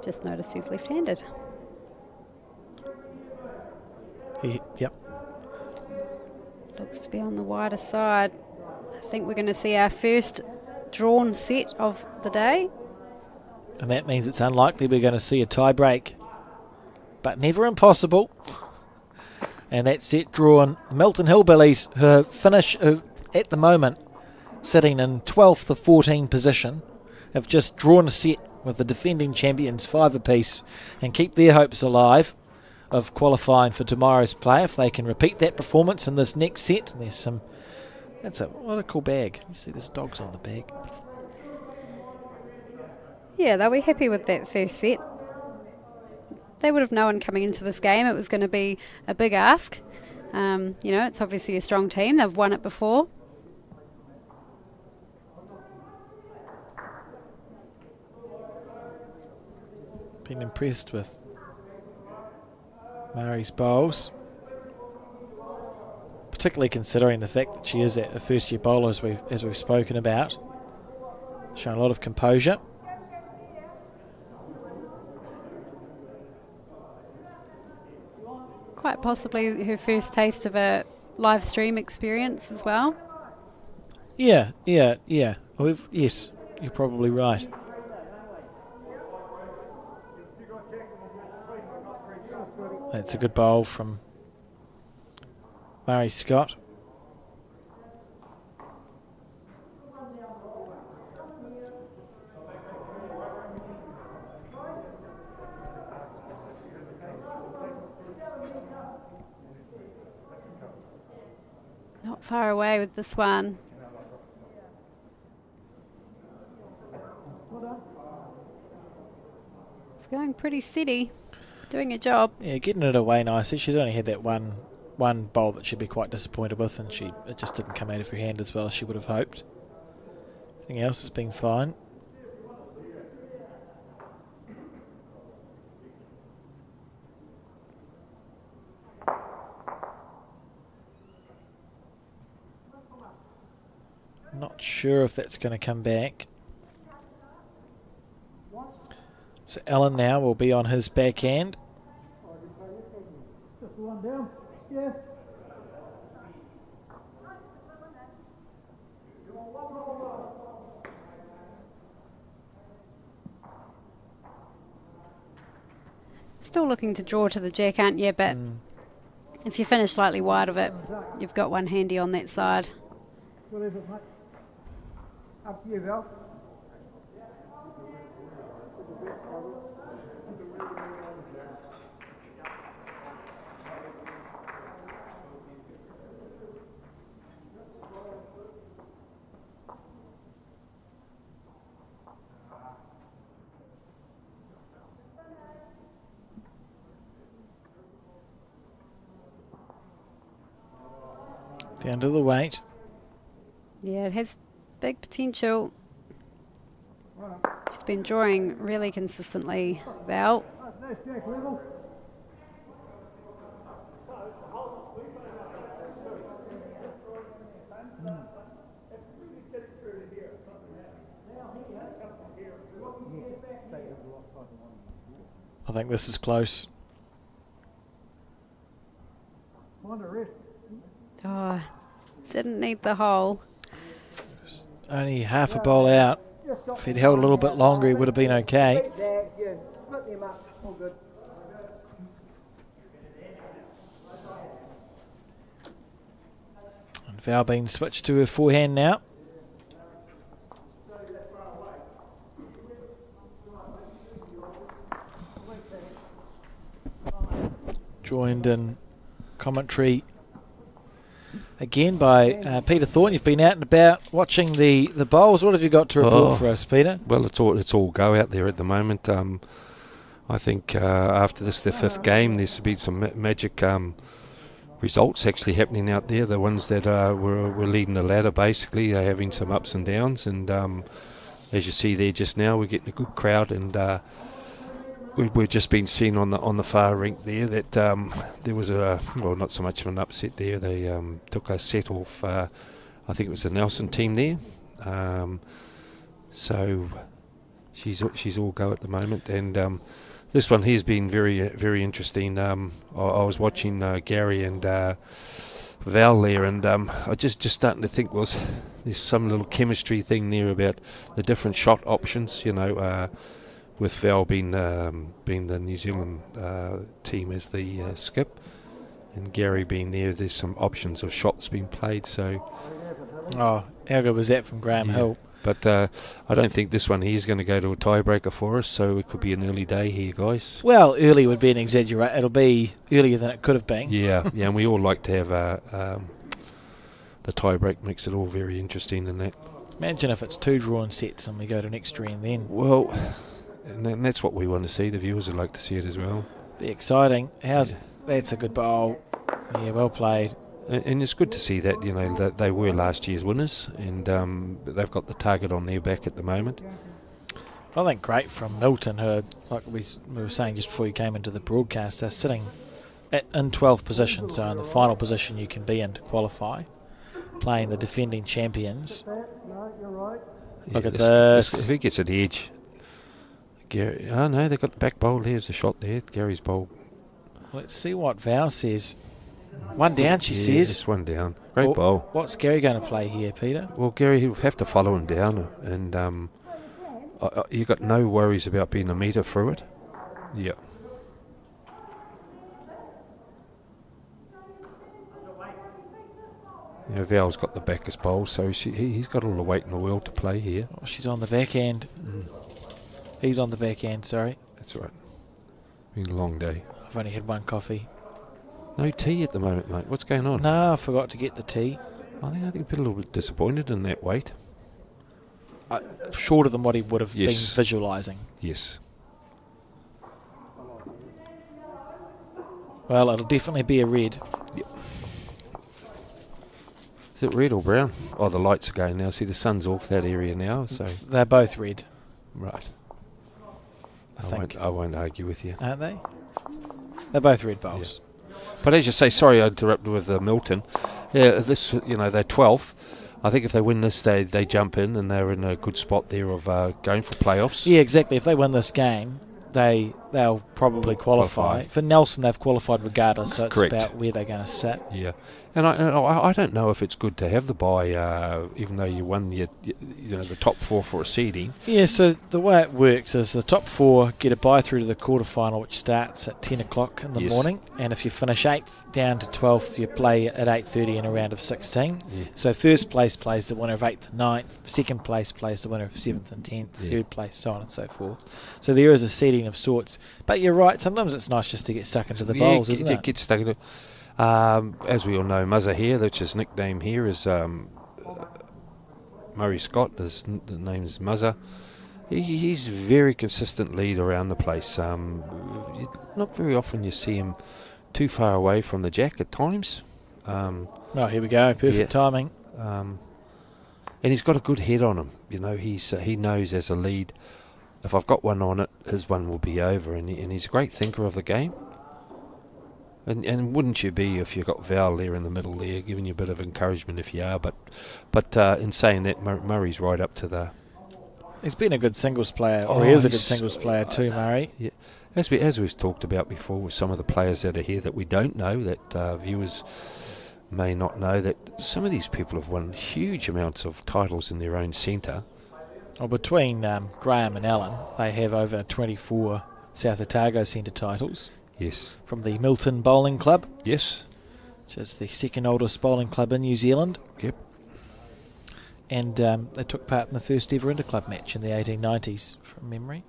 Just noticed he's left-handed. Yep. Looks to be on the wider side. I think we're going to see our first drawn set of the day. And that means it's unlikely we're going to see a tie break. But never impossible. And that set drawn. Milton Hillbillies, her finish at the moment, sitting in 12th of 14 position, have just drawn a set with the defending champions 5 apiece and keep their hopes alive of qualifying for tomorrow's play if they can repeat that performance in this next set. And there's what a cool bag. You see there's dogs on the bag. Yeah, they'll be happy with that first set. They would have known coming into this game it was going to be a big ask. It's obviously a strong team. They've won it before. Been impressed with Murray's bowls, particularly considering the fact that she is a first-year bowler, as we've spoken about. Showing a lot of composure. Quite possibly her first taste of a live stream experience as well. Yeah. Yes, you're probably right. That's a good bowl from Murray Scott. Not far away with this one. It's going pretty steady. Doing a job. Yeah, getting it away nicely. She's only had that one bowl that she'd be quite disappointed with, and it just didn't come out of her hand as well as she would have hoped. Everything else has been fine. Not sure if that's going to come back. So Alan now will be on his backhand. Just one down. Yeah. Still looking to draw to the jack, aren't you? But if you finish slightly wide of it, you've got one handy on that side. What is it, mate? Up to you, Val. Down to the weight. Yeah, it has big potential. She's been drawing really consistently, Val. Nice jack level. I think this is close. Find a rest. Oh, didn't need the hole. Only half a bowl out. If he'd held a little bit longer, he would have been okay. Split them up. All good. And Val being switched to her forehand now. Joined in commentary again by Peter Thornton. You've been out and about watching the bowls. What have you got to report for us, Peter? Well, it's all go out there at the moment. I think after this, the fifth game, there's been some magic results actually happening out there. The ones that were leading the ladder, basically, they're having some ups and downs. And as you see there just now, we're getting a good crowd, and we've just been seeing on the far rink there that there was not so much of an upset there. They took a set off, I think it was the Nelson team there. So she's all go at the moment, and this one has been very, very interesting. I was watching Gary and Val there, and I just starting to think, well, there's some little chemistry thing there about the different shot options, with Val being the New Zealand team as the skip, and Gary being there's some options of shots being played. So, how good was that from Graham Hill? But I don't think this one here is going to go to a tiebreaker for us, so it could be an early day here, guys. Well, early would be an exaggeration. It'll be earlier than it could have been. Yeah, and we all like to have the tiebreak makes it all very interesting in that. Imagine if it's 2 drawn sets and we go to an extra end then. Well, and then that's what we want to see. The viewers would like to see it as well. Be exciting. That's a good bowl. Yeah, well played. And it's good to see that, that they were last year's winners, and they've got the target on their back at the moment. I think great from Milton, who, like we were saying just before you came into the broadcast, they're sitting in 12th position, so in the final position you can be in to qualify, playing the defending champions. No, you're right. Look at this. If he gets an edge, Gary. Oh no, they've got the back bowl. There's the shot there. Gary's bowl. Let's see what Val says. One down, she says. It's one down. Great bowl. What's Gary going to play here, Peter? Well, Gary, he'll have to follow him down, and you got no worries about being a metre through it. Yeah. Val's got the backest bowl, so he's got all the weight in the world to play here. Oh, she's on the back end. He's on the back end, sorry. That's all right. Been a long day. I've only had one coffee. No tea at the moment, mate. What's going on? No, I forgot to get the tea. I think I've been a little bit disappointed in that weight. Shorter than what he would have Yes. been visualising. Yes. Well, it'll definitely be a red. Yep. Is it red or brown? Oh, the lights are going now. See, the sun's off that area now, so... They're both red, Right. I think. I won't argue with you. Aren't they? They're both red bowls. But as you say, sorry I interrupted with Milton. Yeah, this, they're 12th. I think if they win this, they jump in and they're in a good spot there of going for playoffs. Yeah, exactly. If they win this game, they they'll probably qualify. For Nelson, they've qualified regardless, so it's Correct. about where they're going to sit. Yeah, and I don't know if it's good to have the bye, even though you won the top 4 for a seeding. Yeah, so the way it works is the top 4 get a bye through to the quarterfinal, which starts at 10 o'clock in the Yes. morning, and if you finish 8th down to 12th, you play at 8:30 in a round of 16. Yeah. So first place plays the winner of 8th and 9th, second place plays the winner of 7th and 10th, Yeah. third place, so on and so forth. So there is a seeding of sorts. But you're right, sometimes it's nice just to get stuck into the bowls, isn't it? Get stuck into. As we all know, Muzza here, that's his nickname here, is Murray Scott. The name is Muzza. He's a very consistent lead around the place. Not very often you see him too far away from the jack at times. Oh, here we go, perfect Yeah. timing. And he's got a good head on him. You know, he knows as a lead, if I've got one on it, his one will be over. And he's a great thinker of the game. And wouldn't you be if you got Val there in the middle there, giving you a bit of encouragement if you are. But in saying that, Murray's right up to the... He's been a good singles player, or Oh, he is a good he's- singles player too, Murray. Yeah, as we've talked about before with some of the players that are here that we don't know, that viewers may not know, that some of these people have won huge amounts of titles in their own centre. Well, between Graham and Allen, they have over 24 South Otago centre titles Yes, from the Milton Bowling Club, yes, which is the second oldest bowling club in New Zealand. yep. And they took part in the first ever interclub match in the 1890s, from memory.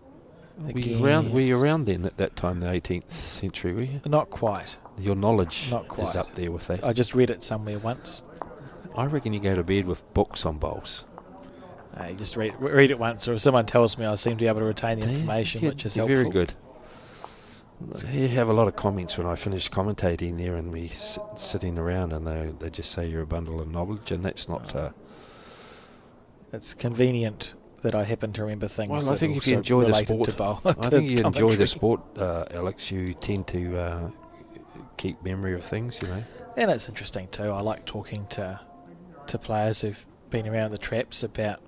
Were you around then at that time, the 18th century, were you? Not quite. Your knowledge Not quite. is up there with that. I just read it somewhere once. I reckon you go to bed with books on bowls. You just read it once, or if someone tells me, I seem to be able to retain the information, Yeah, which is you're helpful. very good. You have a lot of comments when I finish commentating there and we sitting around, and they just say you're a bundle of knowledge, and that's not... It's convenient that I happen to remember things. Well, I that think if you also enjoy the related sport, to bowl, I to think you enjoy commentary. the sport, Alex. You tend to keep memory of things, you know. And it's interesting too. I like talking to players who've been around the traps about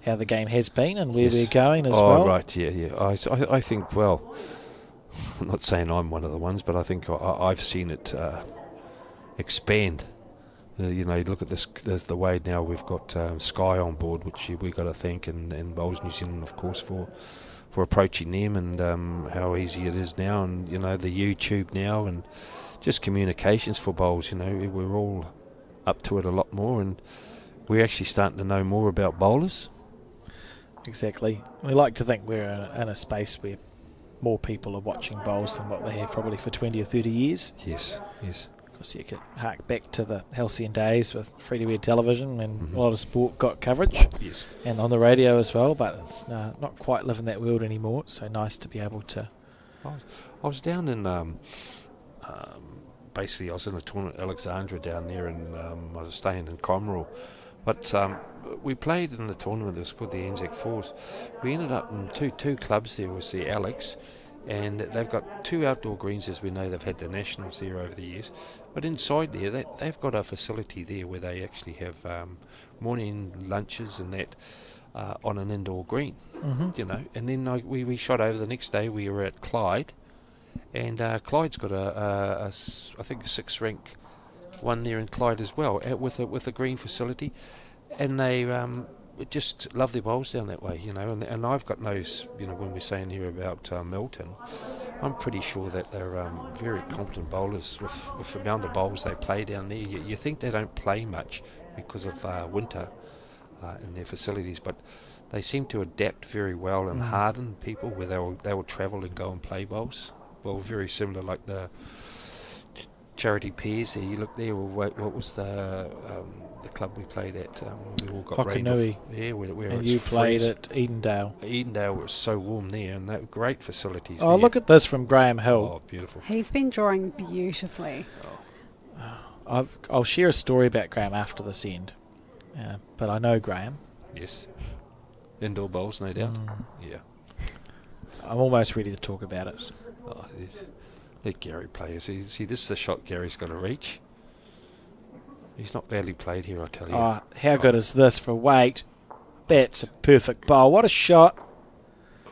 how the game has been and where Yes. we're going as Oh, well. right, yeah. I think, well, I'm not saying I'm one of the ones, but I think I've seen it expand. You know, look at this, the way now we've got Sky on board, which we've got to thank, and Bowls New Zealand, of course, for approaching them, and how easy it is now, and, you know, the YouTube now, and just communications for bowls. You know, we're all up to it a lot more, and we're actually starting to know more about bowlers. Exactly. We like to think we're in a space where more people are watching bowls than what they have probably for 20 or 30 years. Yes. Because you could hark back to the halcyon days with free-to-air television, and a lot of sport got coverage. Yes. And on the radio as well, but it's not quite living that world anymore. It's so nice to be able to... I was down in basically I was in a tournament at Alexandra down there, and I was staying in Comerall, but we played in the tournament that was called the Anzac Fours. We ended up in two clubs. There was the Alex, and they've got 2 outdoor greens, as we know. They've had the nationals there over the years, but inside there they've got a facility there where they actually have morning lunches and that on an indoor green. You know, and then we shot over the next day. We were at Clyde, and Clyde's got I think a 6 rank one there in Clyde as well, with a green facility, and they just love their bowls down that way, you know. And I've got no, you know, when we're saying here about Milton, I'm pretty sure that they're very competent bowlers with the amount of bowls they play down there. You think they don't play much because of winter in their facilities, but they seem to adapt very well and harden people where they will travel and go and play bowls. Well, very similar like the Charity Pairs there. You look there. What was the club we played at? We all got rain. Hokanui. Yeah, where And it's you played freeze. at Edendale. Edendale was so warm there, and they were great facilities. Oh, there. look at this from Graham Hill. Oh, beautiful. He's been drawing beautifully. I'll share a story about Graham after this end. But I know Graham. Yes. Indoor bowls, no doubt. Yeah. I'm almost ready to talk about it. Oh, let Gary play. See, this is the shot Gary's got to reach. He's not badly played here, I tell you. Oh, how good is this for weight? That's a perfect bowl. What a shot.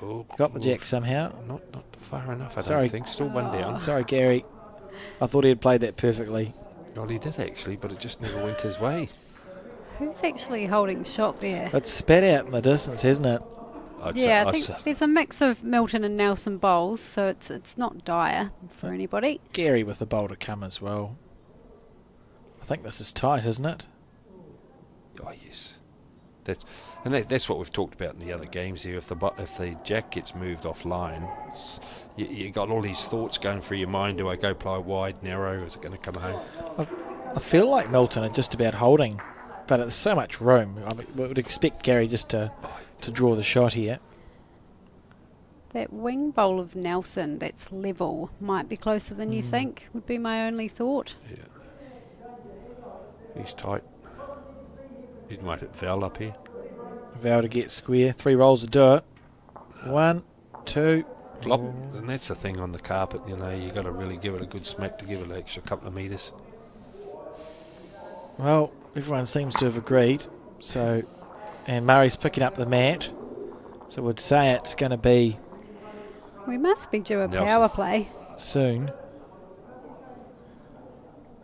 Oh, Got the jack somehow. Not far enough, I Sorry. don't think. Still one down. Sorry, Gary. I thought he had played that perfectly. Well, he did actually, but it just never went his way. Who's actually holding shot there? It's spat out in the distance, hasn't it? Yeah, I think there's a mix of Milton and Nelson bowls, so it's not dire for anybody. Gary with the bowl to come as well. I think this is tight, isn't it? Oh yes, that's what we've talked about in the other games here. If the jack gets moved offline, you got all these thoughts going through your mind. Do I go play wide, narrow? Is it going to come home? I feel like Milton are just about holding, but there's so much room. I mean, we would expect Gary just to draw the shot here. That wing bowl of Nelson that's level might be closer than you think, would be my only thought. Yeah, he's tight. He might hit Val up here. Val to get square. 3 rolls to do it. 1, 2. Flop, and that's the thing on the carpet. You know, you got to really give it a good smack to give it an extra couple of metres. Well, everyone seems to have agreed. So, and Murray's picking up the mat. So we'd say it's going to be We must be due a Nelson. power play. soon.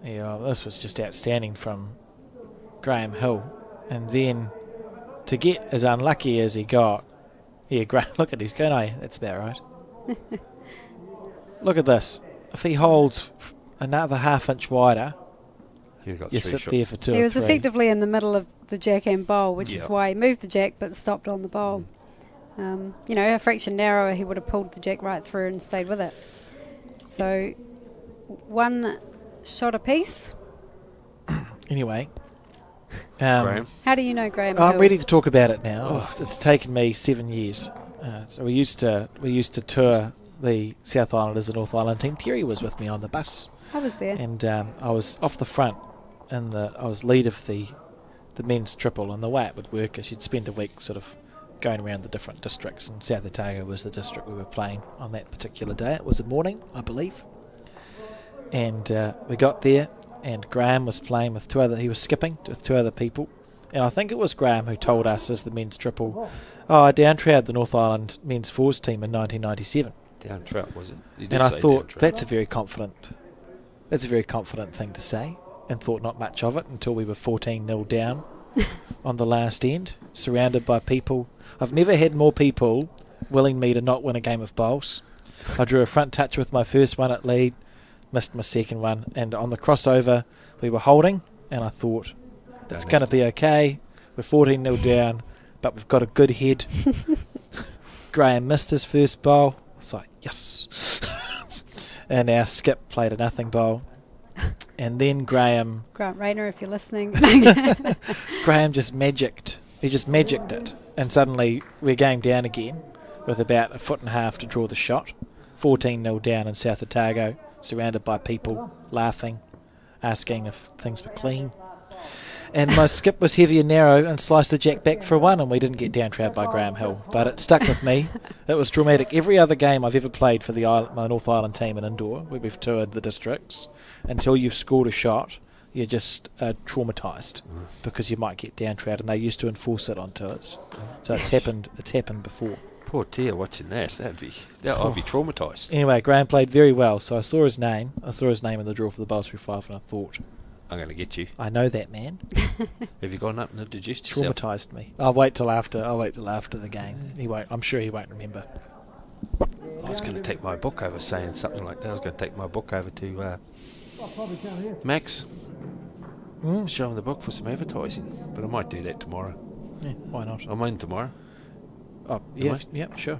Yeah, this was just outstanding from Graham Hill. And then to get as unlucky as he got, Graham, look at he's going, oh, that's about right. Look at this. If he holds another half-inch wider, You've got you 3 sit shots. there for 2 He or was 3. effectively in the middle of the jack and bowl, which Yeah. is why he moved the jack but stopped on the bowl. A fraction narrower, he would have pulled the jack right through and stayed with it. So, 1 shot apiece. Anyway. Graham. How do you know Graham I'm Hill? ready to talk about it now. It's taken me 7 years. So we used to tour the South Islanders and North Island team. Terry was with me on the bus, I was there. and I was off the front, and I was lead of the men's triple. And the way it would work is you'd spend a week sort of going around the different districts, and South Otago was the district we were playing on that particular day. It was a morning, I believe, and we got there. And Graham was playing with he was skipping with 2 other people. And I think it was Graham who told us as the men's triple, I downtrowed the North Island men's fours team in 1997. Down trout, was it? You did And I say thought, down trout. that's a very confident thing to say, and thought not much of it until we were 14-0 down on the last end, surrounded by people. I've never had more people willing me to not win a game of bowls. I drew a front touch with my first one at lead, missed my second one, and on the crossover we were holding, and I thought it's going to be okay. We're 14-0 down, but we've got a good head. Graham missed his first bowl. It's like, yes. And our skip played a nothing bowl. And then Grant Rayner, if you're listening. Graham just magicked. He just magicked it. And suddenly we're going down again with about 1.5 foot to draw the shot. 14-0 down in South Otago, surrounded by people laughing, asking if things were clean. And my skip was heavy and narrow and sliced the jack back for 1, and we didn't get downtrowed by Graham Hill. But it stuck with me. It was dramatic. Every other game I've ever played for my North Island team in indoor, where we've toured the districts, until you've scored a shot, you're just traumatised because you might get downtrowed, and they used to enforce it on tours. So it's happened before. Poor Tia watching that. I'd be traumatised. Anyway, Graham played very well, so I saw his name. I saw his name in the draw for the Bowls3Five, and I thought, I'm going to get you. I know that man. Have you gone up and introduced yourself? Traumatised me. I'll wait till after the game. He won't. I'm sure he won't remember. I was going to take my book over saying something like that. I was going to take my book over to Max. Show him the book for some advertising. But I might do that tomorrow. Yeah, why not? I'm in tomorrow. Oh, yeah, sure.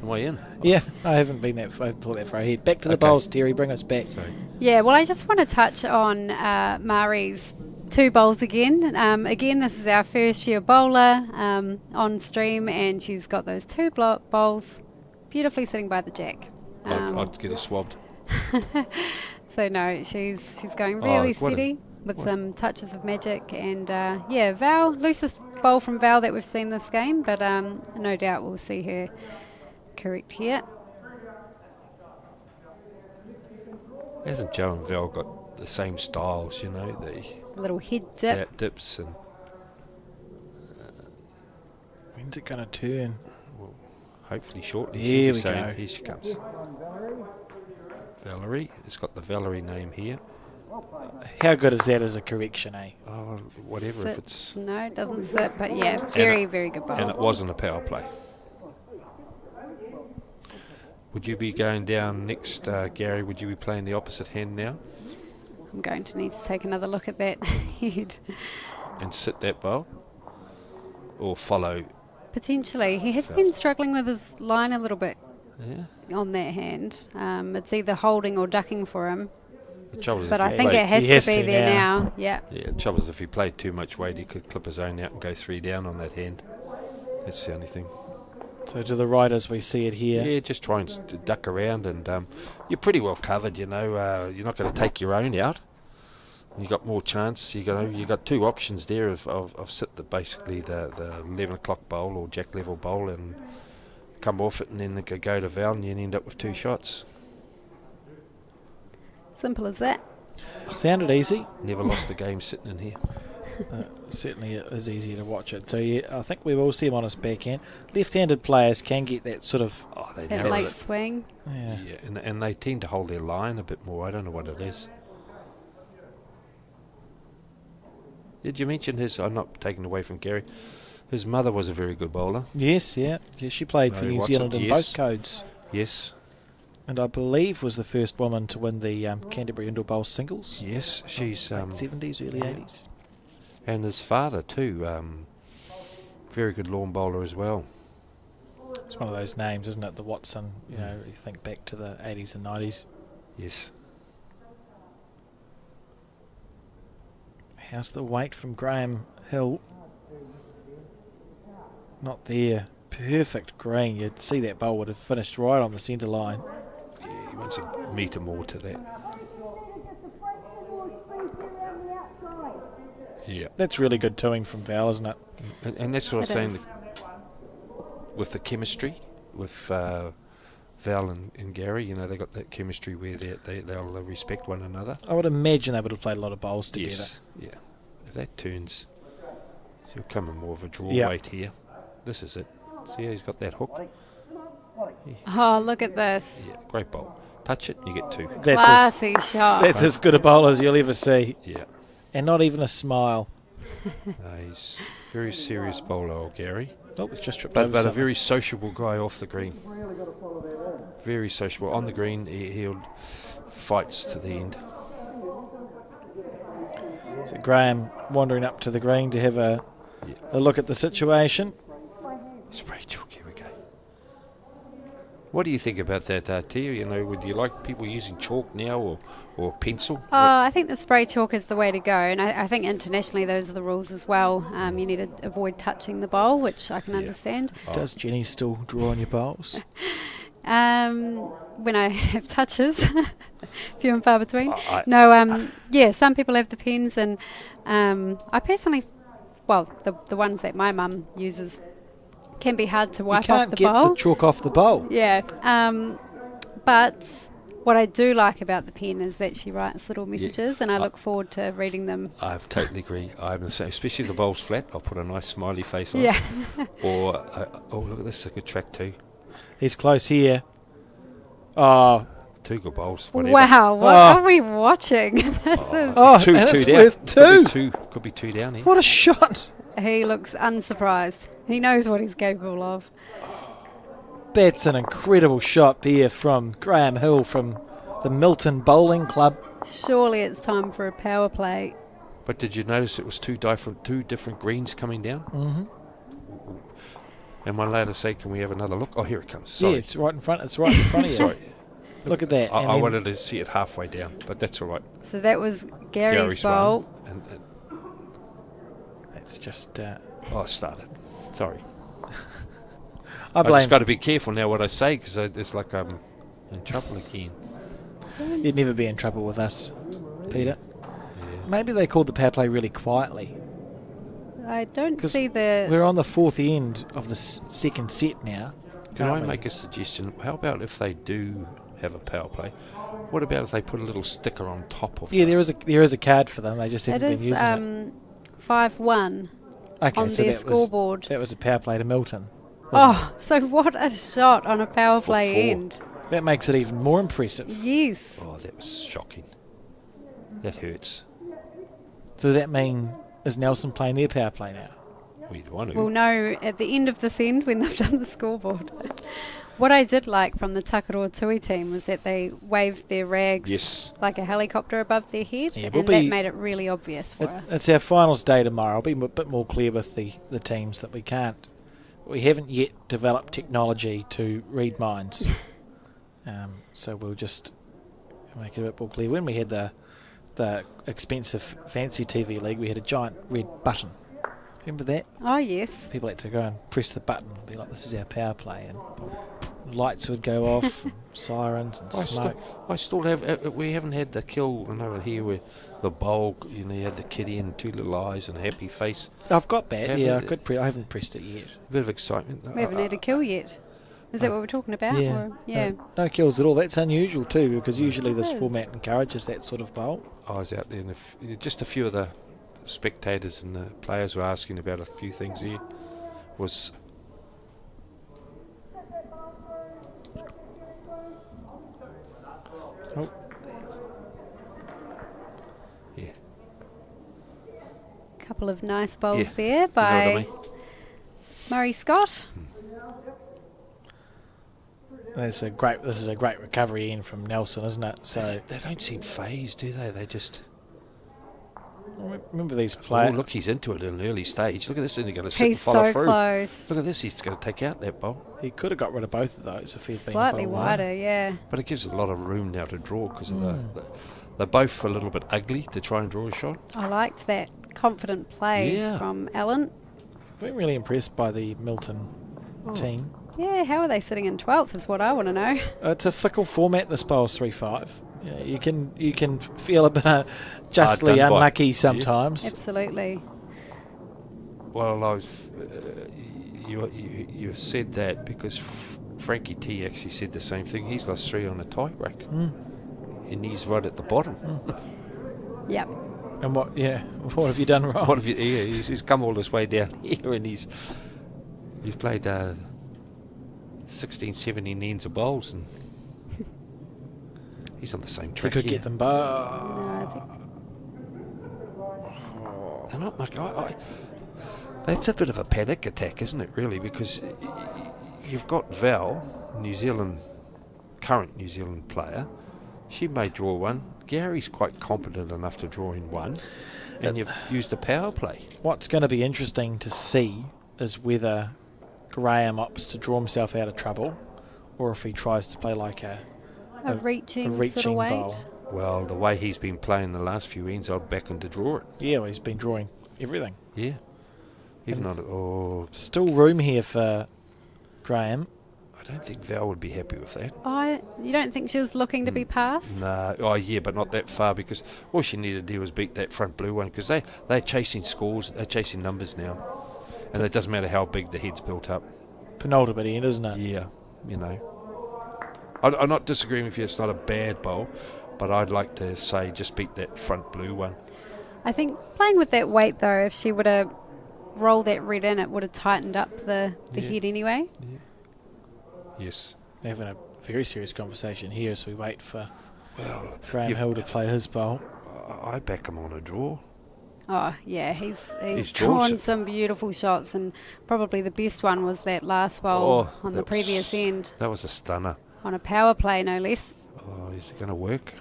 Am I in? Yeah, I haven't thought that far ahead. Back to the Okay. bowls, Terry. Bring us back. Sorry. Yeah, well, I just want to touch on Mari's 2 bowls again. Again, this is our first year bowler on stream, and she's got those 2 bowls beautifully sitting by the jack. I'd get her swabbed. So no, she's going really steady with some touches of magic, and Val, loosest bowl from Val that we've seen this game, but no doubt we'll see her correct here. Hasn't Joe and Val got the same styles, you know, the Little head dip. dips and When's it going to turn? hopefully shortly. Here She'll be we saying, go. here she comes. Valerie. It's got the Valerie name here. How good is that as a correction, eh? Oh, whatever, if it's... Sits. No, it doesn't sit, but yeah, very, very good And bowl. it wasn't a power play. Would you be going down next, Gary? Would you be playing the opposite hand now I'm going to need to take another look at that head. and sit that bowl? Or follow? Potentially. He has been struggling with his line a little bit Yeah. on that hand. It's either holding or ducking for him. The trouble is But if I he think played, it has He has to be to there now. now. Yeah. Yeah, the trouble is if he played too much weight, he could clip his own out and go 3 down on that hand. That's the only thing. So to the right as we see it here. Yeah, just try and duck around, and you're pretty well covered. You're not going to take your own out. You got more chance. You got 2 options there of sit basically the 11 o'clock bowl or jack level bowl and come off it, and then go to Val, and you end up with 2 shots. Simple as that. Sounded easy. Never lost a game sitting in here. Certainly it is easy to watch it. So yeah, I think we will see him on his backhand. Left-handed players can get that sort of... Oh, they That narrow late it. swing. Yeah. Yeah, and they tend to hold their line a bit more. I don't know what it is. Did you mention his... I'm not taking away from Gary. His mother was a very good bowler. Yes, yeah. Yeah, she played for Mary New Watson, Zealand in yes. both codes. Yes, And I believe was the first woman to win the Canterbury Indoor Bowl singles. yes. She's... Late 70s, early 80s. And his father too, very good lawn bowler as well. It's one of those names, isn't it? The Watson, you know, you think back to the 80s and 90s. Yes. How's the weight from Graham Hill? Not there. Perfect green. You'd see that bowl would have finished right on the centre line. Yeah, he wants a metre more to that. Yeah. That's really good towing from Val, isn't it? And that's what I was It saying is. with the chemistry, with Val and Gary. You know, they got that chemistry where they'll respect one another. I would imagine they would have played a lot of bowls together. Yes. Yeah. If that turns, so he'll come in more of a draw Yeah. weight here. This is it. See how he's got that hook? Oh, look at this. Yeah, great bowl. Touch it, you get 2. Classy shot. That's as good a bowl as you'll ever see. Yeah. And not even a smile. He's very serious bowler, old Gary. Oh, it's just tripped But over a something. very sociable guy off the green. Very sociable. On the green, he'll fights to the end. So Graham wandering up to the green to have a Yeah. look at the situation. Spray chalk, here we go. What do you think about that, Tia? You know, would you like people using chalk now or pencil? I think the spray chalk is the way to go, and I think internationally those are the rules as well. You need to avoid touching the bowl, which I can understand. Does Jenny still draw on your bowls? When I have touches, few and far between. I- Yeah, some people have the pens, and I personally, well, the ones that my mum uses can be hard to You wipe can't off the get bowl. the chalk off the bowl. Yeah, but what I do like about the pen is that she writes little messages, and I look forward to reading them. I totally agree. I'm the same. Especially if the bowl's flat, I'll put a nice smiley face on Yeah. it. Or, oh, look at this. A good track too. He's close here. Oh, 2 good bowls. Whatever. Wow, what Oh. are we watching? This is. oh Two, and two it's down. worth 2. Could be 2 down here. What a shot. He looks unsurprised. He knows what he's capable of. That's an incredible shot there from Graham Hill from the Milton Bowling Club. Surely it's time for a power play. But did you notice it was two different greens coming down? Mm-hmm. Am I allowed to say, can we have another look? Oh, here it comes. Sorry. Yeah, it's right in front. It's right in front of you. Sorry. Look at that. and I then wanted to see it halfway down, but that's all right. So that was Gary's bowl. one. And That's just. oh, it started. Sorry. I I blame. just got to be careful now what I say because it's like I'm in trouble again. You'd never be in trouble with us, Peter. Yeah. Maybe they called the power play really quietly. I don't 'Cause see the. We're on the fourth end of the second set now. Can can't I we? make a suggestion? How about if they do have a power play? What about if they put a little sticker on top of Yeah, it? there is a card for them. They just It haven't been is using it. 5-1 Okay, on so their that scoreboard. that was a power play to Milton. Oh, so what a shot on a power For play 4. end. That makes it even more impressive. Yes. Oh, that was shocking. That hurts. So does that mean, is Nelson playing their power play now? We'd want to. We'll know at the end of this end when they've done the scoreboard. What I did like from the Takaroa Tui team was that they waved their rags Yes. like a helicopter above their head, Yeah, we'll and that be- made it really obvious for us. It's our finals day tomorrow. I'll be a bit more clear with the teams that we can't. We haven't yet developed technology to read minds. So we'll just make it a bit more clear. When we had the expensive fancy TV league, we had a giant red button. Remember that? Oh, yes. People had to go and press the button and be like, this is our power play. And lights would go off, and sirens and smoke. I still have. We haven't had the kill over here where the bowl. You know, you had the kitty and 2 little eyes and a happy face. I've got that, Have yeah. it? I haven't pressed it yet. A bit of excitement. We haven't had a kill yet. Is that what we're talking about? Yeah. Or, yeah. No kills at all. That's unusual too, because usually this It is. format encourages that sort of bowl. I was out there, and just a few of the spectators and the players were asking about a few things here. Was Oh. yeah. Couple of nice bowls Yeah. there You know what by I mean? Murray Scott. This is a great recovery in from Nelson, isn't it? So They don't seem phased, do they? They just. remember these Oh, players. look, he's into it at an early stage. Look at this, and he's going to sit and He's follow so through. close. Look at this, he's going to take out that bowl. He could have got rid of both of those if he'd been Slightly bowl one. wider, yeah. But it gives a lot of room now to draw because of they're both a little bit ugly to try and draw a shot. I liked that confident play Yeah. from Alan. Been really impressed by the Milton team. Yeah, how are they sitting in 12th is what I want to know. It's a fickle format, this Bowls3Five. You can feel a bit justly done by. unlucky Yeah. sometimes. Absolutely. Well, you said that because Frankie T actually said the same thing. He's lost 3 on a tie break, and he's right at the bottom. Yep. And what have you done wrong? What have you? Yeah, he's come all this way down here, and he's played 16, 17 ends of bowls, and he's on the same We track could here. get them both. No, I think They're not much. That's a bit of a panic attack, isn't it? Really, because you've got Val, current New Zealand player. She may draw one. Gary's quite competent enough to draw in one, and you've used a power play. What's going to be interesting to see is whether Graham opts to draw himself out of trouble, or if he tries to play like a reaching sort of reaching weight. bowl. Well, the way he's been playing the last few ends, I'd back him to draw it. Yeah, well, he's been drawing everything. Yeah. Even on Still room here for Graham. I don't think Val would be happy with that. You don't think she was looking to be passed? No, yeah, but not that far, because all she needed to do was beat that front blue one, because they're chasing scores, they're chasing numbers now, and it doesn't matter how big the head's built up. Penultimate end, isn't it? Yeah, I'm not disagreeing with you. It's not a bad bowl, but I'd like to say just beat that front blue one. I think playing with that weight, though, if she would have rolled that red in, it would have tightened up the head anyway. Yes. We're having a very serious conversation here as we wait for Well, Graham Hill to play his bowl. I back him on a draw. Oh, yeah, he's He's drawn drawn some beautiful shots, and probably the best one was that last bowl on the that previous was- end, That was a stunner. on a power play, no less. Oh, is it going to work?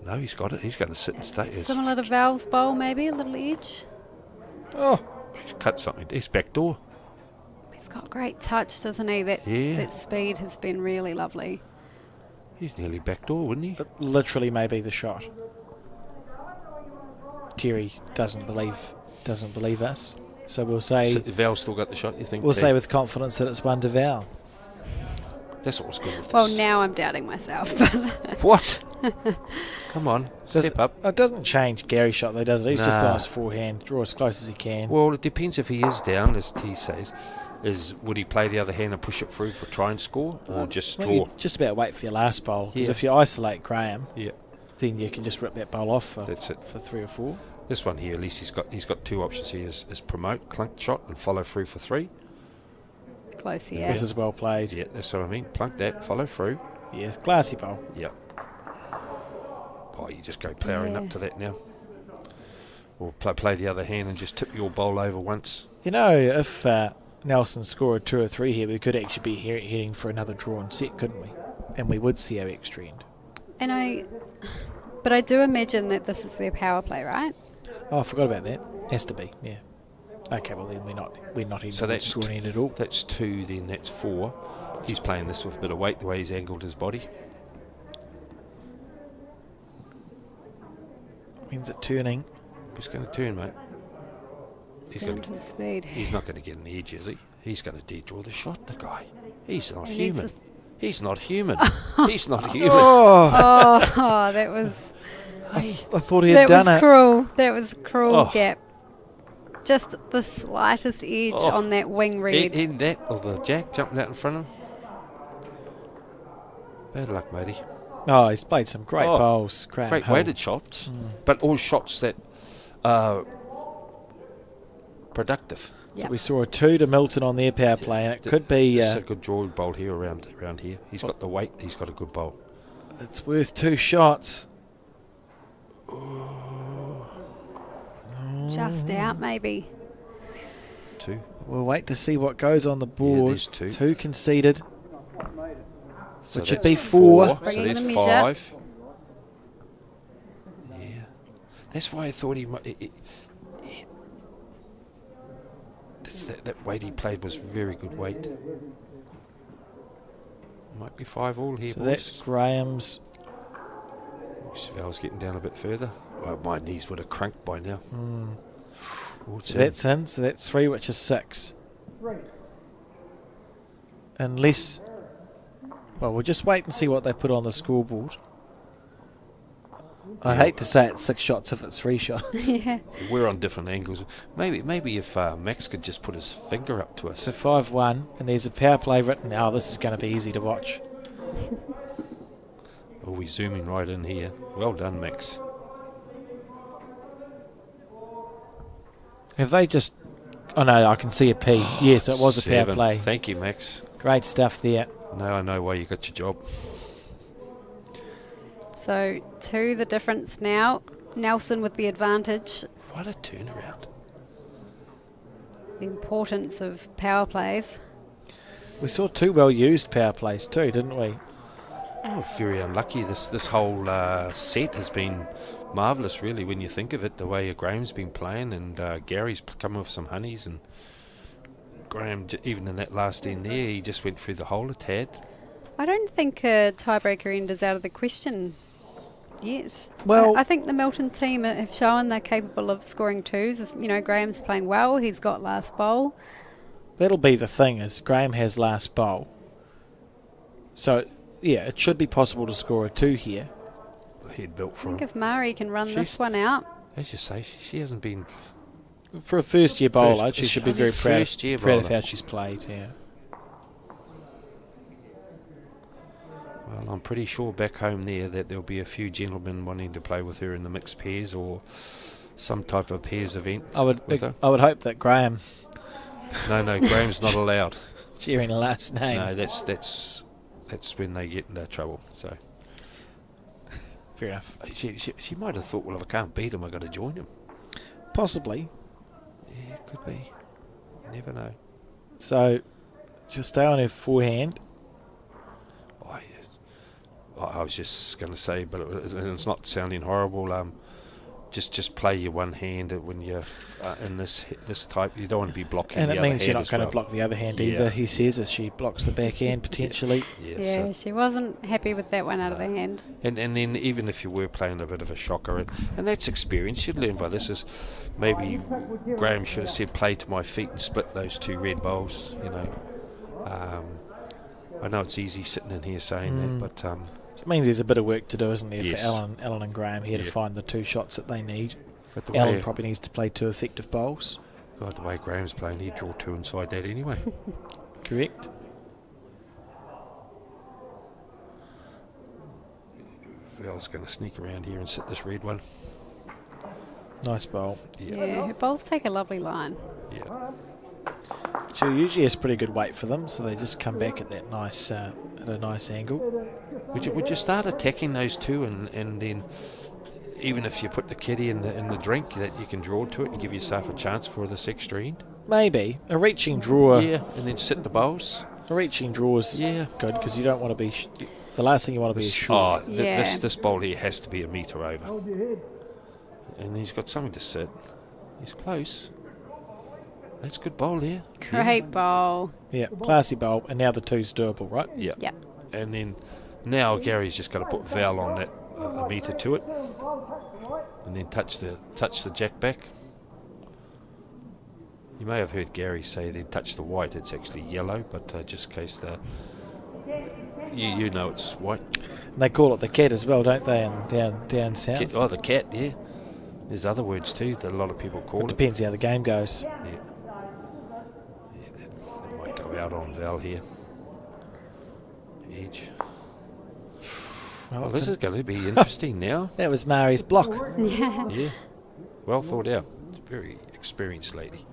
No, he's got it. He's going to sit and stay. Similar to Val's bowl, maybe, a little edge. Oh, He's cut something. He's back door. He's got great touch, doesn't he? Yeah. That speed has been really lovely. He's nearly back door, wouldn't he? it literally may be the shot. Terry doesn't believe us, so we'll say Val's still got the shot, you think? we'll T? say with confidence that it's one to Val. That's what was good with Well, this. now I'm doubting myself. What? Come on, step up. It doesn't change Gary's shot though, does it? He's just Nah. on his forehand, draw as close as he can. Well, it depends if he is down, as T says. Would he play the other hand and push it through for try and score, or just Well, draw? you just about wait for your last bowl, because Yeah. if you isolate Graham, Yeah, then you can just rip that bowl off for, that's it. for 3 or 4. This one here, at least he's got 2 options here: is promote, clunk shot, and follow through for 3, close here. This is well played. Yeah, that's what I mean. Plunk that, follow through. Yes, classy bowl. Yeah. Oh, you just go ploughing Yeah. up to that now. Or play the other hand and just tip your bowl over once. You know, if Nelson scored 2 or 3 here, we could actually be heading for another drawn set, couldn't we? And we would see our extra end. But I do imagine that this is their power play, right? Oh, I forgot about that. Has to be, yeah. Okay, well then we're not even So that's drawn end at all. That's 2, then that's 4. He's playing this with a bit of weight, the way he's angled his body. When's it turning? He's going to turn, mate. He's Down going to the speed. He's not going to get in the edge, is he? He's going to dead draw the shot, the guy. He's not He needs human. to- He's not human. He's not human. Oh, Oh, that was I thought he had that was done it. cruel. That was a cruel Oh. gap. Just the slightest edge Oh. on that wing red. In that, or the jack jumping out in front of him. Bad luck, matey. Oh, he's played some great Oh, bowls. Graham Great Hill. weighted shots, but all shots that are productive. So Yep. we saw a 2 to Milton on their power play, and it could be. It's a good draw bowl here around here. He's got the weight. He's got a good bowl. It's worth 2 shots. Just out, maybe. 2. We'll wait to see what goes on the board. there's 2. 2 conceded. So Which would that's be 4. So Bringing there's the measure. 5. Yeah, that's why I thought he might. That weight he played was very good weight. Might be 5 all here, So boys. that's Graham's. Val's getting down a bit further. Well, my knees would have crunked by now. Oh, So that's in. So that's 3, which is 6. Unless. Well, we'll just wait and see what they put on the scoreboard. I'd hate to say it's 6 shots if it's 3 shots. Yeah. We're on different angles. Maybe if Max could just put his finger up to us. So 5-1, and there's a power play written. Oh, this is going to be easy to watch. Oh, we're zooming right in here. Well done, Max. Have they just... Oh no, I can see a P. Yes, it was a power 7. play. Thank you, Max. Great stuff there. Now I know why you got your job. So 2 the difference now. Nelson with the advantage. What a turnaround. The importance of power plays. We saw 2 well-used power plays too, didn't we? Oh, very unlucky. This whole set has been marvellous, really, when you think of it. The way Graham's been playing, and Gary's come with some honeys, and Graham, even in that last end there, he just went through the hole a tad. I don't think a tiebreaker end is out of the question yet. Well- I think the Milton team have shown they're capable of scoring 2s. You know, Graham's playing well. He's got last bowl. That'll be the thing, is Graham has last bowl. So, yeah, it should be possible to score a 2 here. Head built I for think him. if Murray can run She's- this one out. As you say, she hasn't been... For a first-year bowler, First- she should be only very proud first-year of bowler. how she's played, yeah. Well, I'm pretty sure back home there that there'll be a few gentlemen wanting to play with her in the mixed pairs or some type of pairs event I would with her. hope that Graham No, Graham's not allowed. sharing a last name. No, that's when they get into trouble. So Fair enough. she might have thought, well, if I can't beat him, I've got to join him. Possibly. Yeah, could be. You never know. So, she'll stay on her forehand. I was just going to say, but it's not sounding horrible. Just play your one hand when you're in this type. You don't want to be blocking And the it other means hand you're not as going to well. block the other hand Yeah. either, he says, as she blocks the backhand potentially. Yeah, Yeah, so- she wasn't happy with that one out of the hand. And then even if you were playing a bit of a shocker, and that's experience, you'd learn by this, is maybe Graham should have said play to my feet and split those 2 red bowls, you know. I know it's easy sitting in here saying that, but So it means there's a bit of work to do, isn't there, Yes. for Alan and Graham here to Yeah. find the 2 shots that they need. but the Alan way, probably needs to play 2 effective bowls. God, the way Graham's playing, he'd draw 2 inside that anyway. Correct. Val's going to sneak around here and sit this red one. Nice bowl. Yeah, her bowls take a lovely line. Yeah. She usually has pretty good weight for them, so they just come back at that nice at a nice angle. Would you start attacking those two, and then even if you put the kitty in the drink, that you can draw to it and give yourself a chance for this extra end? Maybe a reaching draw. Yeah, and then sit the bowls. A reaching draw is Yeah. good because you don't want to be. The last thing you want to be is short. Yeah. This bowl here has to be a metre over. And he's got something to sit. He's close. That's a good bowl here. Great bowl. Yeah, classy bowl, and now the two's doable, right? Yeah. Yep. And then now Gary's just got to put Val on that a metre to it, and then touch the jack back. You may have heard Gary say then touch the white. It's actually yellow, but just in case you know it's white. And they call it the cat as well, don't they? And down south. Oh, the cat. Yeah. There's other words too that a lot of people call It it. depends how the game goes. Yeah. That might go out on Val here. Edge. Well, Oh, this is going to be interesting now. that was Mari's block. Yeah. Yeah. Well thought out. It's a very experienced lady.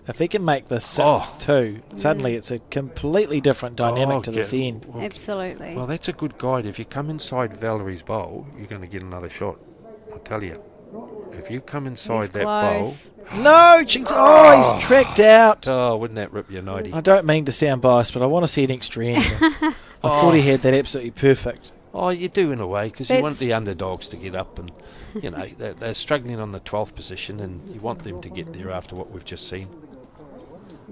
If he can make this sit Oh. too, suddenly it's a completely different dynamic to this end. Well, Absolutely. well, that's a good guide. If you come inside Valerie's bowl, you're going to get another shot. I'll tell you. If you come inside He's that close. No, he's tricked out. bowl, oh, wouldn't that rip your nightie? I don't mean to sound biased, but I want to see an extra end. I thought he had that absolutely perfect. Oh, you do in a way, because you want That's- the underdogs to get up, and you know they're struggling on the 12th position, and you want them to get there after what we've just seen.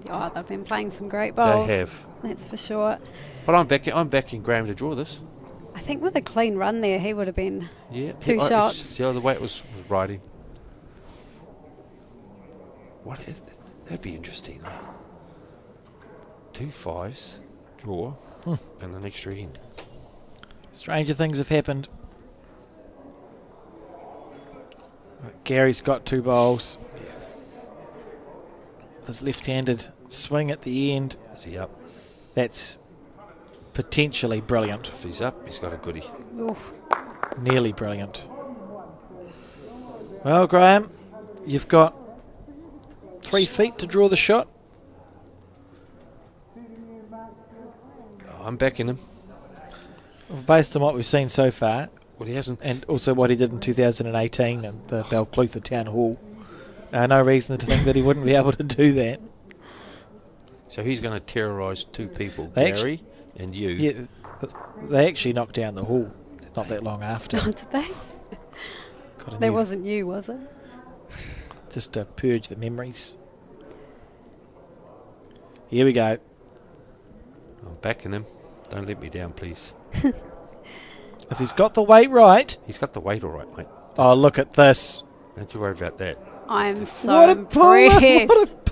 Oh, they've been playing some great bowls. They have. That's for sure. But I'm backing Graham to draw this. I think with a clean run there, he would have been. Yeah, Two it's- shots. Yeah, the way it was riding. That'd be interesting. Eh? 2 5s, draw, and an extra end. Stranger things have happened. Gary's got 2 bowls. This left-handed swing at the end. Is he up? That's potentially brilliant. If he's up, he's got a goodie. Oof. Nearly brilliant. Well, Graham, you've got 3 feet to draw the shot. Oh, I'm backing him. Based on what we've seen so far, Well, he hasn't. and also what he did in 2018 at the Balclutha Town Hall, no reason to think that he wouldn't be able to do that. So he's going to terrorise 2 people, They Gary and you. Yeah, they actually knocked down the hall not that long after. Oh, did they? Got a That new- wasn't you, was it? just to purge the memories. Here we go. I'm backing him. Don't let me down, please. If he's got the weight right. He's got the weight all right, mate. Oh, look at this. Don't you worry about that. I'm so What a bowler, impressed. what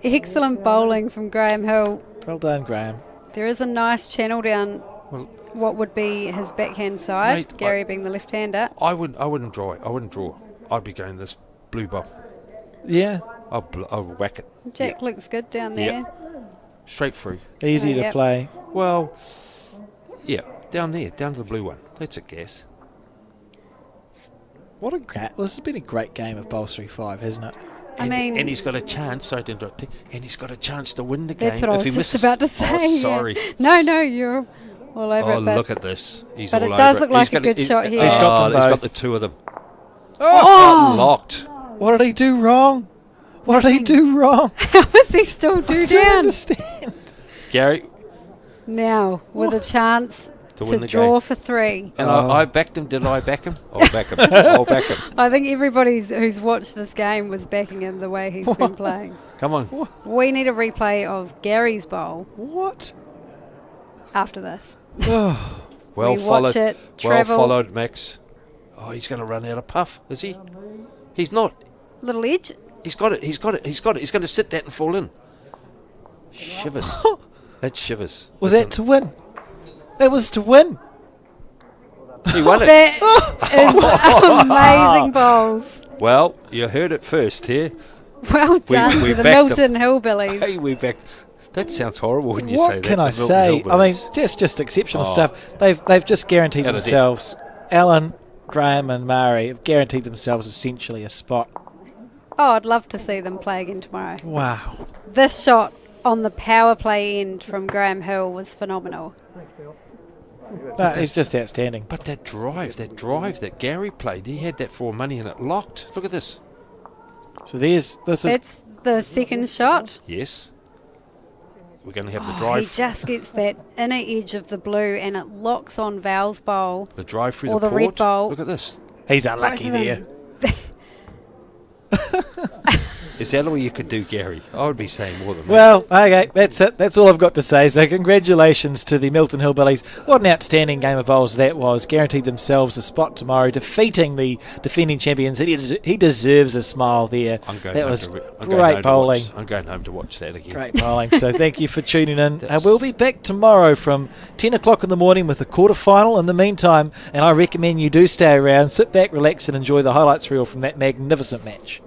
Excellent bowling from Graham Hill. Well done, Graham. There is a nice channel down Well, what would be his backhand side, Mate, Gary being the left-hander. I wouldn't draw it. I wouldn't draw. I'd be going this blue bowl. Yeah, I'll whack it. Jack looks good down there. Yeah. Straight through. easy Oh, to yep. play. Well, yeah, down there, down to the blue one. That's a guess. What a well, this has been a great game of Bowls3Five, hasn't it? I mean, and he's got a chance. Sorry to interrupt you. And he's got a chance to win the game. that's what I if was he just misses. about to say. Oh, yeah. sorry. No, you're all over Oh, it. But look at this. He's but all it over does look like He's a got good shot here. He's got them He's got both. the 2 of them. Oh! Locked. What did he do wrong? What did he do wrong? how does he still I do don't down? understand. Gary, Now, with a chance To to win the draw game. for 3. and Oh. I backed him. Did I back him? I'll back him. I'll back him. I think everybody who's watched this game was backing him the way he's been playing. Come on. We need a replay of Gary's bowl What? after this. Oh, Well We watch followed. it, Well travel. followed, Max. Oh, he's going to run out of puff, is he? He's not. Little edge. He's got it. He's got it. He's got it. He's going to sit that and fall in. Shivers. That's shivers. was That's that to win? That was to win. He won it. That is amazing bowls. Well, you heard it first here. Well done we to the backed them. Milton Hillbillies. Hey, we backed. That sounds horrible when you say What that. can I the Milton say? I mean, Hillbillies. that's just exceptional Oh. stuff. They've just guaranteed Out of depth. themselves. Alan, Graham, and Mari have guaranteed themselves essentially a spot Oh, I'd love to see them play again tomorrow. Wow. This shot on the power play end from Graham Hill was phenomenal. That is just outstanding. But that drive that Gary played, he had that for money and it locked. Look at this. So this is That's the second shot. Yes. We're going to have the Oh, drive. he just gets that inner edge of the blue and it locks on Val's bowl. The drive through Or the the red port. bowl. Look at this. he's unlucky Both of there. them. Is that all you could do, Gary? I would be saying more than that. Well, okay, that's it. That's all I've got to say. So congratulations to the Milton Hillbillies. What an outstanding game of bowls that was. Guaranteed themselves a spot tomorrow, defeating the defending champions. He deserves a smile there. I'm going That home was to I'm going home great to bowling. I'm going home to watch that again. Great bowling. So thank you for tuning in. That's- We'll be back tomorrow from 10 o'clock in the morning with the quarterfinal in the meantime. And I recommend you do stay around, sit back, relax and enjoy the highlights reel from that magnificent match.